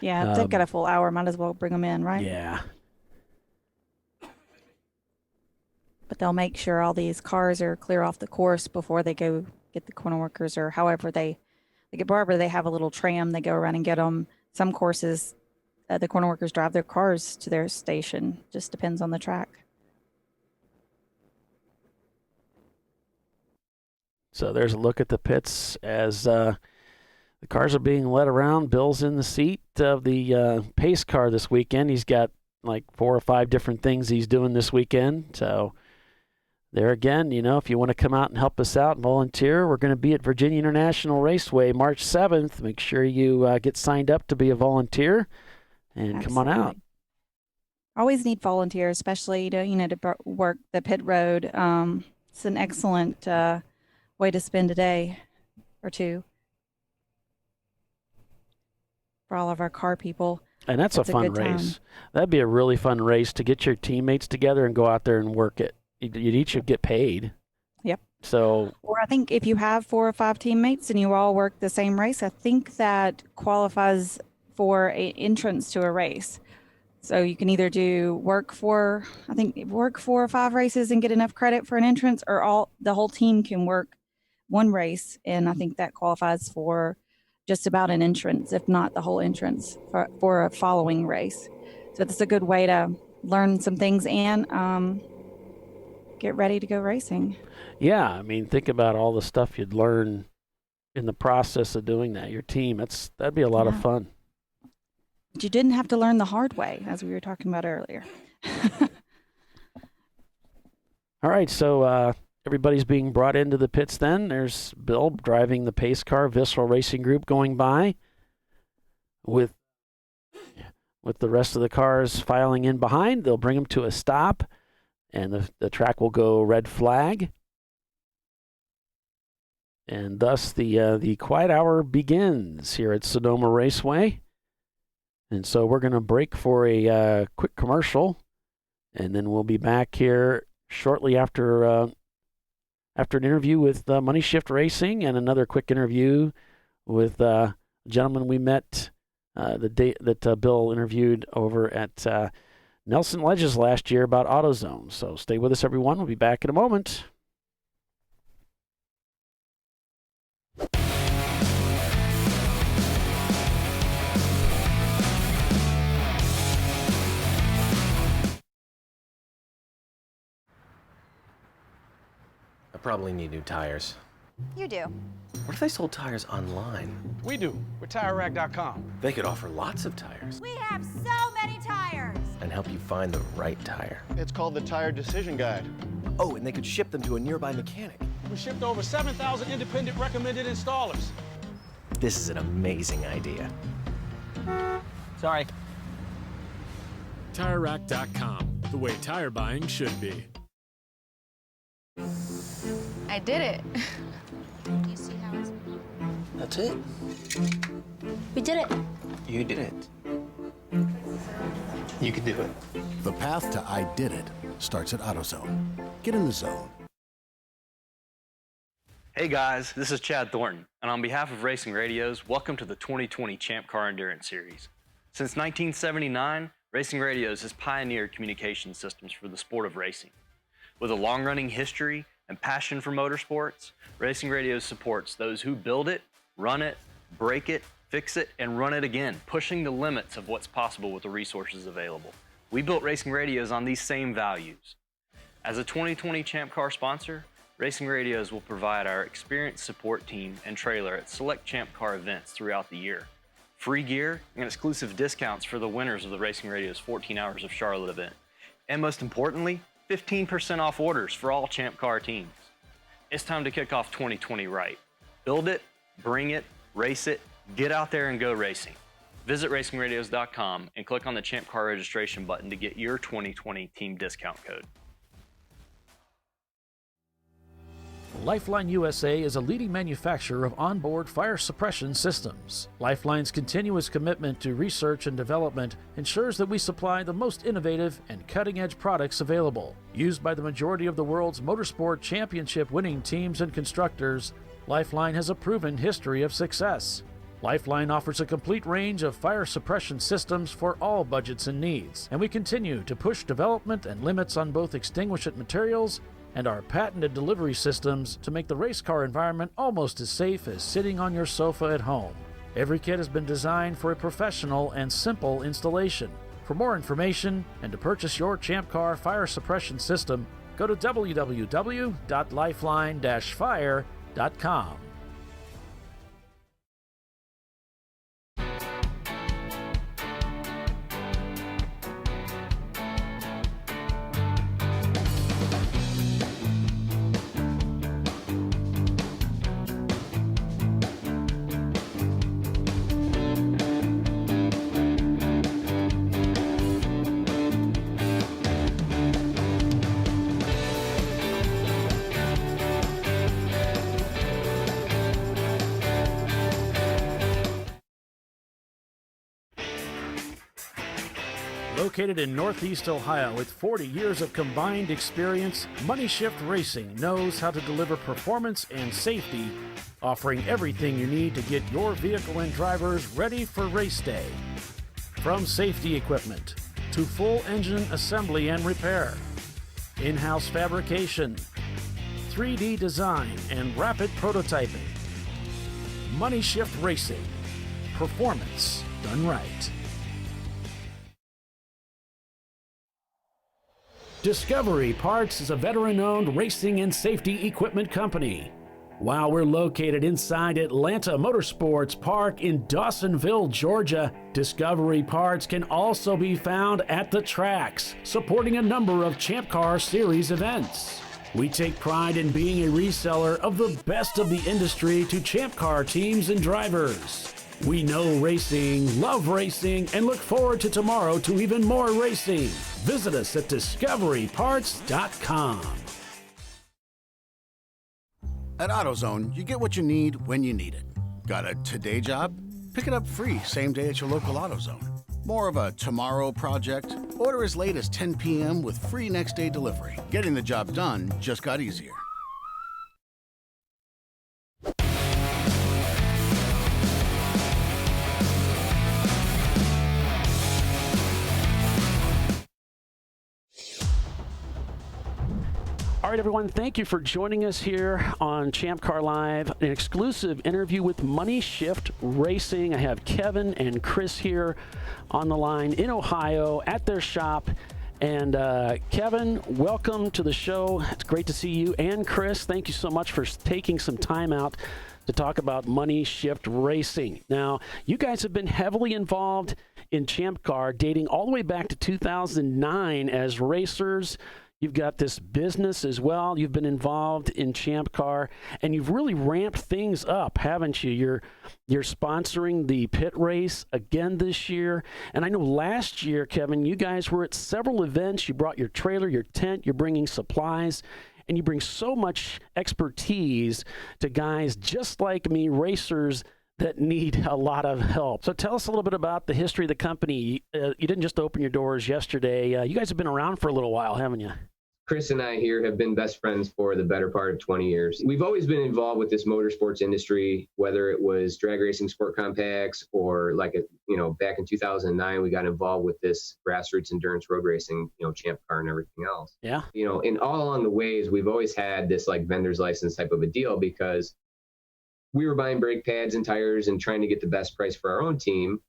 Yeah, if they've got a full hour, might as well bring them in, right? Yeah. But they'll make sure all these cars are clear off the course before they go get the corner workers, or however they get Barbara. They have a little tram. They go around and get them. Some courses, the corner workers drive their cars to their station. Just depends on the track. So there's a look at the pits as the cars are being led around. Bill's in the seat of the pace car this weekend. He's got like 4 or 5 different things he's doing this weekend. So there again, if you want to come out and help us out, volunteer, we're going to be at Virginia International Raceway March 7th. Make sure you get signed up to be a volunteer and come on out. Always need volunteers, especially to work the pit road. It's an excellent way to spend a day or two for all of our car people. And that's a fun race. That'd be a really fun race to get your teammates together and go out there and work it. You'd each get paid. Yep. So, or I think if you have 4 or 5 teammates and you all work the same race, I think that qualifies for an entrance to a race. So you can either work 4 or 5 races and get enough credit for an entrance, or the whole team can work 1 race, and I think that qualifies for just about an entrance, if not the whole entrance for a following race. So it's a good way to learn some things and get ready to go racing. Yeah, I mean, think about all the stuff you'd learn in the process of doing that. Your team, that'd be a lot of fun. But you didn't have to learn the hard way, as we were talking about earlier. All right, so everybody's being brought into the pits then. There's Bill driving the pace car, Visceral Racing Group going by with the rest of the cars filing in behind. They'll bring them to a stop, and the track will go red flag. And thus the quiet hour begins here at Sonoma Raceway. And so we're going to break for a quick commercial, and then we'll be back here shortly after an interview with Money Shift Racing and another quick interview with a gentleman we met the day that Bill interviewed over at Nelson Ledges last year about AutoZone. So stay with us, everyone. We'll be back in a moment. I probably need new tires. You do. What if they sold tires online? We do. We're TireRack.com. They could offer lots of tires. We have so many tires. And help you find the right tire. It's called the Tire Decision Guide. Oh, and they could ship them to a nearby mechanic. We shipped over 7,000 independent recommended installers. This is an amazing idea. Sorry. TireRack.com, the way tire buying should be. I did it. You see how it's... That's it. We did it. You did it. You can do it. The path to I did it starts at AutoZone. Get in the zone. Hey guys, this is Chad Thornton, and on behalf of Racing Radios, welcome to the 2020 Champ Car Endurance Series. Since 1979, Racing Radios has pioneered communication systems for the sport of racing. With a long-running history and passion for motorsports, Racing Radios supports those who build it, run it, break it, fix it, and run it again, pushing the limits of what's possible with the resources available. We built Racing Radios on these same values. As a 2020 Champ Car sponsor, Racing Radios will provide our experienced support team and trailer at select Champ Car events throughout the year. Free gear and exclusive discounts for the winners of the Racing Radios 14 Hours of Charlotte event. And most importantly, 15% off orders for all Champ Car teams. It's time to kick off 2020 right. Build it, bring it, race it, get out there and go racing. Visit racingradios.com and click on the Champ Car registration button to get your 2020 team discount code. Lifeline USA is a leading manufacturer of onboard fire suppression systems. Lifeline's continuous commitment to research and development ensures that we supply the most innovative and cutting-edge products available. Used by the majority of the world's motorsport championship winning teams and constructors, Lifeline has a proven history of success. Lifeline offers a complete range of fire suppression systems for all budgets and needs, and we continue to push development and limits on both extinguishant materials and our patented delivery systems to make the race car environment almost as safe as sitting on your sofa at home. Every kit has been designed for a professional and simple installation. For more information and to purchase your Champ Car fire suppression system, go to www.lifeline-fire.com. Located in Northeast Ohio with 40 years of combined experience, Money Shift Racing knows how to deliver performance and safety, offering everything you need to get your vehicle and drivers ready for race day. From safety equipment to full engine assembly and repair, in-house fabrication, 3D design, and rapid prototyping. Money Shift Racing. Performance done right. Discovery Parts is a veteran-owned racing and safety equipment company. While we're located inside Atlanta Motorsports Park in Dawsonville, Georgia, Discovery Parts can also be found at the tracks, supporting a number of Champ Car Series events. We take pride in being a reseller of the best of the industry to Champ Car teams and drivers. We know racing, love racing, and look forward to tomorrow to even more racing. Visit us at discoveryparts.com. At AutoZone, you get what you need when you need it. Got a today job? Pick it up free same day at your local AutoZone. More of a tomorrow project? Order as late as 10 p.m. with free next day delivery. Getting the job done just got easier. All right, everyone, thank you for joining us here on ChampCar.Live, an exclusive interview with Money Shift Racing. I have Kevin and Chris here on the line in Ohio at their shop. And Kevin, welcome to the show. It's great to see you. And Chris, thank you so much for taking some time out to talk about Money Shift Racing. Now, you guys have been heavily involved in Champ Car, dating all the way back to 2009 as racers. You've got this business as well. You've been involved in Champ Car, and you've really ramped things up, haven't you? You're sponsoring the pit race again this year. And I know last year, Kevin, you guys were at several events. You brought your trailer, your tent, you're bringing supplies, and you bring so much expertise to guys just like me, racers that need a lot of help. So tell us a little bit about the history of the company. You didn't just open your doors yesterday. You guys have been around for a little while, haven't you? Chris and I here have been best friends for the better part of 20 years. We've always been involved with this motorsports industry, whether it was drag racing sport compacts or back in 2009, we got involved with this grassroots endurance road racing, Champ Car and everything else. Yeah. And all along the ways, we've always had this like vendor's license type of a deal because we were buying brake pads and tires and trying to get the best price for our own team.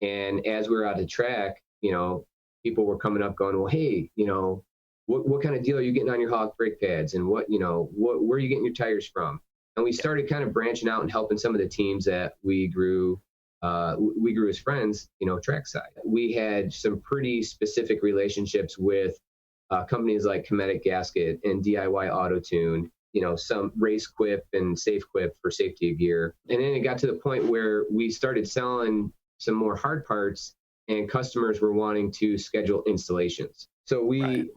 And as we were out the track, people were coming up going, well, hey, what kind of deal are you getting on your Hawk brake pads, and where are you getting your tires from? And we started kind of branching out and helping some of the teams that we grew as friends, trackside. We had some pretty specific relationships with companies like Cometic Gasket and DIY Auto Tune, some Race Quip and Safe Quip for safety gear. And then it got to the point where we started selling some more hard parts and customers were wanting to schedule installations. So we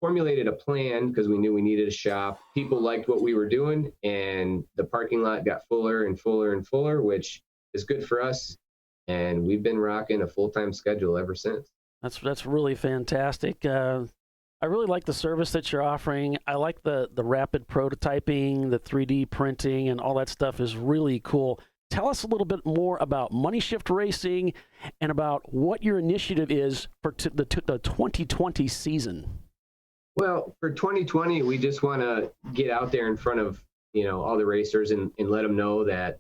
formulated a plan because we knew we needed a shop. People liked what we were doing, and the parking lot got fuller and fuller and fuller, which is good for us. And we've been rocking a full-time schedule ever since. That's really fantastic. I really like the service that you're offering. I like the rapid prototyping, the 3D printing, and all that stuff is really cool. Tell us a little bit more about Money Shift Racing and about what your initiative is for the 2020 season. Well, for 2020, we just want to get out there in front of, all the racers and let them know that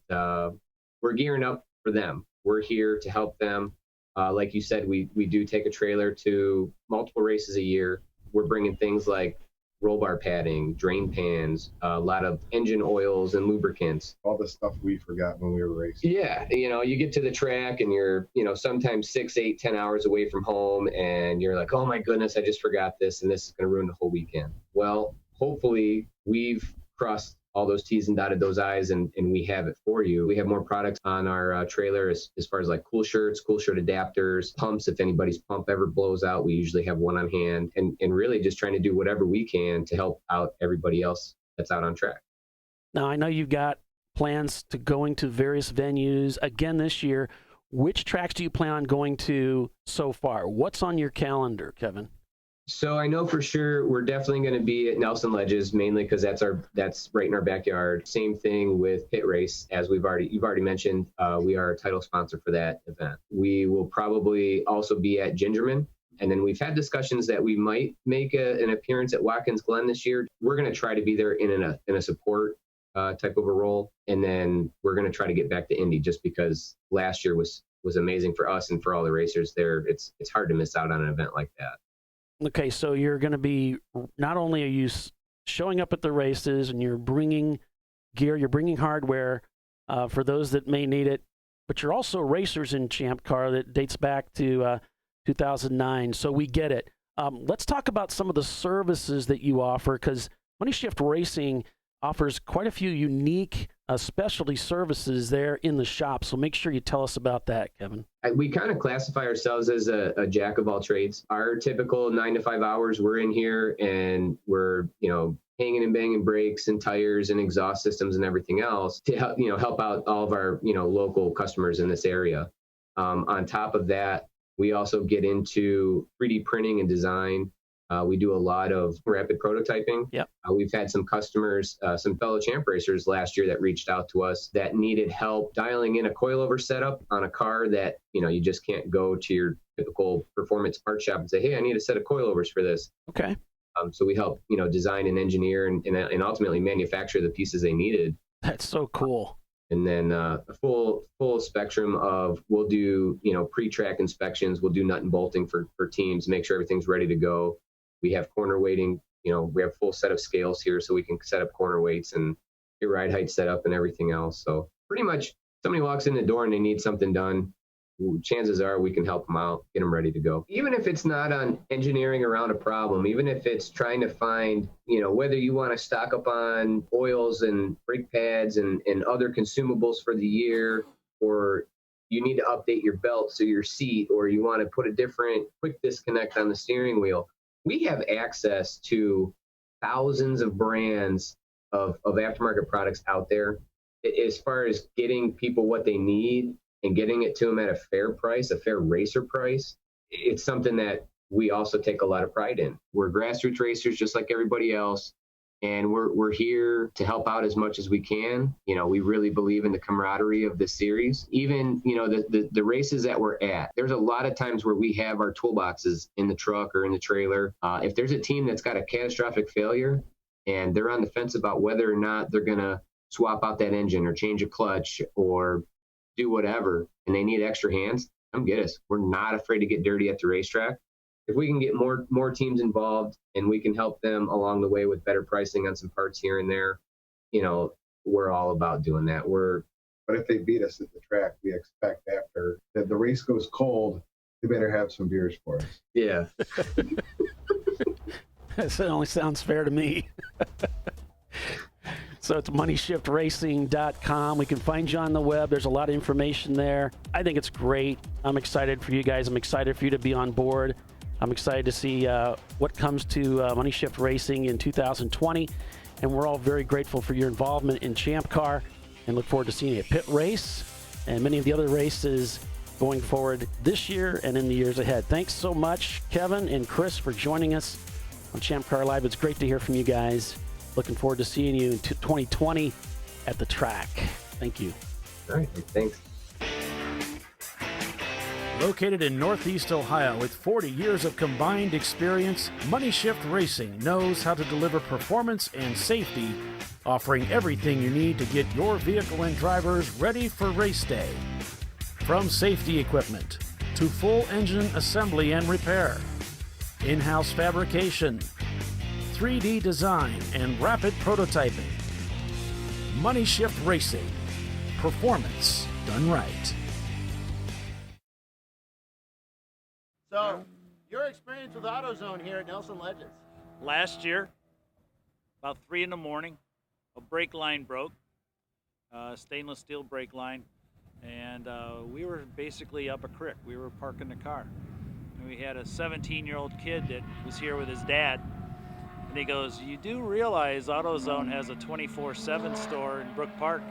we're gearing up for them. We're here to help them. Like you said, we do take a trailer to multiple races a year. We're bringing things like roll bar padding, drain pans, a lot of engine oils and lubricants. All the stuff we forgot when we were racing. Yeah, you get to the track and you're, sometimes 6, 8, 10 hours away from home, and you're like, oh my goodness, I just forgot this, and this is going to ruin the whole weekend. Well, hopefully we've crossed all those T's and dotted those I's, and we have it for you. We have more products on our trailer as far as like cool shirt adapters, pumps. If anybody's pump ever blows out, we usually have one on hand, and really just trying to do whatever we can to help out everybody else that's out on track. Now, I know you've got plans to going to various venues again this year. Which tracks do you plan on going to so far? What's on your calendar, Kevin? So I know for sure we're definitely going to be at Nelson Ledges, mainly because that's right in our backyard. Same thing with Pit Race, as you've already mentioned. We are a title sponsor for that event. We will probably also be at Gingerman, and then we've had discussions that we might make an appearance at Watkins Glen this year. We're going to try to be there in a support type of a role, and then we're going to try to get back to Indy just because last year was amazing for us and for all the racers there. It's hard to miss out on an event like that. Okay, so you're going to be, not only are you showing up at the races and you're bringing gear, you're bringing hardware for those that may need it, but you're also racers in Champ Car that dates back to 2009, so we get it. Let's talk about some of the services that you offer, because Money Shift Racing offers quite a few unique specialty services there in the shop. So make sure you tell us about that, Kevin. We kind of classify ourselves as a jack of all trades. Our typical 9 to 5 hours, we're in here and we're, hanging and banging brakes and tires and exhaust systems and everything else to help out all of our, local customers in this area. On top of that, we also get into 3D printing and design. We do a lot of rapid prototyping. Yep. We've had some customers, some fellow champ racers last year that reached out to us that needed help dialing in a coilover setup on a car that, you just can't go to your typical performance parts shop and say, hey, I need a set of coilovers for this. Okay. So we help, design and engineer and ultimately manufacture the pieces they needed. That's so cool. And then a full spectrum of, we'll do, pre-track inspections. We'll do nut and bolting for teams, make sure everything's ready to go. We have corner weighting, we have full set of scales here so we can set up corner weights and your ride height set up and everything else. So pretty much somebody walks in the door and they need something done, chances are we can help them out, get them ready to go. Even if it's not on engineering around a problem, even if it's trying to find, whether you want to stock up on oils and brake pads and other consumables for the year, or you need to update your belt so your seat, or you want to put a different quick disconnect on the steering wheel. We have access to thousands of brands of aftermarket products out there. As far as getting people what they need and getting it to them at a fair price, a fair racer price, it's something that we also take a lot of pride in. We're grassroots racers just like everybody else, and we're here to help out as much as we can. We really believe in the camaraderie of this series. Even, the races that we're at, there's a lot of times where we have our toolboxes in the truck or in the trailer. If there's a team that's got a catastrophic failure and they're on the fence about whether or not they're going to swap out that engine or change a clutch or do whatever, and they need extra hands, come get us. We're not afraid to get dirty at the racetrack. If we can get more teams involved and we can help them along the way with better pricing on some parts here and there, we're all about doing that. But if they beat us at the track, we expect after the race goes cold, they better have some beers for us. Yeah. That only sounds fair to me. So it's moneyshiftracing.com. We can find you on the web. There's a lot of information there. I think it's great. I'm excited for you guys. I'm excited for you to be on board. I'm excited to see what comes to Money Shift Racing in 2020, and we're all very grateful for your involvement in Champ Car and look forward to seeing you at Pit Race and many of the other races going forward this year and in the years ahead. Thanks so much, Kevin and Chris, for joining us on Champ Car Live. It's great to hear from you guys. Looking forward to seeing you in 2020 at the track. Thank you. All right, thanks. Located in Northeast Ohio with 40 years of combined experience, Money Shift Racing knows how to deliver performance and safety, offering everything you need to get your vehicle and drivers ready for race day. From safety equipment to full engine assembly and repair, in-house fabrication, 3D design, and rapid prototyping. Money Shift Racing. Performance done right. So, your experience with AutoZone here at Nelson Legends? Last year, about 3 in the morning, a brake line broke, stainless steel brake line, and we were basically up a creek. We were parking the car. And we had a 17-year-old kid that was here with his dad, and he goes, "You do realize AutoZone has a 24/7 store in Brook Park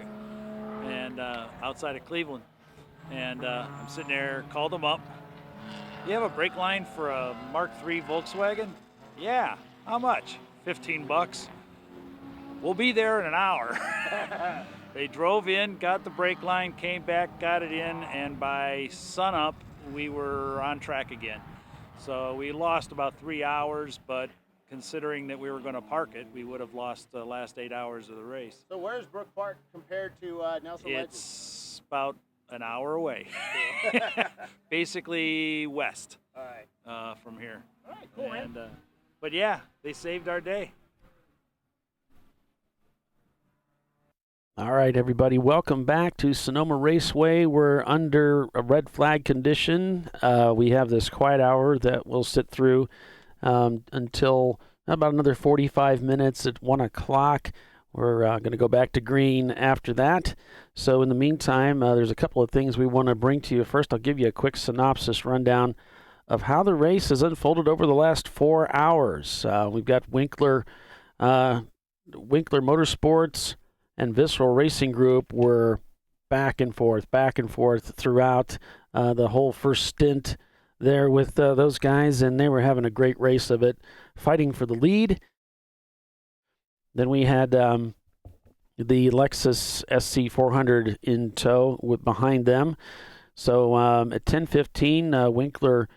and outside of Cleveland?" And I'm sitting there, called him up. "You have a brake line for a Mark III Volkswagen?" "Yeah." "How much?" $15. "We'll be there in an hour." They drove in, got the brake line, came back, got it in, and by sunup, we were on track again. So we lost about 3 hours, but considering that we were going to park it, we would have lost the last 8 hours of the race. So where's Brook Park compared to Nelson Legends? It's about an hour away. Basically west. All right. From here. All right, cool, and, man. But yeah, they saved our day. All right, everybody, welcome back to Sonoma Raceway. We're under a red flag condition. We have this quiet hour that we'll sit through until about another 45 minutes at 1 o'clock. We're going to go back to green after that. So in the meantime, there's a couple of things we want to bring to you. First, I'll give you a quick synopsis rundown of how the race has unfolded over the last 4 hours. We've got Winkler Motorsports and Visceral Racing Group were back and forth throughout the whole first stint there with those guys, and they were having a great race of it, fighting for the lead. Then we had the Lexus SC400 in tow behind them. So at 10:15, Winkler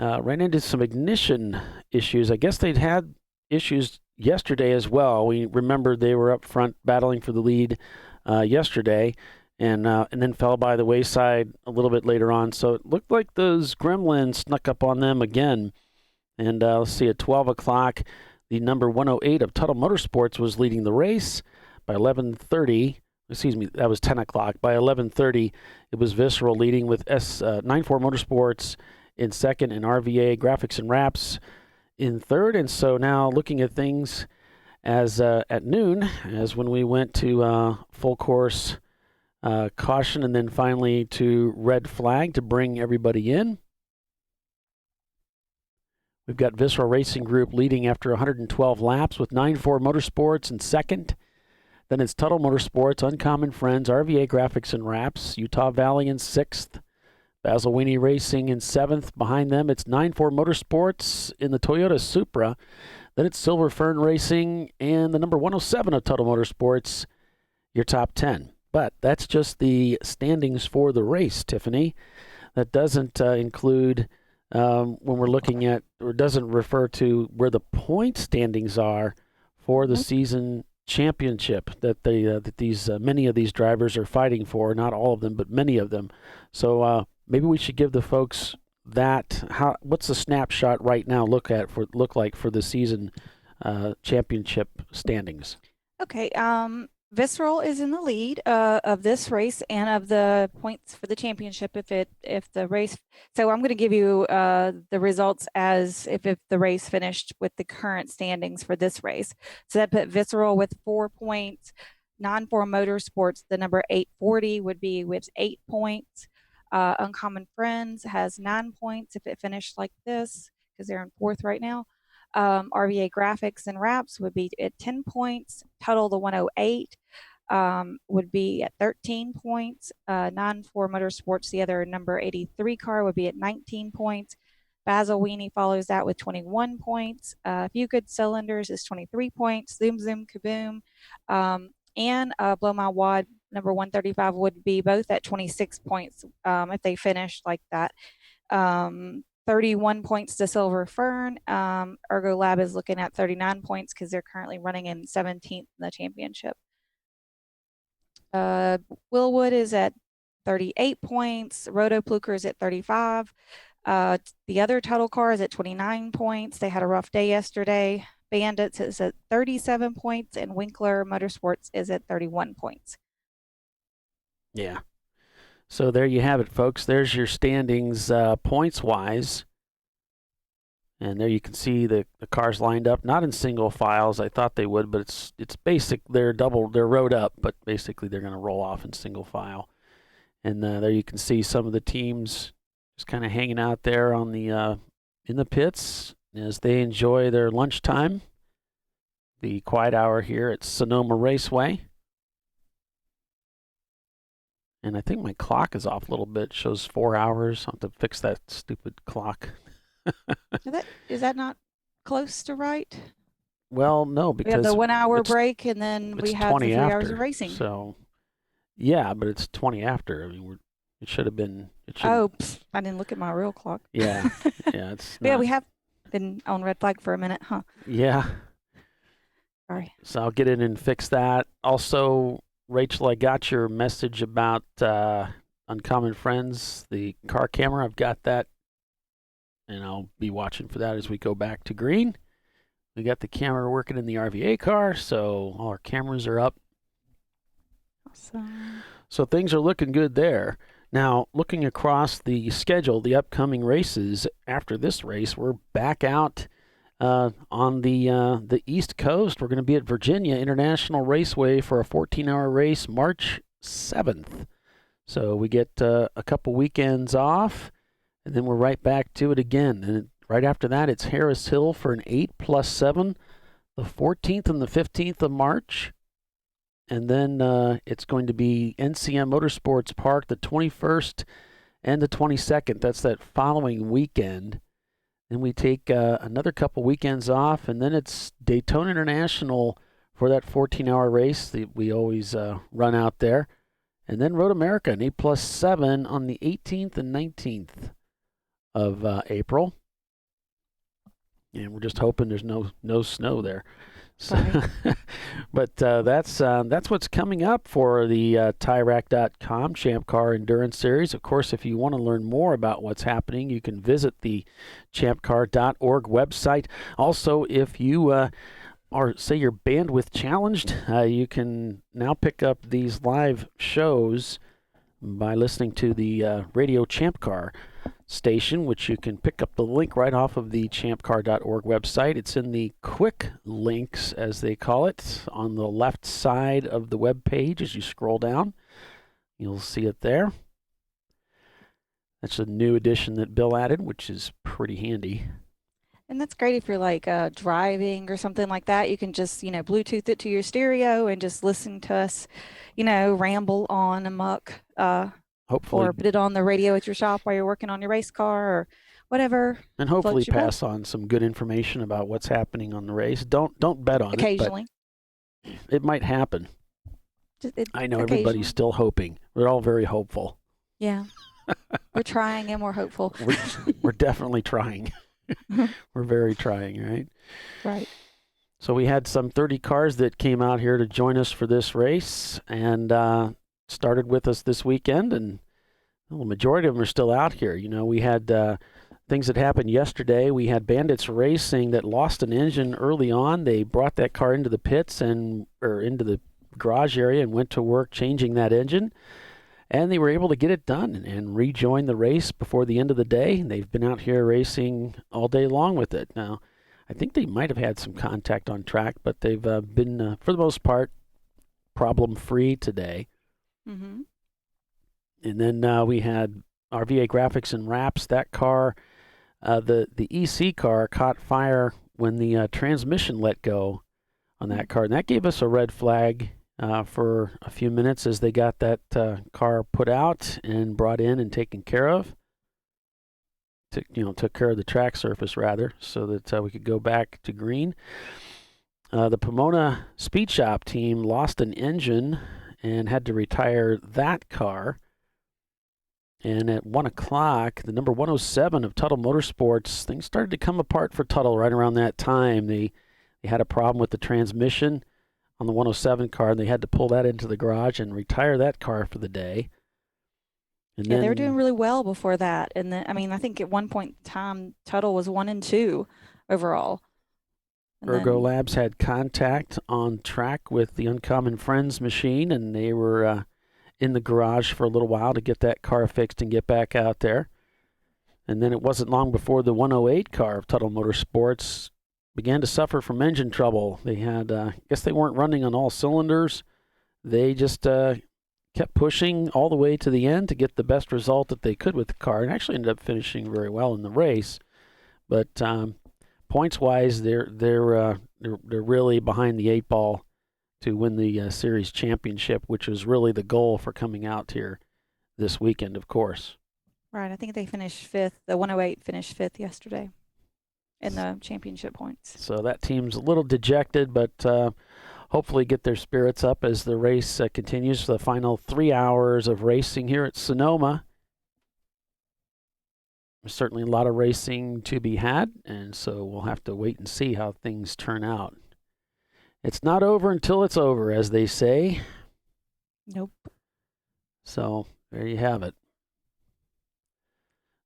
ran into some ignition issues. I guess they'd had issues yesterday as well. We remember they were up front battling for the lead yesterday, and then fell by the wayside a little bit later on. So it looked like those gremlins snuck up on them again. And let's see, at 12 o'clock, the number 108 of Tuttle Motorsports was leading the race. By 11:30, excuse me, that was 10 o'clock. By 11:30, it was Visceral leading with 94 Motorsports in second and RVA Graphics and Wraps in third. And so now looking at things as at noon, as when we went to full course caution and then finally to red flag to bring everybody in. We've got Visceral Racing Group leading after 112 laps with 94 Motorsports in second. Then it's Tuttle Motorsports, Uncommon Friends, RVA Graphics and Wraps, Utah Valley in sixth. Basil Winnie Racing in seventh. Behind them, it's 94 Motorsports in the Toyota Supra. Then it's Silver Fern Racing and the number 107 of Tuttle Motorsports, your top 10. But that's just the standings for the race, Tiffany. That doesn't include when we're looking at, or doesn't refer to where the point standings are for the season championship that these many of these drivers are fighting for. Not all of them, but many of them. So maybe we should give the folks that. What's the snapshot right now look like for the season championship standings? Okay. Visceral is in the lead of this race and of the points for the championship if the race. So I'm going to give you the results as if the race finished with the current standings for this race. So that put Visceral with 4 points. Non-4 Motorsports, the number 840 would be with 8 points. Uncommon Friends has 9 points if it finished like this, because they're in fourth right now. RVA Graphics and Wraps would be at 10 points. Tuttle, the 108, would be at 13 points. 94 Motorsports, the other number 83 car, would be at 19 points. Basil Weenie follows that with 21 points. Few Good Cylinders is 23 points. Zoom Zoom Kaboom and Blow My Wad number 135 would be both at 26 points if they finish like that. 31 points to Silver Fern. Ergo Lab is looking at 39 points because they're currently running in 17th in the championship. Willwood is at 38 points. Roto Pluker is at 35. The other Tuttle car is at 29 points. They had a rough day yesterday. Bandits is at 37 points, and Winkler Motorsports is at 31 points. Yeah. So there you have it, folks. There's your standings points-wise. And there you can see the cars lined up, not in single files. I thought they would, but it's basic. They're rowed up, but basically they're going to roll off in single file. And there you can see some of the teams just kind of hanging out there on the in the pits as they enjoy their lunchtime. The quiet hour here at Sonoma Raceway. And I think my clock is off a little bit. It shows 4 hours. I'll have to fix that stupid clock. Is that not close to right? Well, no, because we have the 1 hour break, and then we have the 3 hours of racing. So, yeah, but it's 20 after. I mean, it should have been. I didn't look at my real clock. Yeah, yeah, it's. Yeah, we have been on red flag for a minute, huh? Yeah. Sorry. So I'll get in and fix that. Also, Rachel, I got your message about Uncommon Friends, the car camera. I've got that, and I'll be watching for that as we go back to green. We got the camera working in the RVA car, so all our cameras are up. Awesome. So things are looking good there. Now, looking across the schedule, the upcoming races after this race, we're back out on the East Coast. We're going to be at Virginia International Raceway for a 14-hour race, March 7th. So we get a couple weekends off, and then we're right back to it again. And right after that, it's Harris Hill for an 8+7, the 14th and the 15th of March. And then it's going to be NCM Motorsports Park the 21st and the 22nd. That's that following weekend. Then we take another couple weekends off, and then it's Daytona International for that 14-hour race that we always run out there. And then Road America, an 8+7 on the 18th and 19th of April. And we're just hoping there's no snow there. So, but that's what's coming up for the TireRack.com Champ Car Endurance Series. Of course, if you want to learn more about what's happening, you can visit the ChampCar.org website. Also, if you are, say, you're bandwidth challenged, you can now pick up these live shows by listening to the Radio Champ Car station, which you can pick up the link right off of the ChampCar.org website. It's in the quick links, as they call it, on the left side of the web page. As you scroll down, you'll see it there. That's a new addition that Bill added, which is pretty handy. And that's great if you're like driving or something like that. You can just, Bluetooth it to your stereo and just listen to us, ramble on amok. Hopefully. Or put it on the radio at your shop while you're working on your race car or whatever. And hopefully pass on some good information about what's happening on the race. Don't bet on occasionally. It, but it might happen. I know everybody's still hoping. We're all very hopeful. Yeah. We're trying and we're hopeful. We're definitely trying. We're very trying, right? Right. So we had some 30 cars that came out here to join us for this race and started with us this weekend, and the majority of them are still out here. We had things that happened yesterday. We had Bandits Racing that lost an engine early on. They brought that car into the pits or into the garage area and went to work changing that engine. And they were able to get it done and rejoin the race before the end of the day. They've been out here racing all day long with it. Now, I think they might have had some contact on track, but they've been, for the most part, problem-free today. Mm-hmm. And then we had RVA Graphics and Wraps. That car The EC car caught fire when the transmission let go on that car, and that gave us a red flag for a few minutes as they got that car put out and brought in and taken care of. Took care of the track surface rather, so that we could go back to green. The Pomona Speed Shop team lost an engine and had to retire that car. And at 1 o'clock, the number 107 of Tuttle Motorsports, things started to come apart for Tuttle right around that time. They had a problem with the transmission on the 107 car, and they had to pull that into the garage and retire that car for the day. And yeah, they were doing really well before that. And then, I think at one point in time, Tuttle was 1 and 2 overall. Ergo Labs had contact on track with the Uncommon Friends machine, and they were in the garage for a little while to get that car fixed and get back out there. And then it wasn't long before the 108 car of Tuttle Motorsports began to suffer from engine trouble. They had, I guess they weren't running on all cylinders. They just kept pushing all the way to the end to get the best result that they could with the car, and actually ended up finishing very well in the race. But points-wise, they're really behind the 8 ball to win the series championship, which was really the goal for coming out here this weekend, of course. Right, I think they finished 5th. The 108 finished 5th yesterday in the championship points. So that team's a little dejected, but hopefully get their spirits up as the race continues for the final 3 hours of racing here at Sonoma. There's certainly a lot of racing to be had, and so we'll have to wait and see how things turn out. It's not over until it's over, as they say. Nope. So there you have it.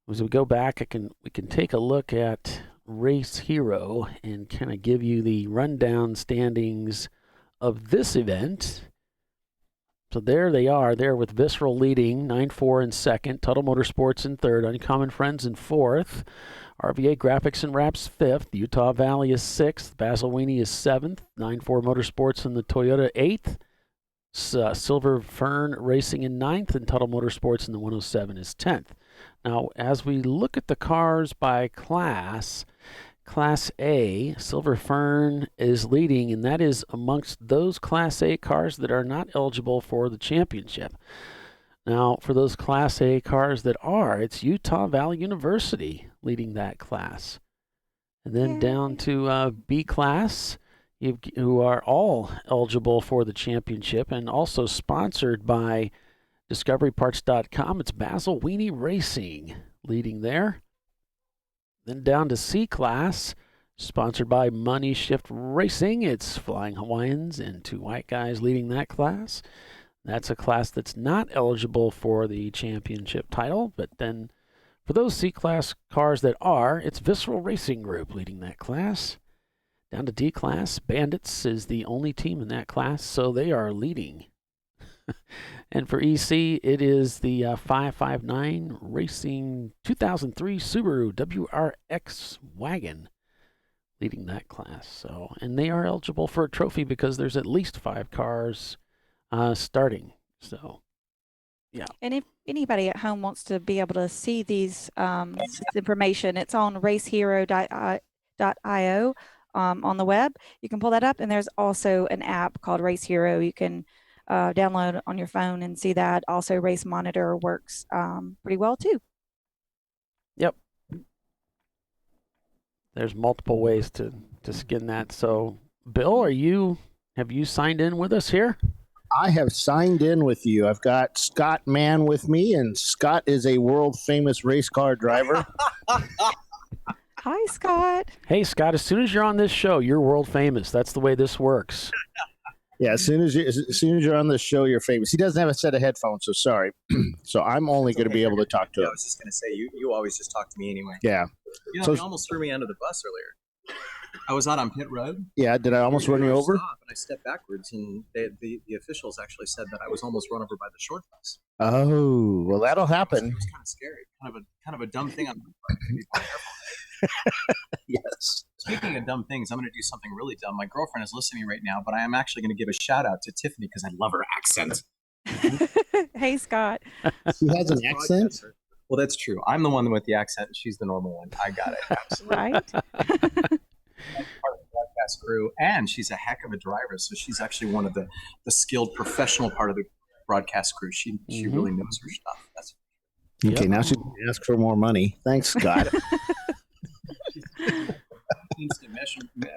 As we go back, we can take a look at Race Hero and kind of give you the rundown standings of this event. So there they are, there with Visceral leading, 9-4 in second, Tuttle Motorsports in third, Uncommon Friends in fourth, RVA Graphics and Wraps fifth, Utah Valley is sixth, Basil Weenie is seventh, 9-4 Motorsports in the Toyota eighth, Silver Fern Racing in ninth, and Tuttle Motorsports in the 107 is 10th. Now, as we look at the cars by class, Class A, Silver Fern is leading, and that is amongst those Class A cars that are not eligible for the championship. Now, for those Class A cars that are, it's Utah Valley University leading that class. And then down to B class, who are all eligible for the championship and also sponsored by DiscoveryParts.com. It's Basil Weenie Racing leading there. Then down to C class, sponsored by Money Shift Racing. It's Flying Hawaiians and 2 white guys leading that class. That's a class that's not eligible for the championship title, but then for those C-class cars that are, it's Visceral Racing Group leading that class. Down to D class, Bandits is the only team in that class, so they are leading. And for EC, it is the 559 Racing 2003 Subaru WRX wagon leading that class. So, and they are eligible for a trophy because there's at least 5 cars starting. So, yeah. And if anybody at home wants to be able to see these information, it's on racehero.io on the web. You can pull that up, and there's also an app called Race Hero. You can download on your phone and see that. Also, Race Monitor works pretty well too. Yep. There's multiple ways to skin that. So, Bill, have you signed in with us here? I have signed in with you. I've got Scott Mann with me, and Scott is a world famous race car driver. Hi, Scott. Hey, Scott, as soon as you're on this show, you're world famous. That's the way this works. Yeah, as soon as you're on this show, you're famous. He doesn't have a set of headphones, so sorry. So I'm only going to be able to talk to him. I was just going to say, you always just talk to me anyway. Yeah. You almost threw me under the bus earlier. I was out on pit road. Yeah, did I almost run you over? And I stepped backwards, and the officials actually said that I was almost run over by the short bus. Oh, well, that'll happen. It was kind of scary. Kind of a dumb thing on my part. Be careful. Yes. Speaking of dumb things, I'm going to do something really dumb. My girlfriend is listening right now, but I am actually going to give a shout out to Tiffany because I love her accent. Hey, Scott. She has an accent? Well, that's true. I'm the one with the accent, and she's the normal one. I got it. Absolutely. Right? Part of the broadcast crew, and she's a heck of a driver. So she's actually one of the skilled professional part of the broadcast crew. She really knows her stuff. That's Okay, now she can ask for more money. Thanks, Scott. needs to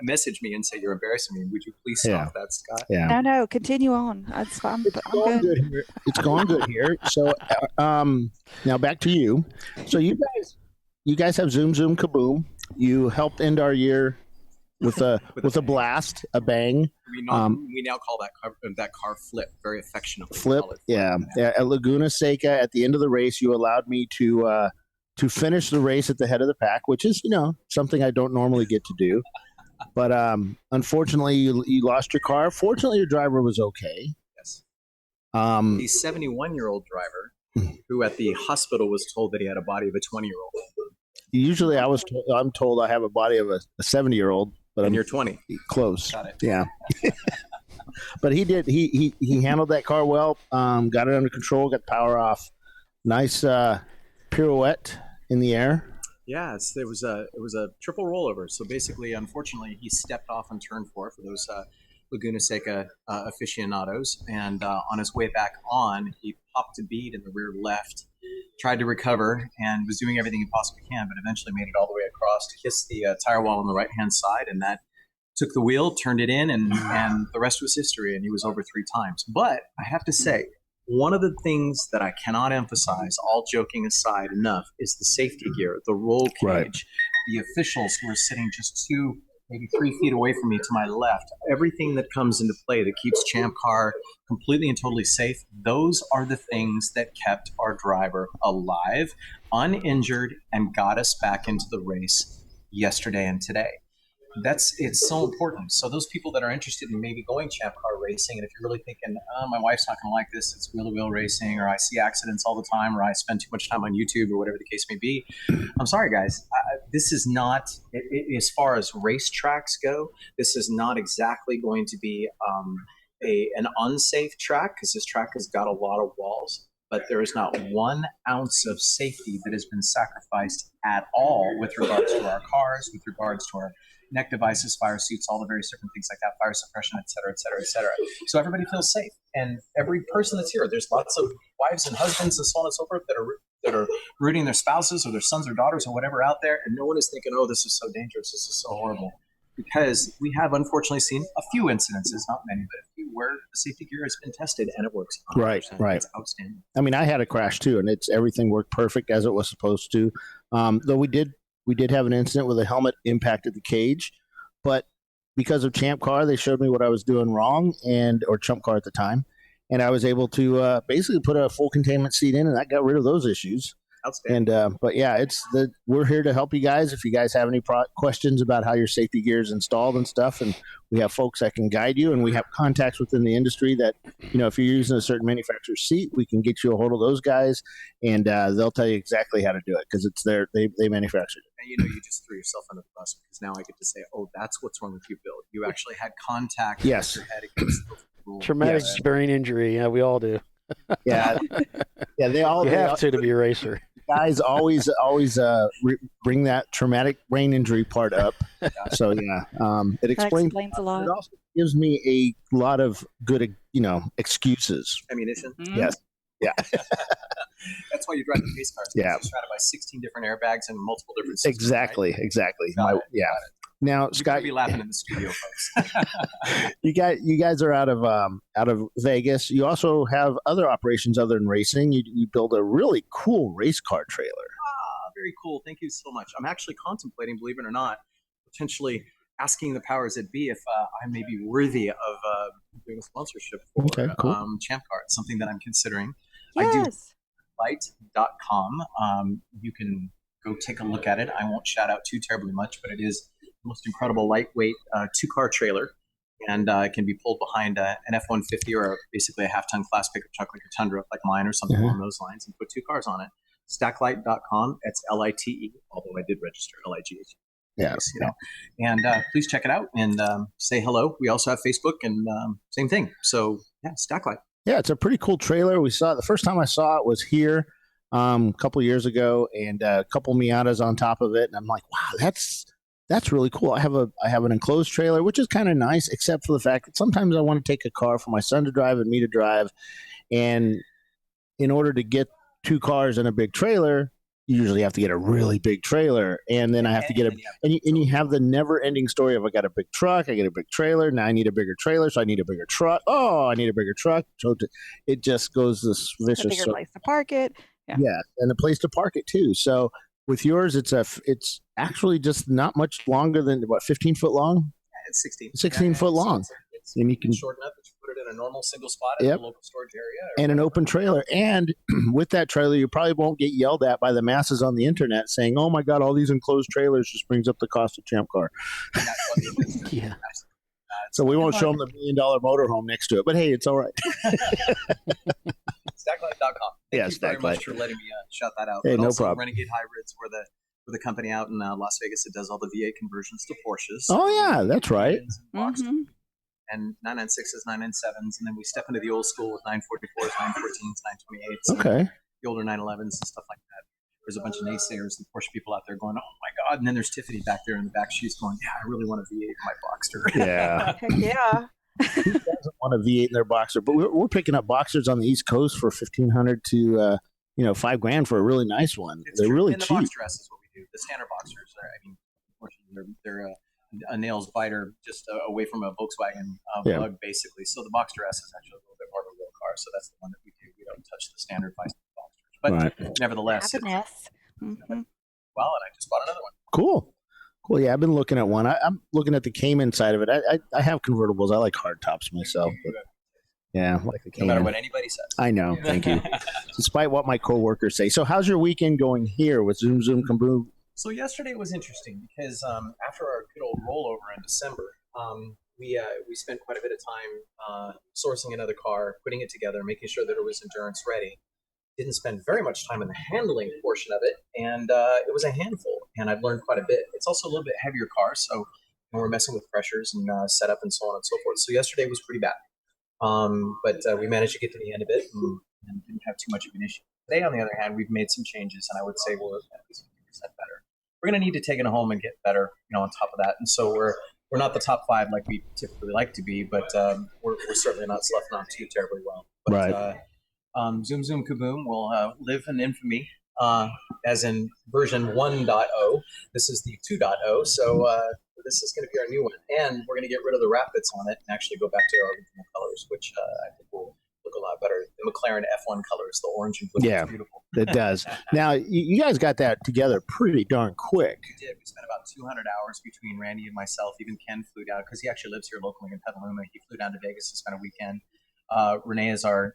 message me and say, you're embarrassing me. Would you please stop that, Scott? Yeah. No, continue on. That's fine. I'm good. Here. It's going good here. So, now back to you. So you guys have Zoom Zoom Kaboom. You helped end our year with a blast, a bang. We now call that car Flip, very affectionately. Flip, yeah. At Laguna Seca, at the end of the race, you allowed me to finish the race at the head of the pack, which is, something I don't normally get to do. But unfortunately, you lost your car. Fortunately, your driver was okay. Yes. The 71-year-old driver, who at the hospital was told that he had a body of a 20-year-old. Usually, I'm told I have a body of a 70-year-old, but you're 20. Close. Got it. Yeah. But he did. He handled that car well. Got it under control. Got the power off. Nice pirouette in the air. Yes, it was a triple rollover. So basically, unfortunately, he stepped off on turn 4 for those Laguna Seca aficionados, and on his way back on, he popped a bead in the rear left, tried to recover, and was doing everything he possibly can, but eventually made it all the way across to kiss the tire wall on the right-hand side, and that took the wheel, turned it in, and the rest was history, and he was over 3 times. But I have to say, one of the things that I cannot emphasize, all joking aside enough, is the safety gear, the roll cage, right. The officials who are sitting just 2, maybe 3 feet away from me to my left, everything that comes into play that keeps Champ Car completely and totally safe, those are the things that kept our driver alive, uninjured, and got us back into the race yesterday and today. It's so important. So those people that are interested in maybe going Champ Car racing, and if you're really thinking, my wife's not going to like this, it's wheel-to-wheel racing, or I see accidents all the time, or I spend too much time on YouTube, or whatever the case may be, I'm sorry, guys. This is not, as far as racetracks go, this is not exactly going to be an unsafe track, because this track has got a lot of walls. But there is not 1 ounce of safety that has been sacrificed at all with regards to our cars, with regards to our neck devices, fire suits, all the various different things like that, fire suppression, et cetera, et cetera, et cetera. So everybody feels safe. And every person that's here, there's lots of wives and husbands and so on and so forth that are rooting their spouses or their sons or daughters or whatever out there. And no one is thinking, oh, this is so dangerous, this is so horrible. Because we have unfortunately seen a few incidences, not many, but a few where the safety gear has been tested and it works 100%. Right. It's outstanding. I mean, I had a crash too, and everything worked perfect as it was supposed to. Though we did have an incident where the helmet impacted the cage, but because of Champ Car, they showed me what I was doing wrong, or Chump Car at the time, and I was able to basically put a full containment seat in, and that got rid of those issues. Outstanding. And but yeah, we're here to help you guys. If you guys have any questions about how your safety gear is installed and stuff, and we have folks that can guide you, and we have contacts within the industry that, if you're using a certain manufacturer's seat, we can get you a hold of those guys, and they'll tell you exactly how to do it, because it's they manufactured it. And you just threw yourself under the bus, because now I get to say, oh, that's what's wrong with you, Bill. You actually had contact. Yes. With your head against the rules. Traumatic brain injury. Yeah, we all do. Yeah. Yeah, they all have to be a racer. Guys always bring that traumatic brain injury part up. So yeah, it explains a lot. It also gives me a lot of good, excuses. Ammunition. Yes. Yeah. That's why you drive the pace cars. Yeah. You're surrounded by 16 different airbags and multiple different systems. Exactly. Right? Exactly. Yeah. Now, Scott, be laughing in the studio, folks. you guys are out of Vegas. You also have other operations other than racing. You build a really cool race car trailer. Very cool. Thank you so much. I'm actually contemplating, believe it or not, potentially asking the powers that be if I may be worthy of doing a sponsorship for Champ Car. It's something that I'm considering. Yes. I do light.com. You can go take a look at it. I won't shout out too terribly much, but it is the most incredible lightweight 2-car trailer, and it can be pulled behind an F-150 or basically a half-ton class pickup truck like a Tundra, like mine, or something along those lines, and put 2 cars on it. Stacklight.com. It's LITE, although I did register LIGH. Yes. And please check it out and say hello. We also have Facebook and same thing. So yeah, Stacklight. Yeah, it's a pretty cool trailer. We saw it the first time I saw it was here. a couple years ago, and a couple Miatas on top of it, and I'm like, wow, that's really cool. I have an enclosed trailer, which is kind of nice, except for the fact that sometimes I want to take a car for my son to drive and me to drive, and in order to get 2 cars in a big trailer, you usually have to get a really big trailer, and then I have to get and you have the never-ending story of I got a big truck, I get a big trailer, now I need a bigger trailer, so I need a bigger truck. Oh, I need a bigger truck. So it just goes this vicious. A bigger place to park it. Yeah, and a place to park it too. So with yours, it's actually just not much longer than 15 foot long. It's 16. 16 foot long, and you can shorten up. Put it in a normal single spot in a local storage area. And an open trailer. And with that trailer, you probably won't get yelled at by the masses on the internet saying, oh my God, all these enclosed trailers just brings up the cost of Champ Car. Yeah. So we won't show them the $1 million motorhome next to it, but hey, it's all right. StackLife.com. Thank you very much for letting me shout that out. Hey, but no also problem. Renegade Hybrids, we're the company out in Las Vegas that does all the V8 conversions to Porsches. Oh yeah, that's right. And 996s, 997s, and then we step into the old school with 944s, 914s, 928s. Okay. The older 911s and stuff like that. There's a bunch of naysayers and Porsche people out there going, oh my God. And then there's Tiffany back there in the back. She's going, yeah, I really want a V8 in my Boxster. Yeah. Yeah. Who doesn't want a V8 in their Boxster? But we're picking up Boxsters on the East Coast for $1,500 to $5,000 for a really nice one. They're really and the cheap. Boxster S is what we do. The standard Boxsters, unfortunately, they're a nails biter just away from a Volkswagen bug, basically. So the Boxster S is actually a little bit more of a real car. So that's the one that we do. We don't touch the standard Boxsters. But nevertheless, Well, and I just bought another one. Cool. Yeah, I've been looking at one. I'm looking at the Cayman side of it. I have convertibles. I like hardtops myself. But yeah, I like the Cayman. No matter what anybody says. I know. Thank you. Despite what my coworkers say. So how's your weekend going here with Zoom Zoom Kaboom? So yesterday was interesting because after our good old rollover in December, we spent quite a bit of time sourcing another car, putting it together, making sure that it was endurance ready. Didn't spend very much time in the handling portion of it, and it was a handful, and I've learned quite a bit. It's also a little bit heavier car, so we're messing with pressures and setup and so on and so forth. So yesterday was pretty bad, but we managed to get to the end of it and didn't have too much of an issue. Today, on the other hand, we've made some changes, and I would say we're at least 50% better. We're going to need to take it home and get better, on top of that. And so we're not the top 5 like we typically like to be, but we're certainly not sloughed on too terribly well. But, right. Zoom Zoom Kaboom will live in infamy, as in version 1.0. This is the 2.0. So this is going to be our new one, and we're going to get rid of the wrap that's on it and actually go back to our original colors, which I think will look a lot better. The McLaren F1 colors, the orange and blue. Yeah, it's beautiful. It does. Now, you guys got that together pretty darn quick. We did. We spent about 200 hours between Randy and myself. Even Ken flew down because he actually lives here locally in Petaluma. He flew down to Vegas to spend a weekend. Renee is our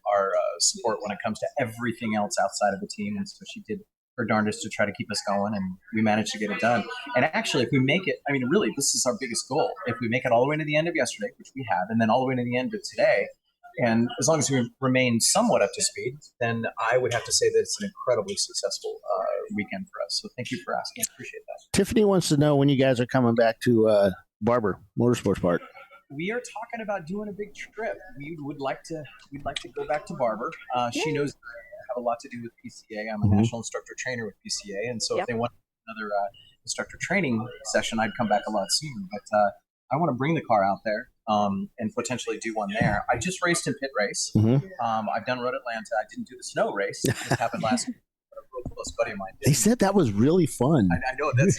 support when it comes to everything else outside of the team, and so she did her darndest to try to keep us going, and we managed to get it done. And actually, if we make it, really, this is our biggest goal. If we make it all the way to the end of yesterday, which we have, and then all the way to the end of today, and as long as we remain somewhat up to speed, then I would have to say that it's an incredibly successful weekend for us. So thank you for asking. I appreciate that. Tiffany wants to know when you guys are coming back to Barber Motorsports Park. We are talking about doing a big trip. We'd like to go back to Barber. She knows I have a lot to do with PCA. I'm a national instructor trainer with PCA, and so if they want another instructor training session, I'd come back a lot sooner. But I want to bring the car out there and potentially do one there. I just raced in pit race. I've done Road Atlanta. I didn't do the snow race. It just happened last week. A real close buddy of mine did. They said that was really fun. I know that's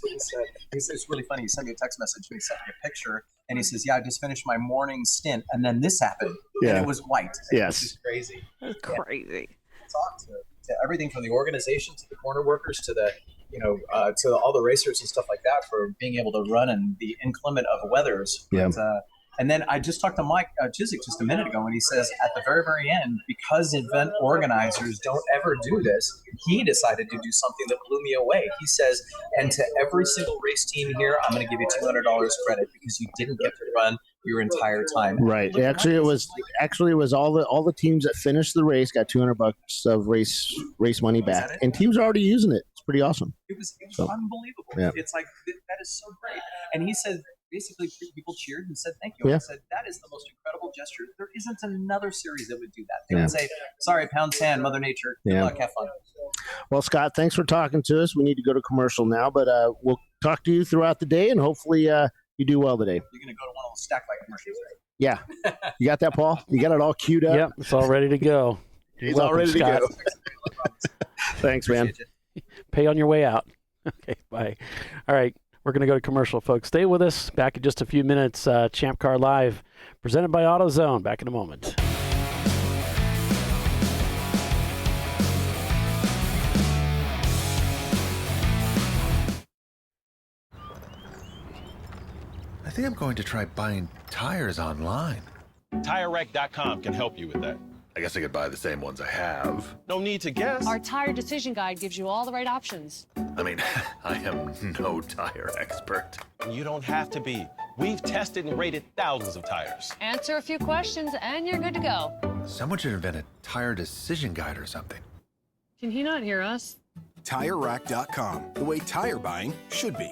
what he said. It's really funny. He sent me a text message and he sent me a picture and he says, "Yeah, I just finished my morning stint and then this happened and it was white." Yes, it's just crazy. That's crazy. Talk to everything from the organization to the corner workers to the to all the racers and stuff like that for being able to run in the inclement of weathers. Yeah. But, and then I just talked to Mike Chiswick just a minute ago, and he says at the very, very end, because event organizers don't ever do this, he decided to do something that blew me away. He says, and to every single race team here, I'm going to give you $200 credit because you didn't get to run your entire time. Right. Actually, it was all the teams that finished the race got $200 of race money back, and teams are already using it. It's pretty awesome. It was unbelievable. Yeah. It's like that is so great. And he said, basically, people cheered and said, "Thank you." Yeah. I said, "That is the most incredible gesture. There isn't another series that would do that. They would say, 'Sorry, pound sand, Mother Nature. Good luck, have fun.'" Well, Scott, thanks for talking to us. We need to go to commercial now, but we'll talk to you throughout the day, and hopefully you do well today. You're going to go to one of those stack like commercials, right? Yeah. You got that, Paul? You got it all queued up? Yep, it's all ready to go. He's all ready to go. Thanks, man. Pay on your way out. Okay, bye. All right, we're going to go to commercial, folks. Stay with us. Back in just a few minutes. Champ Car Live, presented by AutoZone. Back in a moment. I think I'm going to try buying tires online. TireRack.com can help you with that. I guess I could buy the same ones I have. No need to guess. Our tire decision guide gives you all the right options. I mean, I am no tire expert. You don't have to be. We've tested and rated thousands of tires. Answer a few questions and you're good to go. Someone should invent a tire decision guide or something. Can he not hear us? TireRack.com, the way tire buying should be.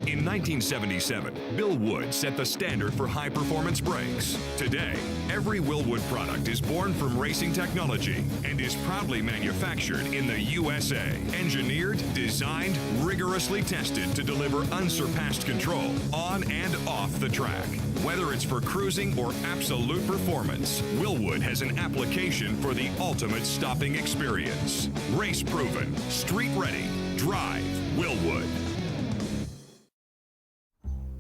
In 1977, Bill Wood set the standard for high-performance brakes. Today, every Willwood product is born from racing technology and is proudly manufactured in the USA. Engineered, designed, rigorously tested to deliver unsurpassed control on and off the track. Whether it's for cruising or absolute performance, Willwood has an application for the ultimate stopping experience. Race-proven, street-ready, drive Willwood.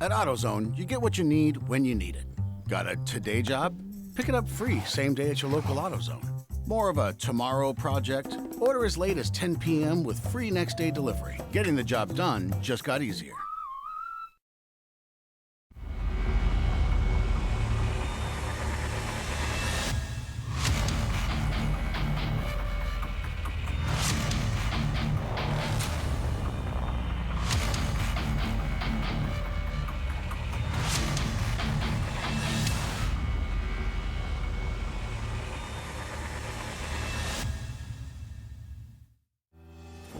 At AutoZone, you get what you need when you need it. Got a today job? Pick it up free same day at your local AutoZone. More of a tomorrow project? Order as late as 10 p.m. with free next day delivery. Getting the job done just got easier.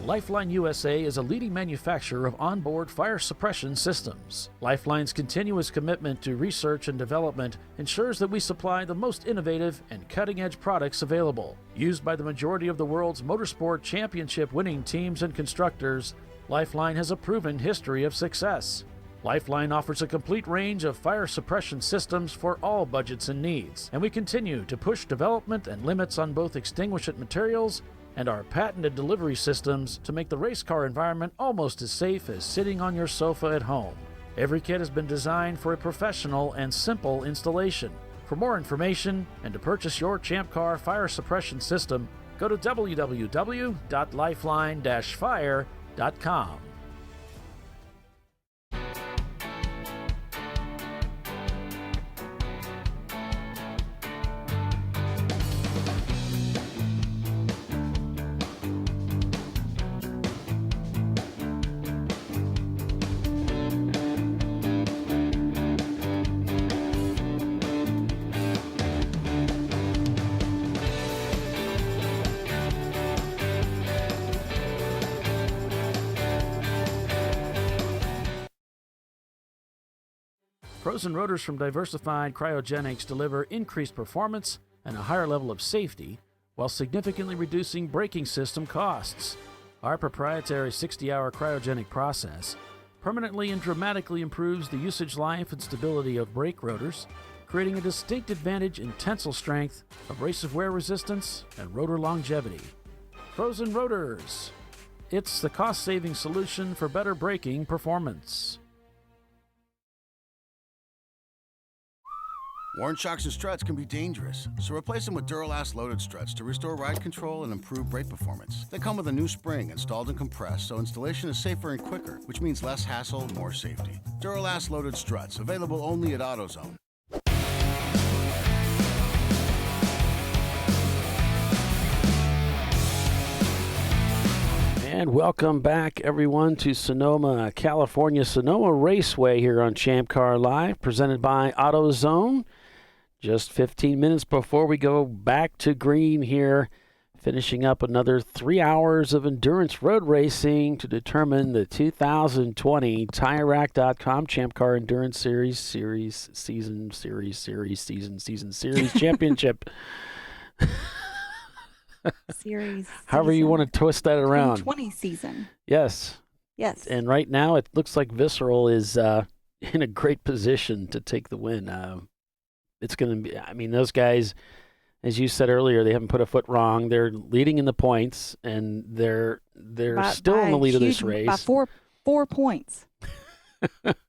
Lifeline USA is a leading manufacturer of onboard fire suppression systems. Lifeline's continuous commitment to research and development ensures that we supply the most innovative and cutting-edge products available. Used by the majority of the world's motorsport championship-winning teams and constructors, Lifeline has a proven history of success. Lifeline offers a complete range of fire suppression systems for all budgets and needs, and we continue to push development and limits on both extinguishant materials and our patented delivery systems to make the race car environment almost as safe as sitting on your sofa at home. Every kit has been designed for a professional and simple installation. For more information and to purchase your Champ Car fire suppression system, go to www.lifeline-fire.com. Frozen rotors from Diversified Cryogenics deliver increased performance and a higher level of safety while significantly reducing braking system costs. Our proprietary 60-hour cryogenic process permanently and dramatically improves the usage life and stability of brake rotors, creating a distinct advantage in tensile strength, abrasive wear resistance, and rotor longevity. Frozen rotors. It's the cost-saving solution for better braking performance. Worn shocks and struts can be dangerous, so replace them with Duralast loaded struts to restore ride control and improve brake performance. They come with a new spring installed and compressed, so installation is safer and quicker, which means less hassle, more safety. Duralast loaded struts, available only at AutoZone. And welcome back, everyone, to Sonoma, California, Sonoma Raceway here on Champ Car Live, presented by AutoZone. Just 15 minutes before we go back to green here, finishing up another 3 hours of endurance road racing to determine the 2020 TireRack.com Champ Car Endurance Series Championship. series. However you season. want to twist that around. 2020 season. Yes. Yes. And right now it looks like Visceral is in a great position to take the win. It's going to be, I mean, those guys, as you said earlier, they haven't put a foot wrong. They're leading in the points, and they're still in the lead of this race. By 4 points.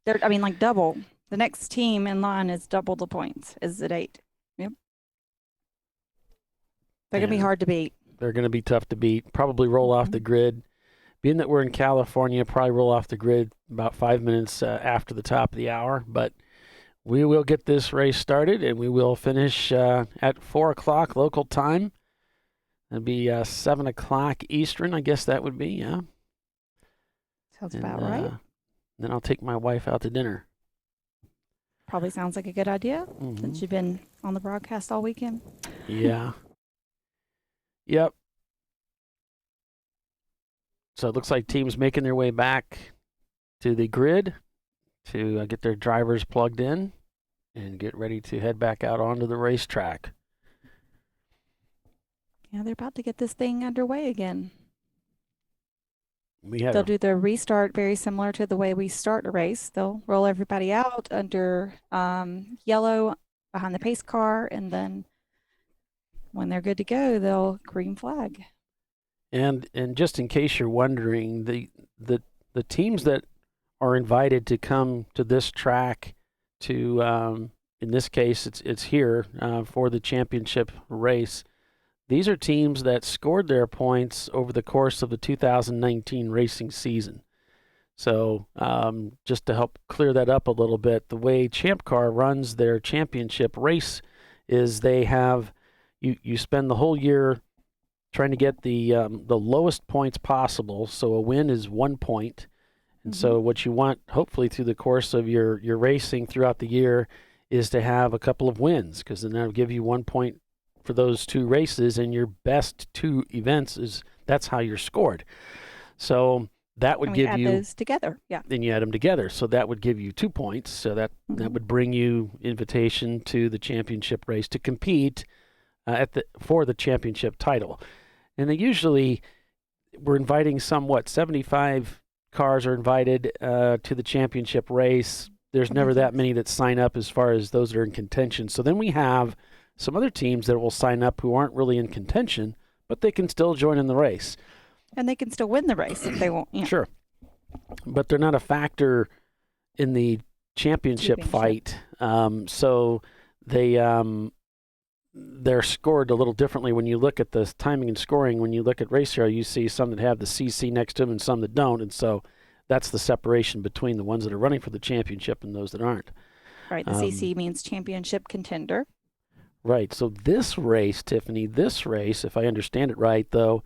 I mean, like double. The next team in line is double the points, is at 8. Yep. They're going to be hard to beat. They're going to be tough to beat. Probably roll off the grid. Being that we're in California, probably roll off the grid about 5 minutes after the top of the hour. But we will get this race started, and we will finish at 4 o'clock local time. It'll be 7 o'clock Eastern, I guess that would be, yeah. Sounds about right. Then I'll take my wife out to dinner. Probably sounds like a good idea since you've been on the broadcast all weekend. Yeah. Yep. So it looks like teams making their way back to the grid to get their drivers plugged in and get ready to head back out onto the racetrack. Yeah, they're about to get this thing underway again. They'll do the restart very similar to the way we start a race. They'll roll everybody out under yellow behind the pace car, and then when they're good to go, they'll green flag. And just in case you're wondering, the teams that are invited to come to this track to, in this case, it's here for the championship race. These are teams that scored their points over the course of the 2019 racing season. So just to help clear that up a little bit, the way Champ Car runs their championship race is they have you spend the whole year trying to get the lowest points possible. So a win is 1 point. And so what you want, hopefully through the course of your racing throughout the year, is to have a couple of wins, because then that'll give you 1 point for those 2 races, and your best 2 events that's how you're scored. So that would give you those together. Yeah. Then you add them together. So that would give you 2 points. So that would bring you invitation to the championship race to compete for the championship title. And they usually we're inviting 75 cars are invited to the championship race. There's never that many that sign up as far as those that are in contention. So then we have some other teams that will sign up who aren't really in contention, but they can still join in the race. And they can still win the race if they want. Yeah. Sure. But they're not a factor in the championship fight. So they're scored a little differently when you look at the timing and scoring. When you look at Race Hero, you see some that have the CC next to them and some that don't. And so that's the separation between the ones that are running for the championship and those that aren't. Right. The CC means championship contender. Right. So this race, Tiffany, if I understand it right, though,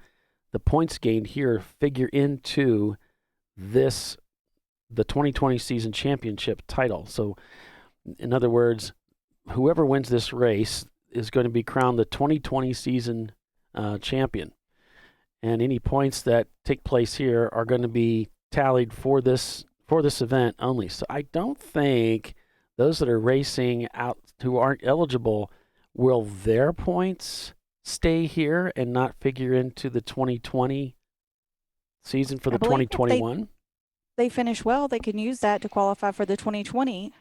the points gained here figure into the 2020 season championship title. So in other words, whoever wins this race is going to be crowned the 2020 season champion. And any points that take place here are going to be tallied for this event only. So I don't think those that are racing out who aren't eligible, will their points stay here and not figure into the 2020 season for the 2021? They finish well, they can use that to qualify for the 2020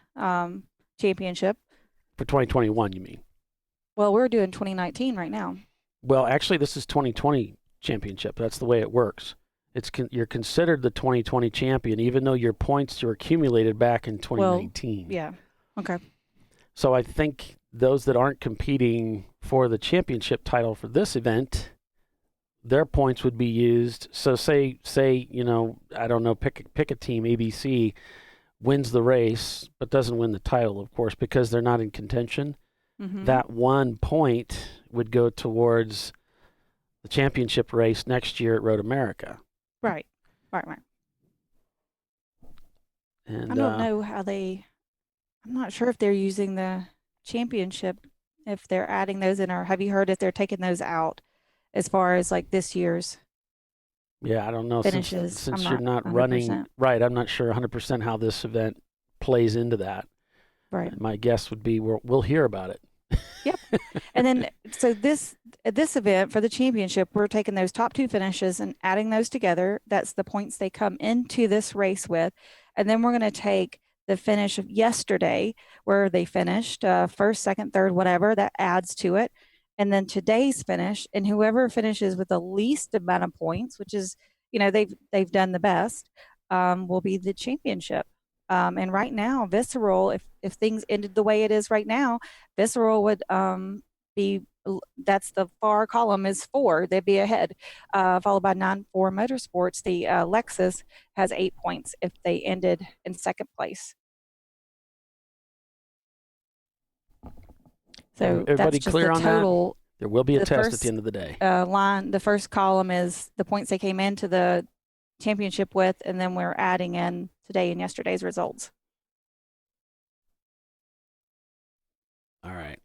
championship. For 2021, you mean? Well, we're doing 2019 right now. Well, actually, this is 2020 championship. That's the way it works. You're considered the 2020 champion, even though your points are accumulated back in 2019. Well, yeah. Okay. So I think those that aren't competing for the championship title for this event, their points would be used. So say I don't know, pick a team, ABC, wins the race but doesn't win the title, of course, because they're not in contention. That 1 point would go towards the championship race next year at Road America. Right. And I don't know how I'm not sure if they're using the championship, if they're adding those in, or have you heard if they're taking those out as far as like this year's? Yeah, I don't know. Finishes. Since you're not running, right, I'm not sure 100% how this event plays into that. Right. My guess would be we'll hear about it. Yep. And then, so this event for the championship, we're taking those top 2 finishes and adding those together. That's the points they come into this race with. And then we're going to take the finish of yesterday, where they finished first, second, third, whatever, that adds to it. And then today's finish, and whoever finishes with the least amount of points, which is, they've done the best, will be the championship. And right now, Visceral, if things ended the way it is right now, Visceral would be, that's the far column is 4. They'd be ahead, followed by 9-4 Motorsports. The Lexus has 8 points if they ended in second place. So everybody that's just clear the on total. that? There will be a The test at first, the end of the day. line, the first column is the points they came into the championship with, and then we're adding in today and yesterday's results. All right.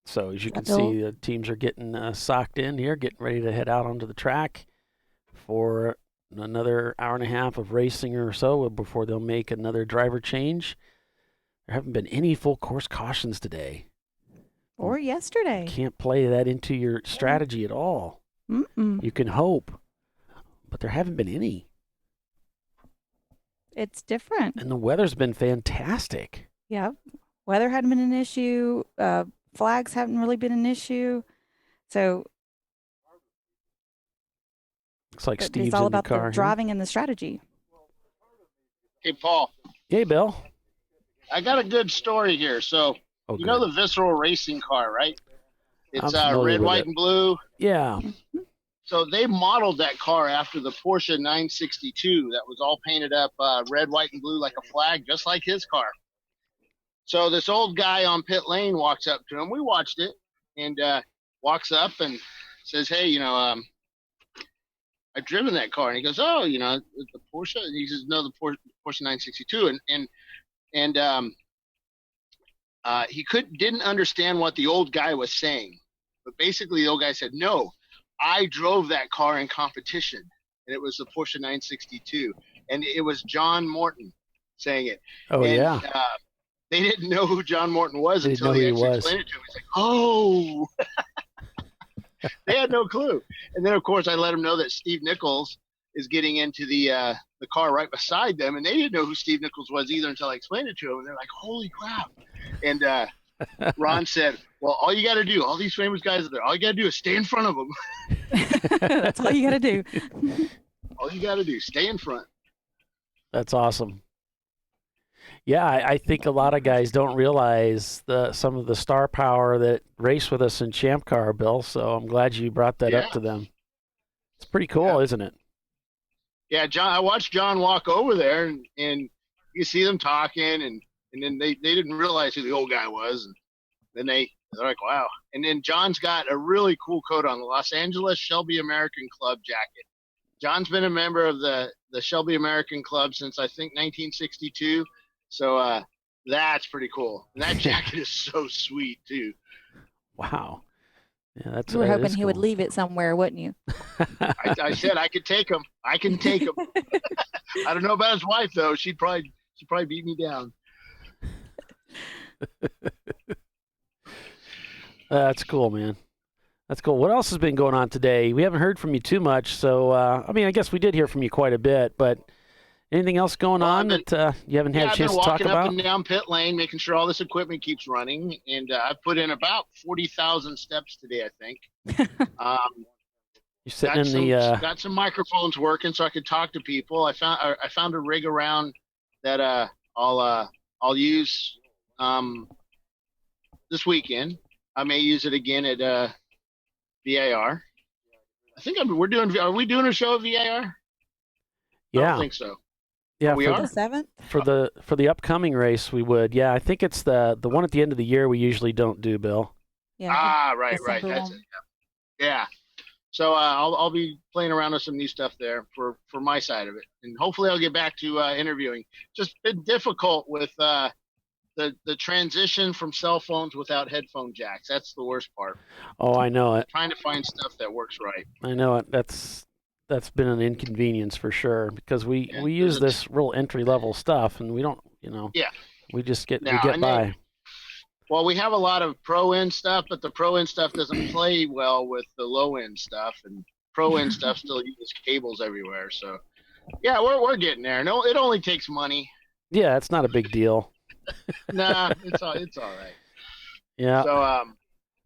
So as you can see, the teams are getting socked in here, getting ready to head out onto the track for another hour and a half of racing or so before they'll make another driver change. There haven't been any full course cautions today. Or yesterday. Can't play that into your strategy at all. You can hope, but there haven't been any. It's different. And the weather's been fantastic. Yeah. Weather hadn't been an issue. Flags haven't really been an issue. So looks like Steve's it's all in the about car the here. driving and the strategy. Hey, Paul. Hey, Bill. I got a good story here. So, you know the Visceral racing car, right? It's red, white, and blue. Yeah. So they modeled that car after the Porsche 962 that was all painted up red, white, and blue like a flag, just like his car. So this old guy on pit lane walks up to him. We watched it, and walks up and says, "Hey, I've driven that car." And he goes, "Oh, the Porsche?" And he says, "No, the Porsche 962." And he didn't understand what the old guy was saying. But basically, the old guy said, "No, I drove that car in competition, and it was the Porsche 962." And it was John Morton saying it. Oh, and, yeah. They didn't know who John Morton was They until didn't know he who he actually was. explained it to him. He's like, "Oh." They had no clue. And then, of course, I let them know that Steve Nichols is getting into the car right beside them, and they didn't know who Steve Nichols was either until I explained it to them. And they're like, "Holy crap!" And Ron said, "Well, all you got to do, all these famous guys are there, all you got to do is stay in front of them." That's all you got to do. All you got to do, stay in front. That's awesome. Yeah, I think a lot of guys don't realize some of the star power that race with us in Champ Car, Bill. So I'm glad you brought that up to them. It's pretty cool, isn't it? Yeah, John. I watched John walk over there, and you see them talking, and then they didn't realize who the old guy was, and then they're like, "Wow!" And then John's got a really cool coat on, the Los Angeles Shelby American Club jacket. John's been a member of the Shelby American Club since I think 1962. So that's pretty cool. And that jacket is so sweet too. Wow. Yeah, You were hoping he would leave it somewhere, wouldn't you? I said I could take him. I can take him. I don't know about his wife though. She'd probably beat me down. That's cool, man. That's cool. What else has been going on today? We haven't heard from you too much. So, I guess we did hear from you quite a bit, but anything else going on that you haven't had a chance to talk about? I've been walking up about? and down pit lane, making sure all this equipment keeps running, and I've put in about 40,000 steps today, I think. You're sitting got some microphones working so I could talk to people. I found a rig around that I'll use this weekend. I may use it again at VAR. I think are we doing a show at VAR? Yeah. I don't think so. Yeah, we for are? The 7th? For the upcoming race, we would. Yeah, I think it's the one at the end of the year we usually don't do, Bill. Yeah. Right. That's it. Yeah. So I'll be playing around with some new stuff there for my side of it, and hopefully I'll get back to interviewing. Just been difficult with the transition from cell phones without headphone jacks. That's the worst part. Oh, I know it. Trying to find stuff that works right. I know it. That's been an inconvenience for sure because we use this real entry level stuff and we don't, Yeah. We just get No, by. Well, we have a lot of pro-end stuff, but the pro-end stuff doesn't play well with the low-end stuff, and pro-end stuff still uses cables everywhere. So, yeah, we're getting there. No, it only takes money. Yeah, it's not a big deal. Nah, it's all right. Yeah. So,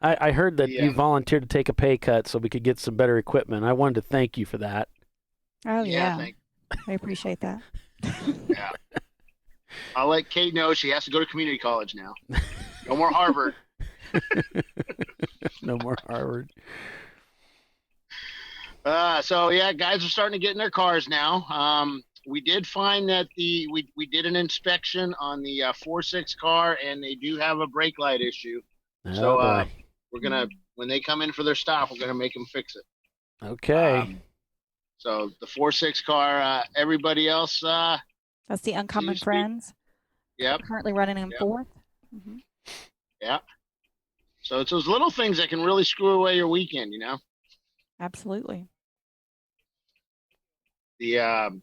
I heard that you volunteered to take a pay cut so we could get some better equipment. I wanted to thank you for that. Oh, yeah. I appreciate that. Yeah. I'll let Kate know she has to go to community college now. No more Harvard. No more Harvard. So yeah, guys are starting to get in their cars now. We did find that we did an inspection on the 4.6 car, and they do have a brake light issue. Oh, So boy. we're gonna, when they come in for their stop, we're gonna make them fix it. Okay. So the 4.6 car, everybody else. That's the Uncommon Friends. Yep. Currently running in fourth. Yeah. So it's those little things that can really screw away your weekend, you know? Absolutely. The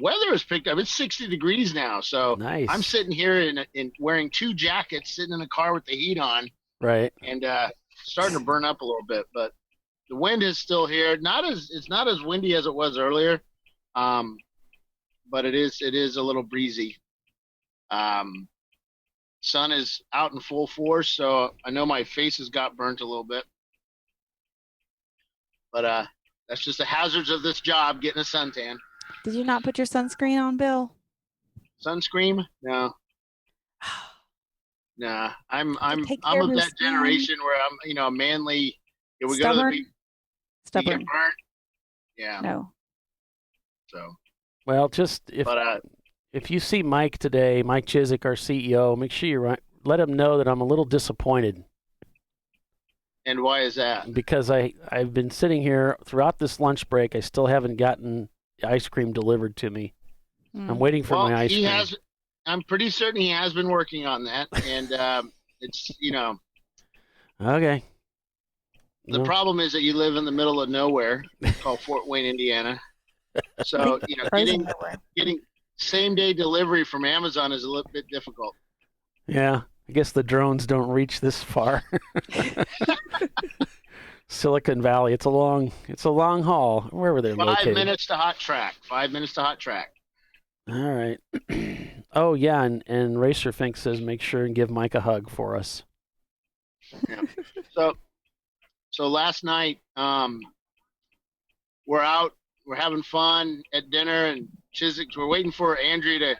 weather has picked up. It's 60 degrees now. So nice. I'm sitting here in wearing 2 jackets, sitting in the car with the heat on. Right. And starting to burn up a little bit, but the wind is still here. It's not as windy as it was earlier. But it is a little breezy. Sun is out in full force, so I know my face has got burnt a little bit. But that's just the hazards of this job, getting a suntan. Did you not put your sunscreen on, Bill? Sunscreen? No. Nah. I'm of that skin. generation where I'm manly. Yeah, we Stubborn? go to the beach. Stubborn. You get burnt. Yeah. No. So. Well, just if you see Mike today, Mike Chizik, our CEO, make sure you let him know that I'm a little disappointed. And why is that? Because I've been sitting here throughout this lunch break. I still haven't gotten ice cream delivered to me. I'm waiting for my ice cream. I'm pretty certain he has been working on that, and it's Okay. The problem is that you live in the middle of nowhere, called Fort Wayne, Indiana. So getting same day delivery from Amazon is a little bit difficult. Yeah, I guess the drones don't reach this far. Silicon Valley, it's a long haul wherever they're located. 5 minutes to hot track. 5 minutes to hot track. All right. Oh yeah, and Racer Fink says make sure and give Mike a hug for us. Yeah. So last night, we're out. We're having fun at dinner, and we're waiting for Andrea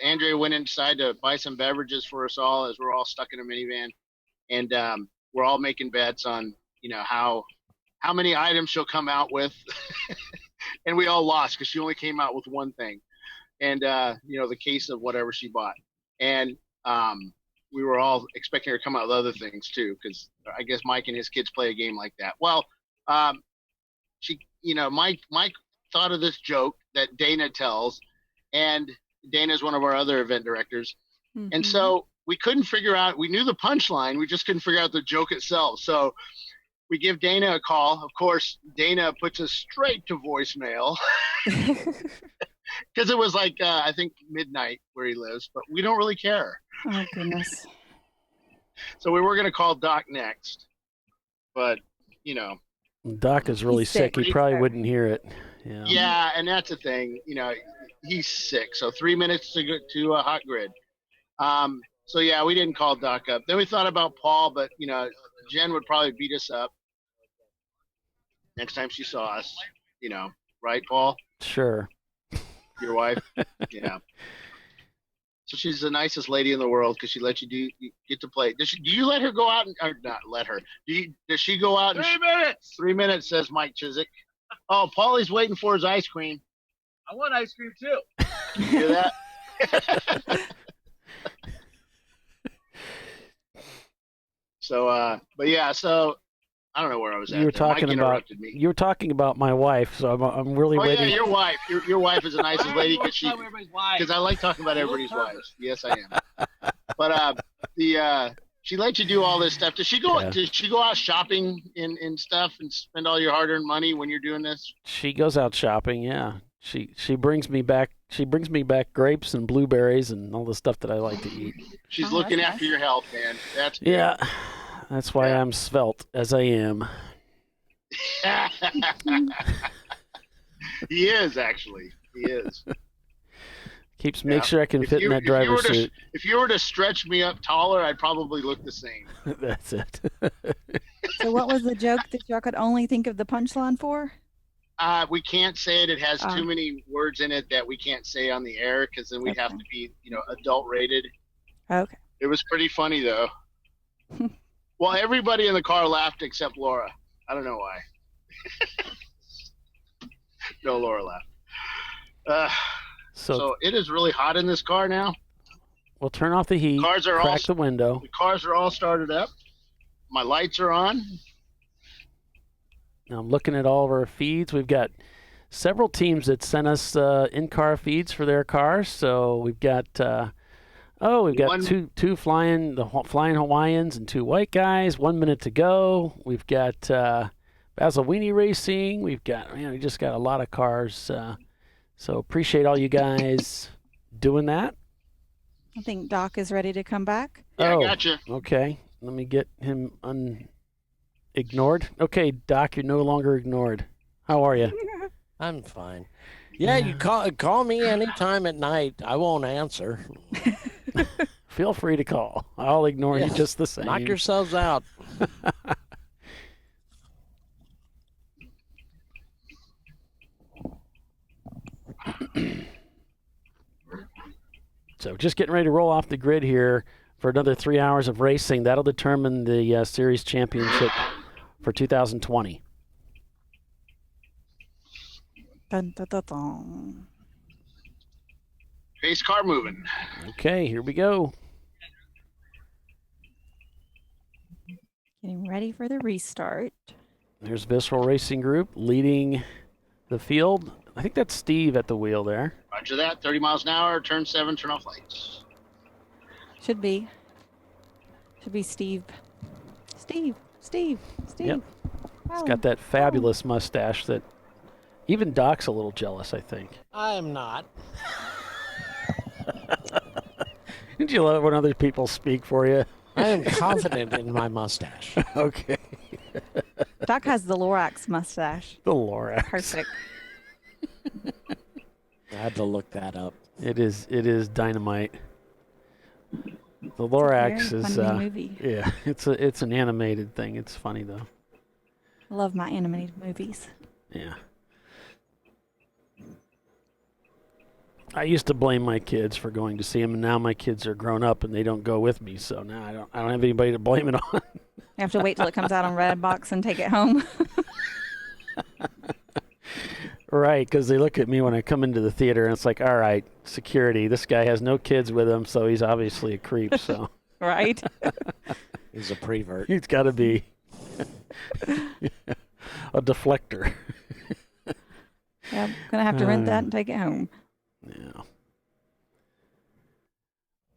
Andrea went inside to buy some beverages for us all as we're all stuck in a minivan, and we're all making bets on how many items she'll come out with, and we all lost because she only came out with one thing, and the case of whatever she bought, and we were all expecting her to come out with other things too, because I guess Mike and his kids play a game like that. Well, Mike thought of this joke that Dana tells, and Dana's one of our other event directors. Mm-hmm. And so we couldn't figure out, we knew the punchline, we just couldn't figure out the joke itself. So we give Dana a call. Of course, Dana puts us straight to voicemail because it was like, I think midnight where he lives, but we don't really care. Oh, goodness. So we were going to call Doc next, but Doc is really sick. He probably wouldn't hear it. Yeah, and that's the thing. He's sick. So 3 minutes to go to a hot grid. So yeah, we didn't call Doc up. Then we thought about Paul, but Jen would probably beat us up next time she saw us. Right, Paul? Sure. Your wife? Yeah. So she's the nicest lady in the world because she lets you get to play. Do you let her go out or not let her? Does she go out? 3 minutes. 3 minutes, says Mike Chizik. Oh, Paulie's waiting for his ice cream. I want ice cream too. You hear that? So, but yeah, so I don't know where I was at. You were talking about my wife, so I'm really waiting. Oh yeah, your wife. Your wife is the nicest lady because I like talking about everybody's wives. Yes, I am. But she lets you do all this stuff. Does she go? Yeah. Does she go out shopping and stuff and spend all your hard-earned money when you're doing this? She goes out shopping. Yeah. She brings me back. She brings me back grapes and blueberries and all the stuff that I like to eat. She's looking after your health, man. That's good. Yeah, that's why I'm svelte as I am. He is actually. He is. Make sure I can fit in that driver's suit. If you were to stretch me up taller, I'd probably look the same. That's it. So what was the joke that y'all could only think of the punchline for? We can't say it. It has too many words in it that we can't say on the air because then we'd have to be, adult rated. Okay. It was pretty funny though. Well, everybody in the car laughed except Laura. I don't know why. No, Laura laughed. So it is really hot in this car now. We'll turn off the heat. Crack the window. The cars are all started up. My lights are on. Now I'm looking at all of our feeds. We've got several teams that sent us in-car feeds for their cars. So we've got two flying Hawaiians and 2 white guys. 1 minute to go. We've got Basilwini Racing. We've got we just got a lot of cars. So appreciate all you guys doing that. I think Doc is ready to come back. Yeah, I gotcha. Okay, let me get him ignored. Okay, Doc, you're no longer ignored. How are you? I'm fine. Yeah, you call me anytime at night. I won't answer. Feel free to call. I'll ignore you just the same. Knock yourselves out. So just getting ready to roll off the grid here for another 3 hours of racing. That'll determine the series championship for 2020. Dun, dun, dun, dun. Pace car moving. Okay, here we go. Getting ready for the restart. There's Visceral Racing Group leading the field. I think that's Steve at the wheel there. Roger that. 30 miles an hour, turn 7, turn off lights. Should be Steve. Steve. Yep. He's got that fabulous mustache that even Doc's a little jealous, I think. I am not. Did you love it when other people speak for you? I am confident in my mustache. Okay. Doc has the Lorax mustache. The Lorax. Perfect. I had to look that up. It is dynamite. The Lorax is funny movie. Yeah, it's an animated thing. It's funny though. I love my animated movies. Yeah. I used to blame my kids for going to see them, and now my kids are grown up and they don't go with me. So now I don't have anybody to blame it on. You have to wait till it comes out on Redbox and take it home. Right, because they look at me when I come into the theater, and it's like, all right, security. This guy has no kids with him, so he's obviously a creep. So right, he's a prevert. He's got to be a deflector. Yeah, I'm gonna have to rent that and take it home. Yeah.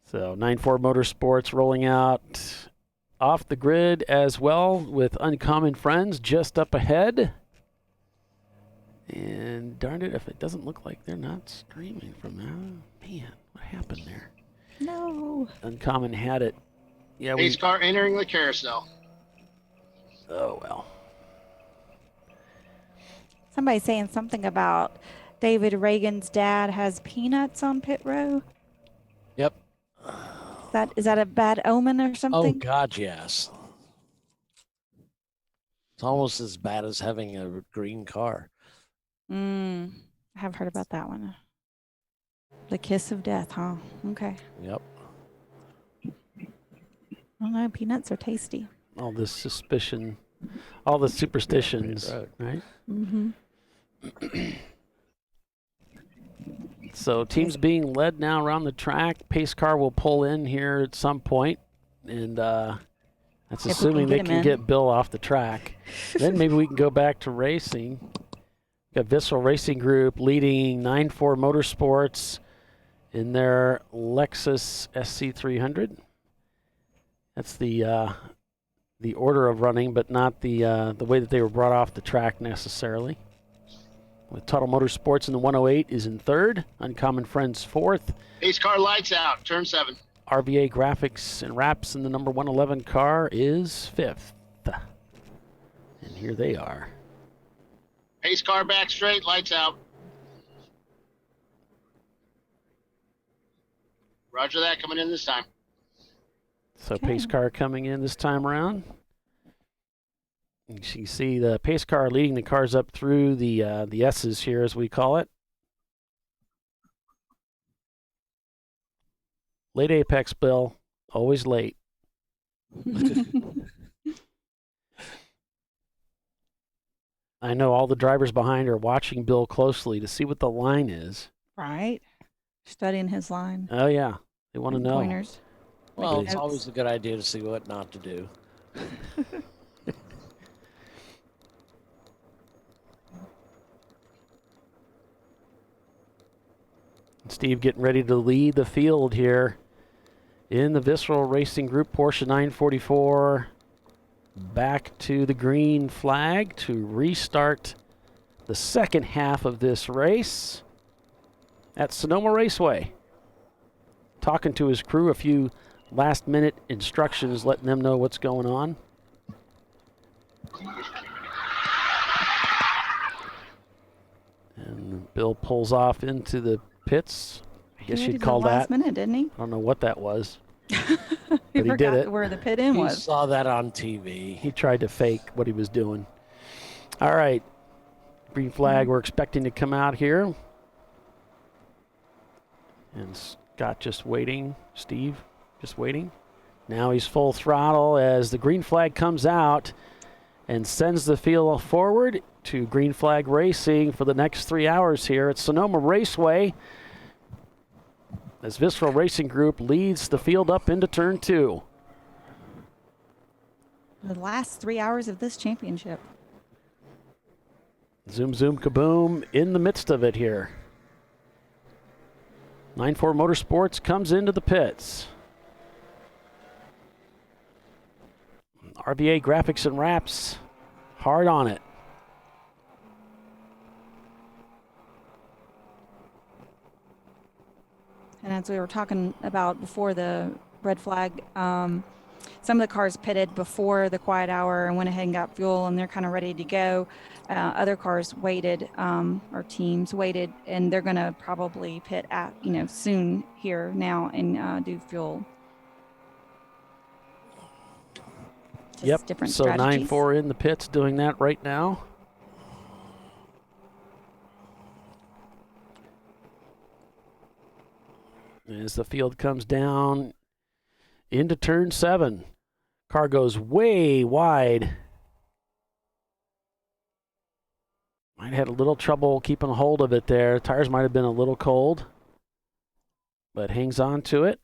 So 9-4 Motorsports rolling out off the grid as well with Uncommon Friends just up ahead. And darn it, if it doesn't look like they're not streaming from there. Man, what happened there? No. Uncommon had it. Yeah, Pace car entering the carousel. Oh, well. Somebody's saying something about David Reagan's dad has peanuts on pit row. Yep. Is that a bad omen or something? Oh, God, yes. It's almost as bad as having a green car. I have heard about that one. The kiss of death, huh? Okay. Yep. I don't know. Peanuts are tasty. All this suspicion, all the superstitions, right? Mm-hmm. So teams being led now around the track. Pace car will pull in here at some point, and that's assuming they can get Bill off the track. Then maybe we can go back to racing. Got Visceral Racing Group leading 9-4 Motorsports in their Lexus SC300. That's the order of running, but not the way that they were brought off the track necessarily. with Tuttle Motorsports in the 108 is in third. Uncommon Friends fourth. Pace car lights out, turn 7. RVA Graphics and Wraps in the number 111 car is fifth. And here they are. Pace car back straight, lights out. Roger that, coming in this time. So pace car coming in this time around. You can see the pace car leading the cars up through the S's here, as we call it. Late apex, Bill. Always late. I know all the drivers behind are watching Bill closely to see what the line is. Right. Studying his line. Oh, yeah. They want to know. Pointers. Well, it's always a good idea to see what not to do. Steve getting ready to lead the field here in the Visceral Racing Group Porsche 944. Back to the green flag to restart the second half of this race at Sonoma Raceway. Talking to his crew, a few last-minute instructions, letting them know what's going on. And Bill pulls off into the pits. I guess you'd call that. Last minute, didn't he? I don't know what that was. He But he did it. where the pit in You was. saw that on TV. He tried to fake what he was doing. All right. Green flag we're expecting to come out here. And Scott just waiting. Steve just waiting. Now he's full throttle as the green flag comes out and sends the field forward to green flag racing for the next 3 hours here at Sonoma Raceway, as Visceral Racing Group leads the field up into turn 2. The last 3 hours of this championship. Zoom, zoom, kaboom in the midst of it here. 9-4 Motorsports comes into the pits. RVA Graphics and Wraps hard on it. And as we were talking about before the red flag, some of the cars pitted before the quiet hour and went ahead and got fuel, and they're kind of ready to go. Other cars waited, or teams waited, and they're going to probably pit at soon here now and do fuel. Just Yep. different So strategies. 9-4 in the pits doing that right now. As the field comes down into turn 7. Car goes way wide. Might have had a little trouble keeping a hold of it there. Tires might have been a little cold, but hangs on to it.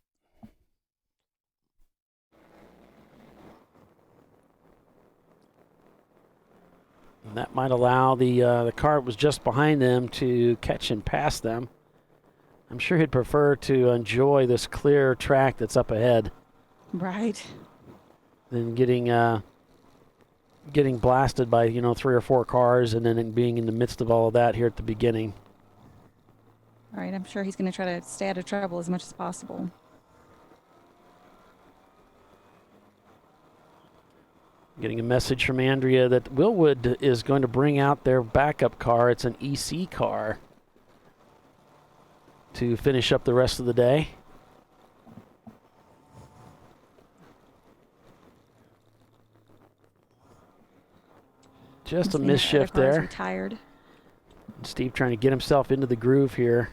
And that might allow the car that was just behind them to catch and pass them. I'm sure he'd prefer to enjoy this clear track that's up ahead Right. than getting blasted by 3 or 4 cars and then being in the midst of all of that here at the beginning. All right. I'm sure he's going to try to stay out of trouble as much as possible. Getting a message from Andrea that Willwood is going to bring out their backup car. It's an EC car to finish up the rest of the day. Just a misshift there. Tired. Steve trying to get himself into the groove here.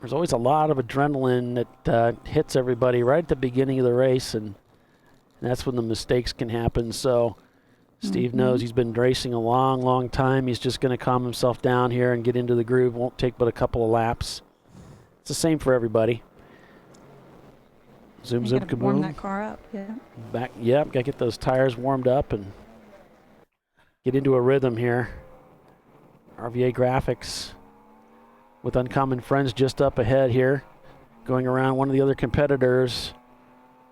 There's always a lot of adrenaline that hits everybody right at the beginning of the race, and that's when the mistakes can happen. So Steve knows he's been racing a long, long time. He's just going to calm himself down here and get into the groove. Won't take but a couple of laps. It's the same for everybody. Zoom, zoom, kaboom. Warm that car up, yeah. Back, yep, got to get those tires warmed up and get into a rhythm here. RVA Graphics with Uncommon Friends just up ahead here, going around one of the other competitors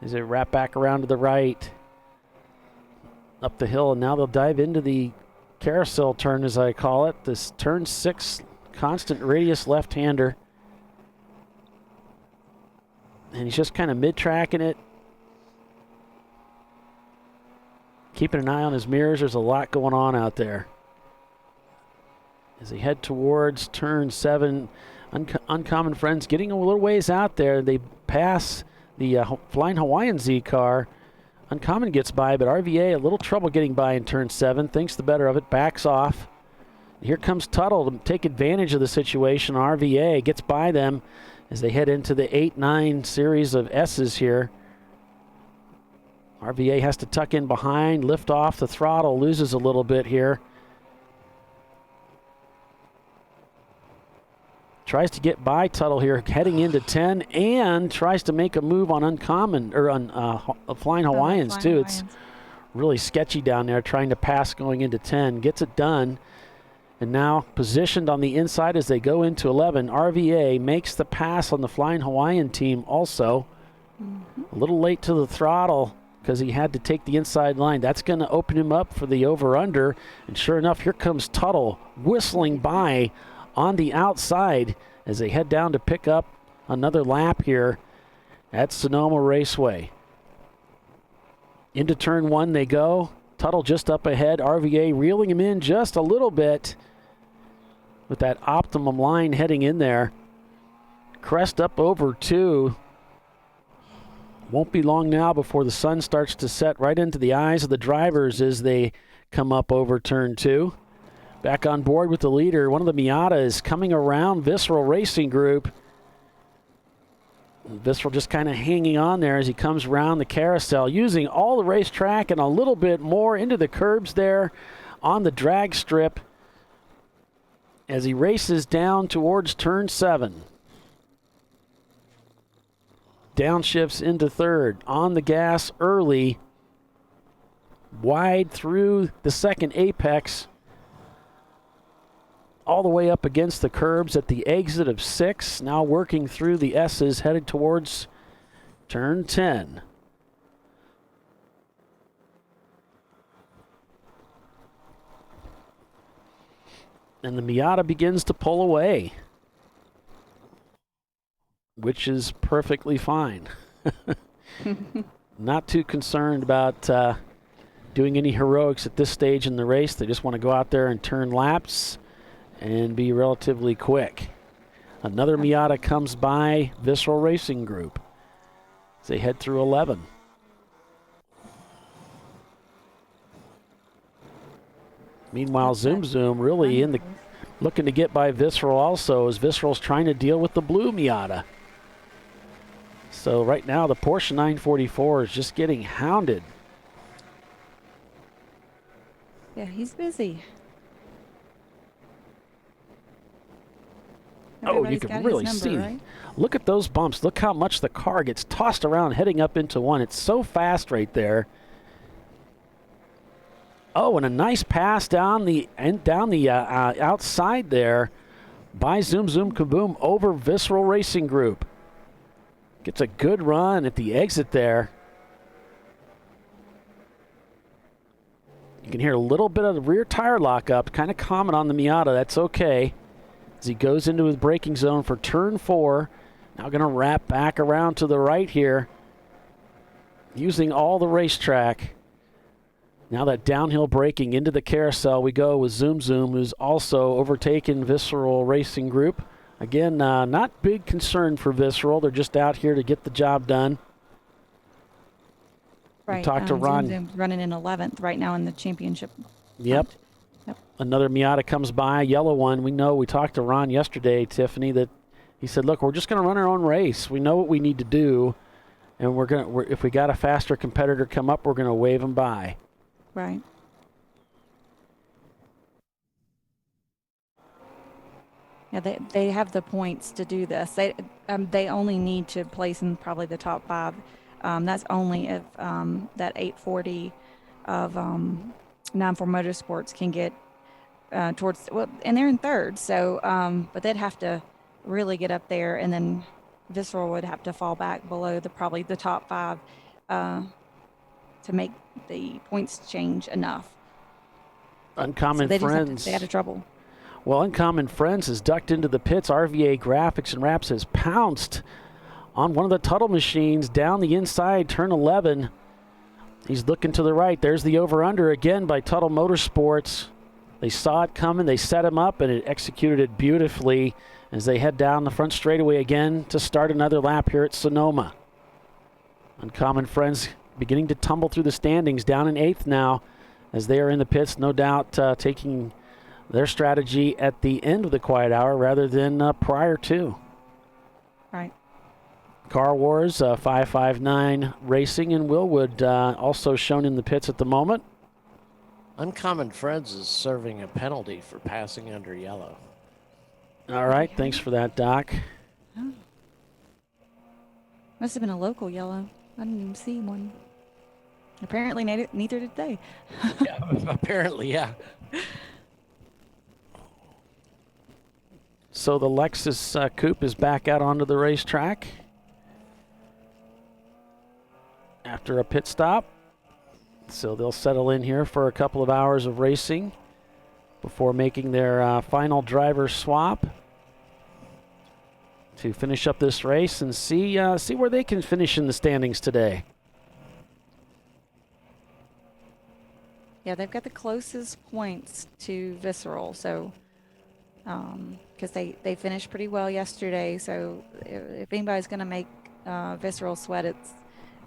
as they wrap back around to the right. up the hill, and now they'll dive into the carousel turn, as I call it. This turn 6 constant radius left-hander. And he's just kind of mid-tracking it. Keeping an eye on his mirrors. There's a lot going on out there. As they head towards turn 7, Uncommon Friends getting a little ways out there. They pass the Flying Hawaiian Z car. Uncommon gets by, but RVA a little trouble getting by in turn 7. Thinks the better of it, backs off. Here comes Tuttle to take advantage of the situation. RVA gets by them as they head into the 8-9 series of S's here. RVA has to tuck in behind, lift off the throttle, loses a little bit here. Tries to get by Tuttle here, heading into 10, and tries to make a move on Uncommon, or on Flying Hawaiians too. It's really sketchy down there, trying to pass going into 10. Gets it done, and now positioned on the inside as they go into 11. RVA makes the pass on the Flying Hawaiian team also. A little late to the throttle because he had to take the inside line. That's going to open him up for the over-under, and sure enough, here comes Tuttle whistling by on the outside as they head down to pick up another lap here at Sonoma Raceway. Into turn 1 they go. Tuttle just up ahead. RVA reeling him in just a little bit with that optimum line heading in there. Crest up over 2. Won't be long now before the sun starts to set right into the eyes of the drivers as they come up over turn 2. Back on board with the leader. One of the Miatas coming around Visceral Racing Group. Visceral just kind of hanging on there as he comes around the carousel, using all the racetrack and a little bit more into the curbs there on the drag strip as he races down towards turn 7. Downshifts into third, on the gas early, wide through the second apex, all the way up against the curbs at the exit of 6, now working through the S's, headed towards turn 10. And the Miata begins to pull away, which is perfectly fine. Not too concerned about doing any heroics at this stage in the race. They just want to go out there and turn laps and be relatively quick. Another Miata comes by Visceral Racing Group as they head through 11. Meanwhile, Zoom Zoom really looking to get by Visceral also, as Visceral's trying to deal with the blue Miata. So right now the Porsche 944 is just getting hounded. Yeah, he's busy. Oh, you can really see. Right? Look at those bumps. Look how much the car gets tossed around heading up into 1. It's so fast right there. Oh, and a nice pass down the outside there by Zoom Zoom Kaboom over Visceral Racing Group. Gets a good run at the exit there. You can hear a little bit of the rear tire lockup, kind of common on the Miata. That's okay. As he goes into his braking zone for turn 4. Now going to wrap back around to the right here, using all the racetrack. Now that downhill braking into the carousel, we go with Zoom Zoom, who's also overtaken Visceral Racing Group. Again, not big concern for Visceral. They're just out here to get the job done. Right. Talk to Ron. Zoom Zoom's running in 11th right now in the championship. Yep. Another Miata comes by, yellow one. We talked to Ron yesterday, Tiffany, that he said, look, we're just going to run our own race. We know what we need to do, and if we got a faster competitor come up, we're going to wave them by. Right. Yeah, they have the points to do this. They only need to place in probably the top 5. That's only if that 840 of 94 Motorsports can get towards, and they're in third. So, but they'd have to really get up there, and then Visceral would have to fall back below probably the top 5 to make the points change enough. Uncommon So they just have to Friends. stay out of trouble. Well, Uncommon Friends has ducked into the pits. RVA Graphics and Wraps has pounced on one of the Tuttle machines down the inside, turn 11. He's looking to the right. There's the over-under again by Tuttle Motorsports. They saw it coming. They set him up, and it executed it beautifully as they head down the front straightaway again to start another lap here at Sonoma. Uncommon Friends beginning to tumble through the standings, down in 8th now as they are in the pits, no doubt taking their strategy at the end of the quiet hour rather than prior to. Right. Car Wars, 559 Racing in Willwood also shown in the pits at the moment. Uncommon Friends is serving a penalty for passing under yellow. All right, thanks for that, Doc. Oh. Must have been a local yellow. I didn't even see one. Apparently, neither did they. Yeah, apparently, yeah. So the Lexus Coupe is back out onto the racetrack after a pit stop. So they'll settle in here for a couple of hours of racing before making their final driver swap to finish up this race and see where they can finish in the standings today. Yeah, they've got the closest points to Visceral, so because they finished pretty well yesterday. So if anybody's going to make Visceral sweat, it's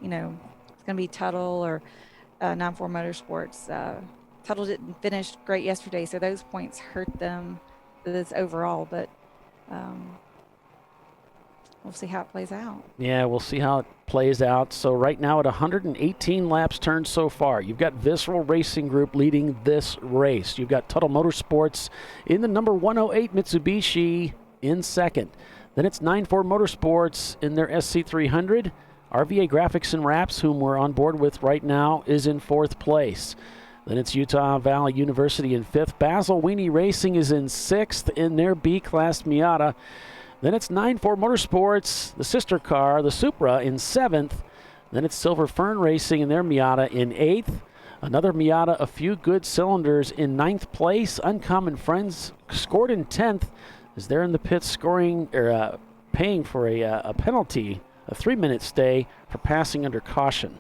it's going to be Tuttle or 9-4 Motorsports. Tuttle didn't finish great yesterday, so those points hurt them this overall. But we'll see how it plays out. Yeah, we'll see how it plays out. So right now at 118 laps turned so far, you've got Visceral Racing Group leading this race. You've got Tuttle Motorsports in the number 108 Mitsubishi in second. Then it's 9-4 Motorsports in their SC300. RVA Graphics and Wraps, whom we're on board with right now, is in 4th place. Then it's Utah Valley University in 5th. Basil Weenie Racing is in 6th in their B-Class Miata. Then it's 9-4 Motorsports, the sister car, the Supra, in 7th. Then it's Silver Fern Racing in their Miata in 8th. Another Miata, a few good cylinders, in 9th place. Uncommon Friends scored in 10th as they're in the pits scoring or paying for a penalty, a 3-minute stay for passing under caution.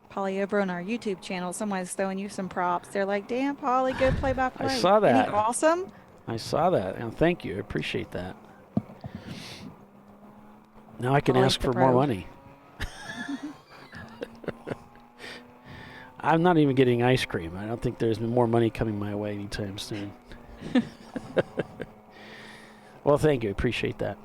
Polly, over on our YouTube channel, someone's throwing you some props. They're like, damn, Polly, good play-by-play. I saw that. Isn't he awesome? I saw that, and thank you. I appreciate that. Now I can ask for more money. I'm not even getting ice cream. I don't think there's more money coming my way anytime soon. Well, thank you. Appreciate that.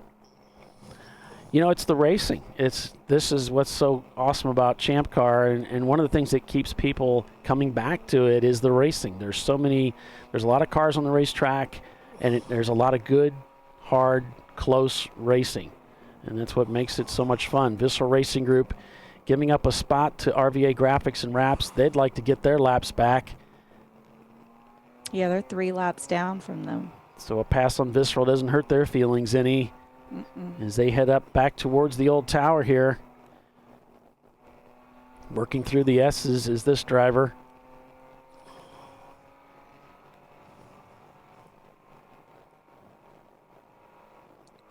It's the racing. This is what's so awesome about Champ Car, and one of the things that keeps people coming back to it is the racing. There's a lot of cars on the racetrack, and there's a lot of good, hard, close racing, and that's what makes it so much fun. Visceral Racing Group giving up a spot to RVA Graphics and Wraps. They'd like to get their laps back. Yeah, they're 3 laps down from them. So a pass on Visceral doesn't hurt their feelings any. As they head up back towards the old tower here. Working through the S's is this driver.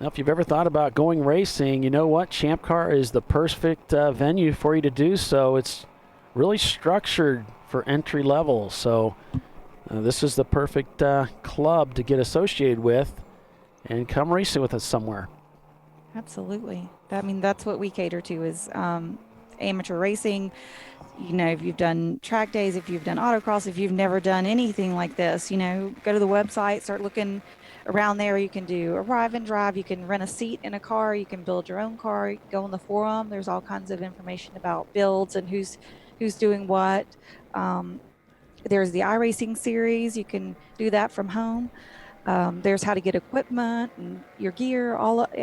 Now, if you've ever thought about going racing, you know what? Champ Car is the perfect venue for you to do so. It's really structured for entry level. So this is the perfect club to get associated with and come racing with us somewhere. Absolutely. That's what we cater to is amateur racing. If you've done track days, if you've done autocross, if you've never done anything like this, go to the website, start looking around there. You can do arrive and drive. You can rent a seat in a car. You can build your own car. You can go on the forum. There's all kinds of information about builds and who's doing what. There's the iRacing series. You can do that from home. There's how to get equipment and your gear,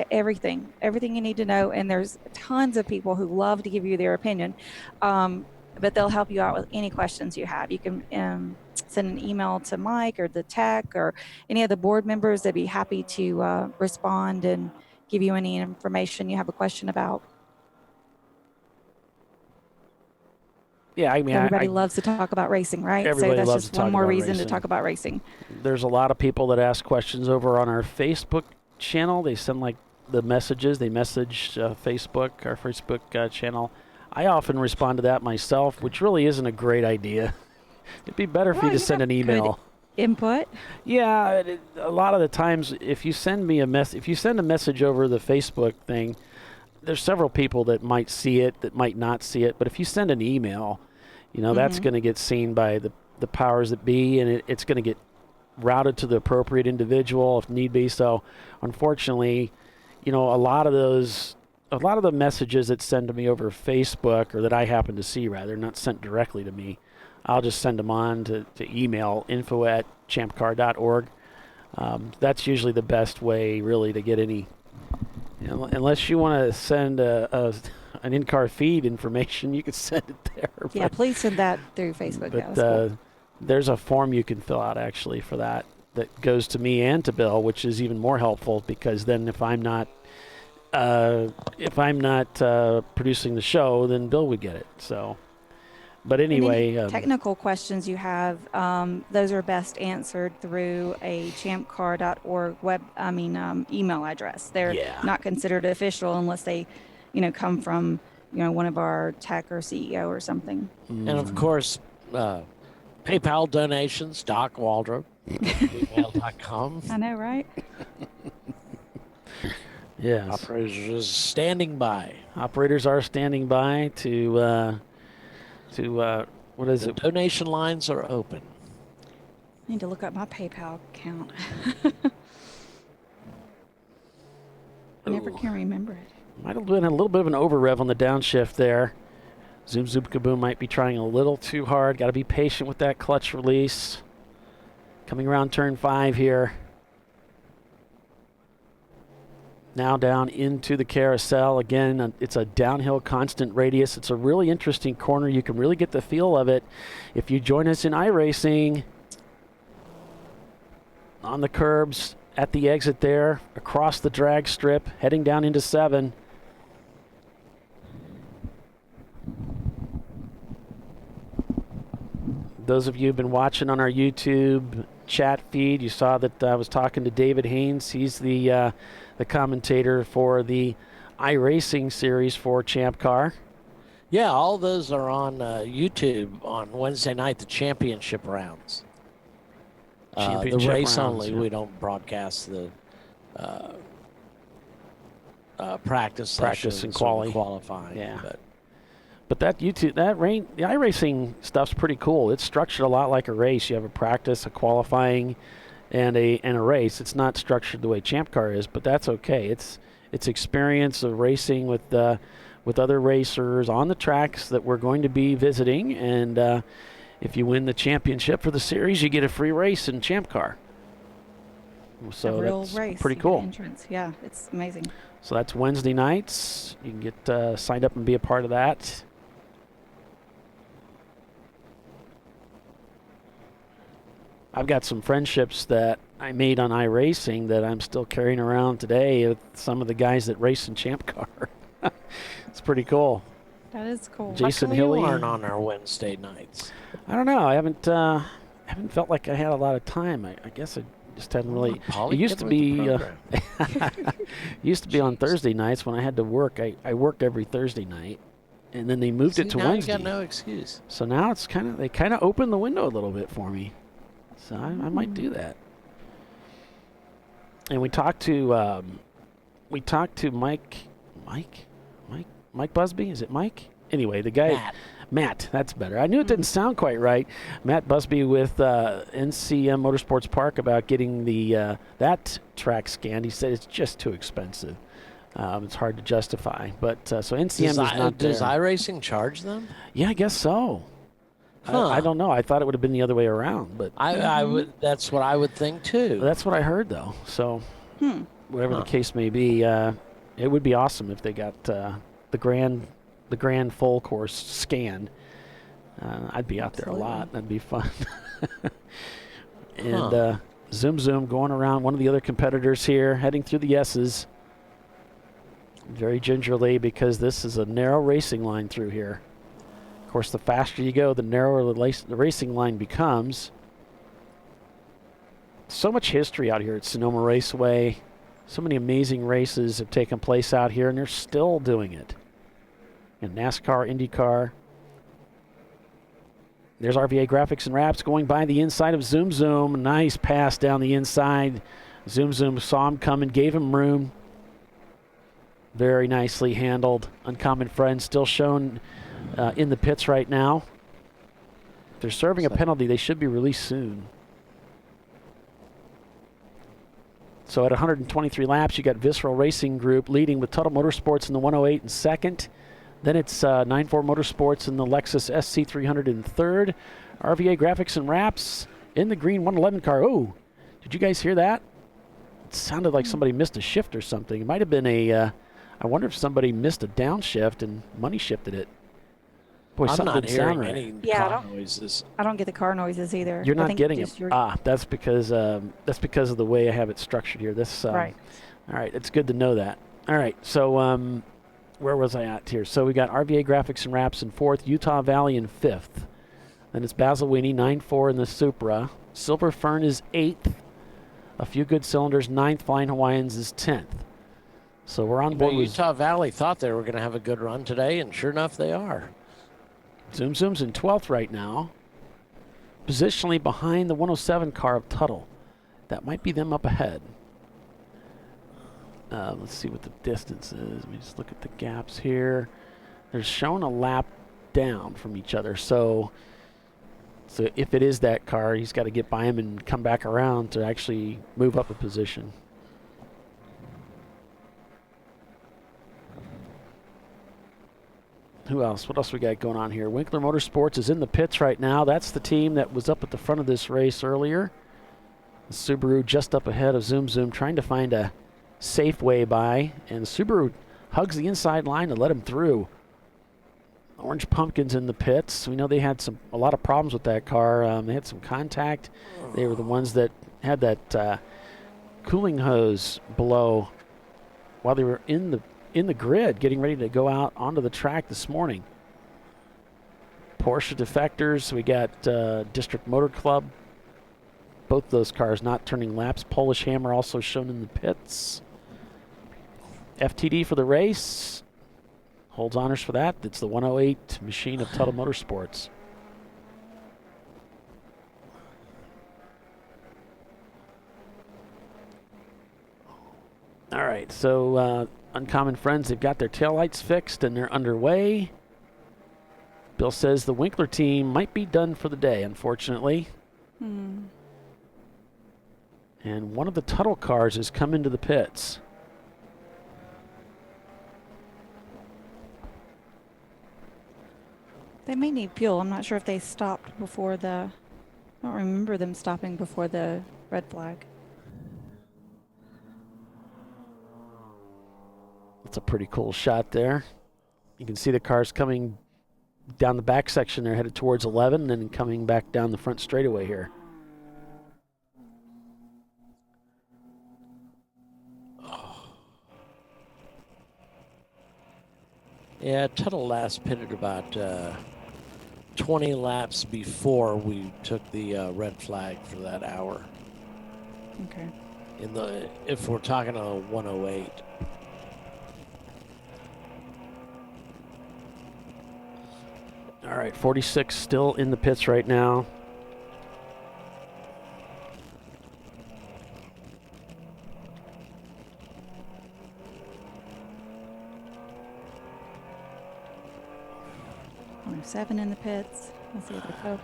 everything you need to know. And there's tons of people who love to give you their opinion, but they'll help you out with any questions you have. You can send an email to Mike or the tech or any of the board members. They'd be happy to respond and give you any information you have a question about. Yeah, I mean, everybody loves to talk about racing, right? Everybody So that's loves just to talk one more about reason racing. to talk about racing. There's a lot of people that ask questions over on our Facebook channel. They send like the messages. They message Facebook, our Facebook channel. I often respond to that myself, which really isn't a great idea. It'd be better for you to send an email. Input? Yeah, a lot of the times, if you send me if you send a message over the Facebook thing, there's several people that might see it, that might not see it. But if you send an email, that's going to get seen by the powers that be, and it's going to get routed to the appropriate individual if need be. So, unfortunately, a lot of the messages that send to me over Facebook, or that I happen to see rather, not sent directly to me, I'll just send them on to email info@ChampCar.org. That's usually the best way, really, to get any. Unless you want to send an in-car feed information, you can send it there. Yeah, please send that through Facebook. But cool. There's a form you can fill out actually for that goes to me and to Bill, which is even more helpful, because then if I'm not producing the show, then Bill would get it. So, but anyway, any technical questions you have, those are best answered through a ChampCar.org email address. They're not considered official unless they, come from, one of our tech or CEO or something. And of course, PayPal donations, Doc Waldrop, email.com. I know, right? Yes. Operators standing by. Operators are standing by to what is it? Donation lines are open. I need to look up my PayPal account. I never can remember it. Might have been a little bit of an over rev on the downshift there. Zoom Zoom Kaboom might be trying a little too hard. Got to be patient with that clutch release. Coming around turn 5 here. Now down into the carousel. Again, it's a downhill constant radius. It's a really interesting corner. You can really get the feel of it if you join us in iRacing. On the curbs, at the exit there, across the drag strip, heading down into 7. Those of you who've been watching on our YouTube chat feed, you saw that I was talking to David Haynes. He's the commentator for the iRacing series for Champ Car. Yeah, all those are on YouTube on Wednesday night, the championship rounds. The race rounds, only, we don't broadcast the practice and qualifying. Yeah. But that YouTube, the iRacing stuff's pretty cool. It's structured a lot like a race. You have a practice, a qualifying, and a race. It's not structured the way Champ Car is, but that's okay. It's experience of racing with other racers on the tracks that we're going to be visiting, and if you win the championship for the series, you get a free race in Champ Car. So a real that's race, pretty cool. Entrance. Yeah, it's amazing. So that's Wednesday nights. You can get signed up and be a part of that. I've got some friendships that I made on iRacing that I'm still carrying around today with some of the guys that race in Champ Car. It's pretty cool. That is cool. Jason How come Hilly. you aren't on our Wednesday nights? I don't know. I haven't felt like I had a lot of time. I guess I just hadn't really. Polly, It used to be used to be on Thursday nights when I had to work. I worked every Thursday night, and then they moved it to now Wednesday. You got no excuse. So now it's they kind of opened the window a little bit for me. So I might do that. And we talked to Mike Busby. Is it Mike? Anyway, the guy Matt. That's better. I knew it didn't sound quite right. Matt Busby with NCM Motorsports Park about getting the that track scanned. He said it's just too expensive. It's hard to justify. But so NCM is not there. Does iRacing charge them? Yeah, I guess so. Huh. I don't know. I thought it would have been the other way around, but I would. That's what I would think too. That's what I heard, though. So, whatever the case may be, it would be awesome if they got the grand full course scanned. I'd be out there a lot. That'd be fun. And Zoom going around. One of the other competitors here, heading through the S's. very gingerly because this is a narrow racing line through here. Of course, the faster you go, the narrower the racing line becomes. So much history out here at Sonoma Raceway. So many amazing races have taken place out here, and they're still doing it. In NASCAR, IndyCar. There's RVA Graphics and Wraps going by the inside of Zoom Zoom. Nice pass down the inside. Zoom Zoom saw him coming, gave him room. Very nicely handled. Uncommon Friend still shown in the pits right now. If they're serving a penalty, they should be released soon. So at 123 laps, you got Visceral Racing Group leading with Tuttle Motorsports in the 108 in second. Then it's 9-4 Motorsports in the Lexus SC300 in third. RVA Graphics and Wraps in the green 111 car. Oh, did you guys hear that? It sounded like somebody missed a shift or something. It might have been I wonder if somebody missed a downshift and money shifted it. Boy, I'm something not didn't sound hearing right. any car noises. I don't get the car noises either. You're I not think getting just it. your- That's because of the way I have it structured here. This Right. All right, it's good to know that. All right, so where was I at here? So we got RVA Graphics and Wraps in fourth, Utah Valley in fifth. Then it's Basil Weenie, 9-4 in the Supra. Silver Fern is eighth. A Few Good Cylinders, ninth. Flying Hawaiians is 10th. So we're on board with Utah Valley thought they were going to have a good run today, and sure enough, they are. Zoom Zoom's in 12th right now. Positionally behind the 107 car of Tuttle. That might be them up ahead. Let's see what the distance is. Let me just look at the gaps here. They're showing a lap down from each other. So if it is that car, he's got to get by him and come back around to actually move up a position. Who else? What else we got going on here? Winkler Motorsports is in the pits right now. That's the team that was up at the front of this race earlier. The Subaru just up ahead of Zoom Zoom, trying to find a safe way by. And the Subaru hugs the inside line to let him through. Orange Pumpkins in the pits. We know they had a lot of problems with that car. They had some contact. They were the ones that had that cooling hose below while they were in the grid, getting ready to go out onto the track this morning. Porsche defectors. We got District Motor Club. Both those cars not turning laps. Polish Hammer also shown in the pits. FTD for the race. Holds honors for that. It's the 108 machine of Tuttle Motorsports. All right, so Uncommon Friends, they've got their taillights fixed and they're underway. Bill says the Winkler team might be done for the day, unfortunately. And one of the Tuttle cars has come into the pits. They may need fuel. I'm not sure if they stopped before I don't remember them stopping before the red flag. That's a pretty cool shot there. You can see the cars coming down the back section. They're headed towards 11 and then coming back down the front straightaway here. Yeah, Tuttle last pitted about 20 laps before we took the red flag for that hour. Okay. If we're talking a 108. All right, 46 still in the pits right now. Seven in the pits. Let's see what the total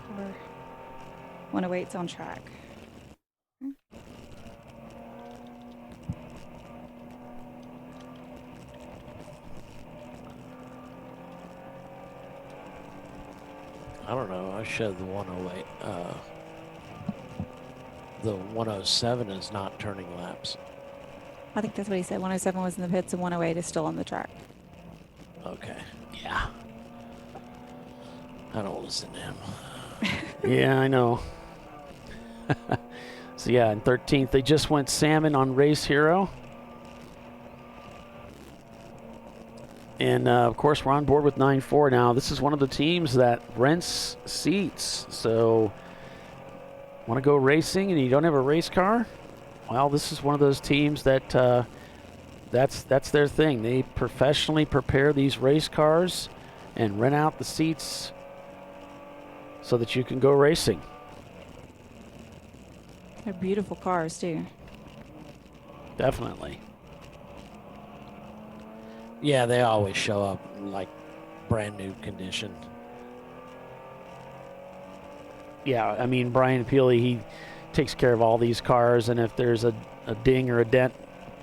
for 108's on track. I don't know. I showed the 108. The 107 is not turning laps. I think that's what he said. 107 was in the pits and 108 is still on the track. Okay. Yeah. I don't listen to him. Yeah, I know. So yeah, in 13th, they just went salmon on Race Hero. And, of course, we're on board with 9-4 now. This is one of the teams that rents seats. So, want to go racing and you don't have a race car? Well, this is one of those teams that that's their thing. They professionally prepare these race cars and rent out the seats so that you can go racing. They're beautiful cars, too. Definitely. Yeah, they always show up like brand new condition. Yeah, I mean, Brian Peely, he takes care of all these cars, and if there's a ding or a dent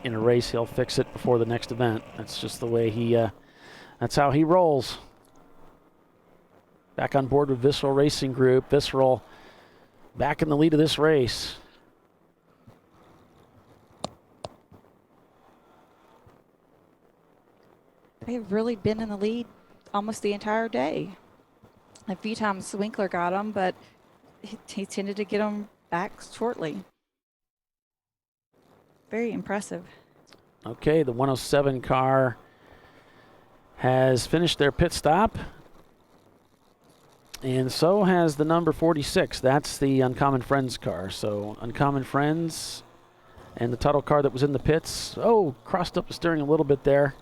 in a race, he'll fix it before the next event. That's just the way that's how he rolls. Back on board with Visceral Racing Group. Visceral back in the lead of this race. They've really been in the lead almost the entire day. A few times Winkler got them, but he tended to get them back shortly. Very impressive. Okay, the 107 car has finished their pit stop. And so has the number 46. That's the Uncommon Friends car. So Uncommon Friends and the Tuttle car that was in the pits. Oh, crossed up the steering a little bit there.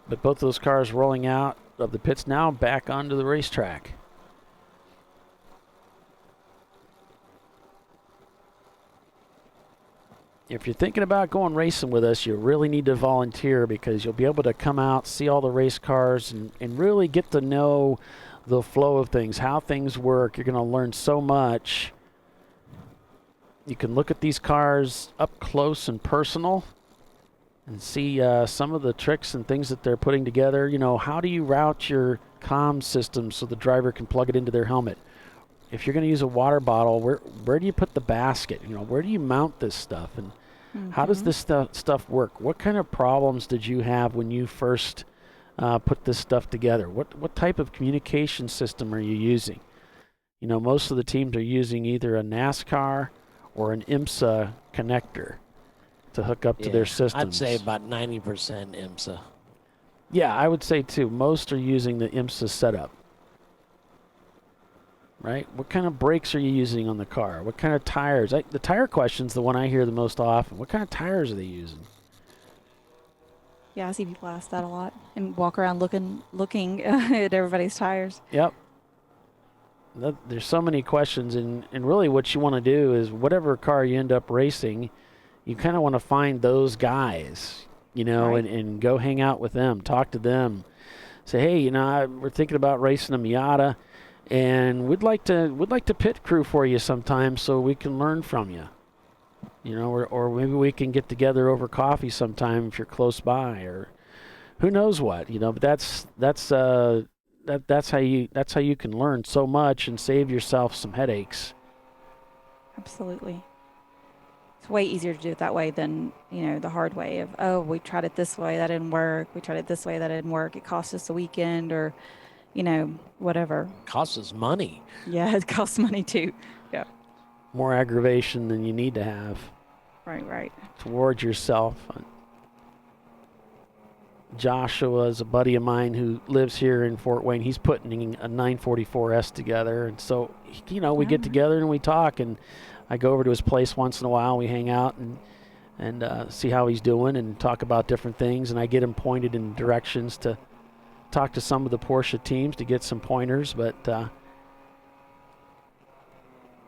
But both those cars rolling out of the pits now back onto the racetrack. If you're thinking about going racing with us, you really need to volunteer because you'll be able to come out, see all the race cars, and really get to know the flow of things, how things work. You're going to learn so much. You can look at these cars up close and personal and see some of the tricks and things that they're putting together. You know, how do you route your comm system so the driver can plug it into their helmet? If you're going to use a water bottle, where do you put the basket? You know, where do you mount this stuff? And how does this stuff work? What kind of problems did you have when you first put this stuff together? What type of communication system are you using? You know, most of the teams are using either a NASCAR or an IMSA connector to hook up to their systems. I'd say about 90% IMSA. Yeah, I would say too. Most are using the IMSA setup. Right? What kind of brakes are you using on the car? What kind of tires? The tire question's the one I hear the most often. What kind of tires are they using? Yeah, I see people ask that a lot and walk around looking at everybody's tires. Yep. There's so many questions, and really what you want to do is whatever car you end up racing, you kind of want to find those guys, you know, Right. and go hang out with them, talk to them. Say, hey, you know, we're thinking about racing a Miata. And we'd like to pit crew for you sometime so we can learn from you. You know, or maybe we can get together over coffee sometime if you're close by, or who knows what, you know. But that's how you can learn so much and save yourself some headaches. Absolutely. It's way easier to do it that way than, you know, the hard way of, oh, we tried it this way, that didn't work. We tried it this way, that didn't work. It cost us a weekend, or, you know, whatever. Costs us money. Yeah, it costs money too. Yeah. More aggravation than you need to have. Right. Towards yourself. Joshua is a buddy of mine who lives here in Fort Wayne. He's putting a 944S together. And so, you know, we get together and we talk. And I go over to his place once in a while. We hang out and see how he's doing and talk about different things. And I get him pointed in directions to talk to some of the Porsche teams to get some pointers. But,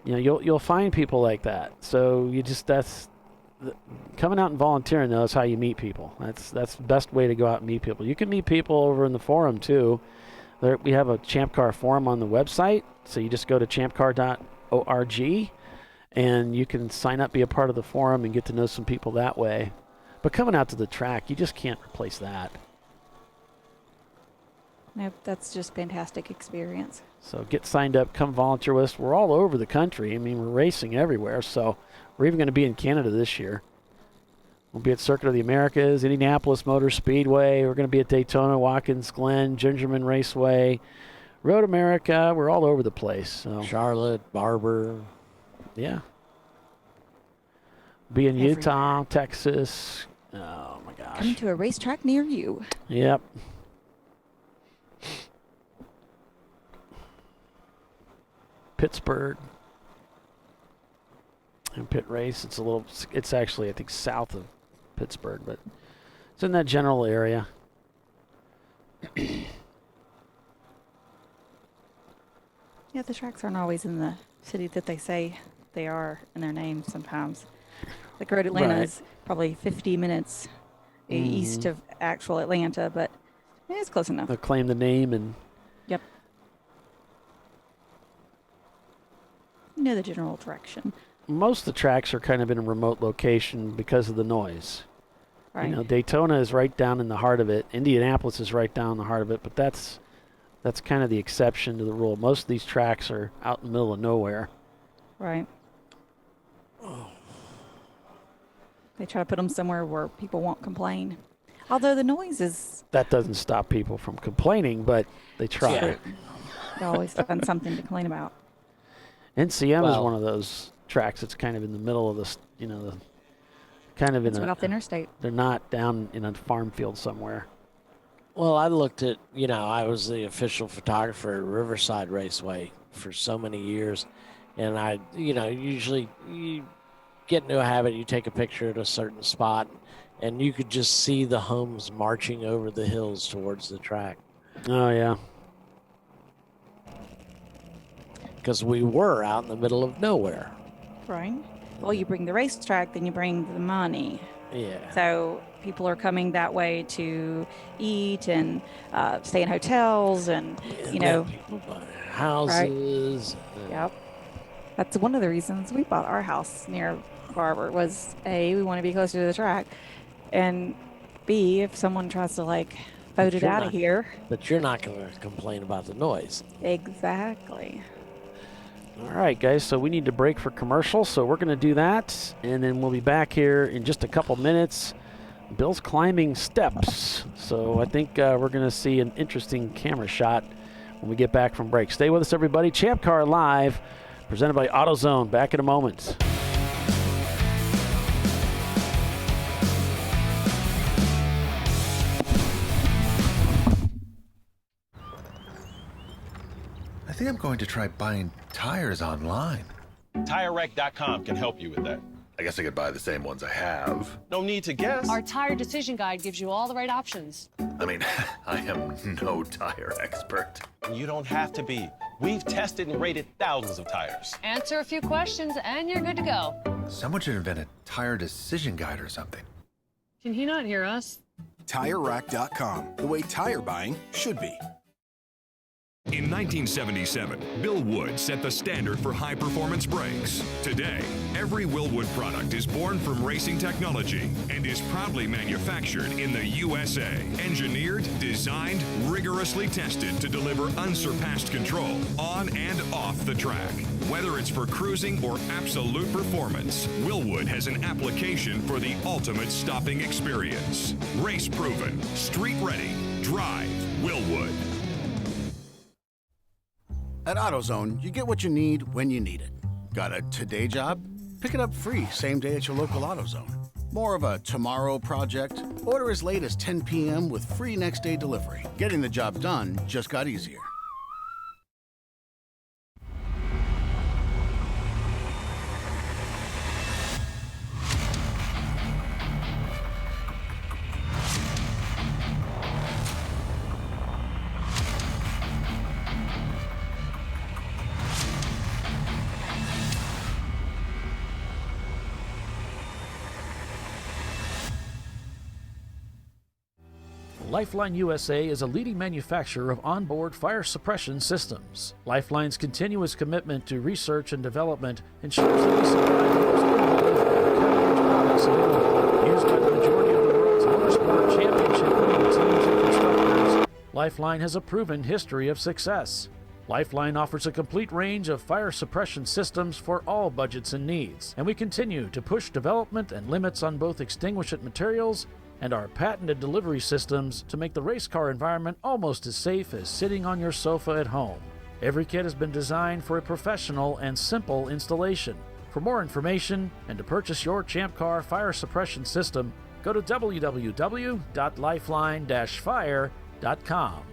you know, you'll find people like that. So coming out and volunteering, though, is how you meet people. That's the best way to go out and meet people. You can meet people over in the forum, too. We have a Champ Car forum on the website, so you just go to ChampCar.org, and you can sign up, be a part of the forum, and get to know some people that way. But coming out to the track, you just can't replace that. Nope, that's just fantastic experience. So get signed up, come volunteer with us. We're all over the country. I mean, we're racing everywhere, so we're even going to be in Canada this year. We'll be at Circuit of the Americas, Indianapolis Motor Speedway. We're going to be at Daytona, Watkins Glen, Gingerman Raceway, Road America. We're all over the place. So. Charlotte, Barber. Yeah. Be in Utah, Texas. Oh, my gosh. Coming to a racetrack near you. Yep. Pittsburgh. And Pit Race. It's actually, I think, south of Pittsburgh, but it's in that general area. Yeah, the tracks aren't always in the city that they say they are in their name sometimes. Like Road Atlanta is probably 50 minutes east of actual Atlanta, but it's close enough. They'll claim the name and... Yep. You know the general direction. Most of the tracks are kind of in a remote location because of the noise. Right. You know, Daytona is right down in the heart of it. Indianapolis is right down in the heart of it, but that's kind of the exception to the rule. Most of these tracks are out in the middle of nowhere. Right. They try to put them somewhere where people won't complain. Although the noise is... That doesn't stop people from complaining, but they try. Yeah. They always find something to complain about. NCM is one of those tracks that's kind of in the middle of this, kind of in off the interstate. They're not down in a farm field somewhere. Well, I looked at, I was the official photographer at Riverside Raceway for so many years. And I, usually you get into a habit, you take a picture at a certain spot, and you could just see the homes marching over the hills towards the track. Oh, yeah. Because we were out in the middle of nowhere. Right. Well, you bring the racetrack, then you bring the money. Yeah. So people are coming that way to eat and stay in hotels and, People buy houses. Right. Yep. That's one of the reasons we bought our house near Barber was A, we want to be closer to the track, and B, if someone tries to vote it out of here. But you're not going to complain about the noise. Exactly. All right, guys, so we need to break for commercial, so we're going to do that, and then we'll be back here in just a couple minutes. Bill's climbing steps, so I think we're going to see an interesting camera shot when we get back from break. Stay with us, everybody. Champ Car Live, presented by AutoZone. Back in a moment. I think I'm going to try buying tires online. TireRack.com can help you with that. I guess I could buy the same ones I have. No need to guess. Our tire decision guide gives you all the right options. I mean, I am no tire expert. You don't have to be. We've tested and rated thousands of tires. Answer a few questions and you're good to go. Someone should invent a tire decision guide or something. Can he not hear us? TireRack.com, the way tire buying should be. In 1977, Bill Wood set the standard for high-performance brakes. Today, every Willwood product is born from racing technology and is proudly manufactured in the USA. Engineered, designed, rigorously tested to deliver unsurpassed control on and off the track. Whether it's for cruising or absolute performance, Willwood has an application for the ultimate stopping experience. Race-proven, street-ready, drive Willwood. At AutoZone, you get what you need when you need it. Got a today job? Pick it up free same day at your local AutoZone. More of a tomorrow project? Order as late as 10 p.m. with free next day delivery. Getting the job done just got easier. Lifeline USA is a leading manufacturer of onboard fire suppression systems. Lifeline's continuous commitment to research and development ensures that we supply the most innovative and cutting-edge products available, used by the majority of the world's motorsport championship winning teams and constructors. Lifeline has a proven history of success. Lifeline offers a complete range of fire suppression systems for all budgets and needs, and we continue to push development and limits on both extinguishant materials and our patented delivery systems to make the race car environment almost as safe as sitting on your sofa at home. Every kit has been designed for a professional and simple installation. For more information and to purchase your Champ Car fire suppression system, Go to www.lifeline-fire.com.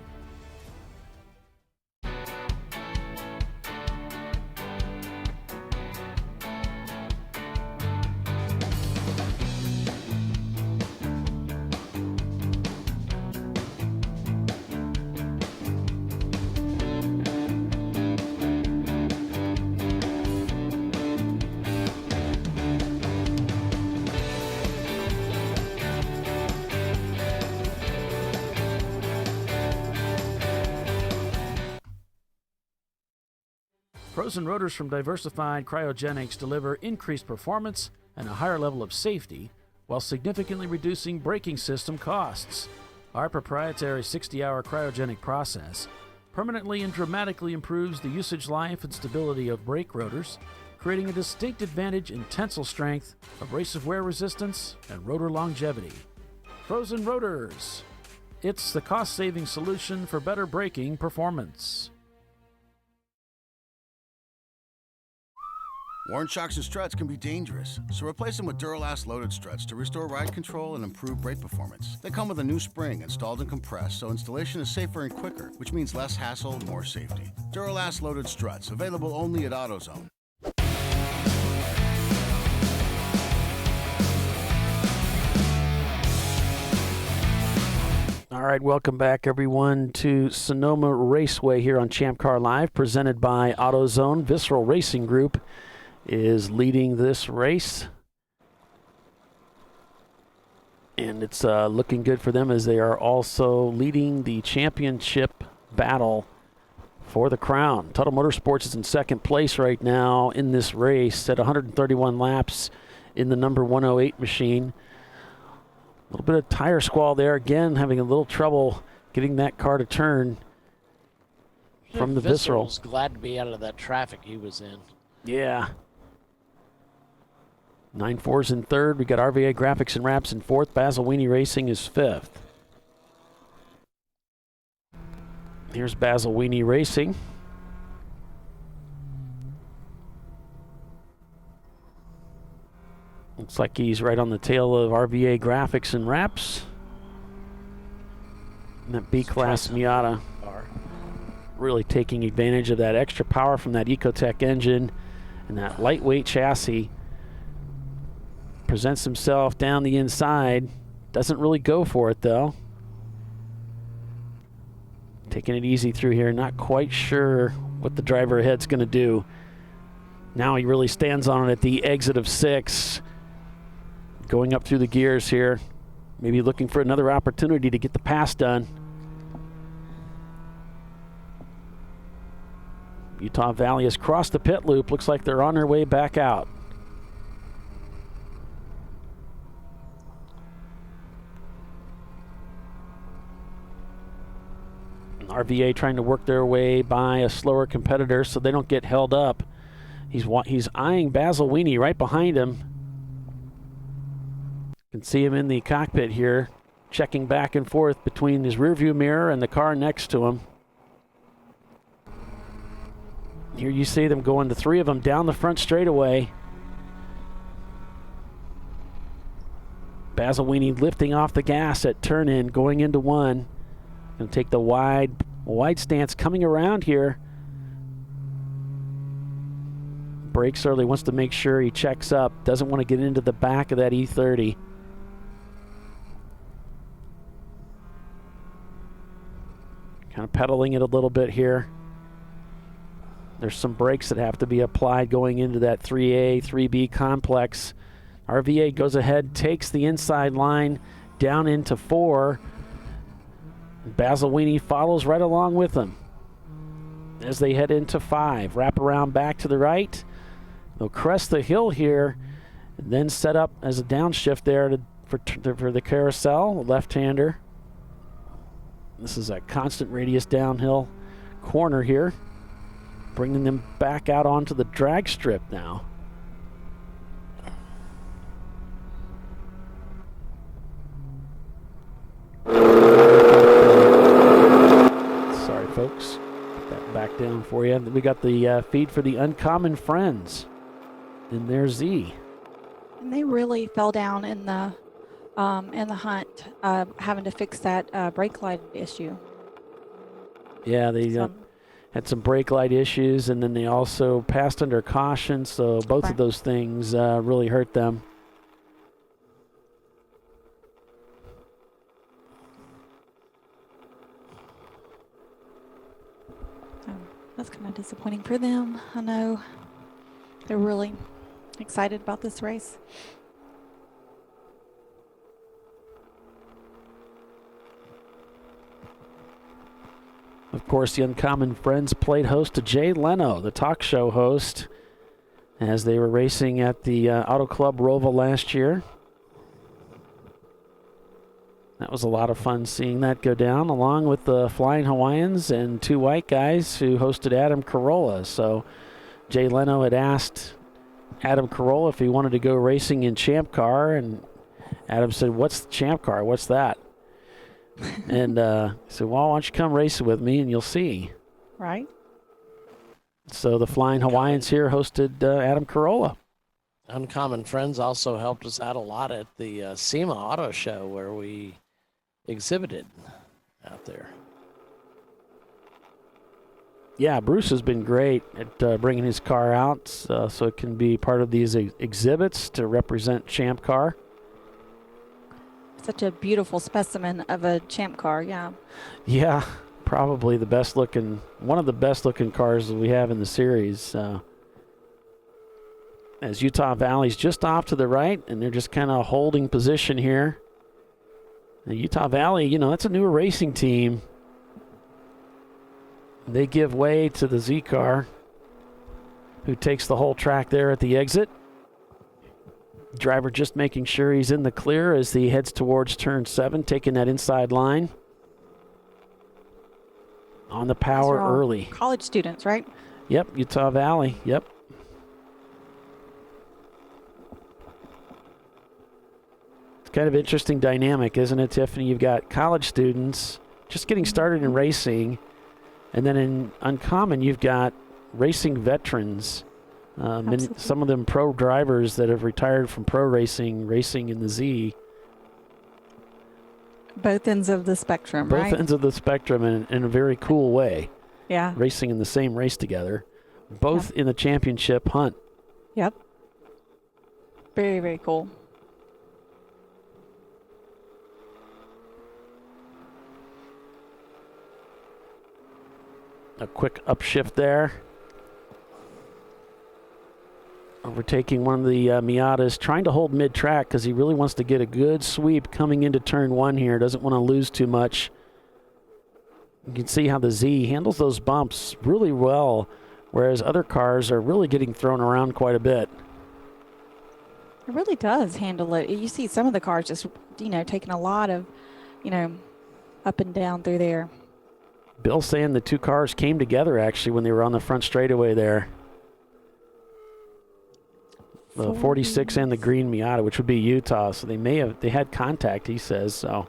Frozen rotors from Diversified Cryogenics deliver increased performance and a higher level of safety while significantly reducing braking system costs. Our proprietary 60-hour cryogenic process permanently and dramatically improves the usage life and stability of brake rotors, creating a distinct advantage in tensile strength, abrasive wear resistance, and rotor longevity. Frozen rotors. It's the cost-saving solution for better braking performance. Worn shocks and struts can be dangerous, so replace them with Duralast loaded struts to restore ride control and improve brake performance. They come with a new spring installed and compressed, so installation is safer and quicker, which means less hassle, more safety. Duralast loaded struts, available only at AutoZone. All right, welcome back, everyone, to Sonoma Raceway here on Champ Car Live, presented by AutoZone. Visceral Racing Group is leading this race, and it's looking good for them as they are also leading the championship battle for the crown. Total Motorsports is in second place right now in this race at 131 laps in the number 108 machine. A little bit of tire squall there. Again, having a little trouble getting that car to turn from the Visceral. Visceral's glad to be out of that traffic he was in. Yeah. 9-4's in third. We got RVA Graphics and Wraps in fourth. Basil Weenie Racing is fifth. Here's Basil Weenie Racing. Looks like he's right on the tail of RVA Graphics and Wraps. And that B-Class Miata really taking advantage of that extra power from that Ecotec engine and that lightweight chassis. Presents himself down the inside. Doesn't really go for it, though. Taking it easy through here. Not quite sure what the driver ahead's going to do. Now he really stands on it at the exit of 6. Going up through the gears here. Maybe looking for another opportunity to get the pass done. Utah Valley has crossed the pit loop. Looks like they're on their way back out. RVA trying to work their way by a slower competitor so they don't get held up. He's eyeing Basil Weenie right behind him. You can see him in the cockpit here, checking back and forth between his rearview mirror and the car next to him. Here you see them going, the three of them down the front straightaway. Basil Weenie lifting off the gas at turn in, going into one. Going to take the wide stance coming around here. Brakes early, wants to make sure he checks up. Doesn't want to get into the back of that E30. Kind of pedaling it a little bit here. There's some brakes that have to be applied going into that 3A, 3B complex. RVA goes ahead, takes the inside line down into 4. Basil Weenie follows right along with them as they head into 5. Wrap around back to the right. They'll crest the hill here and then set up as a downshift there for the carousel, left-hander. This is a constant radius downhill corner here, bringing them back out onto the drag strip now. Sorry, folks. Put that back down for you. We got the feed for the Uncommon Friends. And there's Z. And they really fell down in the in the hunt, having to fix that brake light issue. Yeah, they had some brake light issues, and then they also passed under caution, so both of those things really hurt them. So that's kind of disappointing for them. I know they're really excited about this race. Of course, the Uncommon Friends played host to Jay Leno, the talk show host, as they were racing at the Auto Club Roval last year. That was a lot of fun seeing that go down, along with the Flying Hawaiians and two white guys who hosted Adam Carolla. So Jay Leno had asked Adam Carolla if he wanted to go racing in Champ Car, and Adam said, "What's the Champ Car? What's that?" And he said, "Well, why don't you come racing with me and you'll see." Right. So the Flying Hawaiians here hosted Adam Carolla. Uncommon Friends also helped us out a lot at the SEMA Auto Show where we exhibited out there. Yeah, Bruce has been great at bringing his car out so it can be part of these exhibits to represent Champ Car. Such a beautiful specimen of a Champ Car, yeah. Yeah, probably the best looking, one of the best looking cars that we have in the series. As Utah Valley's just off to the right, and they're just kind of holding position here. The Utah Valley, you know, that's a newer racing team. They give way to the Z car, who takes the whole track there at the exit. Driver just making sure he's in the clear as he heads towards turn 7, taking that inside line. On the power early. College students, right? Yep, Utah Valley, yep. It's kind of interesting dynamic, isn't it, Tiffany? You've got college students just getting started in racing, and then in Uncommon, you've got racing veterans. Some of them pro drivers that have retired from pro racing in the Z. Both ends of the spectrum, right? Both ends of the spectrum in a very cool way. Yeah. Racing in the same race together. Both in the championship hunt. Yep. Very, very cool. A quick upshift there. Overtaking one of the Miatas, trying to hold mid-track because he really wants to get a good sweep coming into turn 1 here. Doesn't want to lose too much. You can see how the Z handles those bumps really well, whereas other cars are really getting thrown around quite a bit. It really does handle it. You see some of the cars just, taking a lot of, up and down through there. Bill saying the two cars came together actually when they were on the front straightaway there. The 46 and the green Miata, which would be Utah, so they had contact, he says. So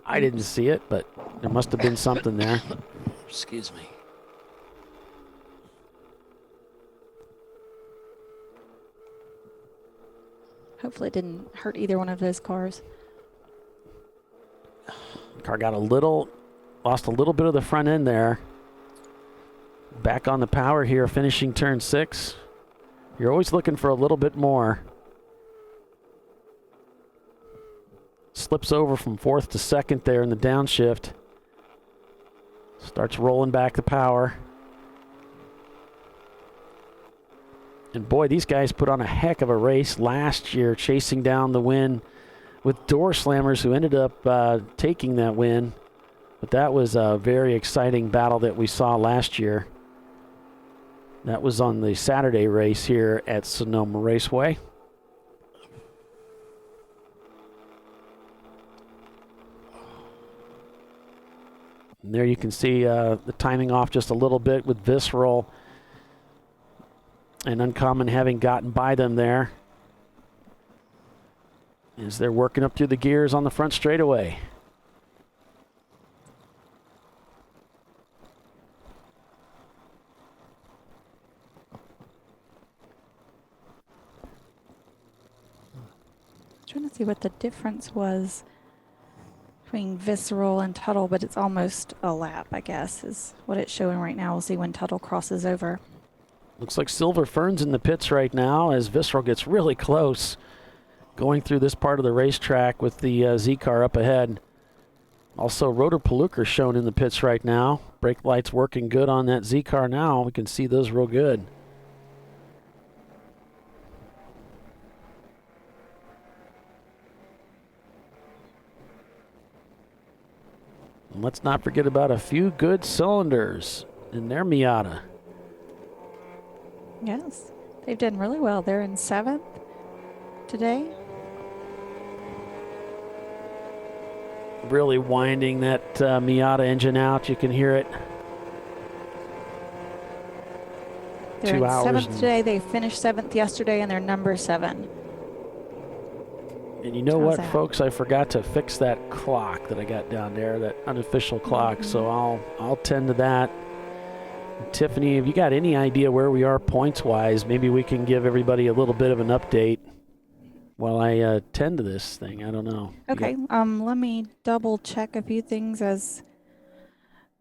I didn't see it, but there must have been something there. Excuse me. Hopefully it didn't hurt either one of those cars. Car lost a little bit of the front end there. Back on the power here, finishing turn 6. You're always looking for a little bit more. Slips over from 4th to 2nd there in the downshift. Starts rolling back the power. And boy, these guys put on a heck of a race last year, chasing down the win with door slammers who ended up taking that win. But that was a very exciting battle that we saw last year. That was on the Saturday race here at Sonoma Raceway. And there you can see the timing off just a little bit with Visceral and Uncommon having gotten by them there as they're working up through the gears on the front straightaway. Trying to to see what the difference was between Visceral and Tuttle, but it's almost a lap, I guess, is what it's showing right now. We'll see when Tuttle crosses over. Looks like Silver Fern's in the pits right now as Visceral gets really close going through this part of the racetrack with the Z-Car up ahead. Also, Rotor Palooka shown in the pits right now. Brake lights working good on that Z-Car now. We can see those real good. And let's not forget about a few good cylinders in their Miata. Yes, they've done really well. They're in 7th today. Really winding that Miata engine out. You can hear it. They're 2 in hours. 7th today. They finished 7th yesterday, and they're number 7. And you know How's what, that? folks? I forgot to fix that clock that I got down there, that unofficial clock. So I'll tend to that. And Tiffany, have you got any idea where we are points-wise? Maybe we can give everybody a little bit of an update while I tend to this thing. I don't know. Okay, let me double check a few things as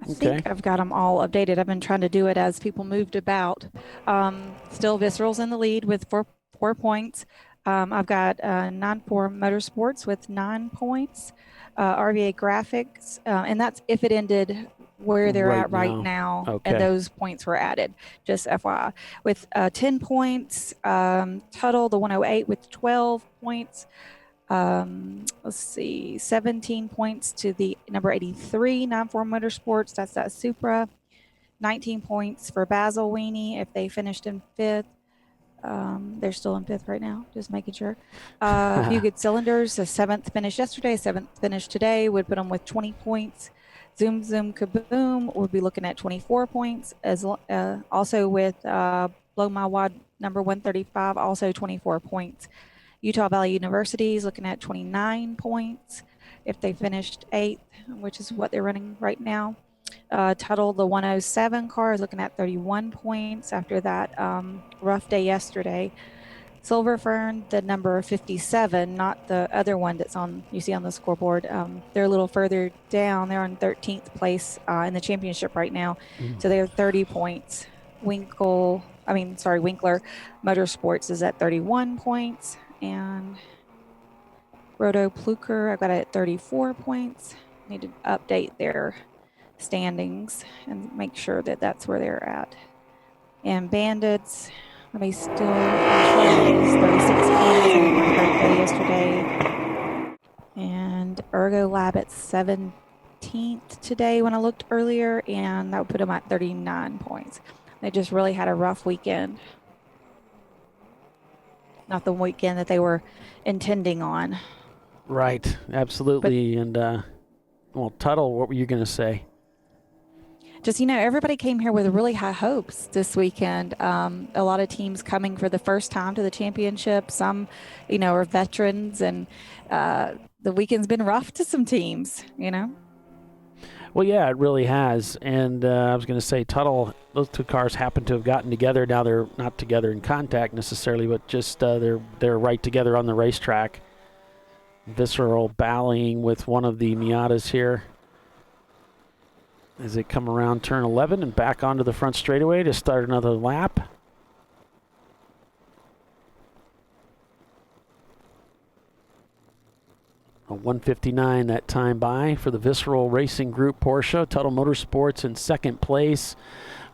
I think I've got them all updated. I've been trying to do it as people moved about. Still Visceral's in the lead with four points. I've got 9-4 Motorsports with 9 points. RVA Graphics, and that's if it ended where they're at right now, Okay. and those points were added, just FYI. With 10 points, Tuttle, the 108 with 12 points. Let's see, 17 points to the number 83, 9-4 Motorsports, that's that Supra. 19 points for Basil Weenie if they finished in 5th. They're still in 5th right now, just making sure. A few good cylinders. A 7th finish yesterday, 7th finish today would put them with 20 points. Zoom Zoom Kaboom would be looking at 24 points. As also with Blow My Wad number 135, also 24 points. Utah Valley University is looking at 29 points if they finished 8th, which is what they're running right now. Tuttle, the 107 car, is looking at 31 points after that rough day yesterday. Silver Fern, the number 57, not the other one that's on you see on the scoreboard. They're a little further down. They're on 13th place in the championship right now, so they're 30 points. Winkler Motorsports is at 31 points, and Roto Pluker, I've got it at 34 points. Need to update their standings and make sure that that's where they're at. And Bandits, let me still 36 points on my birthday yesterday. And Ergo Lab at 17th today when I looked earlier, and that would put them at 39 points. They just really had a rough weekend. Not the weekend that they were intending on. Right, absolutely. Well, Tuttle, what were you going to say? Just, everybody came here with really high hopes this weekend. A lot of teams coming for the first time to the championship. Some, are veterans, and the weekend's been rough to some teams, Well, yeah, it really has. And I was going to say, Tuttle, those two cars happen to have gotten together. Now they're not together in contact necessarily, but just they're right together on the racetrack. Visceral battling with one of the Miatas here as they come around turn 11 and back onto the front straightaway to start another lap. A 1:59 that time by for the Visceral Racing Group Porsche. Tuttle Motorsports in second place,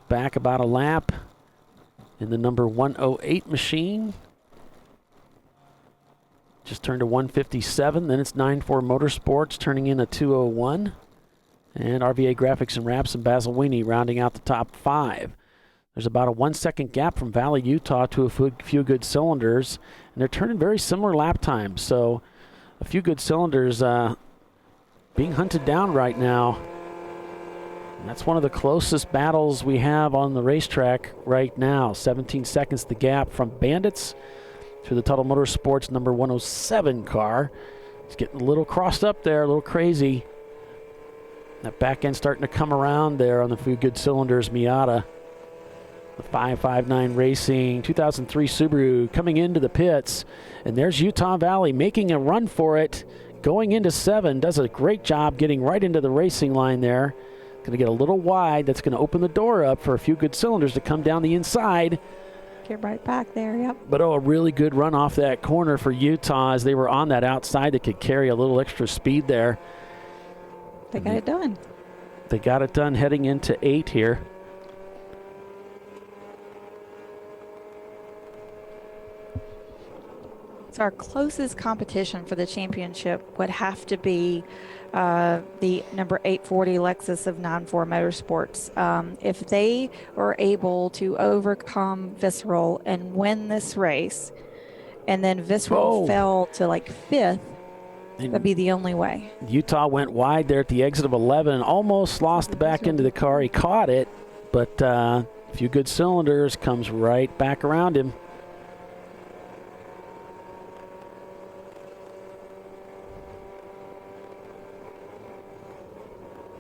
back about a lap in the number 108 machine. Just turned to 157. Then it's 9-4 Motorsports turning in a 201. And RVA Graphics and Wraps and Basil Weenie rounding out the top 5. There's about a 1 second gap from Valley, Utah to a few good cylinders. And they're turning very similar lap times. So a few good cylinders being hunted down right now. And that's one of the closest battles we have on the racetrack right now. 17 seconds the gap from Bandits to the Tuttle Motorsports number 107 car. It's getting a little crossed up there, a little crazy. That back end starting to come around there on the few good cylinders Miata. The 559 Racing 2003 Subaru coming into the pits. And there's Utah Valley making a run for it. Going into 7, does a great job getting right into the racing line there. Going to get a little wide. That's going to open the door up for a few good cylinders to come down the inside. Get right back there, yep. But a really good run off that corner for Utah as they were on that outside that could carry a little extra speed there. They got it done. They got it done heading into 8 here. So our closest competition for the championship would have to be the number 840 Lexus of 94 Motorsports. If they were able to overcome Visceral and win this race, and then Visceral fell to like 5th, that'd be the only way. Utah went wide there at the exit of 11, almost lost the back end of the car. He caught it, but a few good cylinders, comes right back around him.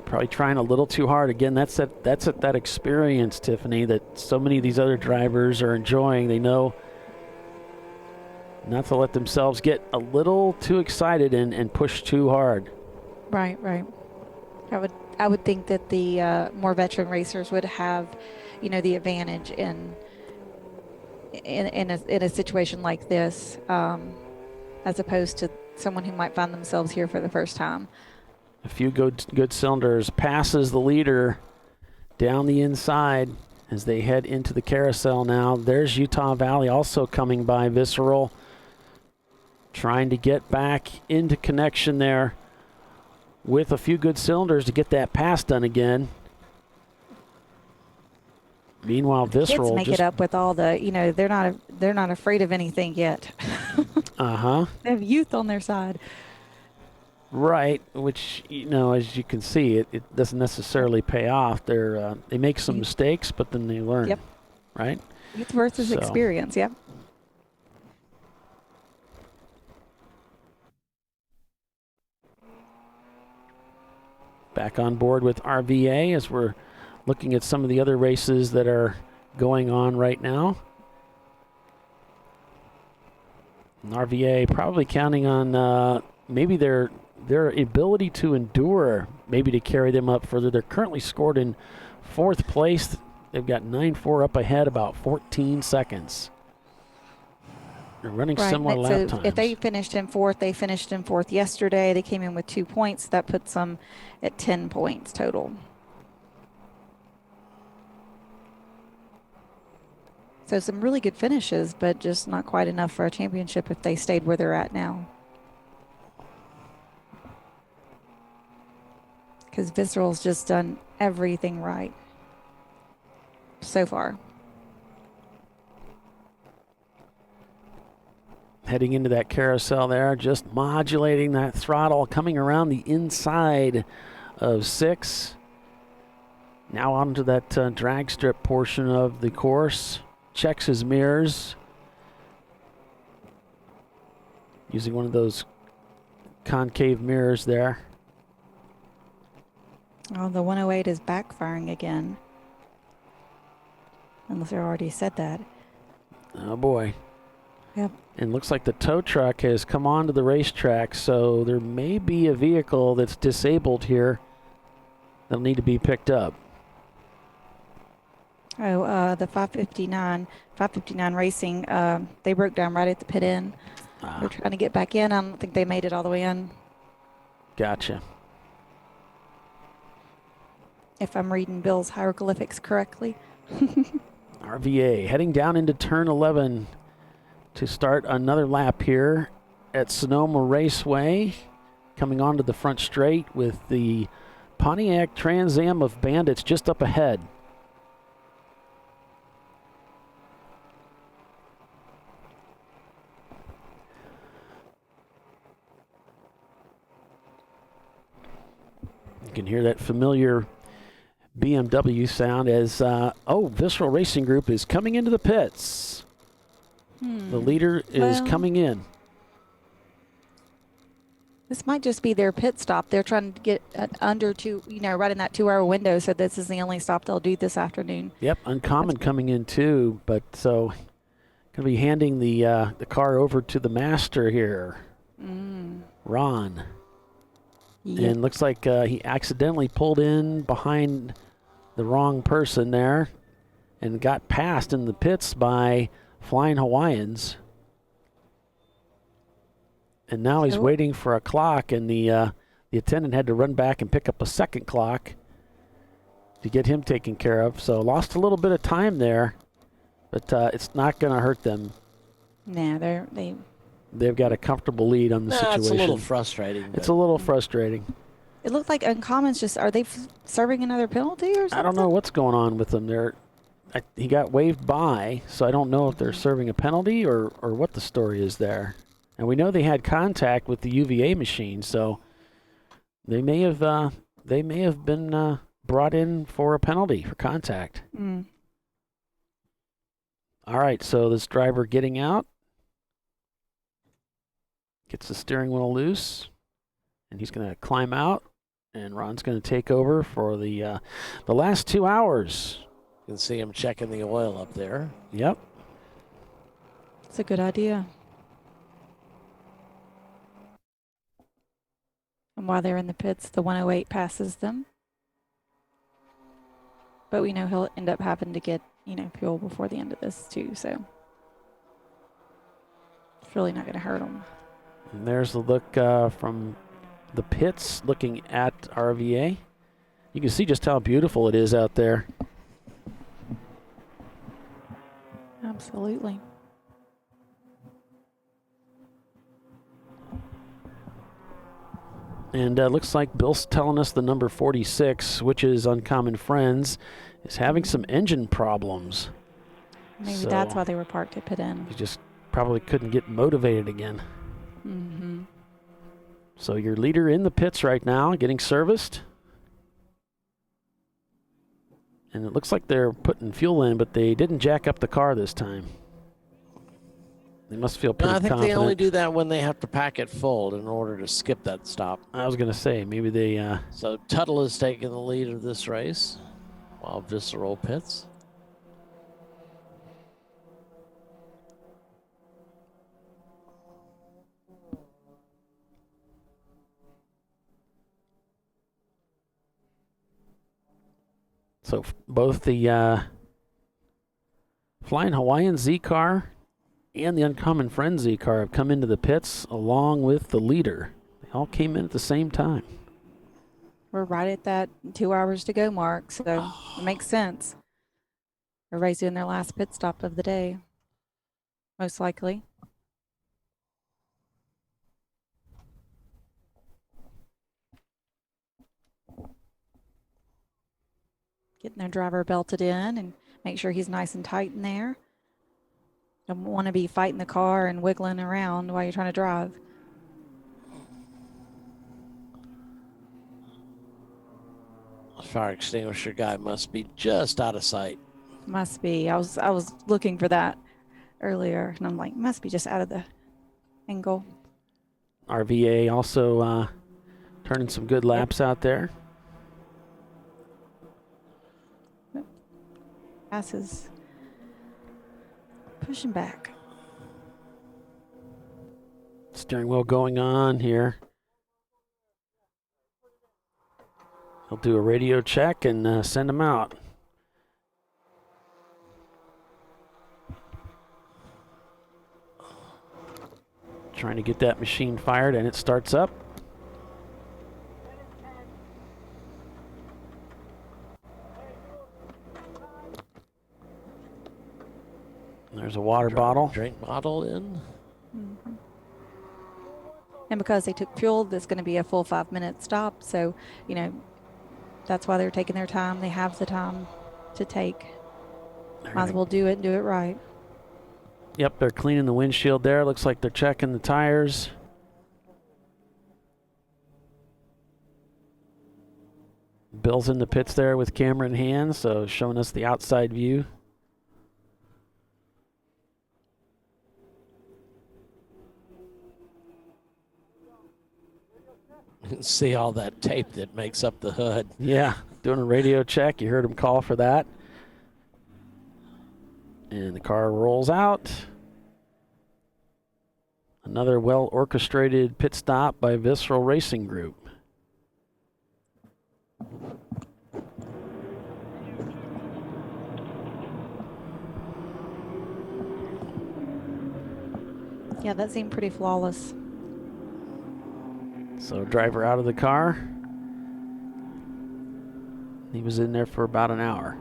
Probably trying a little too hard. Again, that's that experience, Tiffany, that so many of these other drivers are enjoying. They know not to let themselves get a little too excited and push too hard. Right. I would think that the more veteran racers would have, the advantage in a situation like this, as opposed to someone who might find themselves here for the first time. A few good cylinders, passes the leader down the inside as they head into the carousel now. There's Utah Valley also coming by Visceral, trying to get back into connection there with a few good cylinders to get that pass done again. Meanwhile, Visceral kids make it up with all the, they're not afraid of anything yet. They have youth on their side. Right, which, as you can see, it doesn't necessarily pay off. They make some mistakes, but then they learn. Yep. Right? Youth versus experience, yep. Back on board with RVA as we're looking at some of the other races that are going on right now. And RVA probably counting on maybe their ability to endure, maybe to carry them up further. They're currently scored in 4th place. They've got 9-4 up ahead, about 14 seconds. They're running similar lap times. If they finished in 4th, they finished in 4th yesterday. They came in with 2 points. That puts them at 10 points total. So some really good finishes, but just not quite enough for a championship if they stayed where they're at now. Because Visceral's just done everything right so far. Heading into that carousel there, just modulating that throttle, coming around the inside of 6. Now onto that drag strip portion of the course. Checks his mirrors. Using one of those concave mirrors there. Oh, the 108 is backfiring again. Unless I already said that. Oh, boy. Yep. And looks like the tow truck has come onto the racetrack, so there may be a vehicle that's disabled here that'll need to be picked up. Oh, the 559 Racing, they broke down right at the pit end. They're trying to get back in. I don't think they made it all the way in. Gotcha. If I'm reading Bill's hieroglyphics correctly. RVA heading down into turn 11 to start another lap here at Sonoma Raceway. Coming onto the front straight with the Pontiac Trans Am of Bandits just up ahead. You can hear that familiar BMW sound as, Visceral Racing Group is coming into the pits. The leader is coming in. This might just be their pit stop. They're trying to get under two, right in that 2-hour window. So this is the only stop they'll do this afternoon. Yep, Uncommon coming in too, but so going to be handing the car over to the master here, Ron. Yep. And looks like he accidentally pulled in behind the wrong person there and got passed in the pits by Flying Hawaiians. And now he's waiting for a clock, and the attendant had to run back and pick up a second clock to get him taken care of. So lost a little bit of time there, but it's not going to hurt them. Nah, They've got a comfortable lead on the situation. It's a little frustrating. It's a little frustrating. It looked like Uncommon's are they serving another penalty or something? I don't know what's going on with them. He got waved by, so I don't know if they're serving a penalty or what the story is there. And we know they had contact with the UVA machine, so they may have been brought in for a penalty for contact. All right, so this driver getting out gets the steering wheel loose, and he's going to climb out, and Ron's going to take over for the last 2 hours. You can see him checking the oil up there. Yep. It's a good idea. And while they're in the pits, the 108 passes them. But we know he'll end up having to get, fuel before the end of this too, so it's really not going to hurt him. And there's the look from the pits looking at RVA. You can see just how beautiful it is out there. Absolutely. And looks like Bill's telling us the number 46, which is Uncommon Friends, is having some engine problems. Maybe that's why they were parked at pit end. He just probably couldn't get motivated again. Mm-hmm. So your leader in the pits right now, getting serviced. And it looks like they're putting fuel in, but they didn't jack up the car this time. They must feel pretty confident. I think they only do that when they have to pack it full in order to skip that stop. I was going to say, maybe they... So Tuttle is taking the lead of this race while Visceral pits. So both the Flying Hawaiian Z car and the Uncommon Friend Z car have come into the pits along with the leader. They all came in at the same time. We're right at that 2 hours to go mark, so it makes sense. Everybody's doing their last pit stop of the day, most likely. Getting their driver belted in and make sure he's nice and tight in there. Don't want to be fighting the car and wiggling around while you're trying to drive. The fire extinguisher guy must be just out of sight. Must be. I was looking for that earlier, and I'm like, must be just out of the angle. RVA also turning some good laps out there. Passes. Pushing back. Steering wheel going on here. He'll do a radio check and send him out. Trying to get that machine fired, and it starts up. There's a water bottle. Drink bottle in. Mm-hmm. And because they took fuel, that's going to be a full 5-minute stop. So, that's why they're taking their time. They have the time to take. Might as well do it and do it right. Yep, they're cleaning the windshield there. Looks like they're checking the tires. Bill's in the pits there with camera in hand, so showing us the outside view. See all that tape that makes up the hood. Yeah, doing a radio check. You heard him call for that. And the car rolls out. Another well-orchestrated pit stop by Visceral Racing Group. Yeah, that seemed pretty flawless. So driver out of the car. He was in there for about an hour.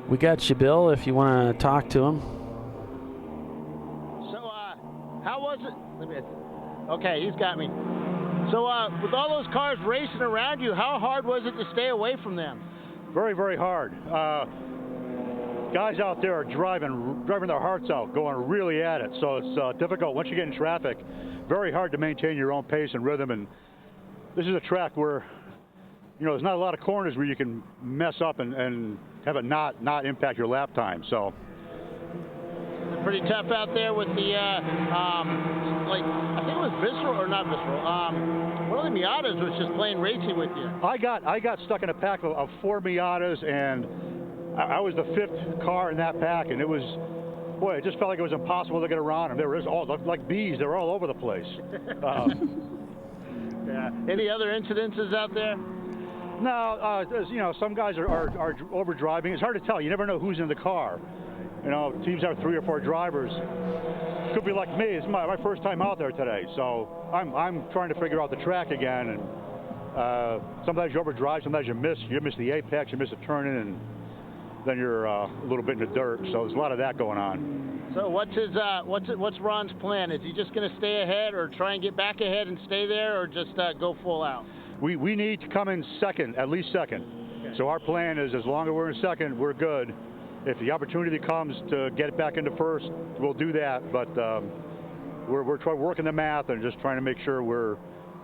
We got you, Bill, if you want to talk to him. So, how was it? Okay, he's got me. So, with all those cars racing around you, how hard was it to stay away from them? Very, very hard. Guys out there are driving their hearts out, going really at it. So it's difficult once you get in traffic. Very hard to maintain your own pace and rhythm. And this is a track where, there's not a lot of corners where you can mess up and have it not impact your lap time. So Pretty tough out there with the I think it was Visceral or not Visceral. One of the Miatas was just playing racing with you. I got stuck in a pack of 4 Miatas, and I was the 5th car in that pack, and it just felt like it was impossible to get around them. They were just all like bees. They were all over the place. Yeah. Any other incidences out there? No, some guys are over driving. It's hard to tell. You never know who's in the car. Teams have 3 or 4 drivers. Could be like me. It's my first time out there today, so I'm trying to figure out the track again. And sometimes you overdrive, sometimes you miss the apex, you miss a turn-in, and then you're a little bit in the dirt. So there's a lot of that going on. So what's Ron's plan? Is he just going to stay ahead, or try and get back ahead and stay there, or just go full out? We need to come in second, at least second. Okay. So our plan is, as long as we're in second, we're good. If the opportunity comes to get it back into first, we'll do that. But we're working the math and just trying to make sure we're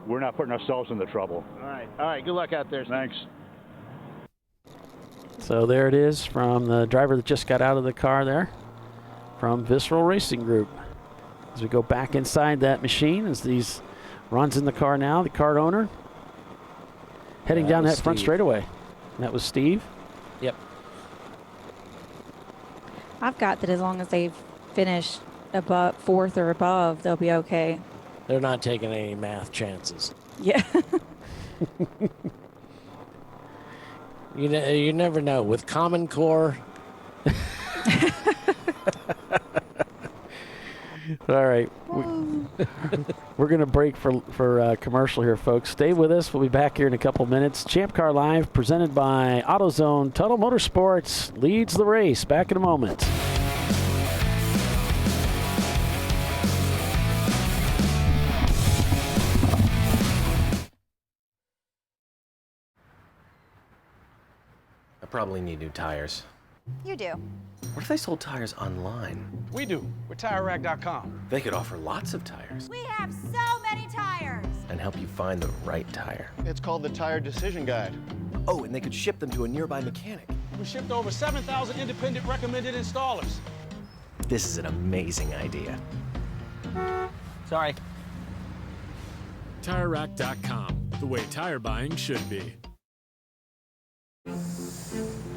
not putting ourselves into trouble. All right. Good luck out there, Steve. Thanks. So there it is from the driver that just got out of the car there from Visceral Racing Group. As we go back inside that machine, as Ron's in the car now, the car owner, heading down that front straightaway. And that was Steve. Yep. I've got that as long as they've finished above 4th or above, they'll be okay. They're not taking any math chances. Yeah. You never know. With Common Core. All right. We're going to break for commercial here, folks. Stay with us. We'll be back here in a couple minutes. Champ Car Live, presented by AutoZone. Tuttle Motorsports leads the race. Back in a moment. I probably need new tires. You do. What if they sold tires online? We do. We're TireRack.com. They could offer lots of tires We have so many tires. and help you find the right tire. It's called the Tire Decision Guide. Oh, and they could ship them to a nearby mechanic. We shipped over 7,000 independent recommended installers. This is an amazing idea. Sorry. TireRack.com, the way tire buying should be.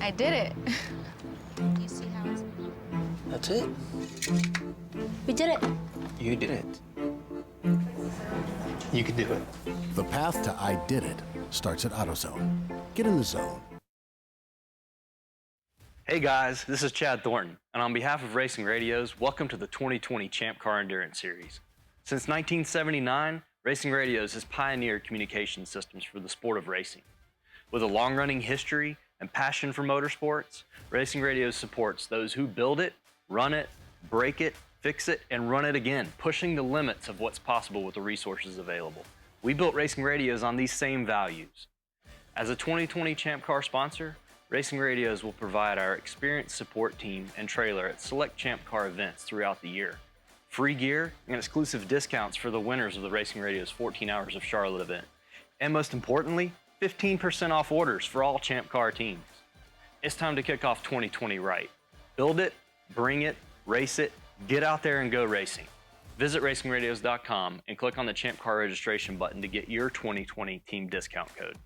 I did it. You see how it's... That's it. We did it. You did it. You can do it. The path to I Did It starts at AutoZone. Get in the zone. Hey guys, this is Chad Thornton, and on behalf of Racing Radios, welcome to the 2020 Champ Car Endurance Series. Since 1979, Racing Radios has pioneered communication systems for the sport of racing. With a long-running history and passion for motorsports, Racing Radios supports those who build it, run it, break it, fix it, and run it again, pushing the limits of what's possible with the resources available. We built Racing Radios on these same values. As a 2020 Champ Car sponsor, Racing Radios will provide our experienced support team and trailer at select Champ Car events throughout the year. Free gear and exclusive discounts for the winners of the Racing Radios 14 Hours of Charlotte event. And most importantly, 15% off orders for all Champ Car teams. It's time to kick off 2020 right. Build it, bring it, race it, get out there and go racing. Visit racingradios.com and click on the Champ Car registration button to get your 2020 team discount code.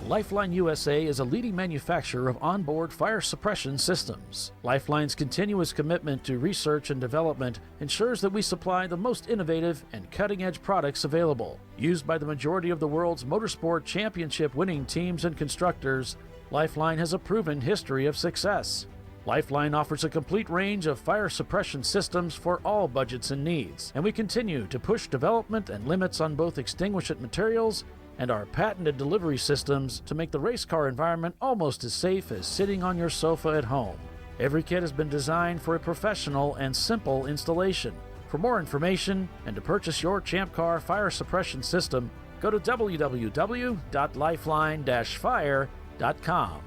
Lifeline USA is a leading manufacturer of onboard fire suppression systems. Lifeline's continuous commitment to research and development ensures that we supply the most innovative and cutting-edge products available. Used by the majority of the world's motorsport championship-winning teams and constructors, Lifeline has a proven history of success. Lifeline offers a complete range of fire suppression systems for all budgets and needs, and we continue to push development and limits on both extinguishant materials and our patented delivery systems to make the race car environment almost as safe as sitting on your sofa at home. Every kit has been designed for a professional and simple installation. For more information and to purchase your Champ Car fire suppression system, go to www.lifeline-fire.com.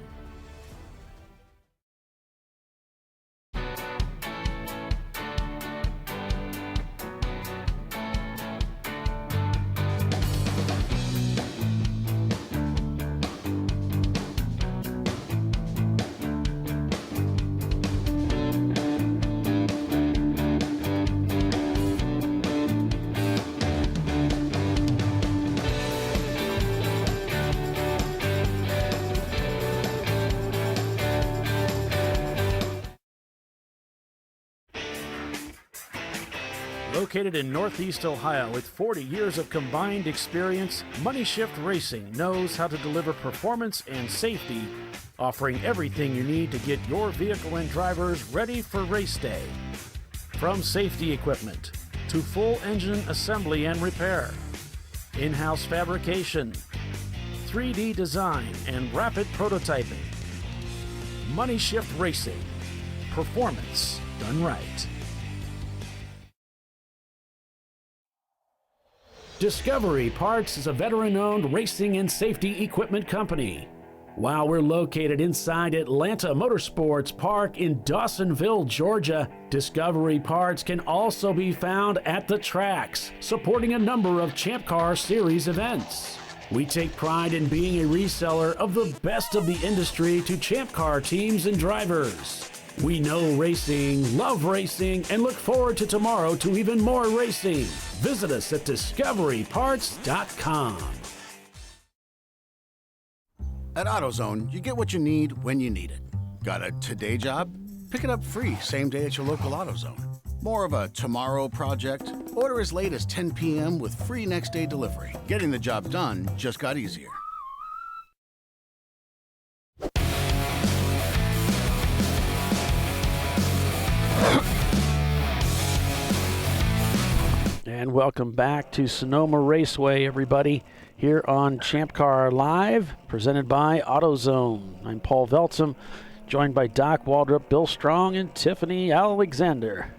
Located in Northeast Ohio with 40 years of combined experience, Money Shift Racing knows how to deliver performance and safety, offering everything you need to get your vehicle and drivers ready for race day. From safety equipment to full engine assembly and repair, in-house fabrication, 3D design, and rapid prototyping. Money Shift Racing. Performance done right. Discovery Parts is a veteran-owned racing and safety equipment company. While we're located inside Atlanta Motorsports Park in Dawsonville, Georgia, Discovery Parts can also be found at the tracks, supporting a number of Champ Car Series events. We take pride in being a reseller of the best of the industry to Champ Car teams and drivers. We know racing, love racing, and look forward to tomorrow to even more racing. Visit us at discoveryparts.com. At AutoZone, you get what you need when you need it. Got a today job? Pick it up free same day at your local AutoZone. More of a tomorrow project? Order as late as 10 p.m. with free next day delivery. Getting the job done just got easier. And welcome back to Sonoma Raceway, everybody, here on ChampCar.Live, presented by AutoZone. I'm Paul Veltzum, joined by Doc Waldrop, Bill Strong, and Tiffany Alexander.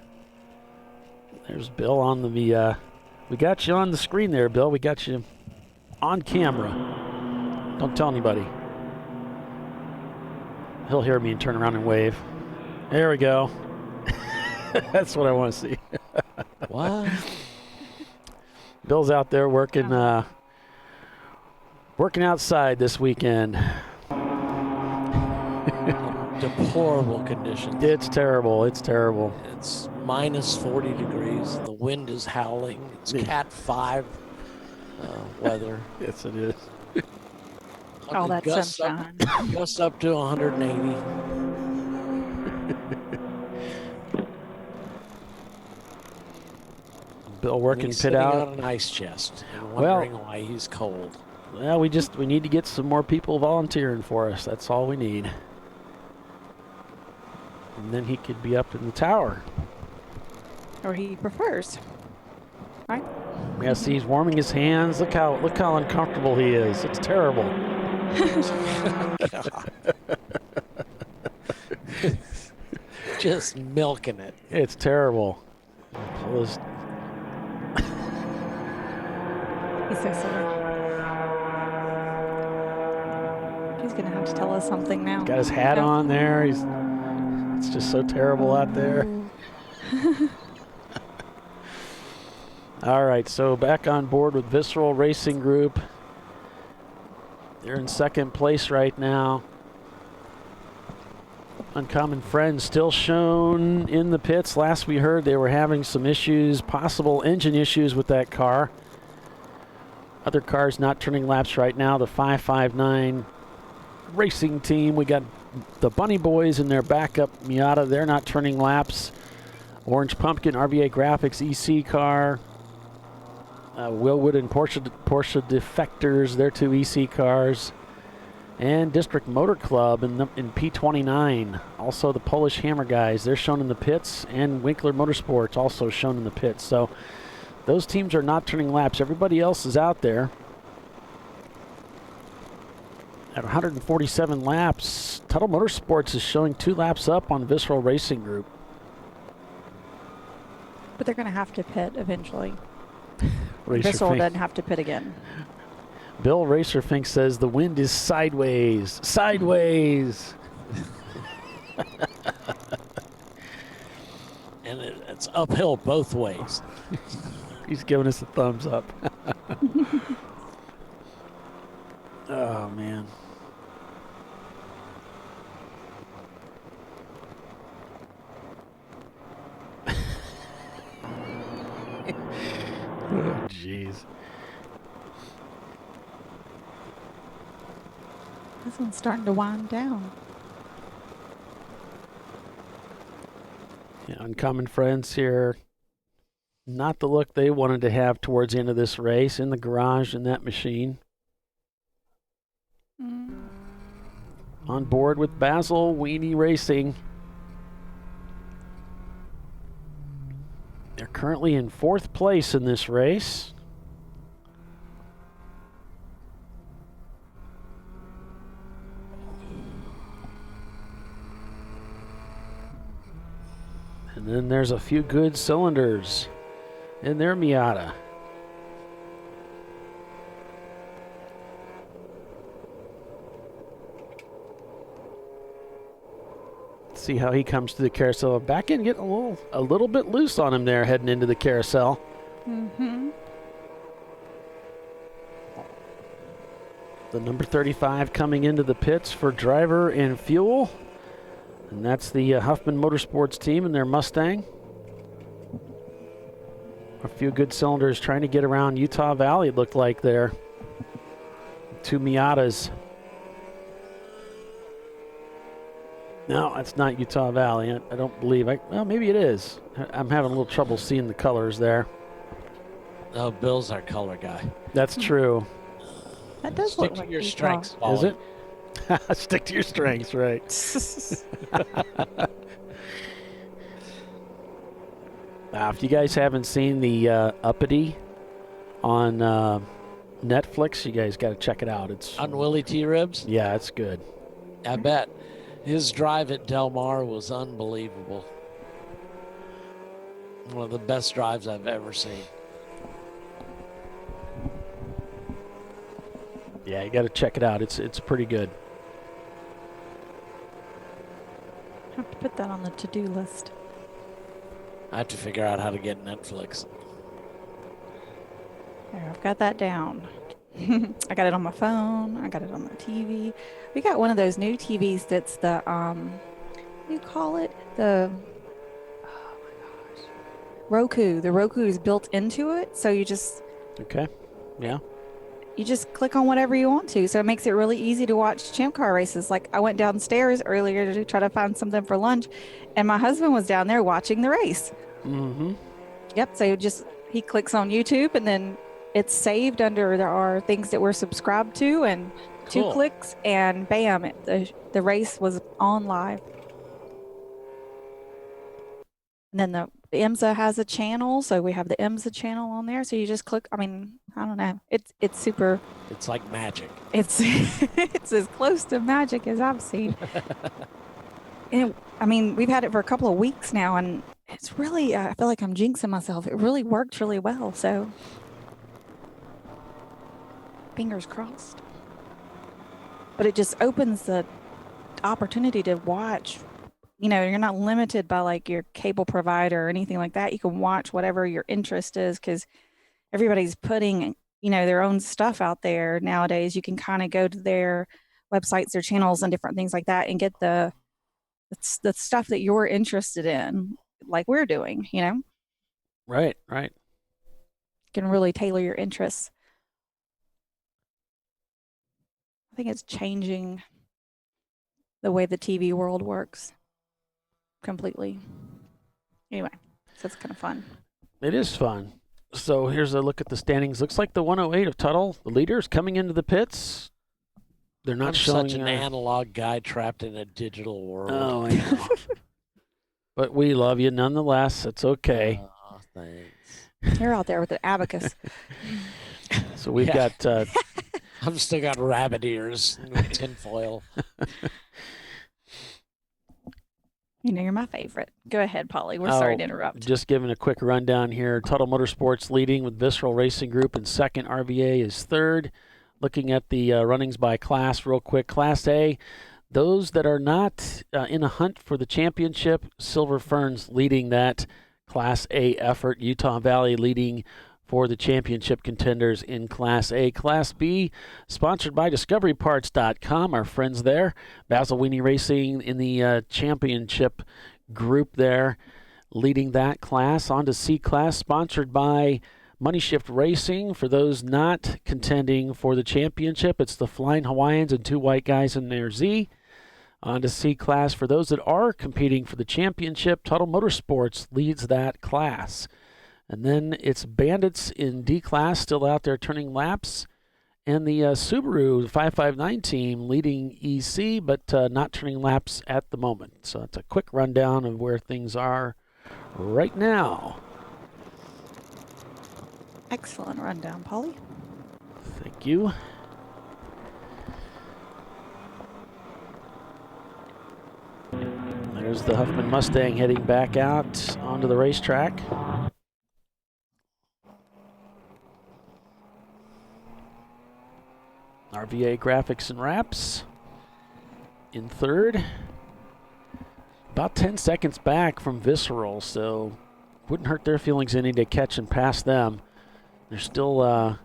There's Bill on the, we got you on the screen there, Bill. We got you on camera. Don't tell anybody. He'll hear me and turn around and wave. There we go. That's what I want to see. What? Bill's out there working working outside this weekend. Deplorable conditions. It's terrible. It's terrible. It's minus 40 degrees. The wind is howling. It's Cat 5 weather. Yes, it is. All that sunshine. Gusts up to 180. Bill working he's pit sitting out on an ice chest and wondering why he's cold. Well, we need to get some more people volunteering for us. That's all we need. And then he could be up in the tower. Or he prefers. Right? Yeah, see, he's warming his hands. Look how uncomfortable he is. It's terrible. Just milking it. It's terrible. He's so silly. He's going to have to tell us something now. Got his hat on there. It's just so terrible out there. All right, so back on board with Visceral Racing Group. They're in second place right now. Uncommon Friends still shown in the pits. Last we heard, they were having some issues, possible engine issues with that car. Other cars not turning laps right now. The 559 racing team. We got the Bunny Boys and their backup Miata. They're not turning laps. Orange Pumpkin, RVA Graphics, EC car. Willwood and Porsche Defectors, they're 2 EC cars. And District Motor Club in P29. Also the Polish Hammer guys, they're shown in the pits. And Winkler Motorsports also shown in the pits. So those teams are not turning laps. Everybody else is out there. At 147 laps, Tuttle Motorsports is showing 2 laps up on Visceral Racing Group. But they're going to have to pit eventually. Visceral doesn't have to pit again. Bill Racerfink says the wind is sideways. Sideways. And it's uphill both ways. He's giving us a thumbs up. Oh, man. Oh, jeez. This one's starting to wind down. Yeah, Uncommon Friends here. Not the look they wanted to have towards the end of this race in the garage in that machine. On board with Basil Weenie Racing. They're currently in 4th place in this race. And then there's a few good cylinders in their Miata. See how he comes to the carousel. Back in, getting a little bit loose on him there, heading into the carousel. Mm-hmm. The number 35 coming into the pits for driver and fuel. And that's the Huffman Motorsports team and their Mustang. A few good cylinders trying to get around Utah Valley, it looked like there. 2 Miatas. No, that's not Utah Valley. I don't believe. Well, maybe it is. I'm having a little trouble seeing the colors there. Oh, Bill's our color guy. That's true. That does Stick look to like your Utah. strengths, Is Molly. it? Stick to your strengths, right. If you guys haven't seen the Uppity on Netflix, you guys got to check it out. It's On Willie T. Ribs? Yeah, it's good. I bet. His drive at Del Mar was unbelievable. One of the best drives I've ever seen. Yeah, you got to check it out. It's pretty good. Have to put that on the to-do list. I have to figure out how to get Netflix. There, I've got that down. I got it on my phone. I got it on my TV. We got one of those new TVs that's the, what do you call it? Oh my gosh. Roku. The Roku is built into it. So you just Okay. Yeah. click on whatever you want to. So it makes it really easy to watch Champ Car races. Like I went downstairs earlier to try to find something for lunch, and my husband was down there watching the race. Mm-hmm. Yep. So he clicks on YouTube, and then it's saved under there are things that we're subscribed to, and Cool. 2 clicks, and bam, the race was on live. And then the IMSA has a channel, so we have the IMSA channel on there. So you just click. I mean, I don't know. It's super. It's like magic. It's it's as close to magic as I've seen. And I mean, we've had it for a couple of weeks now, and it's really. I feel like I'm jinxing myself. It really worked really well. So fingers crossed. But it just opens the opportunity to watch. You know, you're not limited by like your cable provider or anything like that. You can watch whatever your interest is, because everybody's putting, their own stuff out there nowadays. You can kind of go to their websites, their channels, and different things like that, and get the It's the stuff that you're interested in, like we're doing, you know? Right. You can really tailor your interests. I think it's changing the way the TV world works completely. Anyway, so it's kind of fun. It is fun. So here's a look at the standings. Looks like the 108 of Tuttle, the leader, is coming into the pits. They're not I'm showing such an analog guy trapped in a digital world. Oh, I know. But we love you nonetheless. It's okay. Oh, thanks. You're out there with the abacus. So we've got... I've still got rabbit ears with tinfoil. You know, you're my favorite. Go ahead, Polly. We're sorry to interrupt. Just giving a quick rundown here. Tuttle Motorsports leading with Visceral Racing Group in second. RVA is third. Looking at the runnings by class real quick. Class A, those that are not in a hunt for the championship, Silver Ferns leading that Class A effort. Utah Valley leading for the championship contenders in Class A. Class B, sponsored by DiscoveryParts.com, our friends there. Basil Weenie Racing in the championship group there, leading that class. On to C class, sponsored by Money Shift Racing. For those not contending for the championship, it's the Flying Hawaiians and two white guys in their Z. On to C class, for those that are competing for the championship, Tuttle Motorsports leads that class. And then it's Bandits in D class, still out there turning laps. And the Subaru 559 team leading EC, but not turning laps at the moment. So that's a quick rundown of where things are right now. Excellent rundown, Polly. Thank you. There's the Huffman Mustang heading back out onto the racetrack. RVA Graphics and Wraps in third. About 10 seconds back from Visceral, so wouldn't hurt their feelings any to catch and pass them. They're still,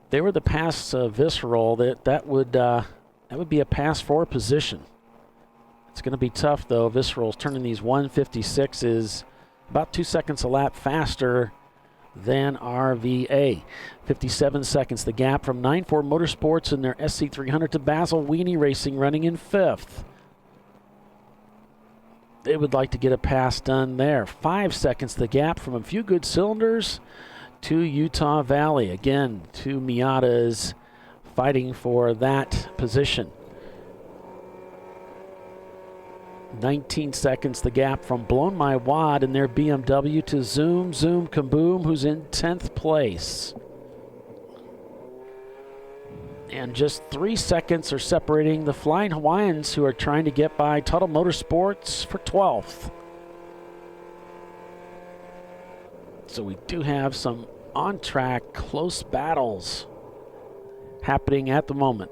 they were the pass Visceral. That would be a pass for position. It's going to be tough though. Visceral's turning these 156s about 2 seconds a lap faster than RVA. 57 seconds the gap from 9-4 Motorsports in their SC300 to Basil Weenie Racing running in fifth. They would like to get a pass done there. 5 seconds the gap from a few good cylinders to Utah Valley. Again, two Miatas fighting for that position. 19 seconds the gap from Blown My Wad in their BMW to Zoom Kaboom, who's in 10th place. And just 3 seconds are separating the Flying Hawaiians, who are trying to get by Tuttle Motorsports for 12th. So we do have some on-track close battles happening at the moment.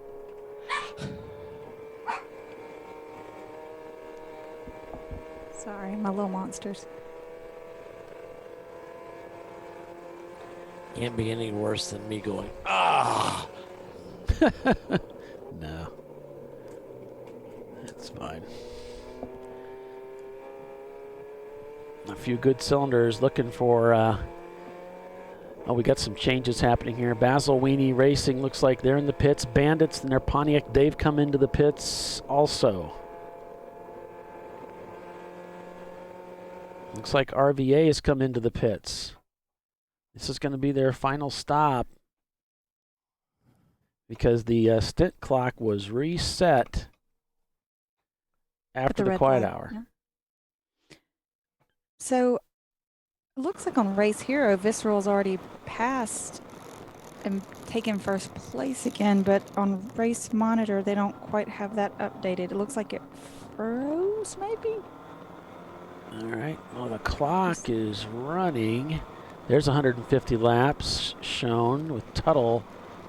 Sorry, my little monsters. Can't be any worse than me going, ah! No. That's fine. A few good cylinders looking for... we got some changes happening here. Basil Weenie Racing looks like they're in the pits. Bandits and their Pontiac Dave come into the pits also. Looks like RVA has come into the pits. This is going to be their final stop because the stint clock was reset after the quiet hour. Yeah. So it looks like on Race Hero, Visceral's already passed and taken first place again, but on Race Monitor, they don't quite have that updated. It looks like it froze, maybe? All right. Well, the clock is running. There's 150 laps shown, with Tuttle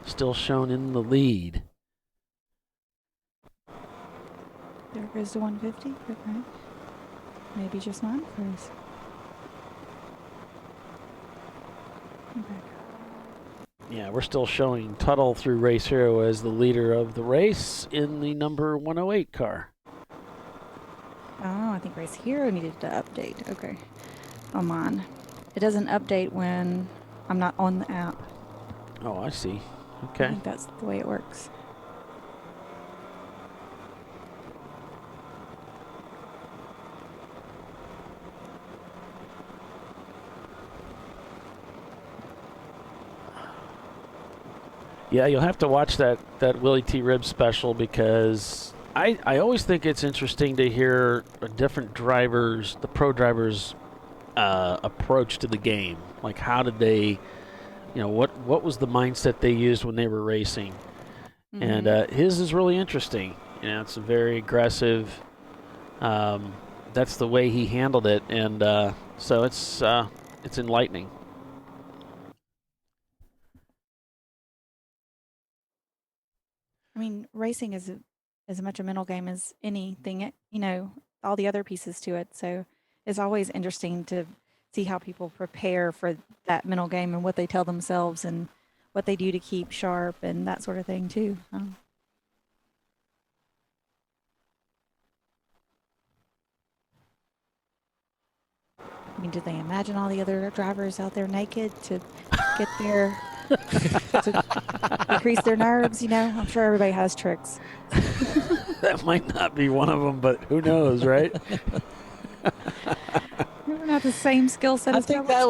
still shown in the lead. There goes the 150. Okay. Maybe just mine froze. Yeah, we're still showing Tuttle through Race Hero as the leader of the race in the number 108 car. Oh, I think Race Hero needed to update. Okay. On mine. It doesn't update when I'm not on the app. Oh, I see. I Okay. think that's the way it works. Yeah, you'll have to watch that Willie T. Rib special because I always think it's interesting to hear different drivers, the pro drivers' approach to the game. Like, how did they, what was the mindset they used when they were racing? And his is really interesting. It's very aggressive. That's the way he handled it, and so it's enlightening. I mean, racing is as much a mental game as anything, all the other pieces to it. So it's always interesting to see how people prepare for that mental game and what they tell themselves and what they do to keep sharp and that sort of thing too. I mean, do they imagine all the other drivers out there naked to get their to increase their nerves? I'm sure everybody has tricks. That might not be one of them, but who knows, right? We're not the same skill set. I think that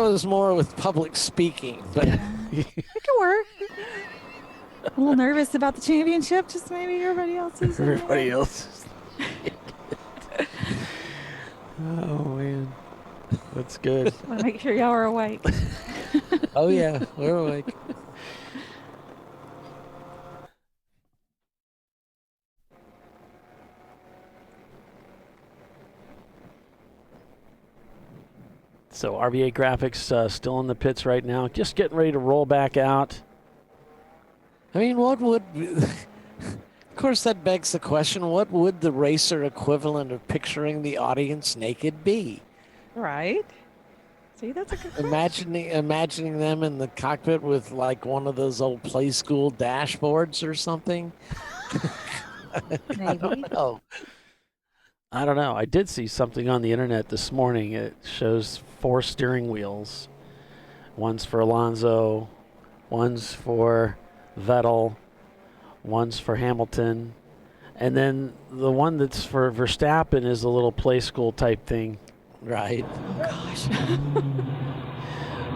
was more with public speaking, but it could work. A little nervous about the championship, just maybe everybody else is. Everybody else. Oh man, that's good. Want to make sure y'all are awake. Oh yeah, we're awake. So RVA Graphics still in the pits right now, just getting ready to roll back out. I mean, what would... Of course, that begs the question, what would the racer equivalent of picturing the audience naked be? Right. See, that's a good question. Imagining them in the cockpit with like one of those old play school dashboards or something? Maybe. I don't know. I did see something on the internet this morning. It shows 4 steering wheels. One's for Alonso, one's for Vettel, one's for Hamilton, and then the one that's for Verstappen is a little play school type thing. Right. Oh, gosh.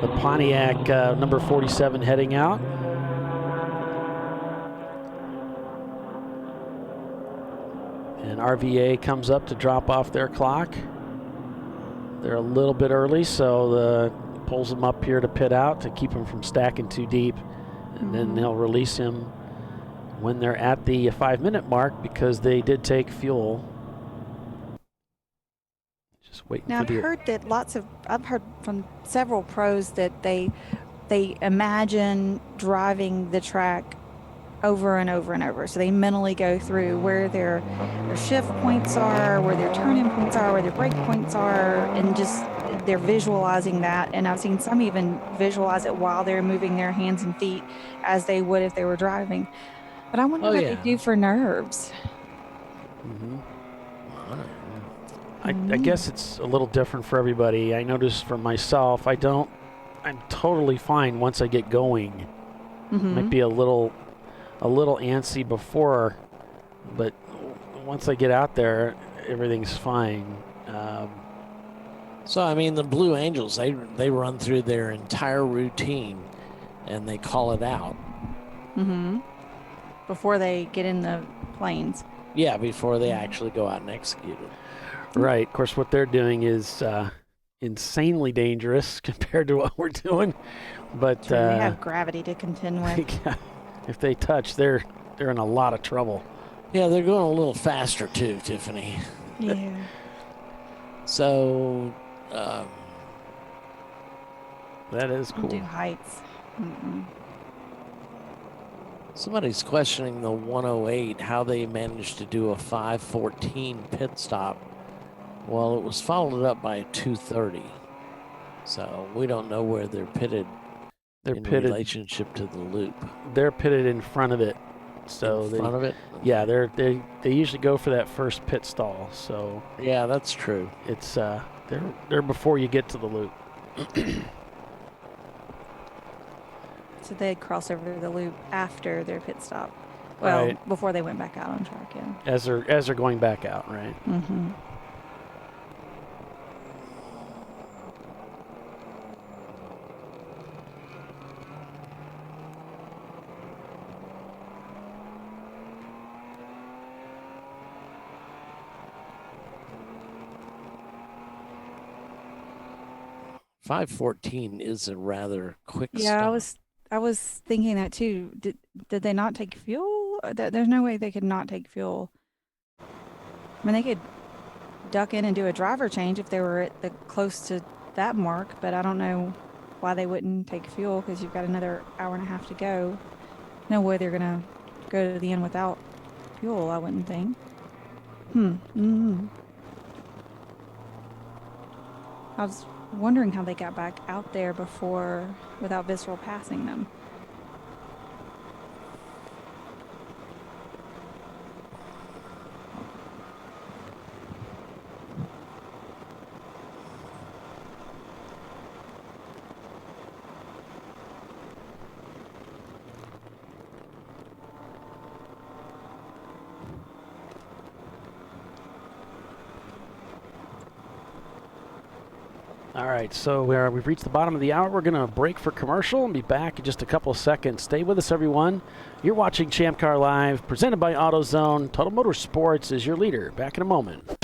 The Pontiac number 47 heading out. And RVA comes up to drop off their clock. They're a little bit early, so pulls them up here to pit out to keep them from stacking too deep. And then they'll release him when they're at the 5-minute mark because they did take fuel. Just waiting now, for I've heard from several pros that they imagine driving the track over and over and over. So they mentally go through where their shift points are, where their turn-in points are, where their brake points are, and just they're visualizing that. And I've seen some even visualize it while they're moving their hands and feet as they would if they were driving. But I wonder what they do for nerves. I guess it's a little different for everybody. I noticed for myself, I'm totally fine once I get going. Might be a little antsy before, but once I get out there, everything's fine. So I mean, the Blue Angels, they run through their entire routine, and they call it out. Before they get in the planes. Yeah, before they actually go out and execute it. Right. Of course, what they're doing is insanely dangerous compared to what we're doing. But they have gravity to contend with. If they touch, they're in a lot of trouble. Yeah, they're going a little faster too, Tiffany. Yeah. So that is cool. Do heights. Somebody's questioning the 108, how they managed to do a 5:14 pit stop. Well, it was followed up by a 2:30. So we don't know where they're pitted. They're in pitted relationship to the loop. They're pitted in front of it. So in front of it. Yeah, they usually go for that first pit stall. So yeah, that's true. It's they're before you get to the loop. So they'd cross over the loop after their pit stop. Well, Right. before they went back out on track, yeah. As they're going back out, right? Mm-hmm. .514 is a rather quick Yeah, stop. I was thinking that too. Did they not take fuel? There's no way they could not take fuel. I mean, they could duck in and do a driver change if they were at the close to that mark, but I don't know why they wouldn't take fuel because you've got another hour and a half to go. No way they're gonna go to the end without fuel, I wouldn't think. I was wondering how they got back out there before without Visceral passing them. All right, so we've reached the bottom of the hour. We're going to break for commercial and be back in just a couple of seconds. Stay with us, everyone. You're watching Champ Car Live, presented by AutoZone. Total Motorsports is your leader. Back in a moment.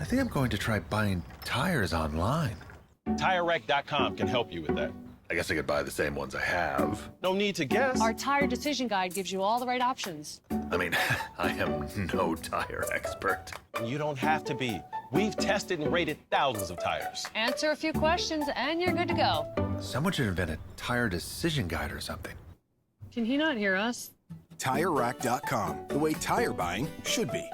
I think I'm going to try buying tires online. TireRack.com can help you with that. I guess I could buy the same ones I have. No need to guess. Our tire decision guide gives you all the right options. I mean, I am no tire expert. You don't have to be. We've tested and rated thousands of tires. Answer a few questions and you're good to go. Someone should invent a tire decision guide or something. Can he not hear us? TireRack.com, the way tire buying should be.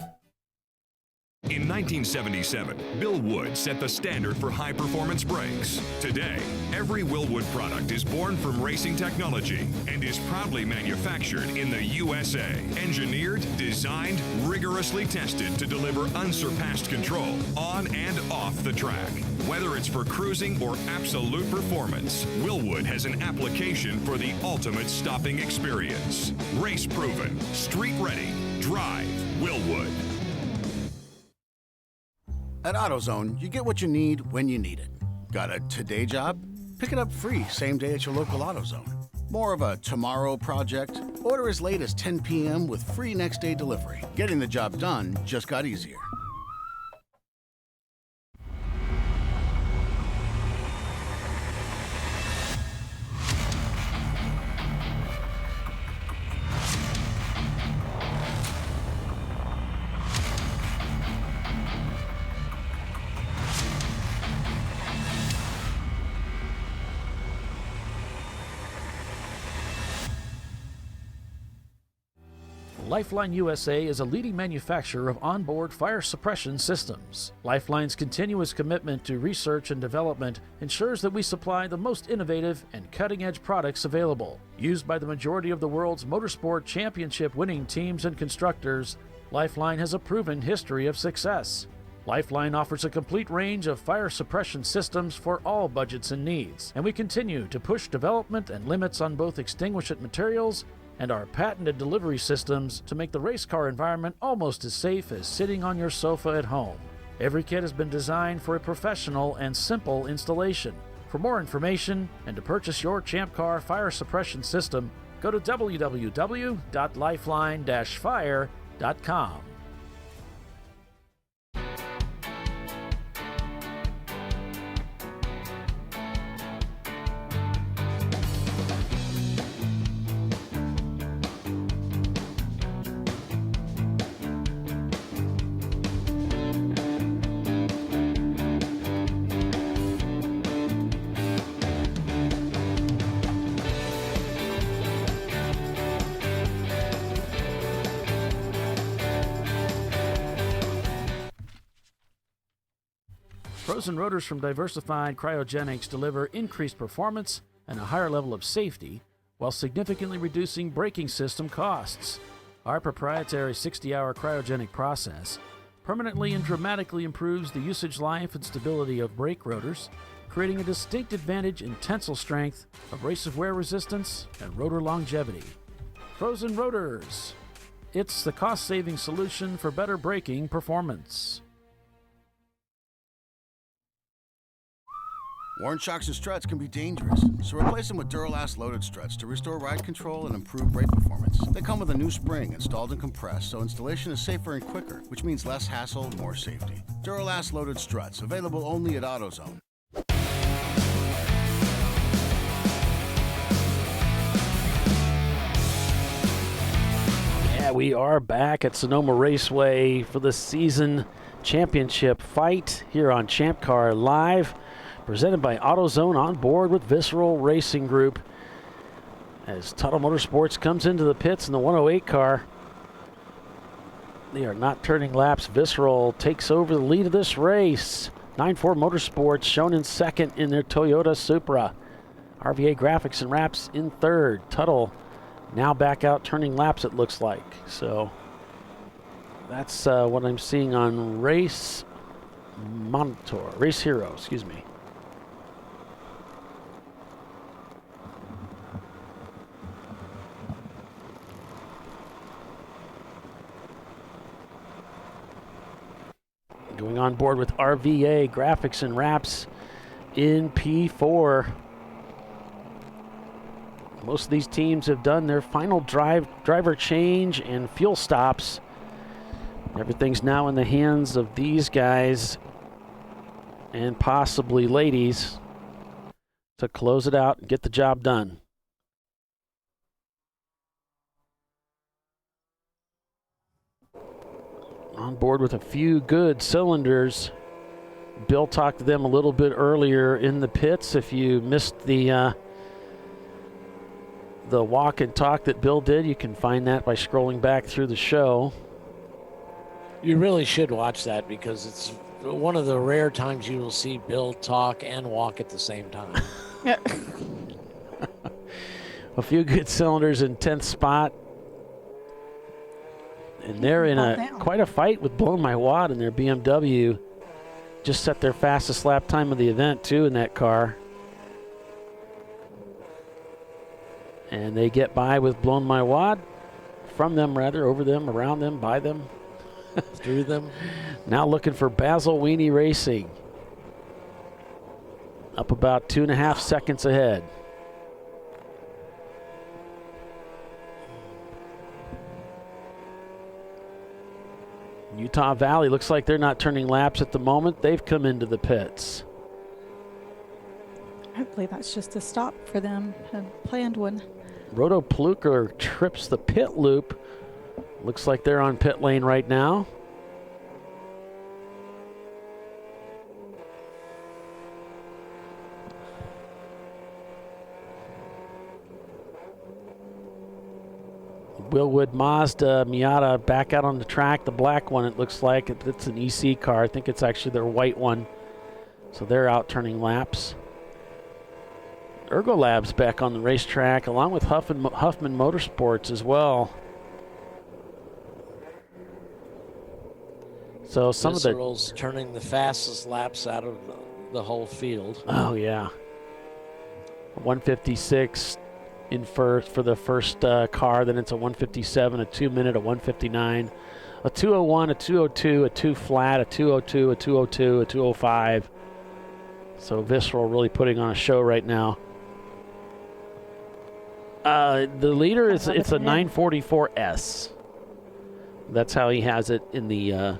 In 1977, Bill Wood set the standard for high-performance brakes. Today, every Willwood product is born from racing technology and is proudly manufactured in the USA. Engineered, designed, rigorously tested to deliver unsurpassed control on and off the track. Whether it's for cruising or absolute performance, Willwood has an application for the ultimate stopping experience. Race-proven, street-ready, drive Willwood. At AutoZone, you get what you need when you need it. Got a today job? Pick it up free same day at your local AutoZone. More of a tomorrow project? Order as late as 10 p.m. with free next day delivery. Getting the job done just got easier. Lifeline USA is a leading manufacturer of onboard fire suppression systems. Lifeline's continuous commitment to research and development ensures that we supply the most innovative and cutting-edge products available. Used by the majority of the world's motorsport championship-winning teams and constructors, Lifeline has a proven history of success. Lifeline offers a complete range of fire suppression systems for all budgets and needs, and we continue to push development and limits on both extinguishant materials and our patented delivery systems to make the race car environment almost as safe as sitting on your sofa at home. Every kit has been designed for a professional and simple installation. For more information and to purchase your Champ Car fire suppression system, go to www.lifeline-fire.com. Frozen rotors from Diversified Cryogenics deliver increased performance and a higher level of safety while significantly reducing braking system costs. Our proprietary 60-hour cryogenic process permanently and dramatically improves the usage life and stability of brake rotors, creating a distinct advantage in tensile strength, abrasive wear resistance, and rotor longevity. Frozen rotors. It's the cost-saving solution for better braking performance. Worn shocks and struts can be dangerous, so replace them with Duralast loaded struts to restore ride control and improve brake performance. They come with a new spring installed and compressed, so installation is safer and quicker, which means less hassle, more safety. Duralast loaded struts, available only at AutoZone. Yeah, we are back at Sonoma Raceway for the season championship fight here on Champ Car Live. Presented by AutoZone, on board with Visceral Racing Group. As Tuttle Motorsports comes into the pits in the 108 car. They are not turning laps. Visceral takes over the lead of this race. 9-4 Motorsports shown in second in their Toyota Supra. RVA Graphics and Wraps in third. Tuttle now back out turning laps, it looks like. So that's what I'm seeing on Race Hero, excuse me. Going on board with RVA Graphics and Wraps in P4. Most of these teams have done their final driver change and fuel stops. Everything's now in the hands of these guys and possibly ladies to close it out and get the job done. On board with a few good cylinders. Bill talked to them a little bit earlier in the pits. If you missed the walk and talk that Bill did, you can find that by scrolling back through the show. You really should watch that because it's one of the rare times you will see Bill talk and walk at the same time. A few good cylinders in 10th spot. And they're in quite a fight with Blown My Wad in their BMW. Just set their fastest lap time of the event, too, in that car. And they get by with Blown My Wad. From them, rather. Over them, around them, by them. Through them. Now looking for Basil Weenie Racing. Up about 2.5 seconds ahead. Utah Valley looks like they're not turning laps at the moment. They've come into the pits. Hopefully that's just a stop for them, a planned one. Roto Pluker trips the pit loop. Looks like they're on pit lane right now. Willwood Mazda Miata back out on the track. The black one, it looks like it's an EC car. I think it's actually their white one. So they're out turning laps. Ergo Labs back on the racetrack along with Huffman Motorsports as well. So some Visceral's turning the fastest laps out of the whole field. Oh, yeah. 156 in first for the first car. Then it's a 157, a 2-minute, a 159, a 201, a 202, a 2 flat, a 202, a 202, a 205. So Visceral really putting on a show right now. The leader is it's a 944S. That's how he has it in the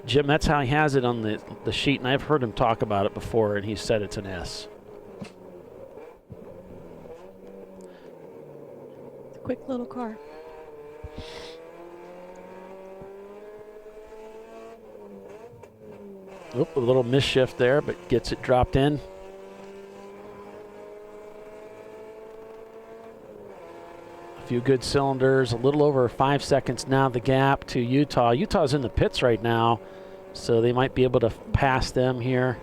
Jim. That's how he has it on the sheet, and I've heard him talk about it before, and he said it's an S. Quick little car. Oop, a little misshift there, but gets it dropped in. A few good cylinders, a little over 5 seconds now, the gap to Utah. Utah's in the pits right now. So they might be able to pass them here.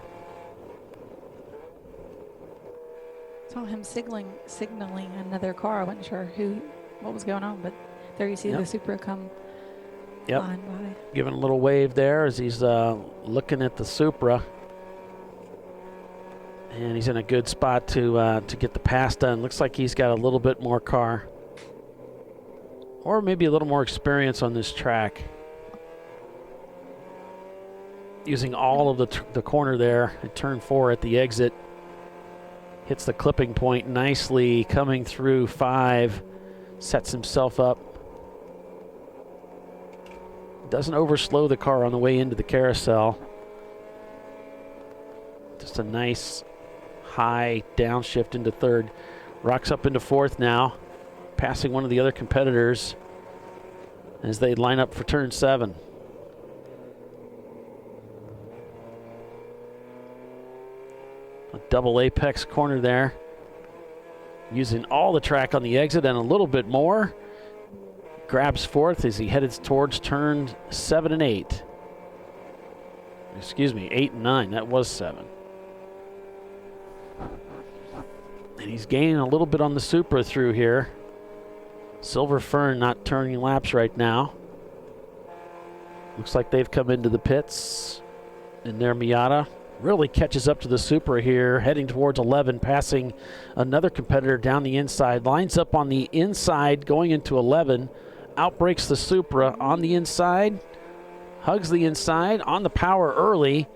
Saw him signaling another car. I wasn't sure what was going on, but there you see the Supra come flying by. Giving a little wave there as he's looking at the Supra. And he's in a good spot to get the pass done. Looks like he's got a little bit more car. Or maybe a little more experience on this track. Using all of the corner there at turn 4 at the exit. Hits the clipping point nicely, coming through 5. Sets himself up. Doesn't overslow the car on the way into the carousel. Just a nice high downshift into 3rd. Rocks up into 4th now. Passing one of the other competitors as they line up for turn 7. A double apex corner there. Using all the track on the exit and a little bit more. Grabs 4th as he heads towards turn 7 and 8. Excuse me, 8 and 9. That was 7. And he's gaining a little bit on the Supra through here. Silver Fern not turning laps right now. Looks like they've come into the pits in their Miata. Really catches up to the Supra here, heading towards 11, passing another competitor down the inside. Lines up on the inside, going into 11. Outbreaks the Supra on the inside. Hugs the inside on the power early.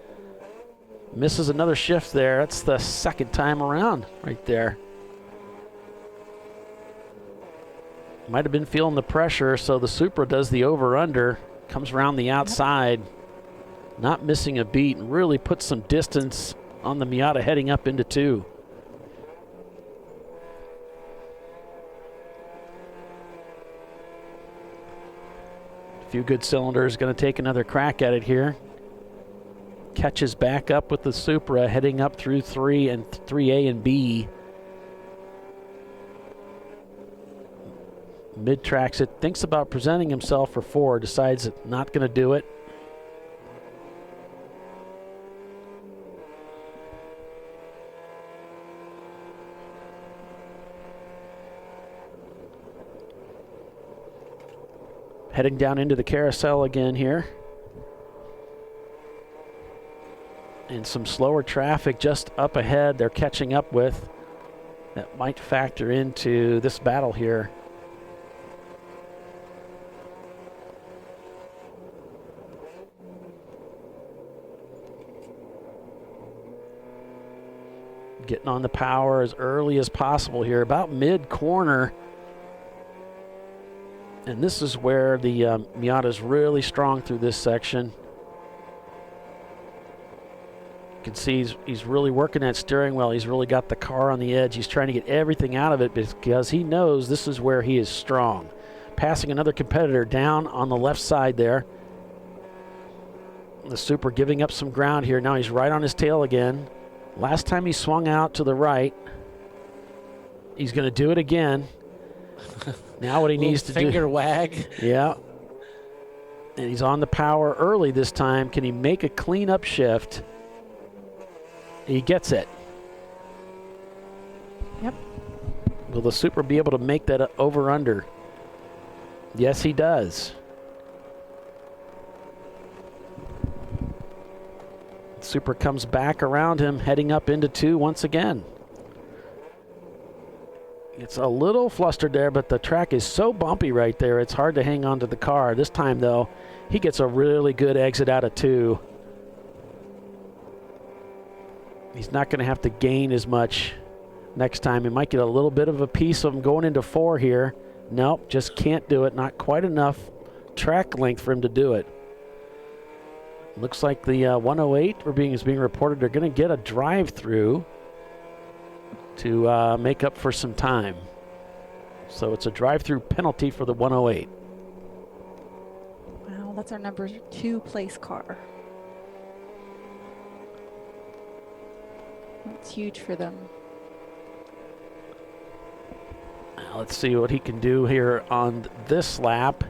Misses another shift there. That's the 2nd time around right there. Might have been feeling the pressure, so the Supra does the over-under. Comes around the outside. Not missing a beat, and really puts some distance on the Miata heading up into 2. A few good cylinders, going to take another crack at it here. Catches back up with the Supra, heading up through 3 and 3A and B. Mid-tracks it, thinks about presenting himself for 4, decides it's not going to do it. Heading down into the carousel again here. And some slower traffic just up ahead they're catching up with. That might factor into this battle here. Getting on the power as early as possible here, about mid-corner. And this is where the Miata is really strong through this section. You can see he's really working that steering wheel. He's really got the car on the edge. He's trying to get everything out of it because he knows this is where he is strong. Passing another competitor down on the left side there. The Supra giving up some ground here. Now he's right on his tail again. Last time he swung out to the right. He's going to do it again. Now what he needs to do. Finger wag. Yeah. And he's on the power early this time. Can he make a clean up shift? He gets it. Yep. Will the Supra be able to make that over under? Yes, he does. Supra comes back around him, heading up into 2 once again. It's a little flustered there, but the track is so bumpy right there, it's hard to hang on to the car. This time, though, he gets a really good exit out of 2. He's not going to have to gain as much next time. He might get a little bit of a piece of him going into 4 here. Nope, just can't do it. Not quite enough track length for him to do it. Looks like the 108 is being reported they're going to get a drive-through to make up for some time. So it's a drive-through penalty for the 108. Wow, that's our number 2 place car. That's huge for them. Now let's see what he can do here on this lap.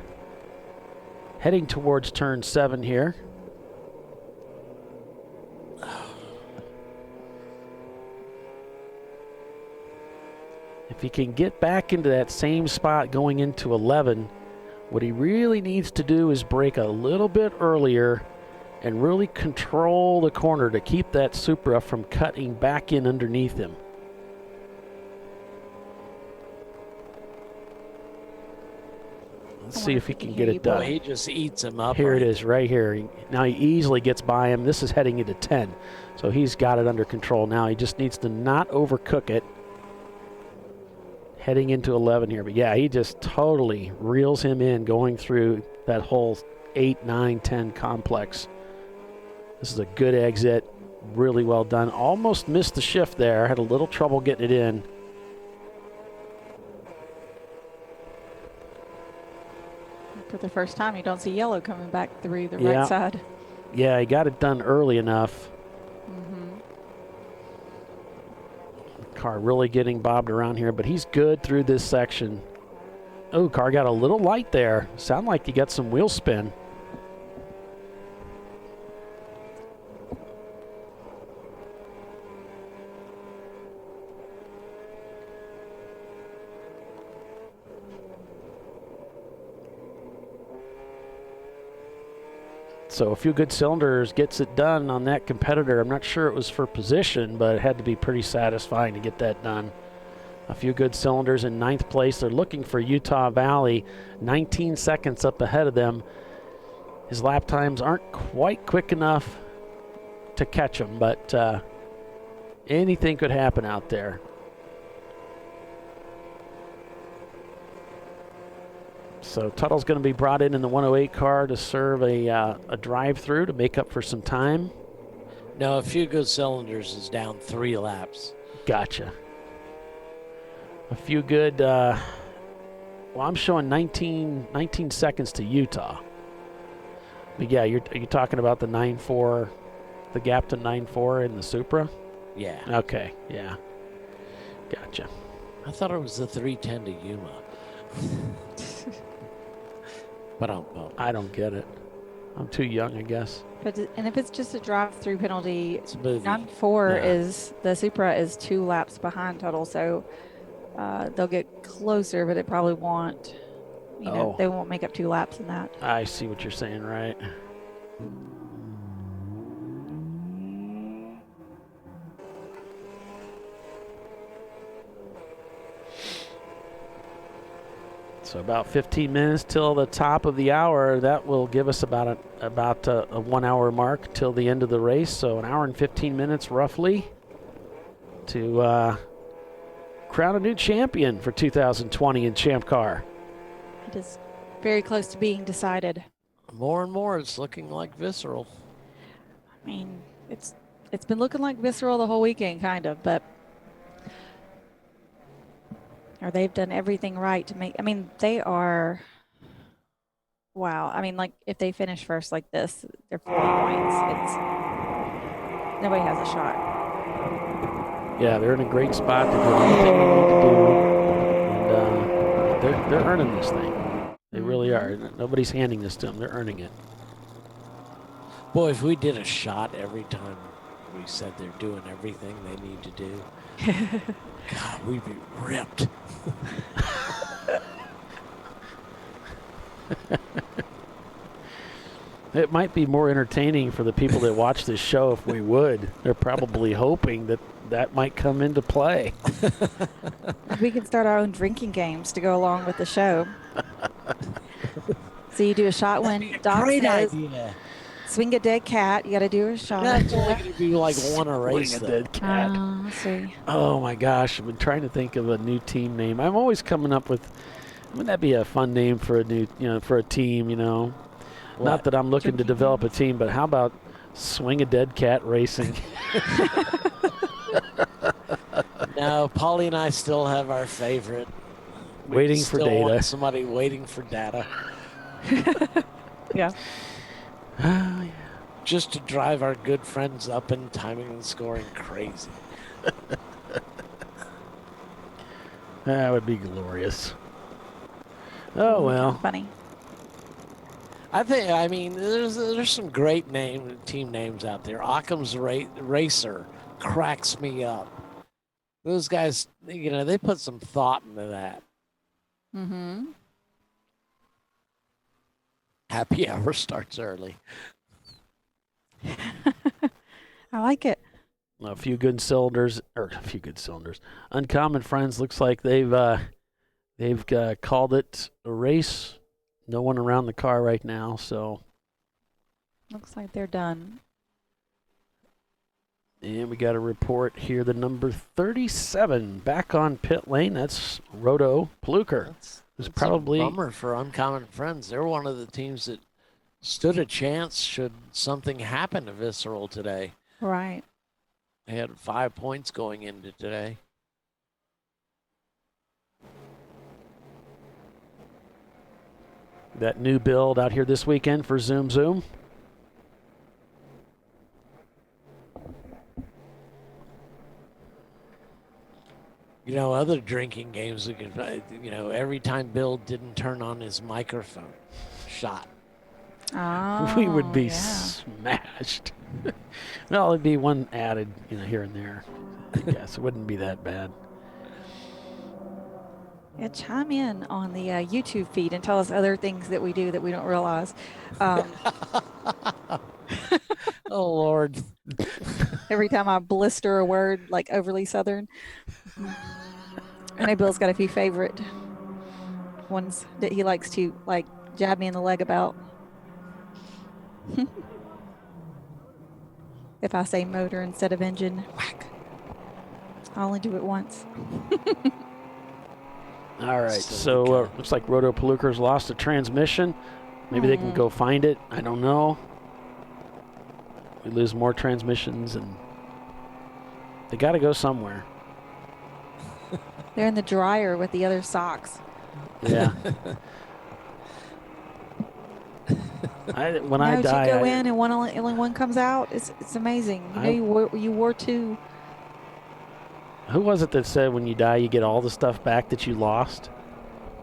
Heading towards turn 7 here. If he can get back into that same spot going into 11, what he really needs to do is brake a little bit earlier and really control the corner to keep that Supra from cutting back in underneath him. Let's see if he can get it done. He just eats him up. Here it is, right here. Now he easily gets by him. This is heading into 10, so he's got it under control now. He just needs to not overcook it. Heading into 11 here, but yeah, he just totally reels him in going through that whole 8, 9, 10 complex. This is a good exit. Really well done. Almost missed the shift there. Had a little trouble getting it in. For the first time, you don't see yellow coming back through the Yeah. right side. Yeah, he got it done early enough. Car really getting bobbed around here, but he's good through this section. Oh, car got a little light there. Sound like he got some wheel spin. So a few good cylinders gets it done on that competitor. I'm not sure it was for position, but it had to be pretty satisfying to get that done. A few good cylinders in 9th place. They're looking for Utah Valley, 19 seconds up ahead of them. His lap times aren't quite quick enough to catch him, but anything could happen out there. So Tuttle's going to be brought in the 108 car to serve a drive-through to make up for some time. No, a few good cylinders is down 3 laps. Gotcha. A few good, well, I'm showing 19 seconds to Utah. But yeah, you're talking about the 9.4, the gap to 9.4 in the Supra? Yeah. Okay, yeah. Gotcha. I thought it was the 310 to Yuma. But I don't get it. I'm too young, I guess. But and if it's just a drive-through penalty, Smoothie. 9.4 Yeah. is the Supra is 2 laps behind Tuttle, so they'll get closer, but it probably won't. You know, they won't make up 2 laps in that. I see what you're saying, right? So about 15 minutes till the top of the hour. That will give us about a 1 hour mark till the end of the race. So 1 hour and 15 minutes roughly to crown a new champion for 2020 in Champ Car. It is very close to being decided. More and more, it's looking like Visceral. I mean, it's been looking like Visceral the whole weekend, kind of, but or they've done everything right to make. I mean, they are. Wow. I mean, like if they finish first like this, they're 40 points. Nobody has a shot. Yeah, they're in a great spot to do anything they need to do, and they're earning this thing. They really are. Nobody's handing this to them. They're earning it. Boy, if we did a shot every time we said they're doing everything they need to do, God, we'd be ripped. It might be more entertaining for the people that watch this show if we would. They're probably hoping that might come into play. We can start our own drinking games to go along with the show. So you do a shot when Doc Great says, idea. swing a dead cat. You got to do a shot. That's only going to be like one a race. Swing a dead cat. Let's see. Oh my gosh, I've been trying to think of a new team name. I'm always coming up with, wouldn't that be a fun name for a new, for a team, What? Not that I'm looking to develop a team, but how about Swing a Dead Cat Racing? No, Polly and I still have our favorite. We Waiting for still data. want somebody waiting for data. Yeah. Just to drive our good friends up in timing and scoring crazy. That would be glorious. Oh, well. Funny. I mean, there's some great team names out there. Occam's Racer cracks me up. Those guys, they put some thought into that. Mm-hmm. Happy hour starts early. I like it. A few good cylinders. Uncommon Friends looks like they've called it a race. No one around the car right now, so. Looks like they're done. And we got a report here. The number 37 back on pit lane. That's Roto Pluker. It's probably a bummer for Uncommon Friends. They're one of the teams that stood a chance should something happen to Visceral today. Right. They had 5 points going into today. That new build out here this weekend for Zoom Zoom. Other drinking games, every time Bill didn't turn on his microphone, shot. Oh, we would be yeah. smashed. Well, it'd be one added, here and there. I guess it wouldn't be that bad. Yeah, chime in on the YouTube feed and tell us other things that we do that we don't realize. Oh, Lord. Every time I blister a word like overly Southern. I know Bill's got a few favorite ones that he likes to jab me in the leg about. If I say motor instead of engine, whack. I only do it once. All right, so looks like Roto Paluker's lost a transmission. Maybe they can go find it. I don't know. We lose more transmissions, and they got to go somewhere. They're in the dryer with the other socks. Yeah. When I die, you go in and only one comes out. It's amazing. You wore two. Who was it that said when you die you get all the stuff back that you lost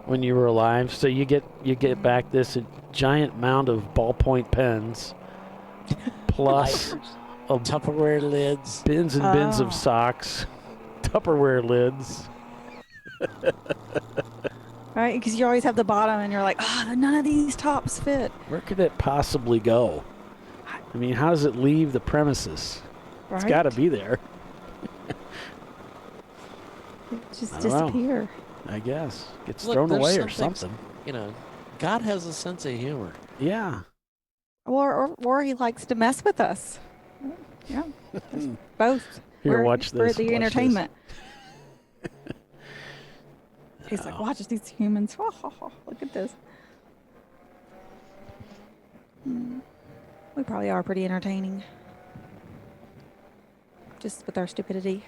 when you were alive? So you get back this giant mound of ballpoint pens, plus Tupperware lids, bins and bins of socks, Tupperware lids. Right, because you always have the bottom, and you're like, none of these tops fit. Where could it possibly go? I mean, how does it leave the premises? Right? It's got to be there. It just disappear. I guess gets thrown away or something. God has a sense of humor. Yeah. Or he likes to mess with us. Yeah, both. Here, watch this. For the entertainment. He's like, watch these humans. Look at this. We probably are pretty entertaining. Just with our stupidity.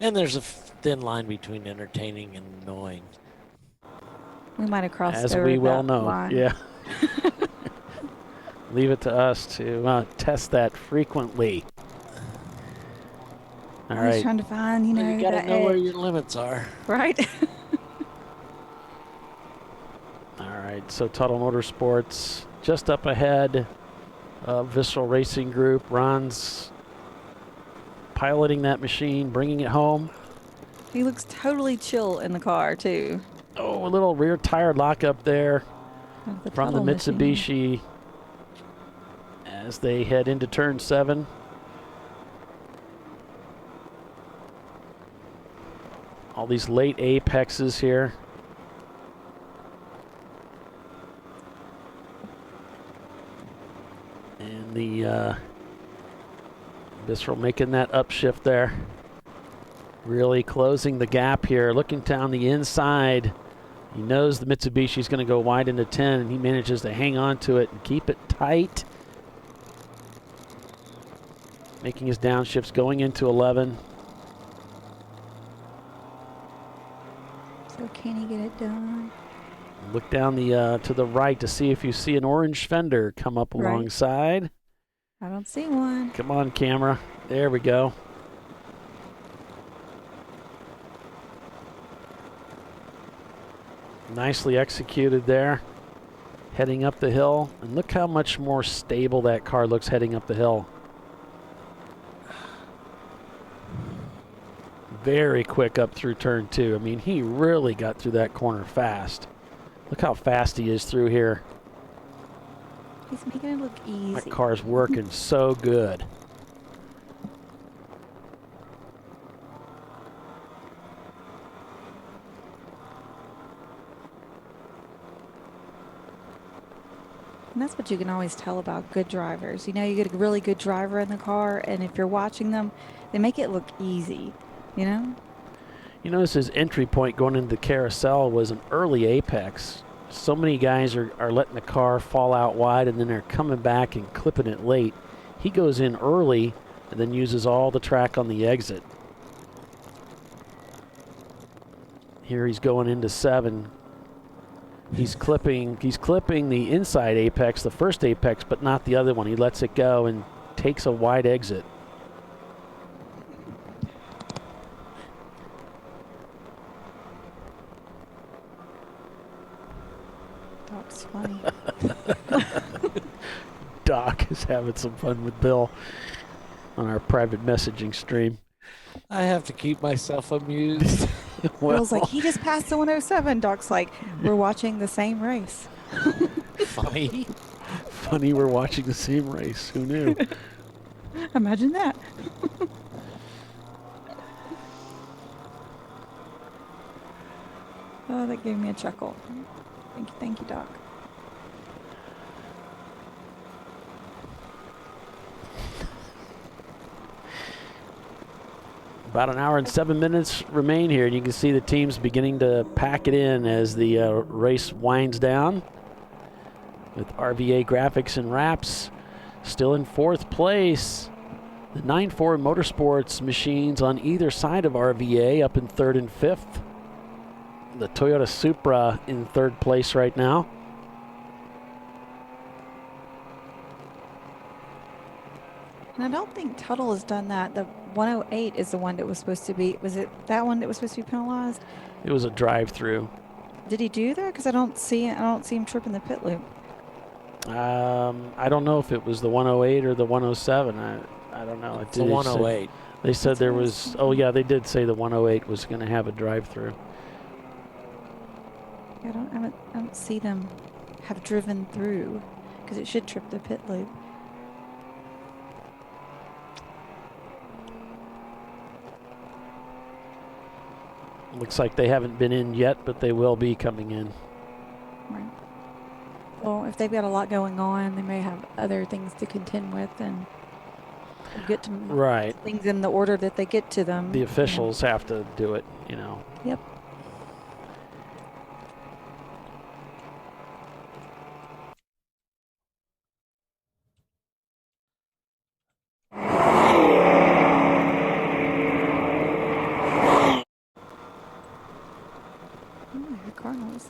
And there's a thin line between entertaining and annoying. We might have crossed As over we well that know. line. Yeah. Leave it to us to test that frequently. All I was right. trying to find, You got to that know where edge. your limits are. Right? All right. So Tuttle Motorsports just up ahead of Visceral Racing Group. Ron's piloting that machine, bringing it home. He looks totally chill in the car, too. Oh, a little rear tire lock up there from the Tuttle Mitsubishi as they head into turn 7. All these late apexes here. And the Visceral making that upshift there. Really closing the gap here. Looking down the inside. He knows the Mitsubishi's going to go wide into 10, and he manages to hang on to it and keep it tight. Making his downshifts going into 11. So can he get it done? Look down the to the right to see if you see an orange fender come up alongside. I don't see one. Come on, camera. There we go. Nicely executed there. Heading up the hill. And look how much more stable that car looks heading up the hill. very quick up through turn 2. I mean, he really got through that corner fast. Look how fast he is through here. He's making it look easy. That car's working so good. And that's what you can always tell about good drivers. You know, you get a really good driver in the car, and if you're watching them, they make it look easy, you know? You notice his entry point going into the carousel was an early apex. So many guys are letting the car fall out wide, and then they're coming back and clipping it late. He goes in early and then uses all the track on the exit. Here he's going into 7. He's clipping the inside apex, the first apex, but not the other one. He lets it go and takes a wide exit. Doc's funny. Doc is having some fun with Bill on our private messaging stream. I have to keep myself amused. Bill's like, he just passed the 107. Doc's like, we're watching the same race. Funny. Funny, we're watching the same race. Who knew? Imagine that. Oh, that gave me a chuckle. Thank you, Doc. About an hour and 7 minutes remain here, and you can see the teams beginning to pack it in as the race winds down. With RVA Graphics and Wraps still in 4th place. The 9.4 Motorsports machines on either side of RVA up in 3rd and 5th. The Toyota Supra in 3rd place right now. And I don't think Tuttle has done that. The 108 is the one that was supposed to be. Was it that one that was supposed to be penalized? It was a drive-through. Did he do that? Because I don't see him tripping the pit loop. I don't know if it was the 108 or the 107. I don't know. It's the 108. They said there was. Oh yeah, they did say the 108 was going to have a drive-through. I don't see them have driven through because it should trip the pit loop. Looks like they haven't been in yet, but they will be coming in. Right. Well, if they've got a lot going on, they may have other things to contend with and get to things in the order that they get to them. The officials have to do it, you know. Yep. Cardinals.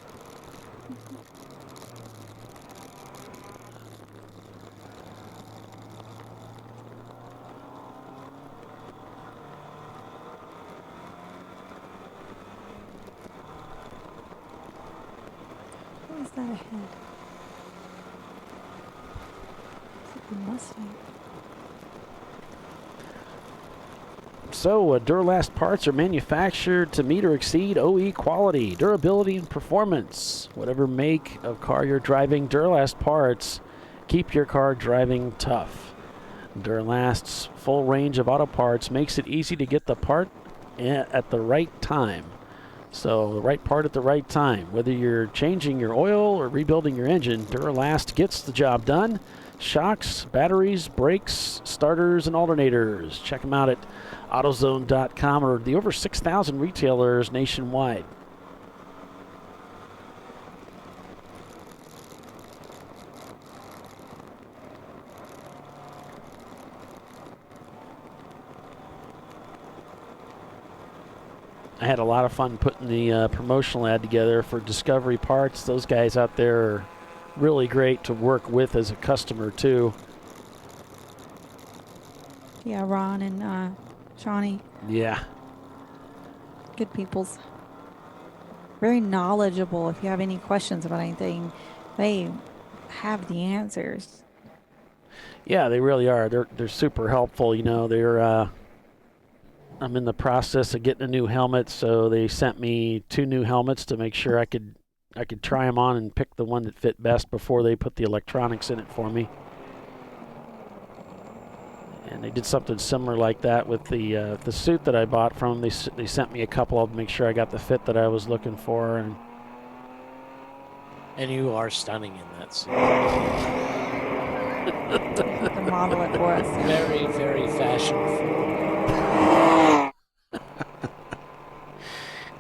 What is that ahead? Is it the Mustang? So, Duralast parts are manufactured to meet or exceed OE quality, durability, and performance. Whatever make of car you're driving, Duralast parts keep your car driving tough. Duralast's full range of auto parts makes it easy to get the part at the right time. So, the right part at the right time. Whether you're changing your oil or rebuilding your engine, Duralast gets the job done. Shocks, batteries, brakes, starters, and alternators. Check them out at AutoZone.com or the over 6,000 retailers nationwide. I had a lot of fun putting the promotional ad together for Discovery Parts. Those guys out there are really great to work with as a customer, too. Yeah, Ron and Shawnee. Yeah. Good peoples. Very knowledgeable. If you have any questions about anything, they have the answers. Yeah, they really are. They're super helpful. You know, they're I'm in the process of getting a new helmet, so they sent me 2 new helmets to make sure I could try them on and pick the one that fit best before they put the electronics in it for me. And they did something similar like that with the suit that I bought from them. They sent me a couple of them to make sure I got the fit that I was looking for. And you are stunning in that suit. To model it for us. Very, very fashionable.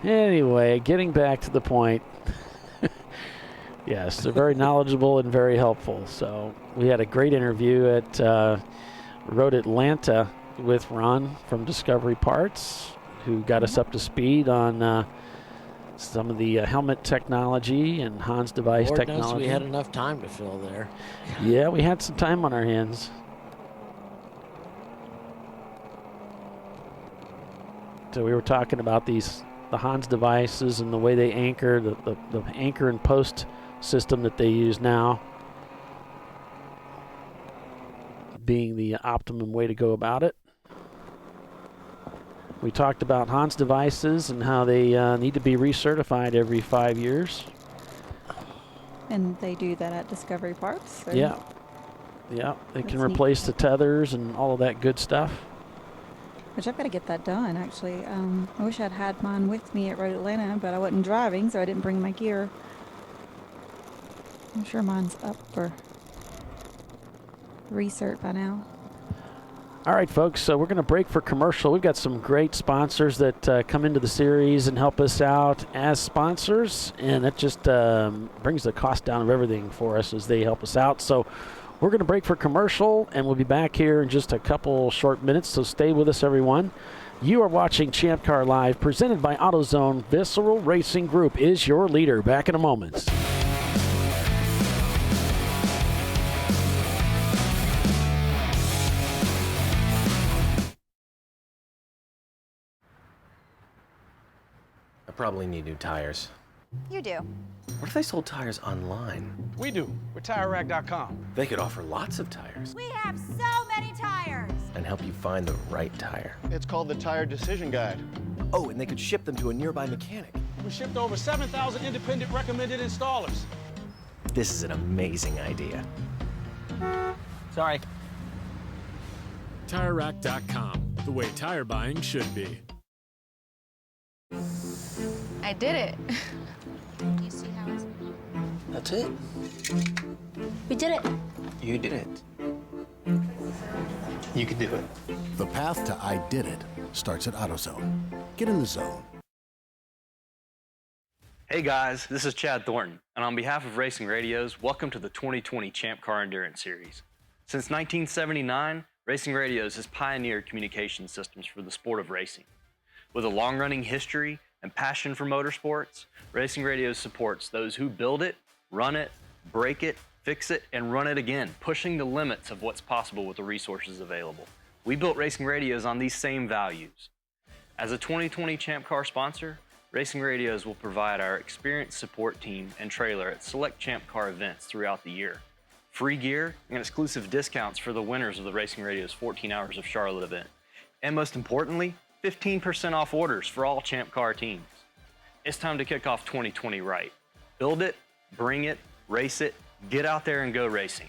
Anyway, getting back to the point. Yes, they're very knowledgeable and very helpful. So we had a great interview at Road Atlanta with Ron from Discovery Parts, who got us up to speed on some of the helmet technology and Hans device Lord technology. knows we had enough time to fill there. Yeah, we had some time on our hands. So we were talking about the Hans devices and the way they anchor, the anchor and post system that they use now being the optimum way to go about it. We talked about Hans devices and how they need to be recertified every 5 years. And they do that at Discovery Parts? Or? Yeah. Yeah, they can That's replace the tethers and all of that good stuff. Which I've got to get that done, actually. I wish I'd had mine with me at Road Atlanta, but I wasn't driving, so I didn't bring my gear. I'm sure mine's up for recert by now. All right, folks, so we're going to break for commercial. We've got some great sponsors that come into the series and help us out as sponsors, and that just brings the cost down of everything for us as they help us out. So we're going to break for commercial, and we'll be back here in just a couple short minutes, so stay with us, everyone. You are watching Champ Car Live, presented by AutoZone. Visceral Racing Group is your leader. Back in a moment. I probably need new tires. You do. What if they sold tires online? We do. We're TireRack.com. They could offer lots of tires We have so many tires. and help you find the right tire. It's called the Tire Decision Guide. Oh, and they could ship them to a nearby mechanic. We shipped over 7,000 independent recommended installers. This is an amazing idea. Sorry. TireRack.com, the way tire buying should be. I did it. You see how it's... That's it. We did it. You did it. You can do it. The path to I did it starts at AutoZone. Get in the zone. Hey guys, this is Chad Thornton, and on behalf of Racing Radios, welcome to the 2020 Champ Car Endurance Series. Since 1979, Racing Radios has pioneered communication systems for the sport of racing. With a long-running history and passion for motorsports, Racing Radios supports those who build it, run it, break it, fix it, and run it again, pushing the limits of what's possible with the resources available. We built Racing Radios on these same values. As a 2020 Champ Car sponsor, Racing Radios will provide our experienced support team and trailer at select Champ Car events throughout the year. Free gear and exclusive discounts for the winners of the Racing Radios 14 Hours of Charlotte event. And most importantly, 15% off orders for all Champ Car teams. It's time to kick off 2020 right. Build it, bring it, race it, get out there and go racing.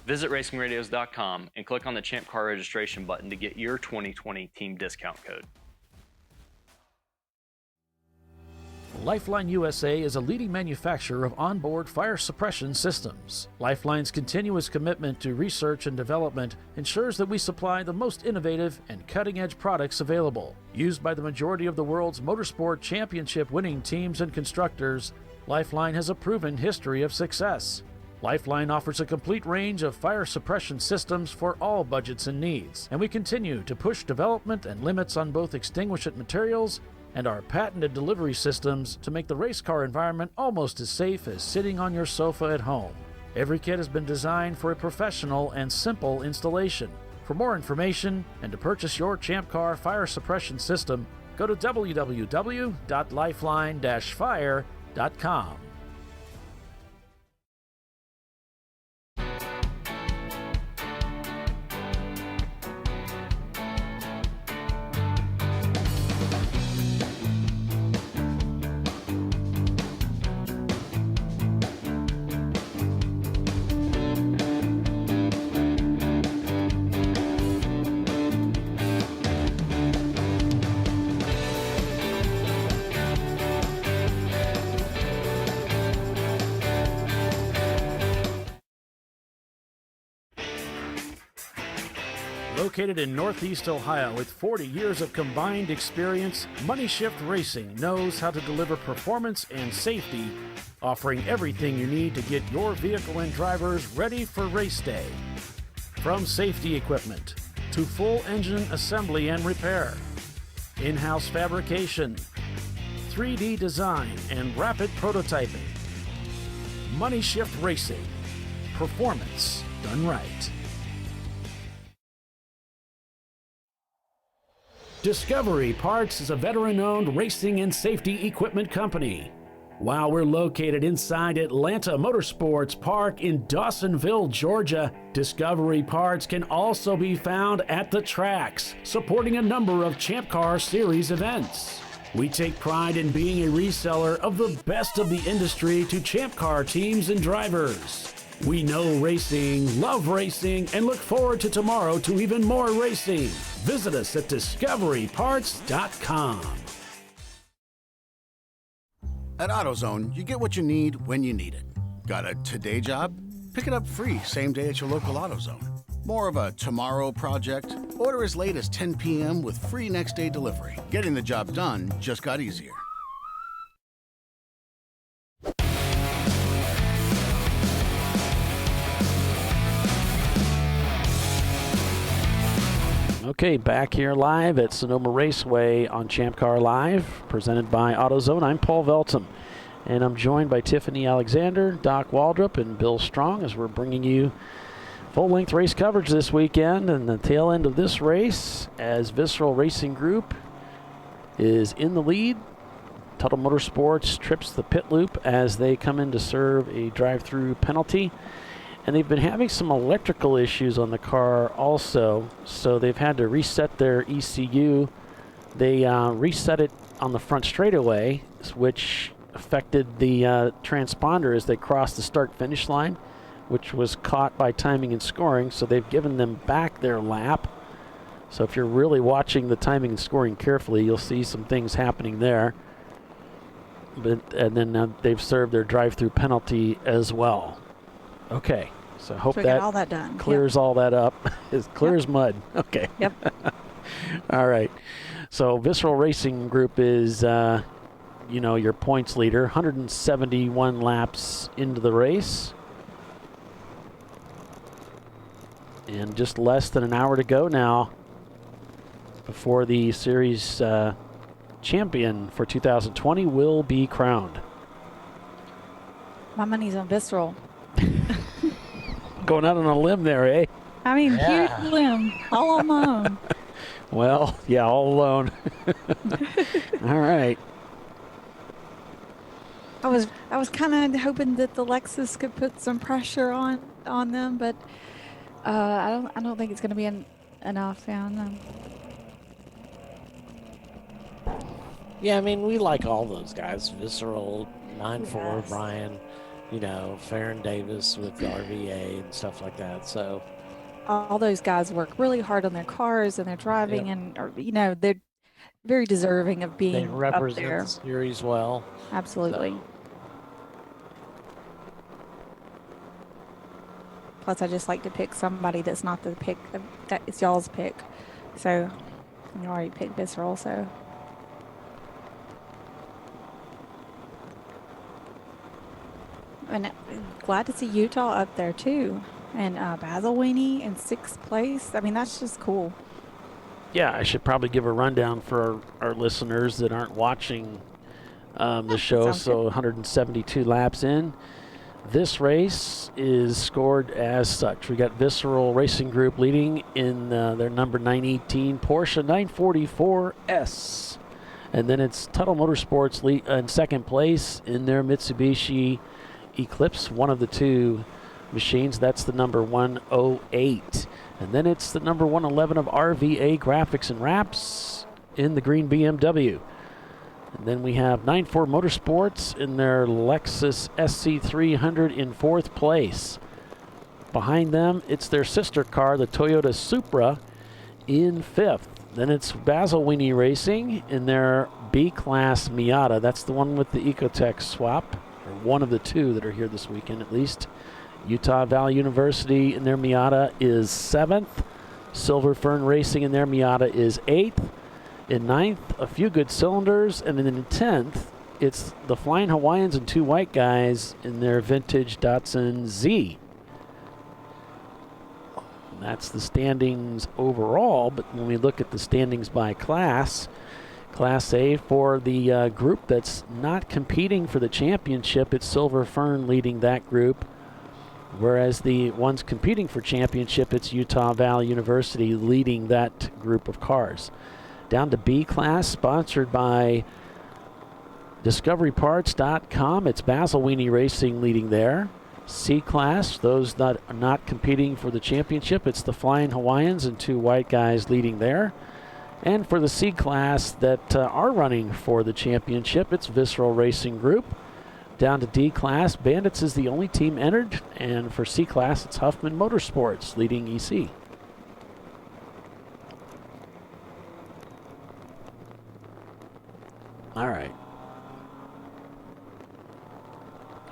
Visit racingradios.com and click on the Champ Car registration button to get your 2020 team discount code. Lifeline USA is a leading manufacturer of onboard fire suppression systems. Lifeline's continuous commitment to research and development ensures that we supply the most innovative and cutting-edge products available. Used by the majority of the world's motorsport championship-winning teams and constructors, Lifeline has a proven history of success. Lifeline offers a complete range of fire suppression systems for all budgets and needs, and we continue to push development and limits on both extinguishant materials and our patented delivery systems to make the race car environment almost as safe as sitting on your sofa at home. Every kit has been designed for a professional and simple installation. For more information and to purchase your Champ Car fire suppression system, go to www.lifeline-fire.com. Located in Northeast Ohio with 40 years of combined experience, Money Shift Racing knows how to deliver performance and safety, offering everything you need to get your vehicle and drivers ready for race day. From safety equipment to full engine assembly and repair, in-house fabrication, 3D design, and rapid prototyping. Money Shift Racing. Performance done right. Discovery Parts is a veteran-owned racing and safety equipment company. While we're located inside Atlanta Motorsports Park in Dawsonville, Georgia, Discovery Parts can also be found at the tracks, supporting a number of Champ Car Series events. We take pride in being a reseller of the best of the industry to Champ Car teams and drivers. We know racing, love racing, and look forward to tomorrow to even more racing. Visit us at discoveryparts.com. At AutoZone, you get what you need when you need it. Got a today job? Pick it up free same day at your local AutoZone. More of a tomorrow project? Order as late as 10 p.m. with free next day delivery. Getting the job done just got easier. Okay, back here live at Sonoma Raceway on ChampCar.Live, presented by AutoZone. I'm Paul Velton, and I'm joined by Tiffany Alexander, Doc Waldrop, and Bill Strong as we're bringing you full-length race coverage this weekend and the tail end of this race as Visceral Racing Group is in the lead. Tuttle Motorsports trips the pit loop as they come in to serve a drive-through penalty. And they've been having some electrical issues on the car also, so they've had to reset their ECU. They reset it on the front straightaway, which affected the transponder as they crossed the start-finish line, which was caught by timing and scoring, so they've given them back their lap. So if you're really watching the timing and scoring carefully, you'll see some things happening there. And then they've served their drive-through penalty as well. Okay, so I hope So we that, got all that done. clears Yep. all that up. It's clear as mud. Okay. Yep. All right. So Visceral Racing Group is, your points leader, 171 laps into the race. And just less than an hour to go now before the series champion for 2020 will be crowned. My money's on Visceral. Going out on a limb there, eh? I mean, huge limb, all on my own. Well, yeah, all alone. All right. I was kind of hoping that the Lexus could put some pressure on them, but I don't think it's going to be enough. Yeah, no. Yeah, I mean, we like all those guys. Visceral, 9-4, Brian, Farron Davis with the RVA and stuff like that. So All those guys work really hard on their cars and their driving, and they're very deserving of being they represent up there. the series well. Absolutely. So. Plus, I just like to pick somebody that's not the pick that it's y'all's pick. So you already picked Visceral, so. And glad to see Utah up there too, and Basil Weenie in 6th place. I mean, that's just cool. Yeah, I should probably give a rundown for our listeners that aren't watching the show. So 172 laps in. This race is scored as such. We got Visceral Racing Group leading in their number 918 Porsche 944S. And then it's Tuttle Motorsports in 2nd place in their Mitsubishi Eclipse, one of the two machines. That's the number 108. And then it's the number 111 of RVA Graphics and Wraps in the green BMW. And then we have 94 Motorsports in their Lexus SC300 in 4th place. Behind them, it's their sister car, the Toyota Supra, in 5th. Then it's Basil Weenie Racing in their B-Class Miata. That's the one with the Ecotech swap, or one of the two that are here this weekend at least. Utah Valley University in their Miata is 7th. Silver Fern Racing in their Miata is 8th. In 9th, A Few Good Cylinders. And then in 10th, it's the Flying Hawaiians and 2 white guys in their vintage Datsun Z. And that's the standings overall, but when we look at the standings by class, Class A for the group that's not competing for the championship, it's Silver Fern leading that group. Whereas the ones competing for championship, it's Utah Valley University leading that group of cars. Down to B class, sponsored by DiscoveryParts.com. It's Basil Weenie Racing leading there. C class, those that are not competing for the championship, it's the Flying Hawaiians and 2 white guys leading there. And for the C class that are running for the championship, it's Visceral Racing Group. Down to D class, Bandits is the only team entered, and for C class, it's Huffman Motorsports leading EC. All right.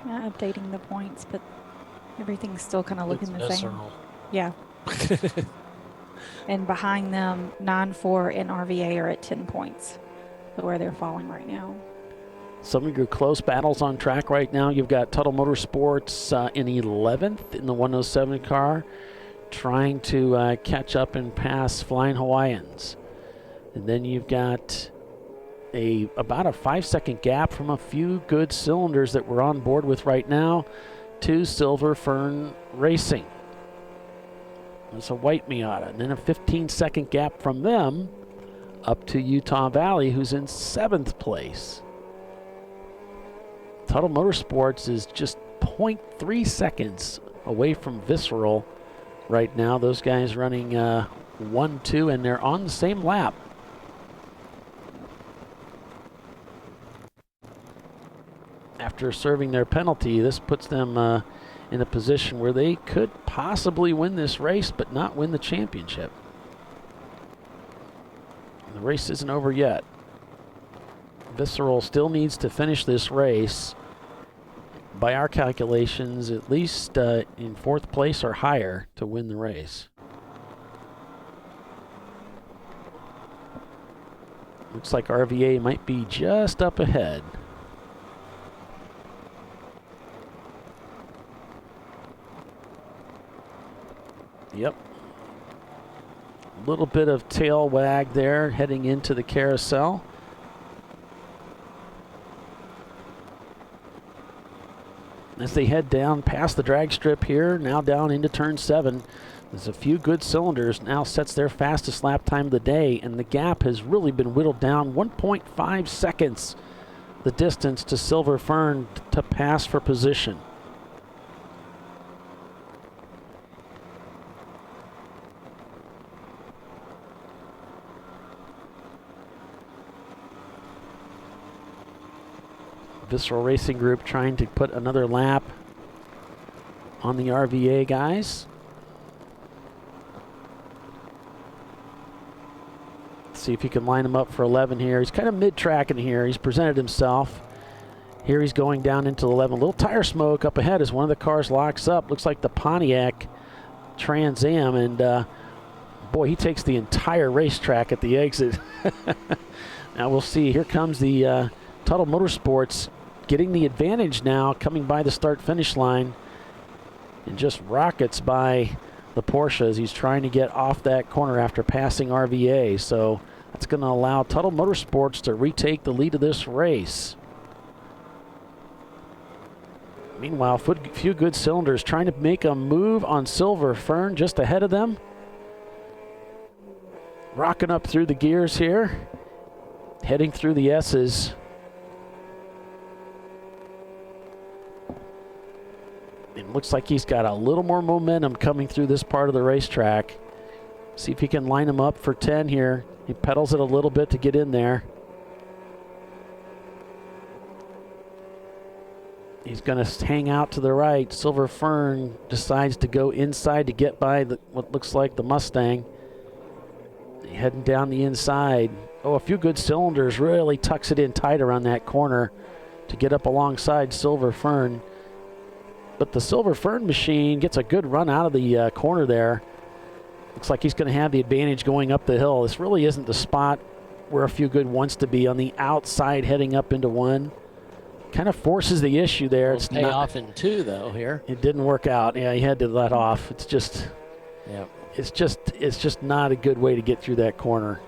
Kind of updating the points, but everything's still kind of looking the same. Yeah. And behind them, 9-4 and RVA are at 10 points, where they're falling right now. Some of your close battles on track right now. You've got Tuttle Motorsports in 11th in the 107 car, trying to catch up and pass Flying Hawaiians. And then you've got about a 5-second gap from A Few Good Cylinders that we're on board with right now to Silver Fern Racing. It's a white Miata. And then a 15-second gap from them up to Utah Valley, who's in 7th place. Tuttle Motorsports is just 0.3 seconds away from Visceral right now. Those guys running 1-2, and they're on the same lap. After serving their penalty, this puts them in a position where they could possibly win this race, but not win the championship. The race isn't over yet. Visceral still needs to finish this race, by our calculations, at least in 4th place or higher to win the race. Looks like RVA might be just up ahead. Yep. A little bit of tail wag there heading into the carousel. As they head down past the drag strip here, now down into turn 7, there's A Few Good Cylinders now sets their fastest lap time of the day, and the gap has really been whittled down 1.5 seconds, the distance to Silver Fern to pass for position. Visceral Racing Group trying to put another lap on the RVA guys. Let's see if he can line him up for 11 here. He's kind of mid-track in here. He's presented himself. Here he's going down into 11. A little tire smoke up ahead as one of the cars locks up. Looks like the Pontiac Trans Am, and boy, he takes the entire racetrack at the exit. Now we'll see. Here comes the Tuttle Motorsports getting the advantage now, coming by the start-finish line, and just rockets by the Porsche as he's trying to get off that corner after passing RVA. So that's going to allow Tuttle Motorsports to retake the lead of this race. Meanwhile, Few Good Cylinders trying to make a move on Silver Fern just ahead of them. Rocking up through the gears here, heading through the S's. It looks like he's got a little more momentum coming through this part of the racetrack. See if he can line him up for 10 here. He pedals it a little bit to get in there. He's going to hang out to the right. Silver Fern decides to go inside to get by what looks like the Mustang. Heading down the inside. Oh, A Few Good Cylinders really tucks it in tight around that corner to get up alongside Silver Fern. But the Silver Fern machine gets a good run out of the corner there. looks like he's going to have the advantage going up the hill. This really isn't the spot where A Few Good wants to be, on the outside heading up into one. Kind of forces the issue there. It's pay off in two, though, here. It didn't work out. Yeah, he had to let off. It's just, yeah, it's just not a good way to get through that corner.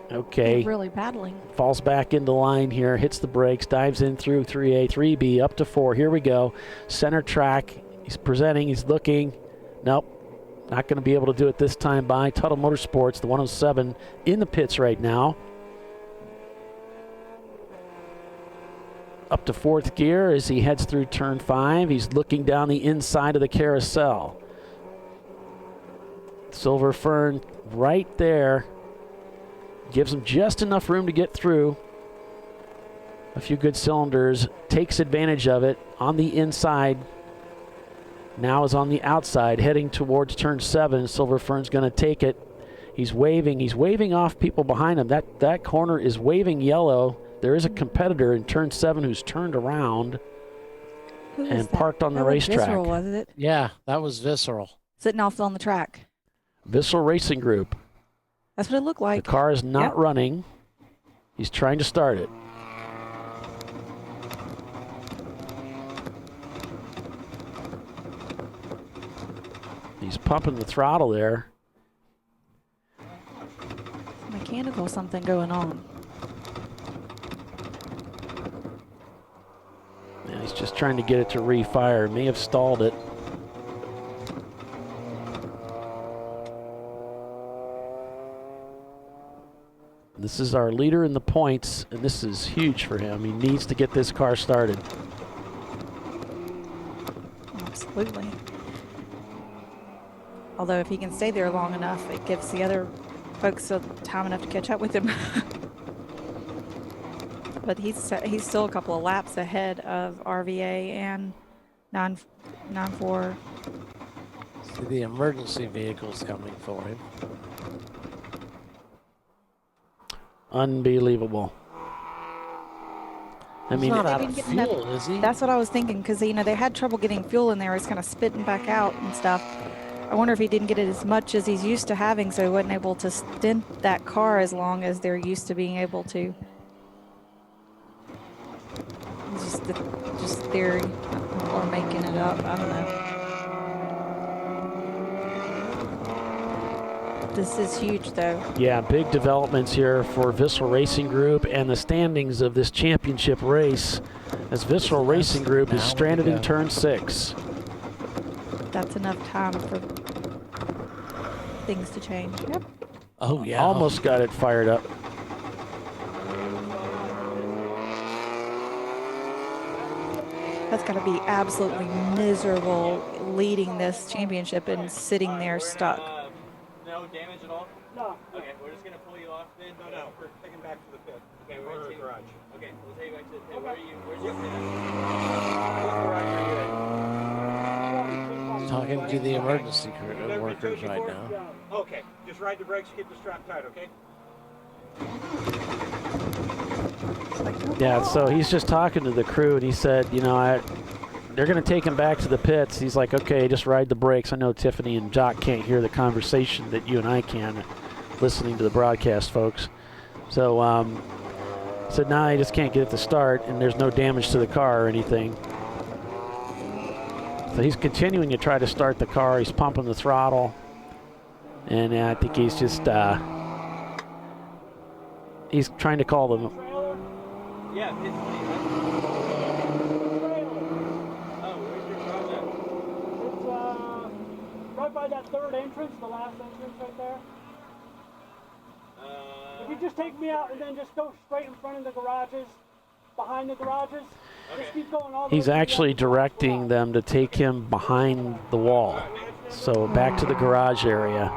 Okay. They're really battling. Falls back into line here, hits the brakes, dives in through 3A, 3B, up to 4. Here we go. Center track. He's presenting. He's looking. Nope. Not going to be able to do it this time by Tuttle Motorsports, the 107 in the pits right now. Up to 4th gear as he heads through turn 5. He's looking down the inside of the carousel. Silver Fern right there. Gives him just enough room to get through. A Few Good cylinders. Takes advantage of it on the inside. Now is on the outside, heading towards turn 7. Silver Fern's going to take it. He's waving. He's waving off people behind him. That corner is waving yellow. There is a competitor in turn 7 who's turned around and parked on the racetrack. Visceral, was it? Yeah, that was Visceral. Sitting off on the track. Visceral Racing Group. That's what it looked like. The car is not running. He's trying to start it. He's pumping the throttle there. Mechanical something going on. Yeah, he's just trying to get it to refire. May have stalled it. This is our leader in the points, and this is huge for him. He needs to get this car started. Absolutely. Although if he can stay there long enough, it gives the other folks time enough to catch up with him. But he's still a couple of laps ahead of RVA and 9-4. See the emergency vehicles coming for him. Unbelievable. I mean, he's not out of fuel, is he? That's what I was thinking, because they had trouble getting fuel in there. It's kind of spitting back out and stuff. I wonder if he didn't get it as much as he's used to having, so he wasn't able to stint that car as long as they're used to being able to. It's just theory, or making it up. I don't know. This is huge, though. Yeah, big developments here for Visceral Racing Group and the standings of this championship race, as Visceral Racing Group is stranded in turn 6. That's enough time for things to change. Yep. Oh, yeah. Almost got it fired up. That's got to be absolutely miserable leading this championship and sitting there stuck. No damage at all? No. Okay, we're just going to pull you off then? No, we're taking back to the pit. Okay, we're in the garage. Okay, we'll take you back to the pit. Where are you? Where's your pit? What garage are you in? Talking to the emergency workers right now. Okay, just ride the brakes, keep the strap tight, okay? Yeah, so he's just talking to the crew, and he said, you know, they're going to take him back to the pits. He's like, okay, just ride the brakes. I know Tiffany and Jock can't hear the conversation that you and I can, listening to the broadcast, folks. So he said, nah, he just can't get it to start, and there's no damage to the car or anything. So he's continuing to try to start the car. He's pumping the throttle, and I think he's just he's trying to call them. Yeah, it's right by that third entrance, the last entrance right there. If you just take me out and then just go straight in front of the garages, behind the garages, just keep going all the way. He's actually directing them to take him behind the wall. So back to the garage area.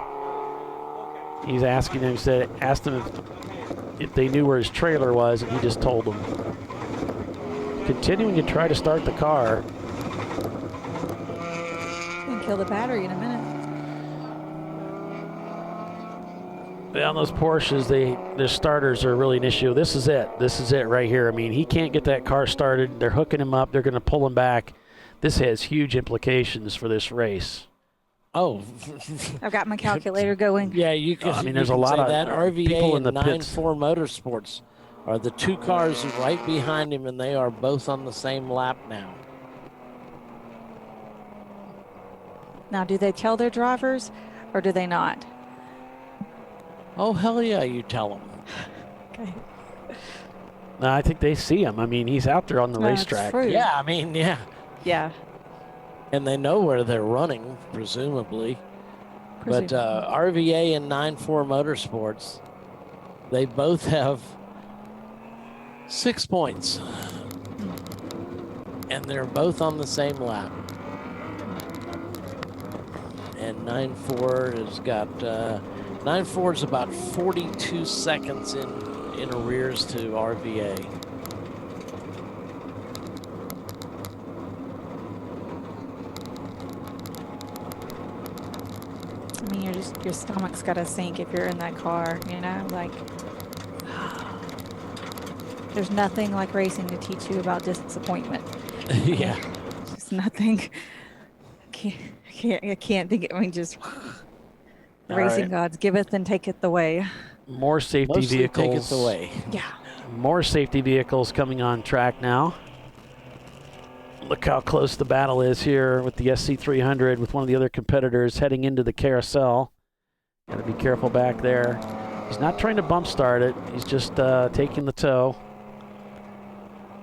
He's asking them, asked them if they knew where his trailer was, and he just told them. Continuing to try to start the car. Gonna kill the battery in a minute. On those Porsches, their starters are really an issue. This is it. This is it right here. I mean, he can't get that car started. They're hooking him up. They're going to pull him back. This has huge implications for this race. Oh, I've got my calculator going. yeah, you can. I mean, you there's a can lot say of that RVA people in and the pits. 9-4 Motorsports are the two cars right behind him, and they are both on the same lap now. Now, do they tell their drivers or do they not? Oh, hell yeah, you tell them. Okay. No, I think they see him. I mean, he's out there on the racetrack. True. Yeah, I mean, yeah. Yeah. And they know where they're running, presumably. But RVA and 9-4 Motorsports, they both have 6 points. And they're both on the same lap. And 9-4 has got 9-4 is about 42 seconds in arrears to RVA. I mean, your stomach's got to sink if you're in that car, you know, like there's nothing like racing to teach you about disappointment. Yeah. Just nothing. I can't think it. I mean, just the racing gods giveth and taketh away. More safety Mostly vehicles. taketh away. Yeah. More safety vehicles coming on track now. Look how close the battle is here with the SC300 with one of the other competitors heading into the carousel. Got to be careful back there. He's not trying to bump start it. He's just taking the tow.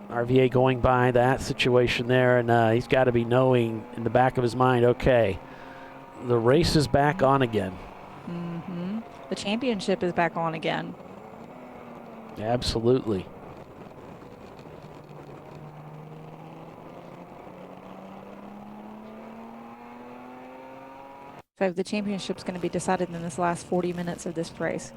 RVA going by that situation there, and he's got to be knowing in the back of his mind, okay, the race is back on again. Mm-hmm. The championship is back on again. Absolutely. So the championship's going to be decided in this last 40 minutes of this race.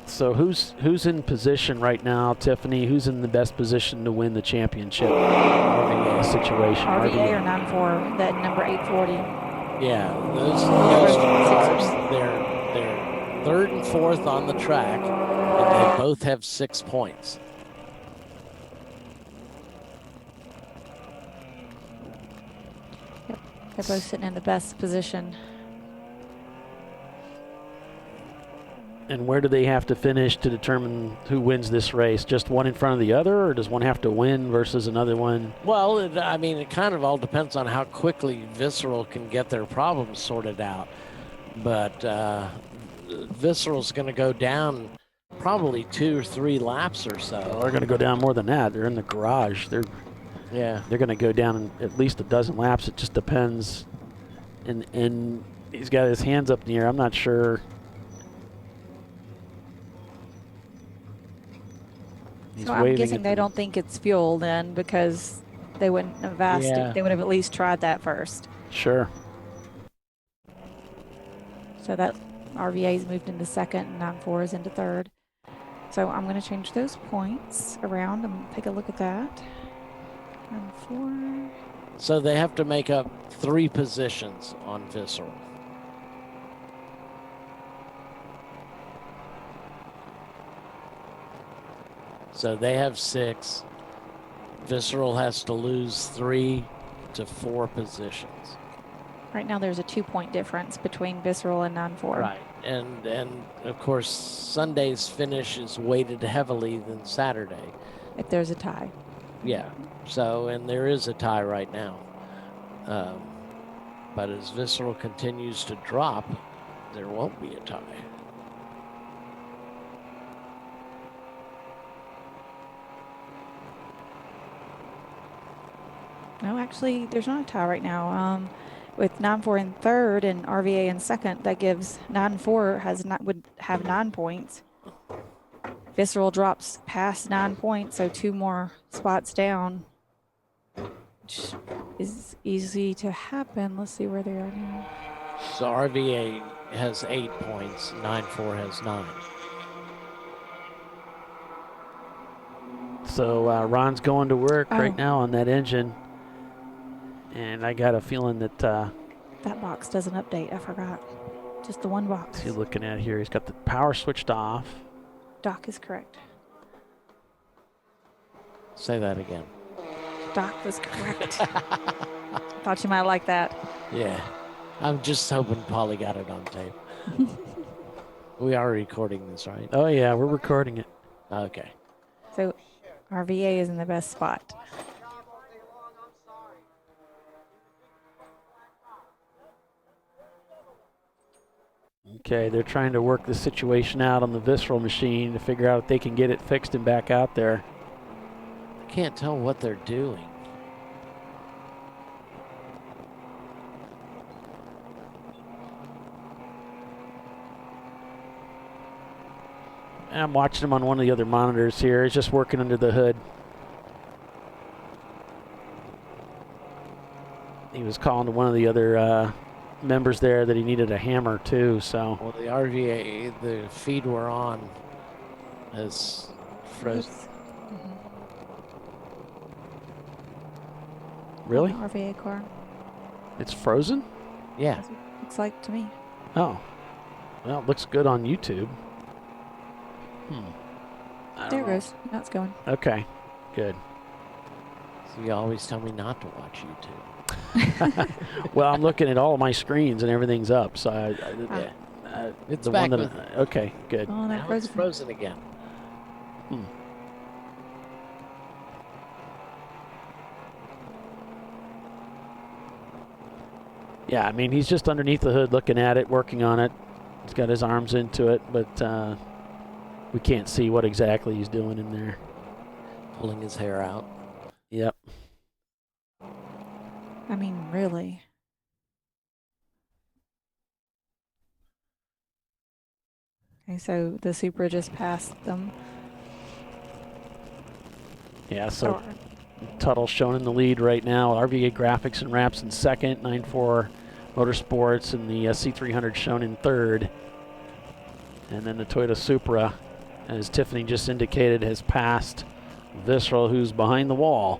So who's in position right now, Tiffany? Who's in the best position to win the championship RVA situation? RVA or 9-4, that number 840. Yeah, those cars, they're third and fourth on the track, and they both have 6 points. Yep, they're both sitting in the best position. And where do they have to finish to determine who wins this race? Just one in front of the other, or does one have to win versus another one? Well, it kind of all depends on how quickly Visceral can get their problems sorted out. But Visceral's going to go down probably 2 or 3 laps or so. Well, they're going to go down more than that. They're in the garage. They're going to go down at least a dozen laps. It just depends. And he's got his hands up in the air. I'm not sure. So I'm guessing they don't think it's fuel then, because they wouldn't have asked. Yeah. They would have at least tried that first. Sure. So that RVA's moved into second and 9-4 is into third. So I'm going to change those points around and take a look at that. 9-4. So they have to make up 3 positions on Visceral. So they have 6. Visceral has to lose 3 to 4 positions. Right now there's a 2-point difference between Visceral and 9-4. Right. And of course, Sunday's finish is weighted heavily than Saturday. If there's a tie. Yeah. So, and there is a tie right now. But as Visceral continues to drop, there won't be a tie. No, actually, there's not a tie right now. With 9-4 in third and RVA in second, that gives 9-4 would have 9 points. Visceral drops past 9 points, so 2 more spots down, which is easy to happen. Let's see where they are now. So RVA has 8 points, 9-4 has 9. So Ron's going to work right now on that engine. And I got a feeling that that box doesn't update. I forgot. Just the one box. What's he looking at here? He's got the power switched off. Doc is correct. Say that again. Doc was correct. Thought you might like that. Yeah. I'm just hoping Polly got it on tape. We are recording this, right? Oh, yeah, we're recording it. Okay. So RVA is in the best spot. Okay, they're trying to work the situation out on the visceral machine to figure out if they can get it fixed and back out there. I can't tell what they're doing. I'm watching him on one of the other monitors here. He's just working under the hood. He was calling to one of the other members there that he needed a hammer too, so. Well, the RVA, the feed we're on is frozen. Really? RVA car. It's frozen? Yeah. That's what it looks like to me. Oh. Well, it looks good on YouTube. There it goes. Now it's going. Okay, good. So you always tell me not to watch YouTube. Well, I'm looking at all of my screens and everything's up, so It's the back one with that, okay, good. Oh, that Now it's frozen again. Yeah, I mean, he's just underneath the hood looking at it, working on it. He's got his arms into it, but we can't see what exactly he's doing in there. Pulling his hair out. Yep. I mean, really. Okay, so the Supra just passed them. Yeah, so Tuttle's shown in the lead right now. RVA Graphics and Wraps in second, 9-4 Motorsports, and the C300 shown in third. And then the Toyota Supra, as Tiffany just indicated, has passed Visceral, who's behind the wall.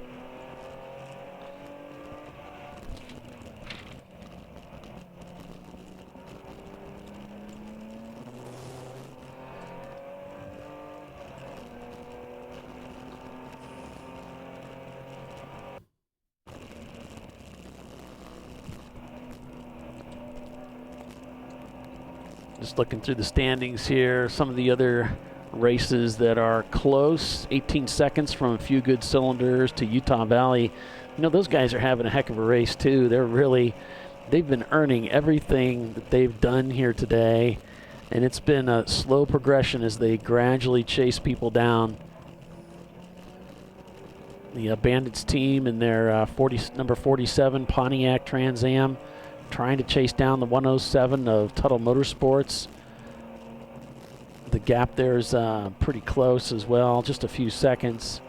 Just looking through the standings here, some of the other races that are close, 18 seconds from a few good cylinders to Utah Valley. You know, those guys are having a heck of a race too. They've been earning everything that they've done here today, and it's been a slow progression as they gradually chase people down. The Bandits team and their number 47 Pontiac Trans Am trying to chase down the 107 of Tuttle Motorsports. The gap there is pretty close as well, just a few seconds.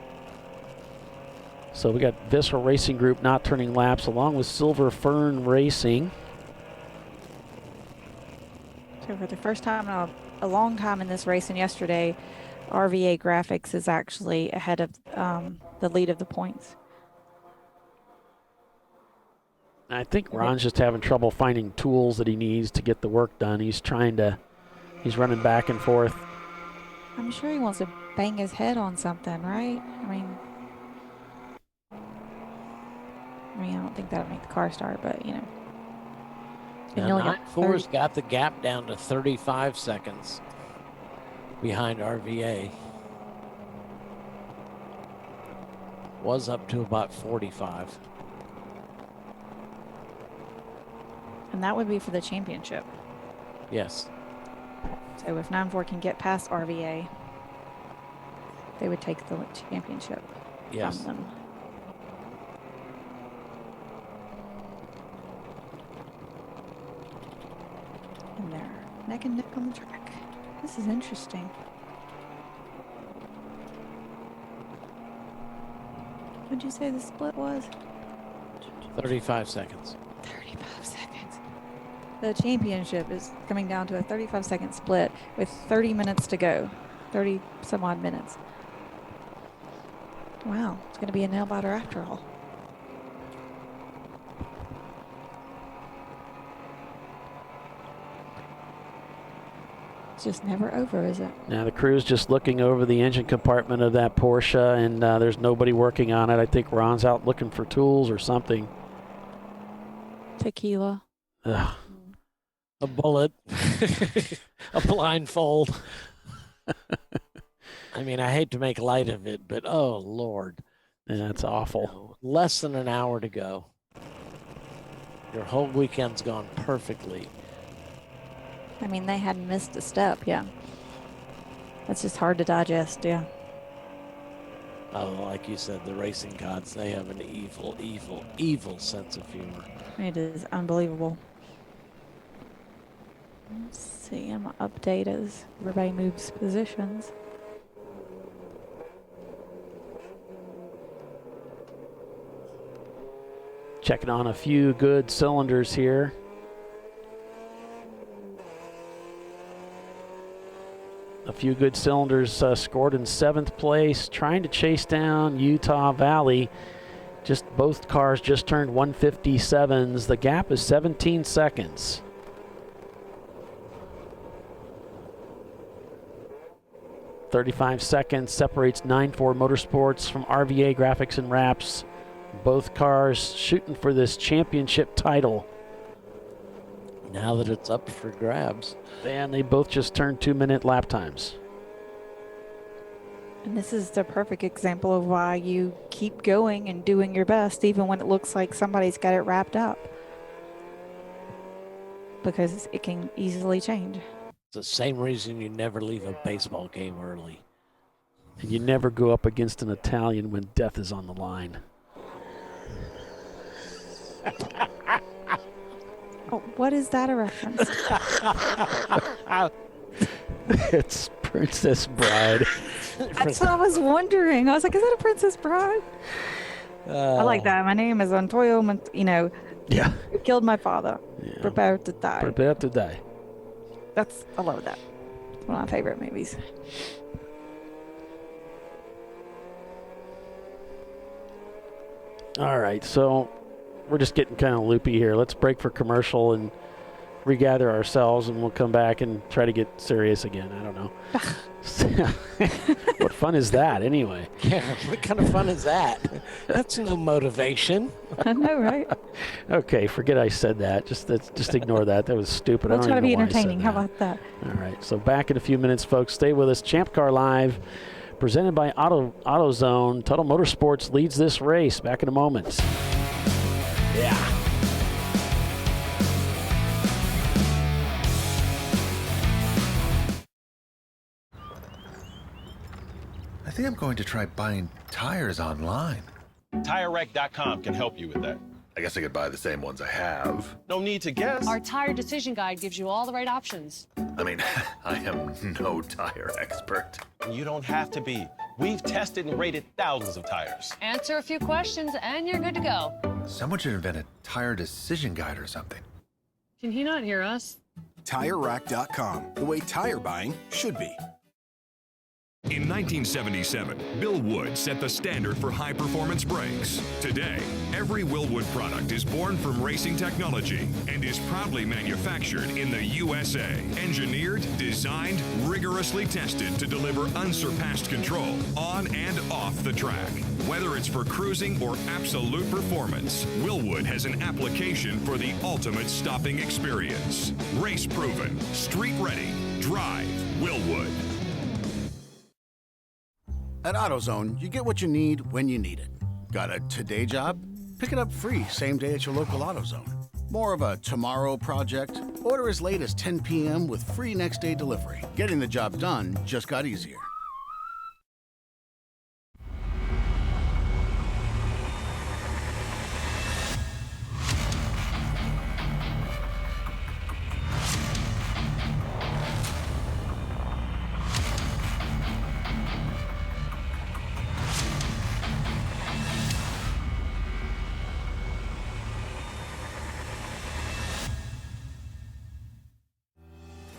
So we got Visceral Racing Group not turning laps along with Silver Fern Racing. So for the first time in a long time in this race and yesterday, RVA Graphics is actually ahead of the lead of the points. I think Ron's just having trouble finding tools that he needs to get the work done. He's running back and forth. I'm sure he wants to bang his head on something, right? I mean, I don't think that would make the car start, but you know. Now 9-4's got the gap down to 35 seconds behind RVA. Was up to about 45. And that would be for the championship. Yes. So if 9-4 can get past RVA, they would take the championship Yes. from them. And they're neck and neck on the track. This is interesting. What'd you say the split was? 35 seconds. 35 seconds. The championship is coming down to a 35-second split with 30 minutes to go. 30 some odd minutes. Wow, it's going to be a nail biter after all. It's just never over, is it? Now the crew's just looking over the engine compartment of that Porsche, and there's nobody working on it. I think Ron's out looking for tools or something. Tequila. Ugh. A bullet. A blindfold. I mean, I hate to make light of it, but oh, Lord. Yeah, that's awful. Less than an hour to go. Your whole weekend's gone perfectly. I mean, they hadn't missed a step, yeah. That's just hard to digest, yeah. Oh, like you said, the racing gods, they have an evil, evil, evil sense of humor. It is unbelievable. Let's see, I'm going to update as everybody moves positions. Checking on a few good cylinders here. A few good cylinders scored in 7th place, trying to chase down Utah Valley. Just both cars just turned 157s. The gap is 17 seconds. .35 seconds separates 9-4 Motorsports from RVA Graphics and Wraps. Both cars shooting for this championship title. Now that it's up for grabs. And they both just turned 2-minute lap times. And this is the perfect example of why you keep going and doing your best, even when it looks like somebody's got it wrapped up. Because it can easily change. It's the same reason you never leave a baseball game early. And you never go up against an Italian when death is on the line. Oh, what is that a reference? It's Princess Bride. That's what I was wondering. I was like, is that a Princess Bride? I like that. My name is Antonio, Yeah. You killed my father. Yeah. Prepare to die. Prepare to die. I love that. It's one of my favorite movies. All right, so we're just getting kind of loopy here. Let's break for commercial and regather ourselves, and we'll come back and try to get serious again. I don't know. What fun is that, anyway? Yeah, what kind of fun is that? That's no motivation. I know, right? Okay, forget I said that. Just ignore that. That was stupid. We'll I don't try to even be know why I said entertaining. How that. about that? All right, so back in a few minutes, folks. Stay with us. Champ Car Live, presented by AutoZone. Total Motorsports leads this race. Back in a moment. Yeah. I think I'm going to try buying tires online. TireRack.com can help you with that. I guess I could buy the same ones I have. No need to guess. Our tire decision guide gives you all the right options. I mean, I am no tire expert. You don't have to be. We've tested and rated thousands of tires. Answer a few questions and you're good to go. Someone should invent a tire decision guide or something. Can he not hear us? TireRack.com, the way tire buying should be. In 1977, Bill Wood set the standard for high-performance brakes. Today, every Willwood product is born from racing technology and is proudly manufactured in the USA. Engineered, designed, rigorously tested to deliver unsurpassed control on and off the track. Whether it's for cruising or absolute performance, Willwood has an application for the ultimate stopping experience. Race-proven, street-ready, drive Willwood. At AutoZone, you get what you need when you need it. Got a today job? Pick it up free same day at your local AutoZone. More of a tomorrow project? Order as late as 10 p.m. with free next day delivery. Getting the job done just got easier.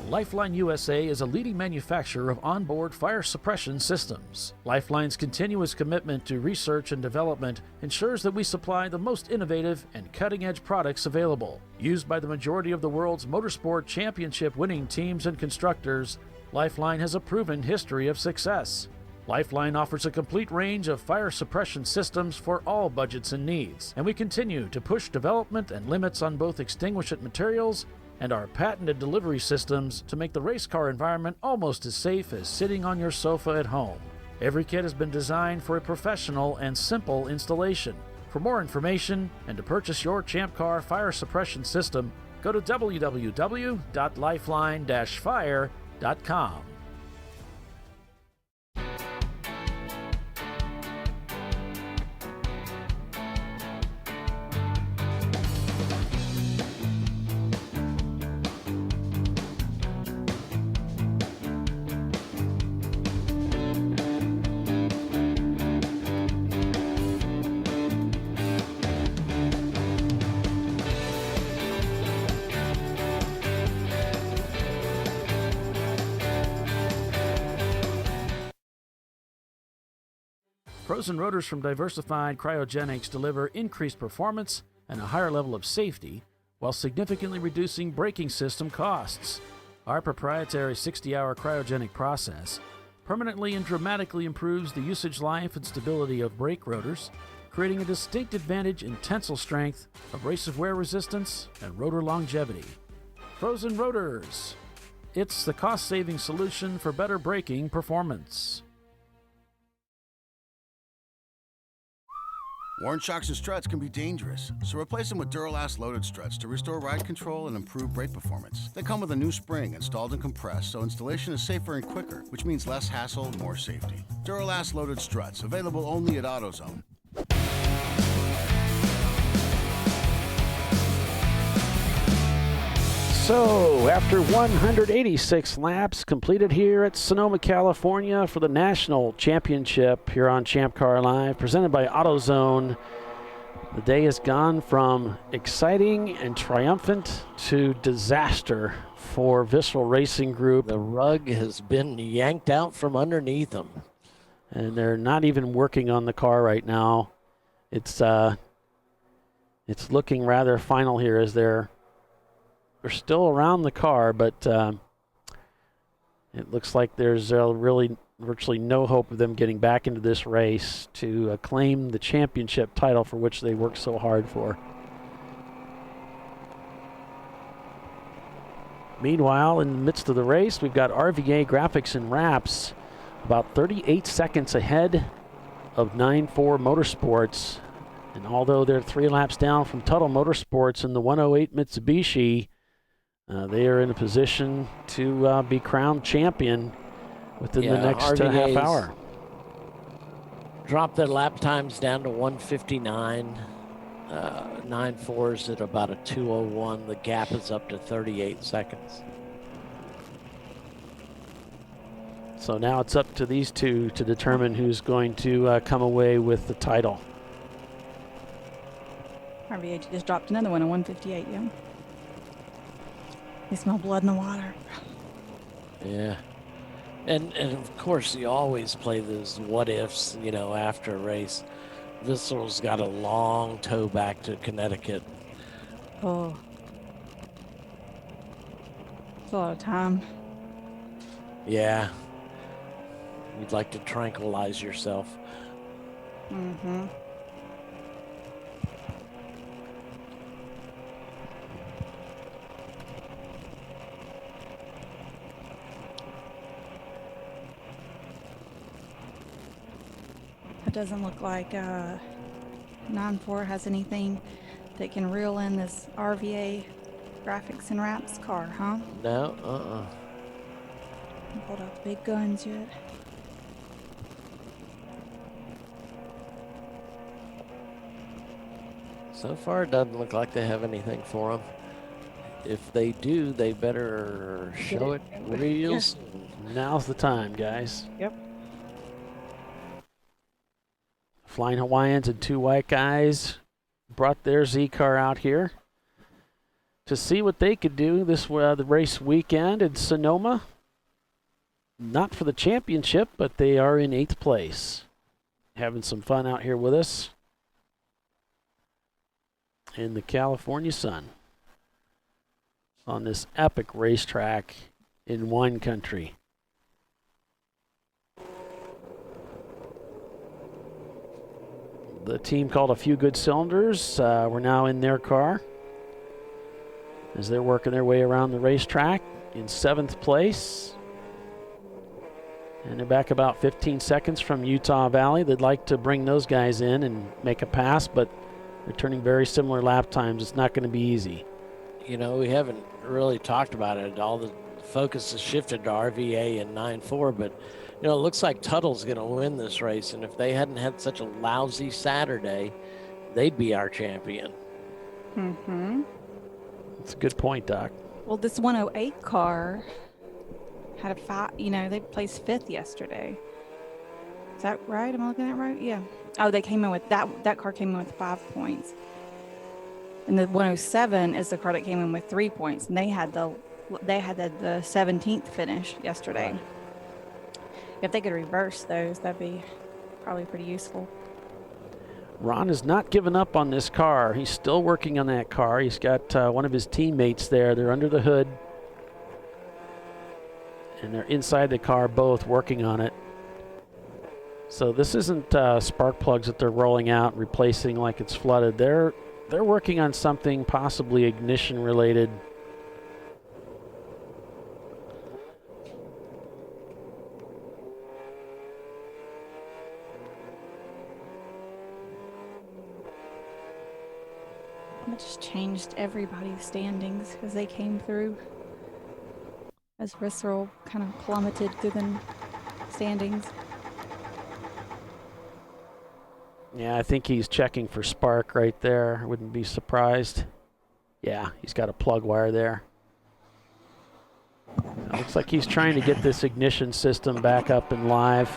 Lifeline USA is a leading manufacturer of onboard fire suppression systems. Lifeline's continuous commitment to research and development ensures that we supply the most innovative and cutting-edge products available. Used by the majority of the world's motorsport championship winning teams and constructors, Lifeline has a proven history of success. Lifeline offers a complete range of fire suppression systems for all budgets and needs, and we continue to push development and limits on both extinguishant materials and our patented delivery systems to make the race car environment almost as safe as sitting on your sofa at home. Every kit has been designed for a professional and simple installation. For more information and to purchase your Champ Car fire suppression system, go to www.lifeline-fire.com. Frozen rotors from Diversified Cryogenics deliver increased performance and a higher level of safety while significantly reducing braking system costs. Our proprietary 60-hour cryogenic process permanently and dramatically improves the usage life and stability of brake rotors, creating a distinct advantage in tensile strength, abrasive wear resistance, and rotor longevity. Frozen rotors. It's the cost-saving solution for better braking performance. Worn shocks and struts can be dangerous, so replace them with Duralast loaded struts to restore ride control and improve brake performance. They come with a new spring installed and compressed, so installation is safer and quicker, which means less hassle, more safety. Duralast loaded struts, available only at AutoZone. So, after 186 laps completed here at Sonoma, California for the National Championship here on ChampCar.Live, presented by AutoZone, the day has gone from exciting and triumphant to disaster for Visceral Racing Group. The rug has been yanked out from underneath them. And they're not even working on the car right now. It's looking rather final here as they're still around the car, but it looks like there's really virtually no hope of them getting back into this race to claim the championship title for which they worked so hard for. Meanwhile, in the midst of the race, we've got RVA Graphics and Wraps about 38 seconds ahead of 9-4 Motorsports. And although they're 3 laps down from Tuttle Motorsports in the 108 Mitsubishi, they are in a position to be crowned champion within the next half hour. Dropped their lap times down to 1:59. 9-4's at about a 2:01. The gap is up to 38 seconds. So now it's up to these two to determine who's going to come away with the title. RVA just dropped another one at 158, yeah. You smell blood in the water. Yeah. And of course, you always play those what ifs, after a race. Visceral's got a long tow back to Connecticut. Oh. It's a lot of time. Yeah. You'd like to tranquilize yourself. Mm-hmm. It doesn't look like 9-4 has anything that can reel in this RVA Graphics and Wraps car, huh? No, Pulled out the big guns yet. So far, it doesn't look like they have anything for them. If they do, they better show it real soon. Now's the time, guys. Yep. Flying Hawaiians and 2 white guys brought their Z car out here to see what they could do this the race weekend in Sonoma. Not for the championship, but they are in 8th place. Having some fun out here with us in the California sun on this epic racetrack in wine country. the team called A Few Good Cylinders. We're now in their car as they're working their way around the racetrack in 7th place. And they're back about 15 seconds from Utah Valley. They'd like to bring those guys in and make a pass, but they're turning very similar lap times. It's not going to be easy. You know, we haven't really talked about it. All the focus has shifted to RVA and 9-4, but, you know, it looks like Tuttle's going to win this race. And if they hadn't had such a lousy Saturday, they'd be our champion. Mm-hmm. That's a good point, Doc. Well, this 108 car had a 5, you know, they placed 5th yesterday. Is that right? Am I looking at that right? Yeah. Oh, they came in with, that car came in with 5 points. And the 107 is the car that came in with 3 points. And they had the 17th finish yesterday. Right. If they could reverse those, that'd be probably pretty useful. Ron has not given up on this car. He's still working on that car. He's got one of his teammates there. They're under the hood. And they're inside the car both working on it. So this isn't spark plugs that they're rolling out and replacing like it's flooded. They're working on something possibly ignition related. It just changed everybody's standings as they came through. As Visceral kind of plummeted through the standings. Yeah, I think he's checking for spark right there. I wouldn't be surprised. Yeah, he's got a plug wire there. It looks like he's trying to get this ignition system back up and live.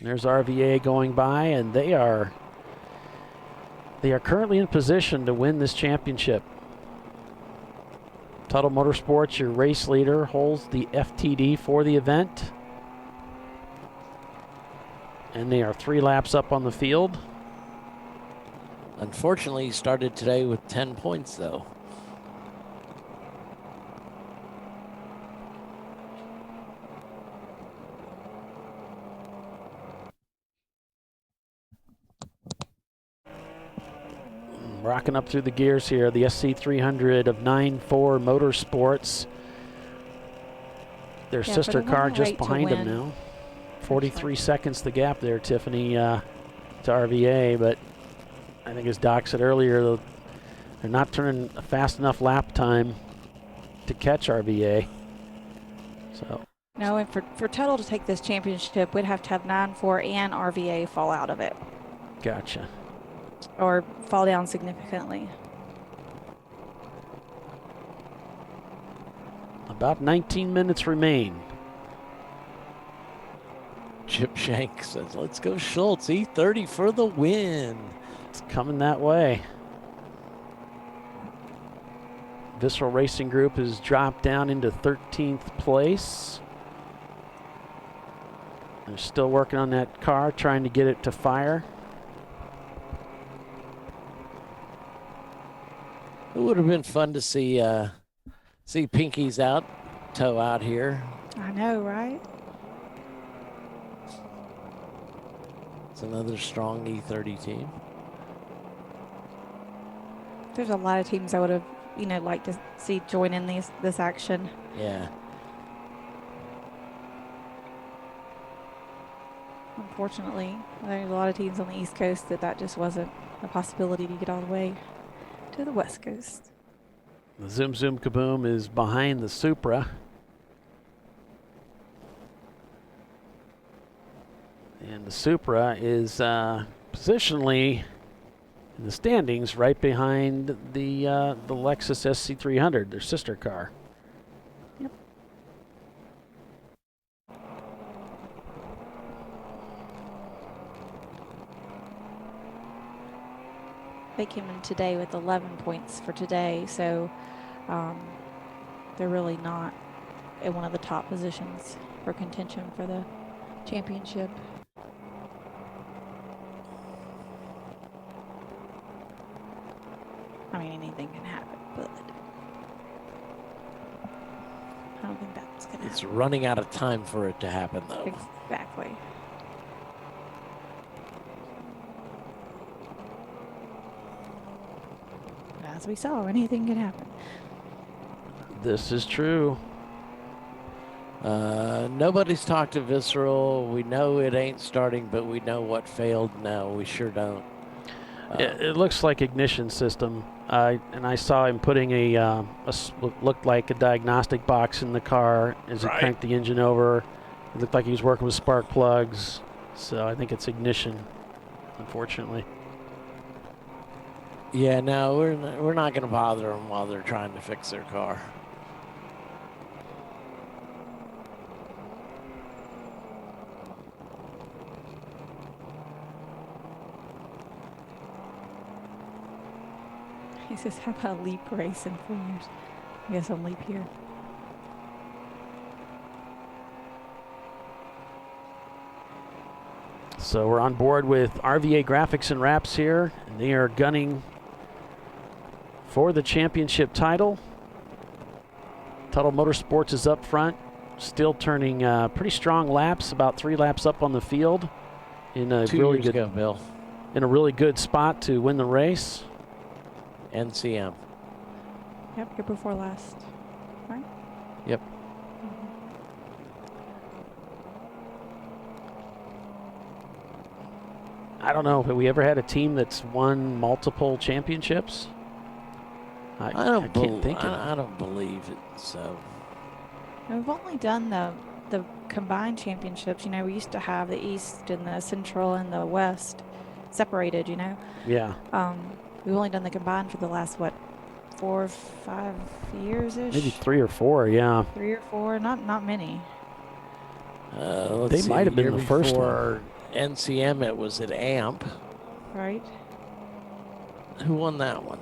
There's RVA going by, and they are currently in position to win this championship. Tuttle Motorsports, your race leader, holds the FTD for the event. And they are 3 laps up on the field. Unfortunately, he started today with 10 points, though. Rocking up through the gears here, the SC300 of 9-4 Motorsports. Their sister car just behind them now. 43 seconds the gap there, Tiffany, to RVA. But I think as Doc said earlier, they're not turning a fast enough lap time to catch RVA. So. No, and for Tuttle to take this championship, we'd have to have 9-4 and RVA fall out of it. Gotcha. Or fall down significantly. About 19 minutes remain. Chip Shank says, let's go Schultz, E30 for the win. It's coming that way. Visceral Racing Group has dropped down into 13th place. They're still working on that car, trying to get it to fire. It would have been fun to see Pinky's toe out here. I know, right? It's another strong E30 team. There's a lot of teams I would have, liked to see join in this action. Yeah. Unfortunately, there's a lot of teams on the East Coast that just wasn't a possibility to get all the way to the West Coast. The Zoom Zoom Kaboom is behind the Supra. And the Supra is positionally in the standings right behind the Lexus SC300, their sister car. Yep. They came in today with 11 points for today, so they're really not in one of the top positions for contention for the championship. I mean, anything can happen, but I don't think that's going to happen. It's running out of time for it to happen, though. Exactly. As we saw, anything can happen. This is true. Nobody's talked to Visceral. We know it ain't starting, but we know what failed. No, we sure don't. It looks like ignition system. And I saw him putting looked like a diagnostic box in the car as he cranked the engine over. It looked like he was working with spark plugs. So I think it's ignition, unfortunately. Yeah, no, we're not going to bother them while they're trying to fix their car. He says, how about a leap race in 4 years? I guess on leap year. So we're on board with RVA Graphics and Wraps here. And they are gunning for the championship title. Tuttle Motorsports is up front, still turning pretty strong laps, about 3 laps up on the field. In a 2 really years good, ago, Bill. in a really good spot to win the race. NCM. Yep, year before last. Right? Yep. I don't know, have we ever had a team that's won multiple championships? I can't think of it. I don't believe it. So We've only done the combined championships. You know, we used to have the East and the Central and the West separated, you know. Yeah. We've only done the combined for the last, 4 or 5 years-ish? Maybe 3 or 4, yeah. 3 or 4, not many. They might have been the first one. NCM, it was at AMP. Right. Who won that one?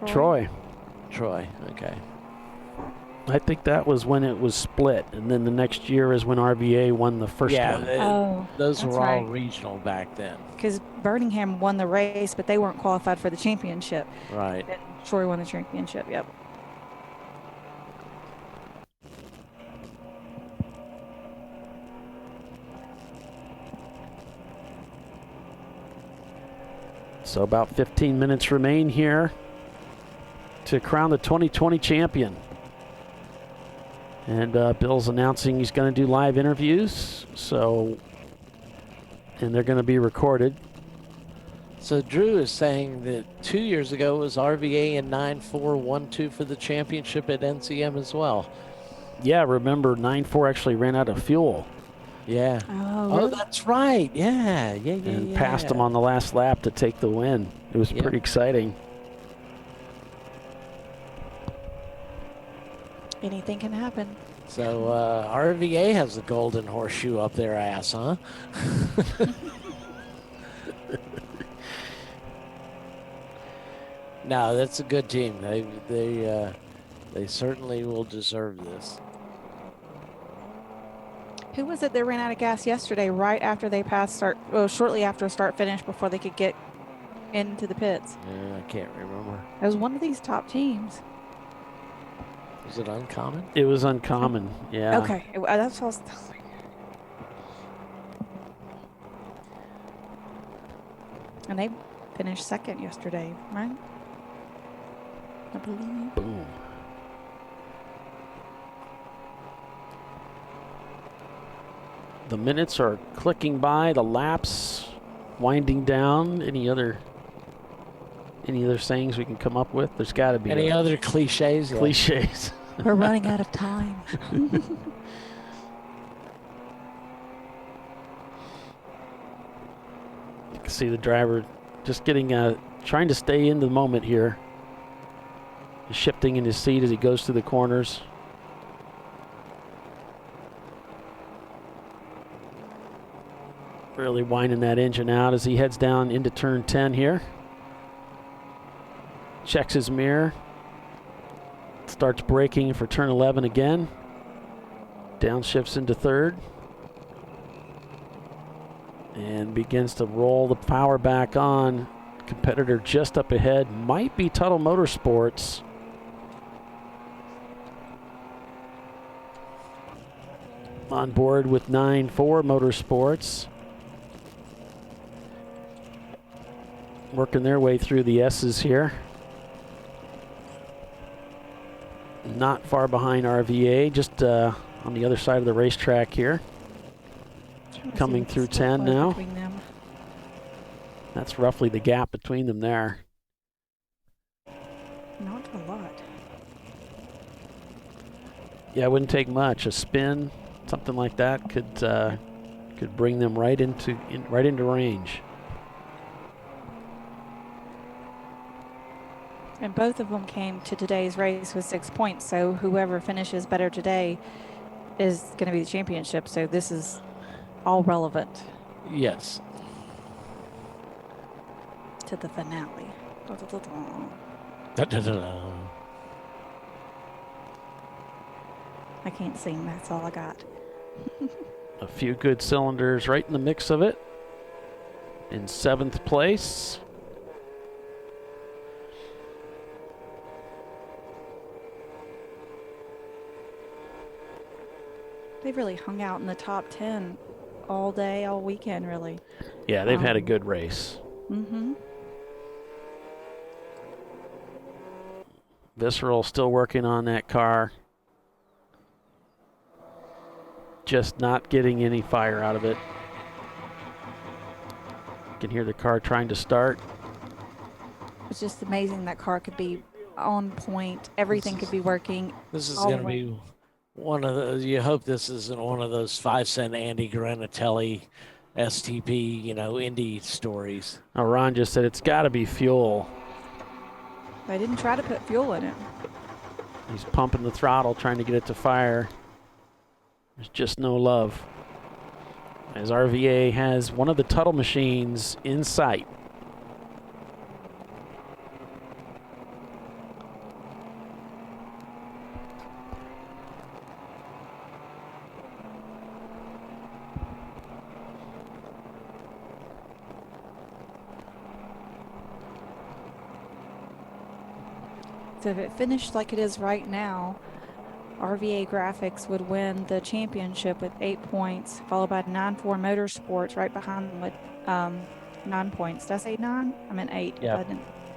Troy. Troy, okay. I think that was when it was split, and then the next year is when RVA won the first one. Those were all right. regional back then. Because Birmingham won the race, but they weren't qualified for the championship. Right. And Troy won the championship, yep. So about 15 minutes remain here to crown the 2020 champion. And Bill's announcing he's going to do live interviews. And they're going to be recorded. So Drew is saying that 2 years ago it was RVA in 9.412 for the championship at NCM as well. Yeah, remember 9.4 actually ran out of fuel. Yeah. Oh, that's right. Yeah. And passed them on the last lap to take the win. It was pretty exciting. Anything can happen. So RVA has the golden horseshoe up their ass, huh? No, that's a good team. They certainly will deserve this. Who was it that ran out of gas yesterday right after they passed shortly after start finish before they could get into the pits? Yeah, I can't remember. It was one of these top teams. Was it Uncommon? It was Uncommon, yeah. Okay, that's what I was And they finished second yesterday, right? I believe. Boom. The minutes are clicking by, the laps winding down. Any other sayings we can come up with? There's got to be. Any other cliches? Cliches. We're running out of time. You can see the driver just getting, trying to stay in the moment here. He's shifting in his seat as he goes through the corners. Really winding that engine out as he heads down into turn 10 here. Checks his mirror. Starts braking for turn 11 again. Downshifts into third. And begins to roll the power back on. Competitor just up ahead might be Tuttle Motorsports. On board with 9-4 Motorsports. Working their way through the S's here. Not far behind RVA, just on the other side of the racetrack here. Coming through 10 now. That's roughly the gap between them there. Not a lot. Yeah, it wouldn't take much. A spin, something like that could bring them right into range. And both of them came to today's race with 6 points. So whoever finishes better today is going to be the championship. So this is all relevant. Yes. To the finale. I can't sing. That's all I got. A few good cylinders right in the mix of it. In 7th place. They've really hung out in the top 10 all day, all weekend, really. Yeah, they've had a good race. Mm-hmm. Visceral still working on that car. Just not getting any fire out of it. You can hear the car trying to start. It's just amazing that car could be on point. Everything could be working. This is going to be one of the, you hope this isn't one of those 5-cent Andy Granatelli STP, Indy stories. Oh, Ron just said it's got to be fuel. They didn't try to put fuel in it. He's pumping the throttle, trying to get it to fire. There's just no love. As RVA has one of the Tuttle machines in sight. So if it finished like it is right now, RVA Graphics would win the championship with 8 points, followed by 9-4 Motorsports right behind them with 9 points. Did I say 9? I meant 8. Yeah.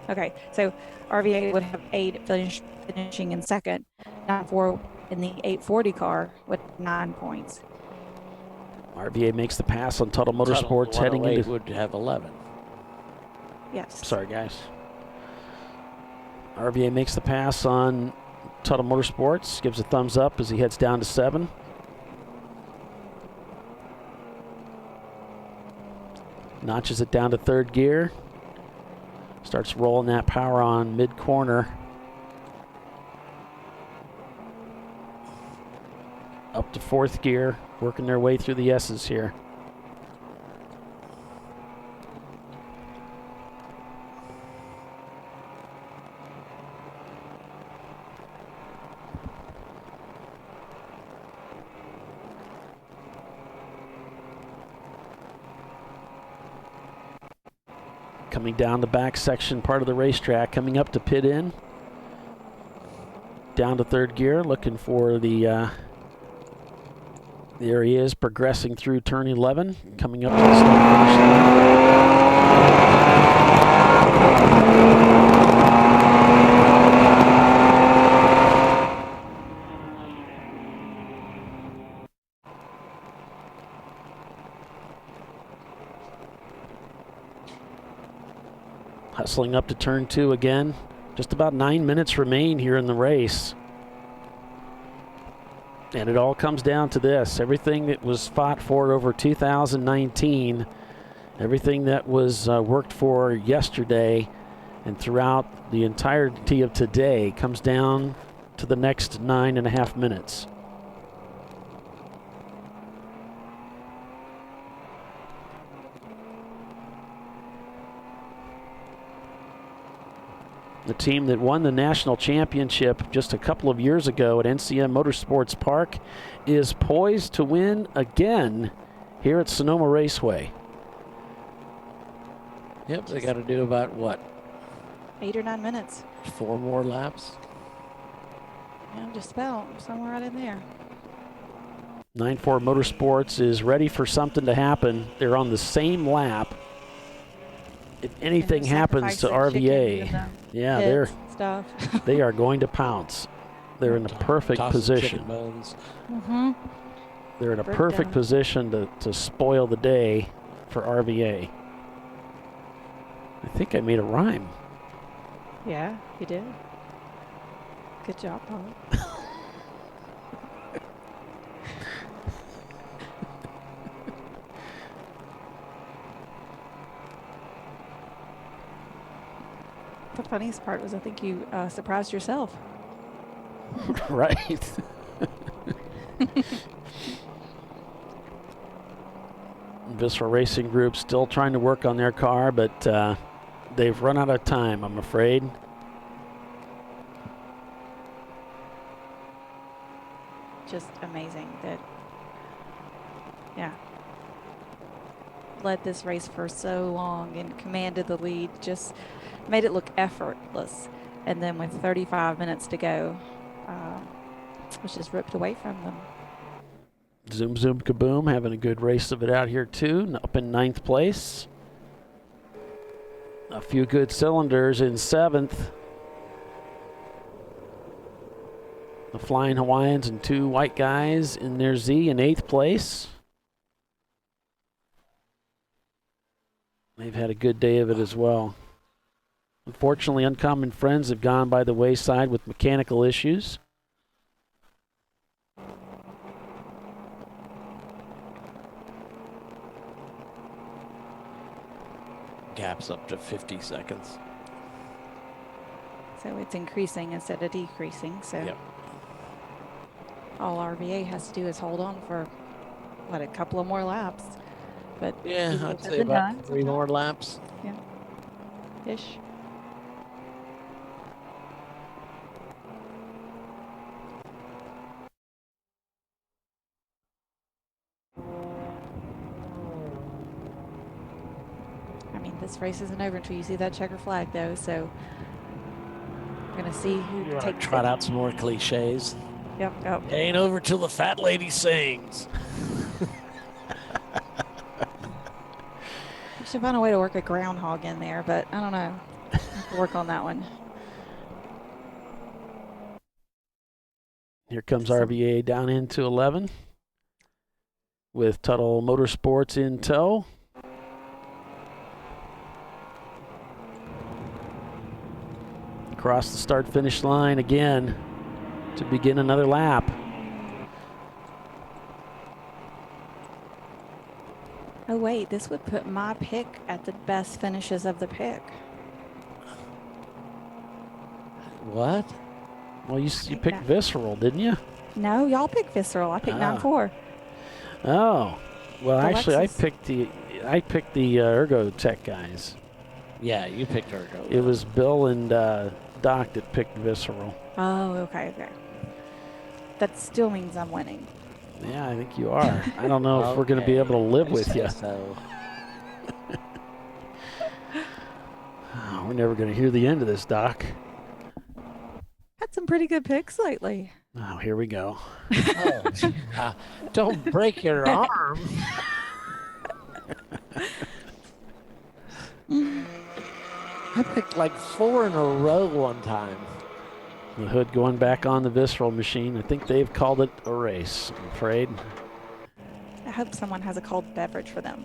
Okay, so RVA would have 8 finishing in second, 9-4 in the 840 car with 9 points. RVA makes the pass on Tuttle Motorsports heading into. Would have 11. Yes. Sorry, guys. RVA makes the pass on Tuttle Motorsports, gives a thumbs up as he heads down to 7. Notches it down to 3rd gear. Starts rolling that power on mid-corner. Up to 4th gear, working their way through the S's here. Coming down the back section part of the racetrack, coming up to pit in. Down to 3rd gear, looking for the there he is, progressing through turn 11, coming up to the start finish Hustling up to turn 2 again. Just about 9 minutes remain here in the race. And it all comes down to this. Everything that was fought for over 2019, everything that was worked for yesterday and throughout the entirety of today comes down to the next 9.5 minutes. The team that won the national championship just a couple of years ago at NCM Motorsports Park is poised to win again here at Sonoma Raceway. Yep, they got to do about what? 8 or 9 minutes. 4 more laps. Yeah, just about somewhere right in there. 9-4 Motorsports is ready for something to happen. They're on the same lap. If anything happens to RVA, yeah, they are going to pounce. They're in a perfect position. Mm-hmm. They're in a perfect position to spoil the day for RVA. I think I made a rhyme. Yeah, you did. Good job, Paul. The funniest part was I think you surprised yourself. Right. Visceral Racing Group still trying to work on their car, but they've run out of time, I'm afraid. Just amazing that, yeah, led this race for so long and commanded the lead, just made it look effortless. And then with 35 minutes to go, was just ripped away from them. Zoom Zoom Kaboom having a good race of it out here too, up in 9th place. A few good cylinders in 7th. The Flying Hawaiians and 2 white guys in their Z in 8th place. They've had a good day of it as well. Unfortunately, Uncommon Friends have gone by the wayside with mechanical issues. Gap's up to 50 seconds. So it's increasing instead of decreasing. So yep. All RVA has to do is hold on for, what, a couple of more laps. But yeah, I'd say about 3 more laps. Yeah. Ish. I mean, this race isn't over until you see that checker flag, though. So we're gonna see who takes trot out some more cliches. Yep. Oh. Ain't over till the fat lady sings. We should find a way to work a groundhog in there, but I don't know. I have to work on that one. Here comes RVA down into 11 with Tuttle Motorsports in tow. Across the start-finish line again to begin another lap. Oh, wait, this would put my pick at the best finishes of the pick. What? Well, you picked Visceral, didn't you? No, y'all picked Visceral. I picked 9-4. Oh, well, Alexis. actually, I picked the Ergo Tech guys. Yeah, you picked Ergo. It was Bill and Doc that picked Visceral. Oh, okay. That still means I'm winning. Yeah, I think you are. I don't know if we're going to be able to live with you. So. Oh, we're never going to hear the end of this, Doc. Had some pretty good picks lately. Oh, here we go. Don't break your arm. I picked like 4 in a row one time. The hood going back on the Visceral machine. I think they've called it a race, I'm afraid. I hope someone has a cold beverage for them.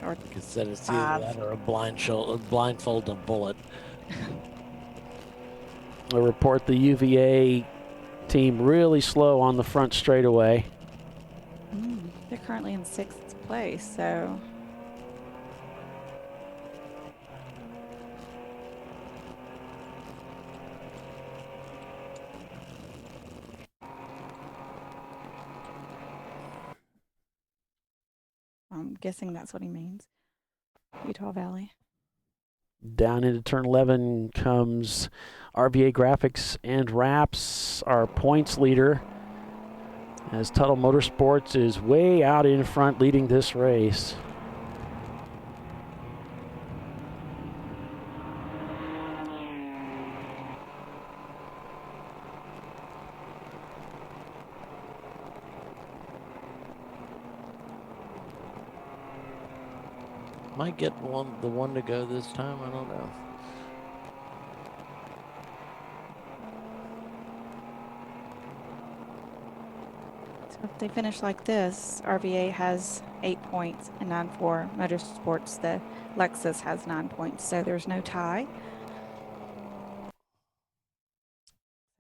Or instead it's either that or a blindfold and bullet. I report the UVA team really slow on the front straightaway. They're currently in 6th place, so... I'm guessing that's what he means. Utah Valley. Down into turn 11 comes RVA Graphics and Wraps, our points leader. as Tuttle Motorsports is way out in front leading this race. Might get the one to go this time. I don't know. So if they finish like this, RVA has 8 points and 9-4. Motorsports, the Lexus has 9 points, so there's no tie.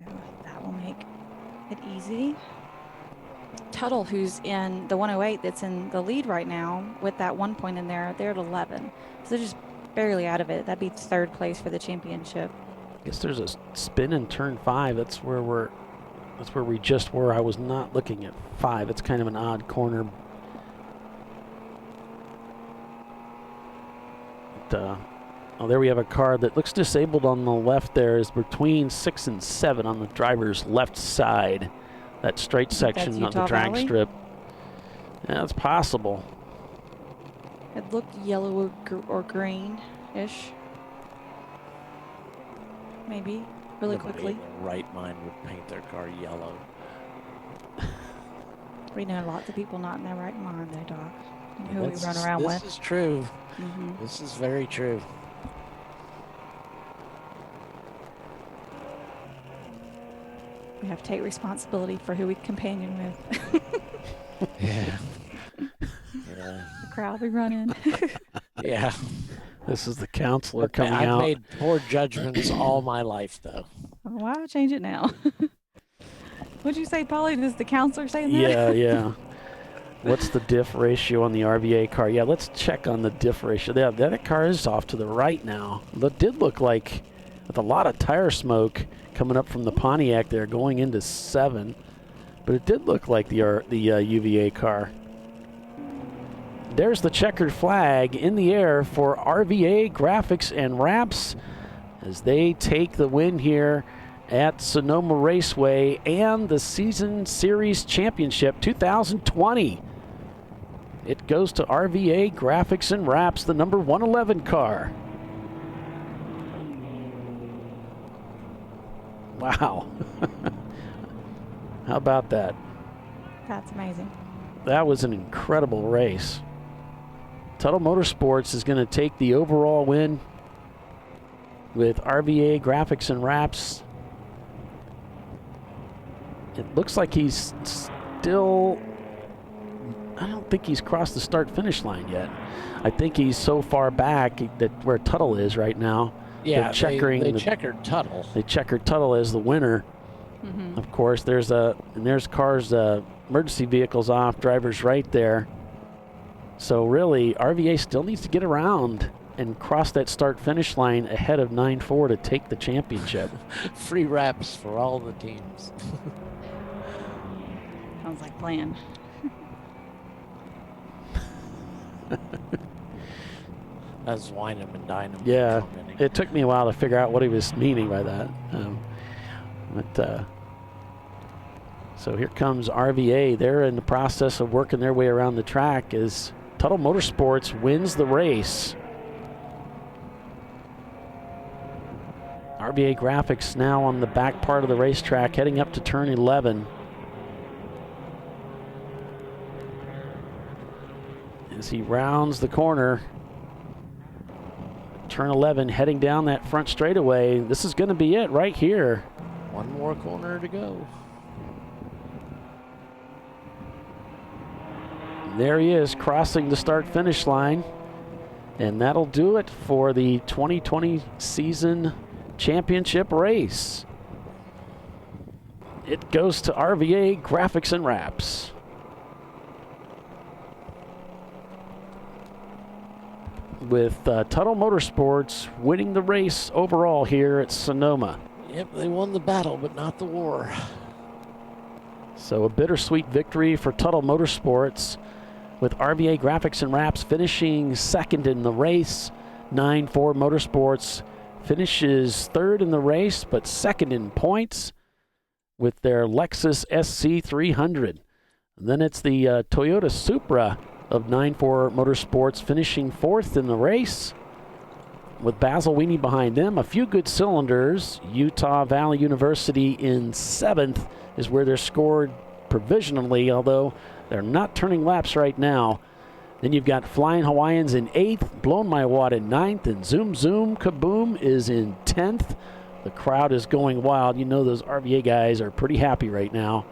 So that will make it easy. Tuttle, who's in the 108 that's in the lead right now with that 1 point in there, they're at 11. So they're just barely out of it. That'd be third place for the championship. I guess there's a spin in turn 5. That's where we just were. I was not looking at 5. It's kind of an odd corner. But, oh, there we have a car that looks disabled on the left. There is between 6 and 7 on the driver's left side. That straight section of the drag strip. Yeah, it's possible. It looked yellow or green-ish. Maybe, really Nobody quickly. in their right mind would paint their car yellow. We know lots of people not in their right mind, though, Doc. And who we run around with. This is true. Mm-hmm. This is very true. We have to take responsibility for who we companion with. Yeah. The crowd we run in. Yeah. This is the counselor coming I've out. made poor judgments all my life, though. Why change it now? What'd you say, Polly? Does the counselor say that? Yeah, yeah. What's the diff ratio on the RVA car? Yeah, let's check on the diff ratio. Yeah, that car is off to the right now. It did look like with a lot of tire smoke coming up from the Pontiac there going into 7. But it did look like the UVA car. There's the checkered flag in the air for RVA Graphics and Wraps as they take the win here at Sonoma Raceway and the Season Series Championship 2020. It goes to RVA Graphics and Wraps, the number 111 car. Wow. How about that? That's amazing. That was an incredible race. Tuttle Motorsports is going to take the overall win with RVA Graphics and Wraps. It looks like he's still, I don't think he's crossed the start-finish line yet. I think he's so far back that where Tuttle is right now. Yeah, they're checkering they checkered Tuttle. They checkered Tuttle as the winner. Mm-hmm. Of course, there's cars, emergency vehicles off, drivers right there. So really, RVA still needs to get around and cross that start-finish line ahead of 9-4 to take the championship. Free wraps for all the teams. Sounds like plan. That's Wynham and Dynam. Yeah, it took me a while to figure out what he was meaning by that. So here comes RVA. They're in the process of working their way around the track as Tuttle Motorsports wins the race. RVA Graphics now on the back part of the racetrack, heading up to turn 11. As he rounds the corner, turn 11, heading down that front straightaway. This is going to be it right here. One more corner to go. There he is, crossing the start-finish line. And that'll do it for the 2020 season championship race. It goes to RVA Graphics and Wraps. With Tuttle Motorsports winning the race overall here at Sonoma. Yep, they won the battle, but not the war. So a bittersweet victory for Tuttle Motorsports, with RVA Graphics and Wraps finishing second in the race. 9-4 Motorsports finishes third in the race, but second in points with their Lexus SC300. And then it's the Toyota Supra of 9-4 Motorsports finishing 4th in the race, with Basil Weenie behind them. A few good cylinders. Utah Valley University in 7th is where they're scored provisionally, although they're not turning laps right now. Then you've got Flying Hawaiians in 8th, Blown My Wad in 9th, and Zoom Zoom Kaboom is in 10th. The crowd is going wild. You know those RVA guys are pretty happy right now.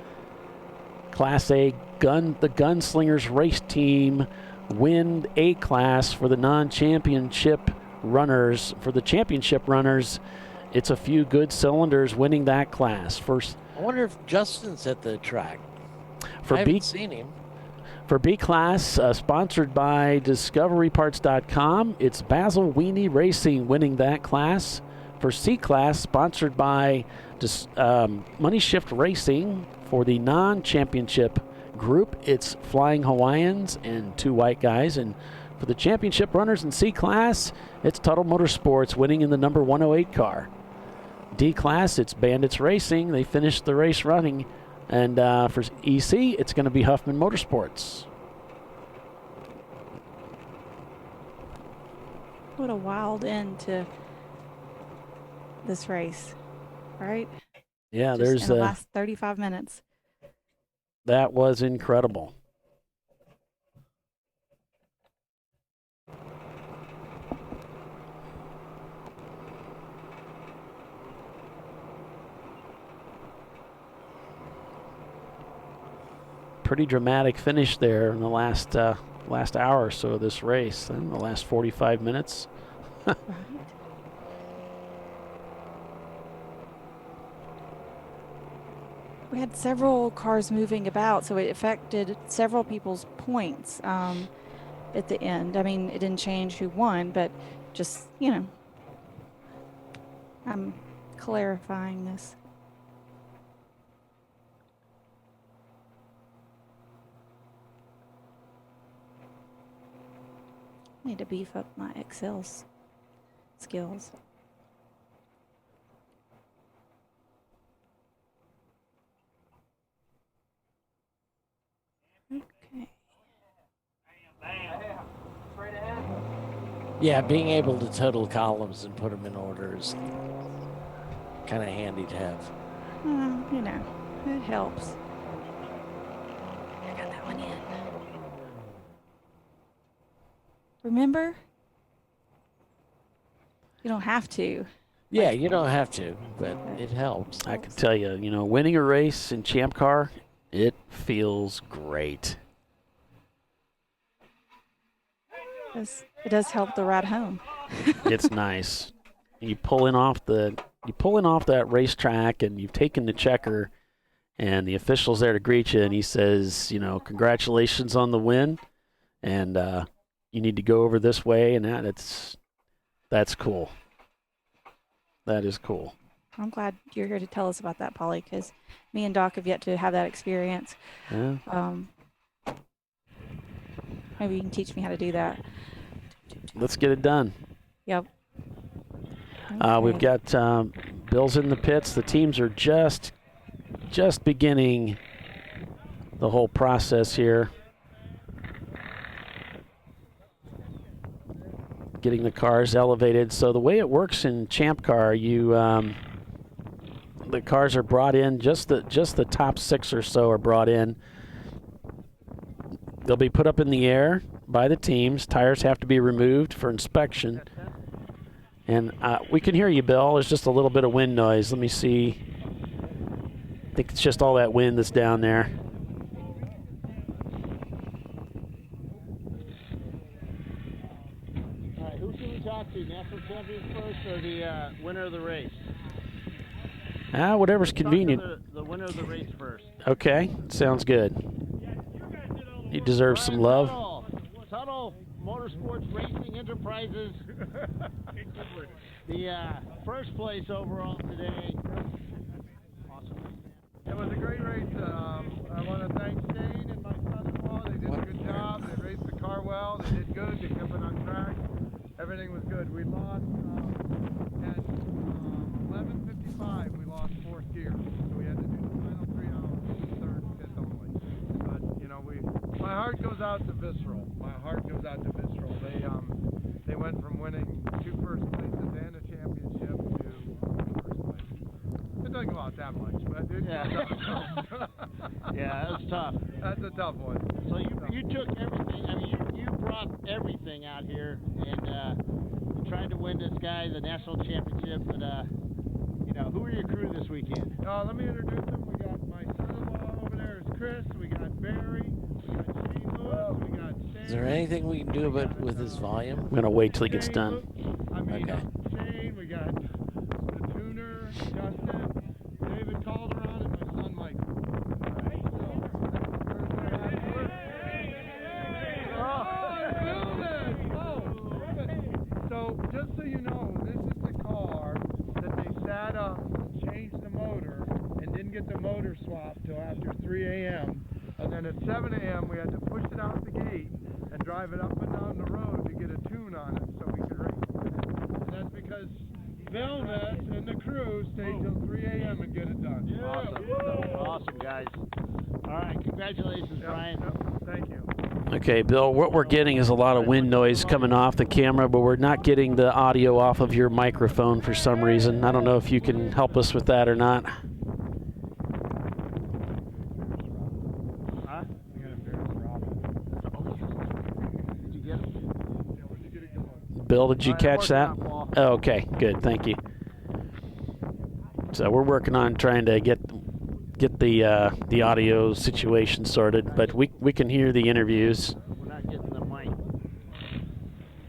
Class A, the Gunslingers race team win A-Class for the non-championship runners. For the championship runners, it's a few good cylinders winning that class. First, I wonder if Justin's at the track. For I haven't seen him. For B class, sponsored by DiscoveryParts.com, it's Basil Weenie Racing winning that class. For C class, sponsored by Money Shift Racing. For the non-championship group, it's Flying Hawaiians and 2 white guys. And for the championship runners in C class, it's Tuttle Motorsports winning in the number 108 car. D class, it's Bandits Racing. They finished the race running. And for EC, it's going to be Huffman Motorsports. What a wild end to this race, right? Yeah, Just there's in the last 35 minutes. That was incredible. Pretty dramatic finish there in the last hour or so of this race, in the last 45 minutes. Right. We had several cars moving about, so it affected several people's points at the end. I mean, it didn't change who won, but just, you know, I'm clarifying this. I need to beef up my Excel skills. Okay. Yeah, being able to total columns and put them in order is kind of handy to have. You know, it helps. I got that one in. Remember? You don't have to. Yeah, you don't have to, but it helps. I can tell you, winning a race in Champ Car, it feels great. It does help the ride home. It's nice. You pulling off that racetrack, and you've taken the checker, and the official's there to greet you, and he says, congratulations on the win, and you need to go over this way, and that's cool. That is cool. I'm glad you're here to tell us about that, Polly, because me and Doc have yet to have that experience. Yeah. Maybe you can teach me how to do that. Let's get it done. Yep. Okay. We've got Bill's in the pits. The teams are just beginning the whole process here. Getting the cars elevated. So the way it works in Champ Car, the cars are brought in, just the top 6 or so are brought in. They'll be put up in the air by the teams. Tires have to be removed for inspection. And we can hear you, Bill. There's just a little bit of wind noise. Let me see. I think it's just all that wind that's down there. All right, who should we talk to? National champions first or the winner of the race? Whatever's convenient. The winner of the race first. Okay, sounds good. He deserves some love. Tuttle Motorsports Racing Enterprises. The first place overall today. Awesome. It was a great race. I want to thank Shane and my son-in-law. They did a good job. They raced the car well. They did good. They kept it on track. Everything was good. We lost at 11:55. We lost 4th gear, so we had to do the final 3 hours, 3rd, 5th only. But out to Visceral. My heart goes out to Visceral. They went from winning 2 first places and a championship to first place. It doesn't go out that much, but it Yeah. Yeah, that was tough. That's a tough one. So you took everything. I mean, you brought everything out here and you tried to win this guy the national championship. But you know, who are your crew this weekend? Let me introduce them. We got my son-in-law over there is Chris. We got Barry. We got Shane Lewis. We got Shane. Is there anything we can do with his volume? I'm gonna wait till he gets done. Okay. Shane. We got the tuner, Justin, David Calderon, and my son Mike. So just so you know, this is the car that they sat up, changed the motor, and didn't get the motor swapped till after 3 a.m. And then at 7 a.m. we had to push it out the gate and drive it up and down the road to get a tune on it so we could race. And that's because Velness and the crew stayed till 3 a.m. and get it done. Yeah. Awesome, guys. All right, congratulations, Brian. Thank you. Okay, Bill, what we're getting is a lot of wind noise coming off the camera, but we're not getting the audio off of your microphone for some reason. I don't know if you can help us with that or not. Huh? Did you get it? Bill, did you catch that? Oh, okay, good, thank you. So we're working on trying to get the audio situation sorted, but we can hear the interviews. We're not getting the mic.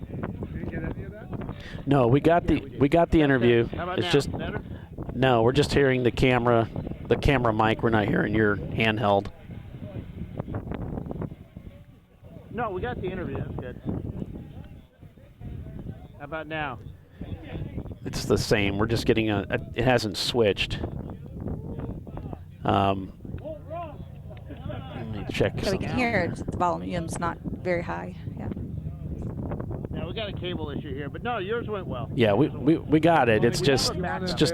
Did you get any of that? No, we got the interview. How about It's now? just Better? no, we're just hearing the camera mic. We're not hearing your handheld. No, we got the interview. That's good. How about now? It's the same. We're just getting it hasn't switched. Let me check. So we can hear it. The volume's not very high. Yeah. Yeah, we got a cable issue here, but no, yours went well. Yeah, we got it. It's just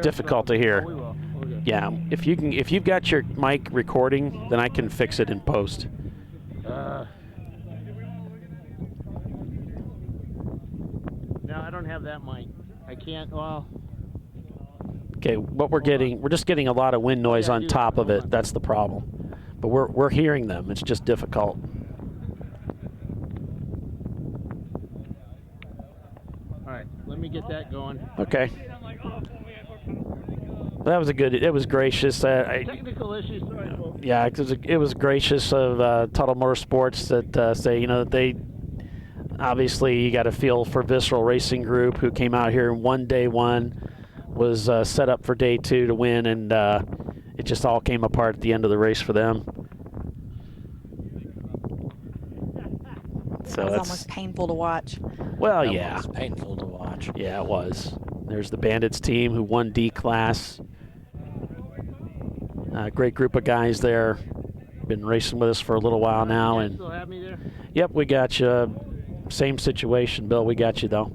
difficult to hear. We will. Yeah, if you've got your mic recording, then I can fix it in post. No, I don't have that mic. I can't. Well. Okay, what we're just getting a lot of wind noise on top of it. That's the problem. But we're hearing them. It's just difficult. All right, let me get that going. Okay. That was it was gracious. Technical issues. Sorry, folks. Yeah, it was gracious of Tuttle Motorsports that say, that they obviously, you got to feel for Visceral Racing Group, who came out here and won day one, was set up for day two to win, and it just all came apart at the end of the race for them. So That was almost painful to watch. Well, That yeah. was painful to watch. Yeah, it was. There's the Bandits team who won D class. Great group of guys there. Been racing with us for a little while now, You guys and still have me there? yep, we got you. Same situation, Bill. We got you though.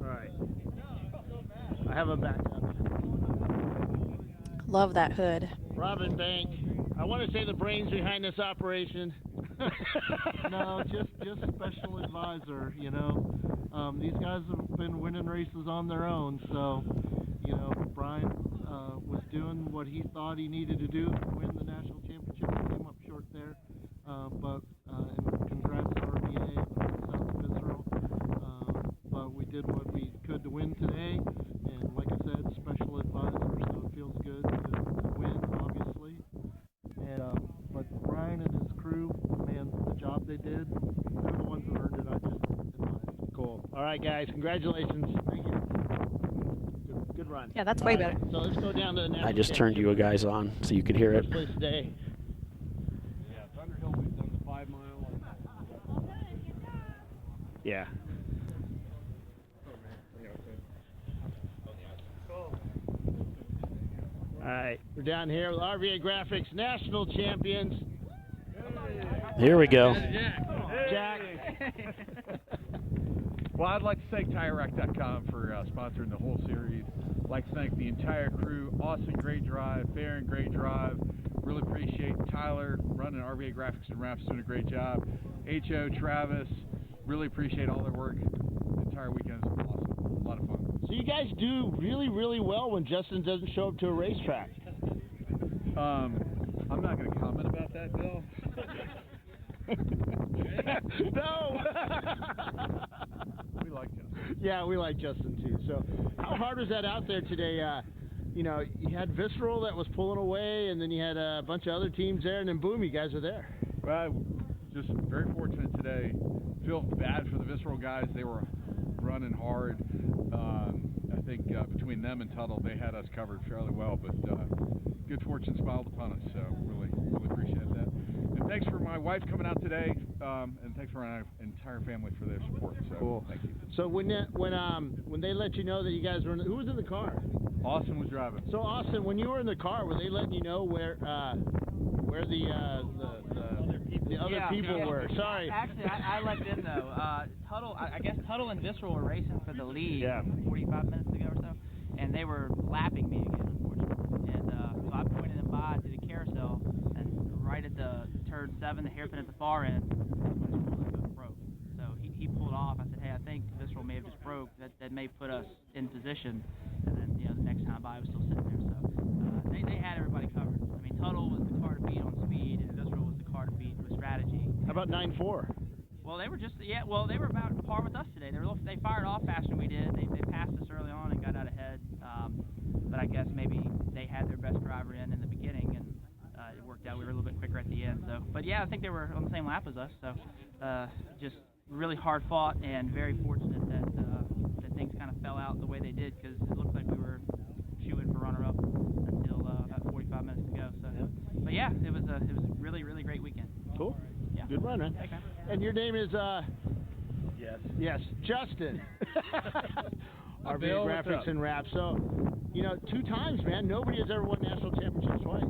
All right. I have a backup. Love that hood. Robin Bank. I want to say the brains behind this operation. No, just special advisor. These guys have been winning races on their own, so Brian was doing what he thought he needed to do to win the national championship. He came up short there, but and congrats to RBA and South Visceral. But we did what we could to win today, and like I said, special advisor, so it feels good to win, obviously. And but Brian and his crew, man, the job they did, they're the ones who earned it. I just admire. Cool. All right, guys. Congratulations. Thank you. Good run. Yeah, that's way All right, better. So let's go down to the national I just turned you guys on so you could hear it. First place today. Yeah, Thunderhill, we've done the 5 mile. Yeah. All right, we're down here with RVA Graphics National Champions. Here we go. Jack. Well, I'd like to thank TireRack.com for sponsoring the whole series. I'd like to thank the entire crew. Austin, great drive. Barron, great drive. Really appreciate Tyler running RVA Graphics and Wraps, doing a great job. H.O., Travis, really appreciate all their work. The entire weekend was awesome. A lot of fun. So you guys do really, really well when Justin doesn't show up to a racetrack. I'm not going to comment about that, Bill. No! We like Justin. Yeah, we like Justin too. So how hard was that out there today? You know, you had Visceral that was pulling away, and then you had a bunch of other teams there, and then boom, you guys are there. Well, just very fortunate today. Feel bad for the Visceral guys. They were running hard. I think between them and Tuttle, they had us covered fairly well, but good fortune smiled upon us, so really, really appreciate that. And thanks for my wife coming out today, and thanks for my entire family for their support. So cool. Thank you. So when they let you know that you guys were who was in the car? Austin was driving. So Austin, when you were in the car, were they letting you know where the other people were? Sorry. Actually, I let them know. Tuttle, I guess Tuttle and Visceral were racing for the lead 45 minutes ago or so, and they were lapping me again, unfortunately. And so I pointed them by to the carousel, and right at the turn 7, the hairpin at the far end, Visceral broke. So he pulled off. I said, hey, I think Visceral may have just broke. That may put us in position. And then the next time by, I was still sitting there. So they had everybody covered. I mean, Tuttle was the car to beat on speed, and Visceral was the car to beat with strategy. How about 9-4? Well, they were they were about par with us today. They fired off faster than we did. They passed us early on and got out ahead. But I guess maybe they had their best driver in the beginning, and it worked out. We were a little bit quicker at the end. So, but yeah, I think they were on the same lap as us. So, just really hard fought and very fortunate that things kind of fell out the way they did, because it looked like we were shooing for runner-up until about 45 minutes to go. So, but yeah, it was a really, really great weekend. Cool. Yeah. Good run, man. Thanks, man. And your name is Yes, Justin. RVA Bill, what's Graphics up? and Wrap. So, 2 times, man. Nobody has ever won national championships twice.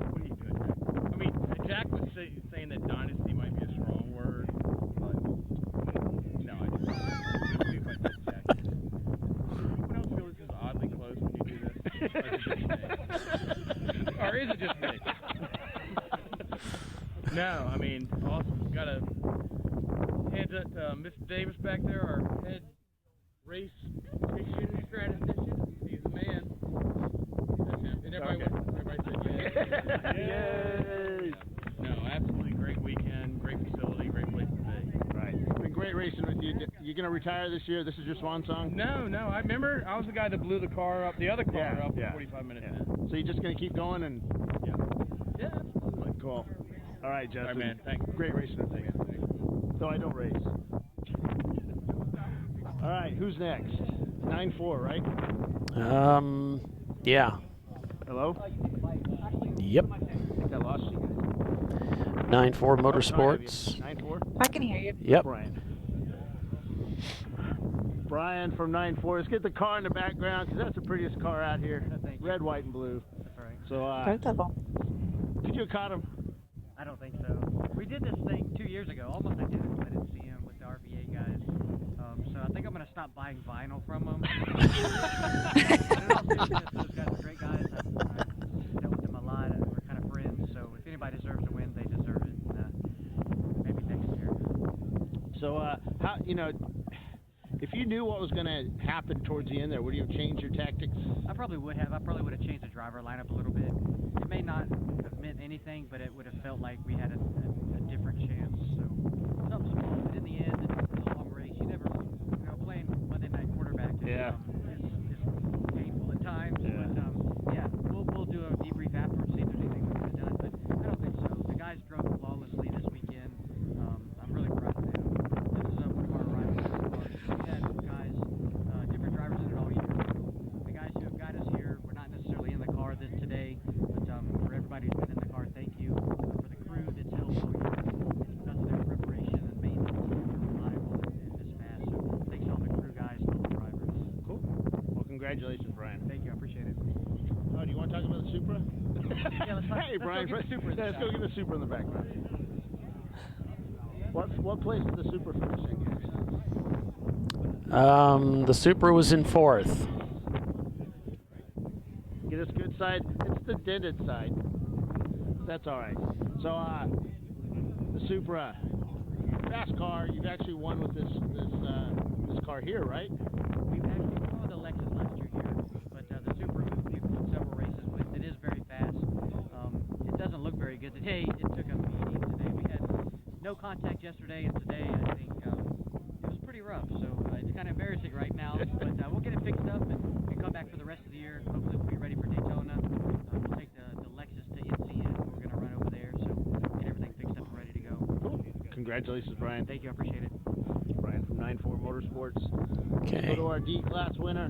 What are you doing, Jack? I mean, Jack was saying that dynasty might be a strong word, but no, I just see if I said Jack. Anyone else feel this is oddly close when you do this? Or is it just me? No, I mean, awesome. Got a hands up to Mr. Davis back there, our head race statistician. He's the man. And everybody said yay. Yay. No, absolutely great weekend, great facility, great place to be. Right. It's been great racing with you. You going to retire this year? This is your swan song? No. I remember I was the guy that blew the other car up 45 minutes in. So you're just going to keep going and... Yeah, absolutely. Cool. All right, Justin. All right, man. Thanks. Great racing with you. So I don't race. All right, who's next? 9-4, right? Yeah. Hello? Yep. I think I lost you guys. 9-4 Motorsports. 9-4? I can hear you. Yep. Brian from 9-4. Let's get the car in the background, because that's the prettiest car out here. Red, white, and blue. All right. So, Both of them. could you have caught him? I don't think so. We did this thing 2 years ago. Almost I did it, but I didn't see him with the RVA guys. So I think I'm going to stop buying vinyl from them. Those guys are great guys. I've dealt with them a lot. We're kind of friends. So if anybody deserves to win, they deserve it. Maybe next year. So, how if you knew what was going to happen towards the end there, would you have changed your tactics? I probably would have. I probably would have changed the driver lineup a little bit. It may not have meant anything, but it would have felt like we had a different chance. So something small, but in the end, it's a long race. You never, playing Monday night quarterback is painful at times. Yeah. But yeah, we'll do a debrief afterwards, see if there's anything we could have done. But I don't think so. The guys drove flawlessly this weekend. I'm really proud of them. This is a car ride. We've had guys, different drivers in it all year. The guys who have got us here were not necessarily in the car today, but for everybody who's been in the car, thank you. For the crew that's helped all year, because of their preparation and maintenance, we're reliable and this fast. So thanks to all the crew guys and all the drivers. Cool. Well, congratulations, Brian. Thank you, I appreciate it. Oh, do you want to talk about the Supra? Yeah, let's Hey, Brian. go get the Supra in the Let's go shot. get the Supra in the background. What place did the Supra finish in, guys? The Supra was in 4th. Get us good side. It's the dented side. That's all right. So, the Supra, fast car. You've actually won with this car here, right? We've actually won with the Lexus last year here, but the Supra we've won several races with. It is very fast. It doesn't look very good today. It took a beating today. We had no contact yesterday, and today I think it was pretty rough. So it's kind of embarrassing right now, but we'll get it fixed up and come back for the rest of the year. Hopefully we'll be ready for Daytona. We'll take the Lexus to NCN. We're going to run over there, so get everything fixed up and ready to go. Cool. Congratulations, Brian. Thank you. I appreciate it. Brian from 9-4 Motorsports. Okay. Go to our D-Class winner.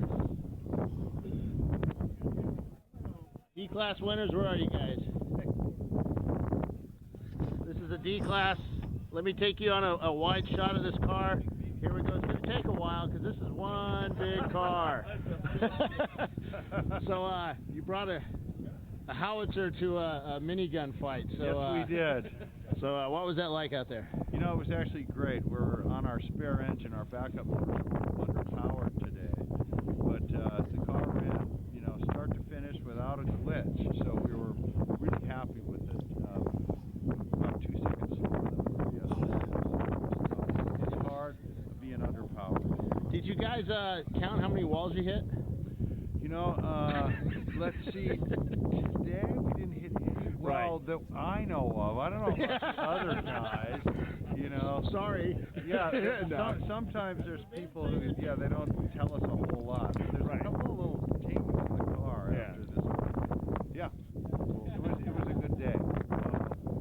D-Class winners, where are you guys? This is a D-Class. Let me take you on a wide shot of this car. Here we go. It's going to take a while because this is one big car. So you brought a howitzer to a minigun fight. So, yes, we did. So what was that like out there? You know, it was actually great. We're on our spare engine. Our backup motors were underpowered today. But the car ran, you know, start to finish without a glitch. So we were really happy with it. About 2 seconds slower than we were yesterday. It's hard being underpowered. Did you guys count how many walls you hit? You know, let's see. Today we didn't hit any wall that I know of. I don't know about the other guys. You know. Sorry. Yeah. No. Sometimes there's people who, yeah, they don't tell us a whole lot. But there's a couple of little things in the car after this. Yeah. It was a good day.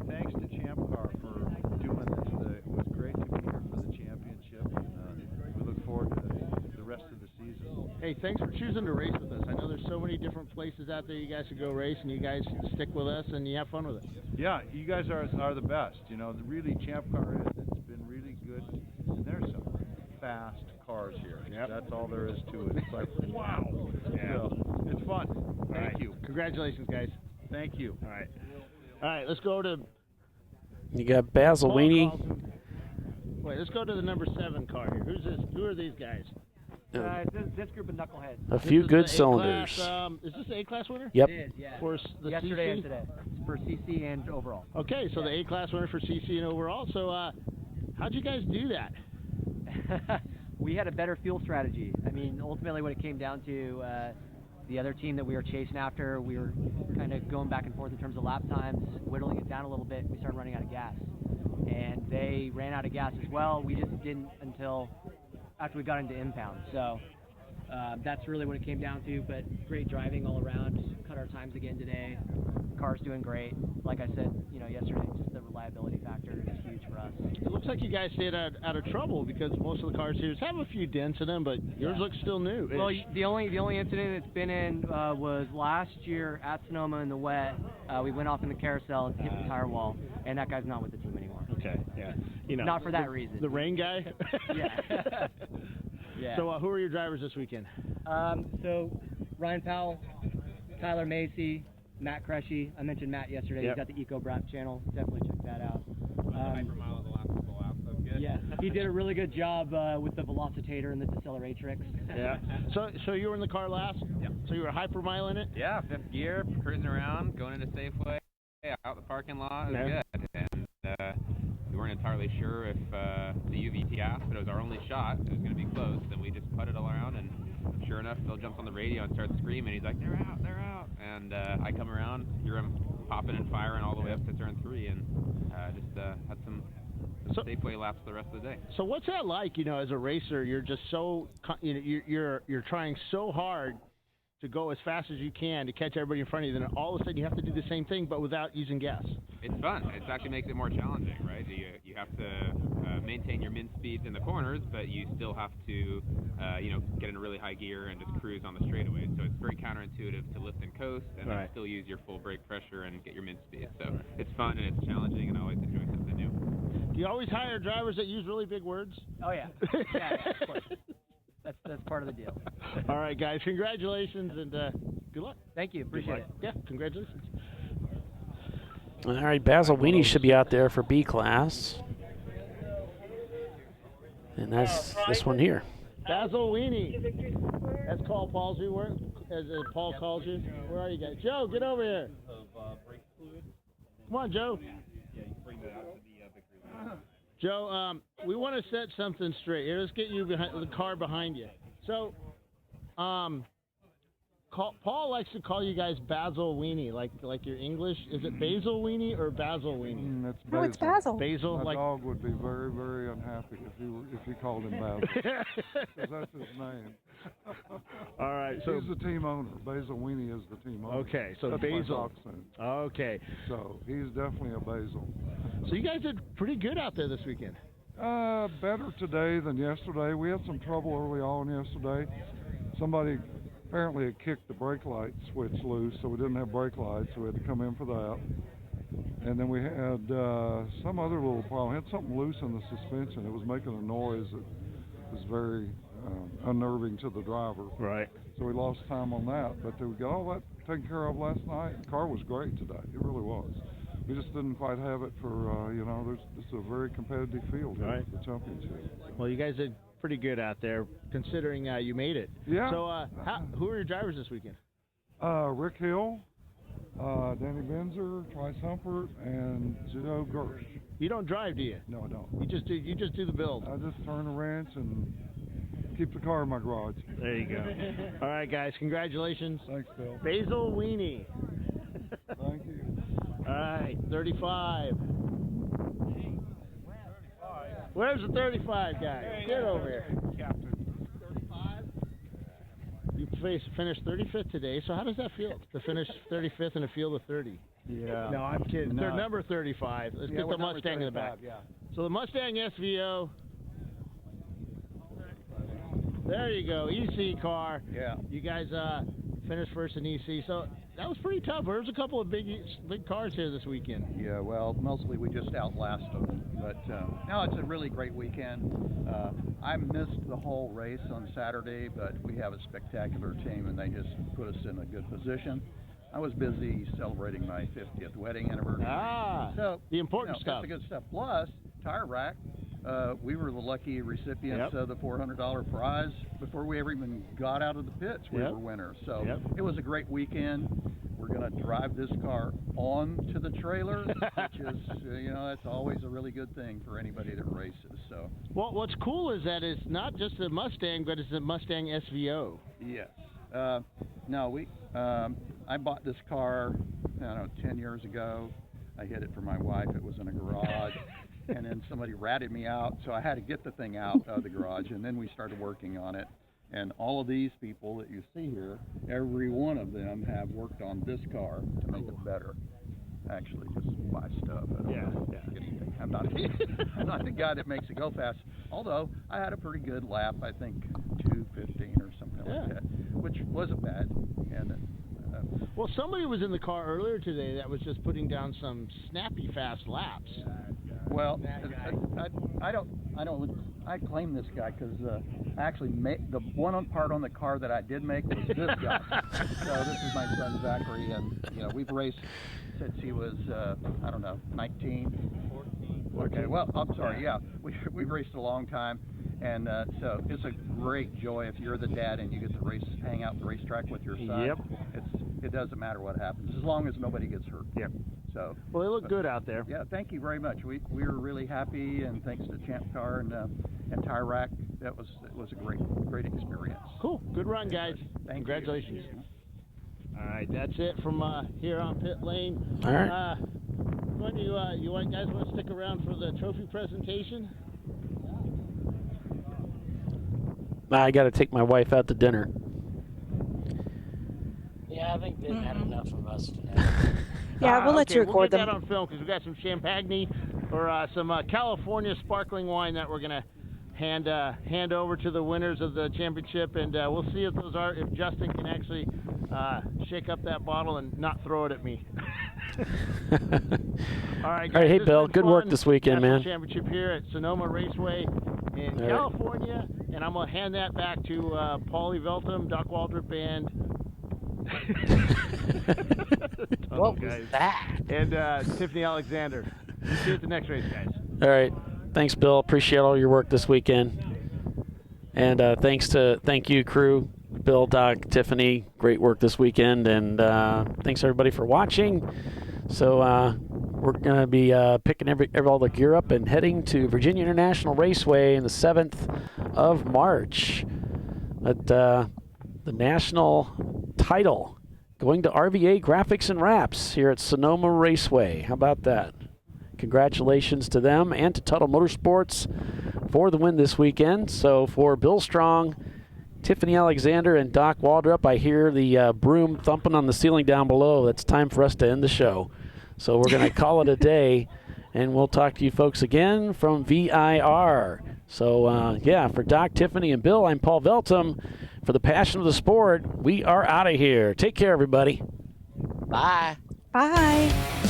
Thanks to ChampCar for doing this. It was great to be here for the championship. We look forward to the rest of the season. Hey, thanks for choosing to race with us. I know there's so many different places out there you guys should go race, and you guys stick with us and you have fun with it. Yeah, you guys are the best. You know, really ChampCar is. It's been really good, and there's some fast cars here. Yep. That's all there is to it. It's like, wow. Yeah. So, it's fun. Thank you. Congratulations, guys. Thank you. All right. All right, let's go to... You got Basil Weenie. Wait, let's go to the number 7 car here. Who's this? Who are these guys? This group of knuckleheads. A few good cylinders. Is this the A-Class winner? Yep. It is, yeah. For the Yesterday CC? and today. For CC and overall. Okay, so the A-Class winner for CC and overall. So how'd you guys do that? We had a better fuel strategy. I mean, ultimately what it came down to, the other team that we were chasing after, we were kind of going back and forth in terms of lap times, whittling it down a little bit. We started running out of gas. And they ran out of gas as well. We just didn't until after we got into impound. So that's really what it came down to, but great driving all around. Cut our times again today. Car's doing great. Like I said, you know, yesterday, just the reliability factor is huge for us. It looks like you guys stayed out of trouble because most of the cars here have a few dents in them, but yours looks still new. Well, the only incident it's been in was last year at Sonoma in the wet. We went off in the carousel and hit the tire wall, and that guy's not with the team anymore. Okay, yeah. You know, not for that reason. The rain guy? Yeah. Yeah. So who are your drivers this weekend? So Ryan Powell, Tyler Macy, Matt Cresci. I mentioned Matt yesterday. Yep. He's got the Eco Brap channel. Definitely check that out. Hypermile of the last couple laps. That's good. Yeah, he did a really good job with the Velocitator and the Deceleratrix. Yeah. So you were in the car last? Yeah. So you were hypermile in it? Yeah, 5th gear, cruising around, going into Safeway, out the parking lot. It was good. And we weren't entirely sure if the UVT asked, but it was our only shot. It was going to be close, and we just putted all around, and sure enough, Phil jumps on the radio and starts screaming. He's like, they're out, they're out. And I come around, hear him popping and firing all the way up to turn 3, and just had some Safeway laps the rest of the day. So what's that like, you know, as a racer? You're just so, you know, you're trying so hard to go as fast as you can to catch everybody in front of you, then all of a sudden you have to do the same thing but without using gas. It's fun. It actually makes it more challenging, right? You have to maintain your min speeds in the corners, but you still have to, you know, get in a really high gear and just cruise on the straightaway. So it's very counterintuitive to lift and coast and then still use your full brake pressure and get your min speed. So it's fun and it's challenging, and I always enjoy something new. Do you always hire drivers that use really big words? Oh, yeah. Yeah, of course. That's part of the deal. All right, guys. Congratulations and good luck. Thank you. Appreciate it. Yeah, congratulations. All right, Basil Weenie should be out there for B class. And that's this one here. Basil Weenie. That's Call Palsy. as Paul calls you? Where are you guys? Joe, get over here. Come on, Joe. Joe, we want to set something straight. Here, let's get you behind the car behind you. So, Paul likes to call you guys Basil Weenie, like your English. Is it Basil Weenie or Basil Weenie? It's No, it's Basil. Basil, My like dog would be very, very unhappy if you called him Basil. 'Cause that's his name. All right, so he's the team owner. Basil Weenie is the team owner. Okay, so that's Basil. my dachshund. Okay. So he's definitely a Basil. So you guys did pretty good out there this weekend. Better today than yesterday. We had some trouble early on yesterday. Somebody apparently had kicked the brake light switch loose, so we didn't have brake lights, so we had to come in for that. And then we had some other little problem. We had something loose in the suspension. It was making a noise that was very unnerving to the driver. Right. So we lost time on that, but we got all that taken care of last night. The car was great today. It really was. We just didn't quite have it for, this is a very competitive field here Right. for the championship. Well, you guys did pretty good out there, considering you made it. Yeah. So, who are your drivers this weekend? Rick Hill, Danny Benzer, Trice Humpert, and Joe Gersh. You don't drive, do you? No, I don't. You just do the build. I just turn the wrench and keep the car in my garage. There you go. All right, guys. Congratulations. Thanks, Bill. Basil Weenie. Thank you. All right, 35. Where's the 35 guy? Get over here. Captain. 35. You finished 35th today, so how does that feel to finish 35th in a field of 30? Yeah. No, I'm kidding. No. They're number 35. Let's get we're the number Mustang in the back. 35, Yeah. So the Mustang SVO. There you go, EC car. Yeah. You guys finished first in EC, so that was pretty tough. There was a couple of big cars here this weekend. Yeah, well, mostly we just outlasted them. But no, it's a really great weekend. I missed the whole race on Saturday, but we have a spectacular team, and they just put us in a good position. I was busy celebrating my 50th wedding anniversary. So the important stuff. That's the good stuff. Plus, Tire Rack. We were the lucky recipients of the $400 prize before we ever even got out of the pits. We were winners. So it was a great weekend. We're going to drive this car onto the trailer, which is, that's always a really good thing for anybody that races. So. Well, what's cool is that it's not just a Mustang, but it's a Mustang SVO. Yes. I bought this car, 10 years ago. I hid it for my wife. It was in a garage. And then somebody ratted me out, so I had to get the thing out of the garage, and then we started working on it. And all of these people that you see here, every one of them have worked on this car to make it better. Actually, just buy stuff. I don't know anything. I'm not the guy that makes it go fast. Although I had a pretty good lap, I think 2:15 or something like that, which wasn't bad. And well, somebody was in the car earlier today that was just putting down some snappy fast laps. Well, I claim this guy because I actually made the one part on the car that I did make was this guy. So this is my son Zachary, and we've raced since he was 19, 14. Okay, well, I'm sorry. Yeah, we've raced a long time, and so it's a great joy if you're the dad and you get to hang out the racetrack with your son. Yep. It doesn't matter what happens as long as nobody gets hurt. Yep. So. Well, they look good out there. Yeah, thank you very much. We were really happy, and thanks to Champ Car and Tire Rack, it was a great experience. Cool. Good run, guys. Congratulations. All right, that's it from here on pit lane. All right. You guys want to stick around for the trophy presentation? I got to take my wife out to dinner. Yeah, I think they've had enough of us today. Yeah, we'll let you record we'll get them. that on film because we got some champagne or some California sparkling wine that we're gonna hand over to the winners of the championship, and we'll see if Justin can actually shake up that bottle and not throw it at me. All right, guys, Hey, this Bill, has been good work fun. this weekend, National man. Championship here at Sonoma Raceway in California, and I'm gonna hand that back to Paulie Veltum, Doc Waldrop Band. What was that? And Tiffany Alexander. See you at the next race, guys. All right. Thanks, Bill. Appreciate all your work this weekend. And thank you, crew. Bill, Doc, Tiffany, great work this weekend, and thanks everybody for watching. So we're going to be picking all the gear up and heading to Virginia International Raceway on the 7th of March. But the national title going to RVA Graphics and Wraps here at Sonoma Raceway. How about that? Congratulations to them and to Tuttle Motorsports for the win this weekend. So for Bill Strong, Tiffany Alexander, and Doc Waldrop, I hear the broom thumping on the ceiling down below. It's time for us to end the show. So we're going to call it a day, and we'll talk to you folks again from VIR. So, yeah, for Doc, Tiffany, and Bill, I'm Paul Veltum. For the passion of the sport, we are out of here. Take care, everybody. Bye. Bye.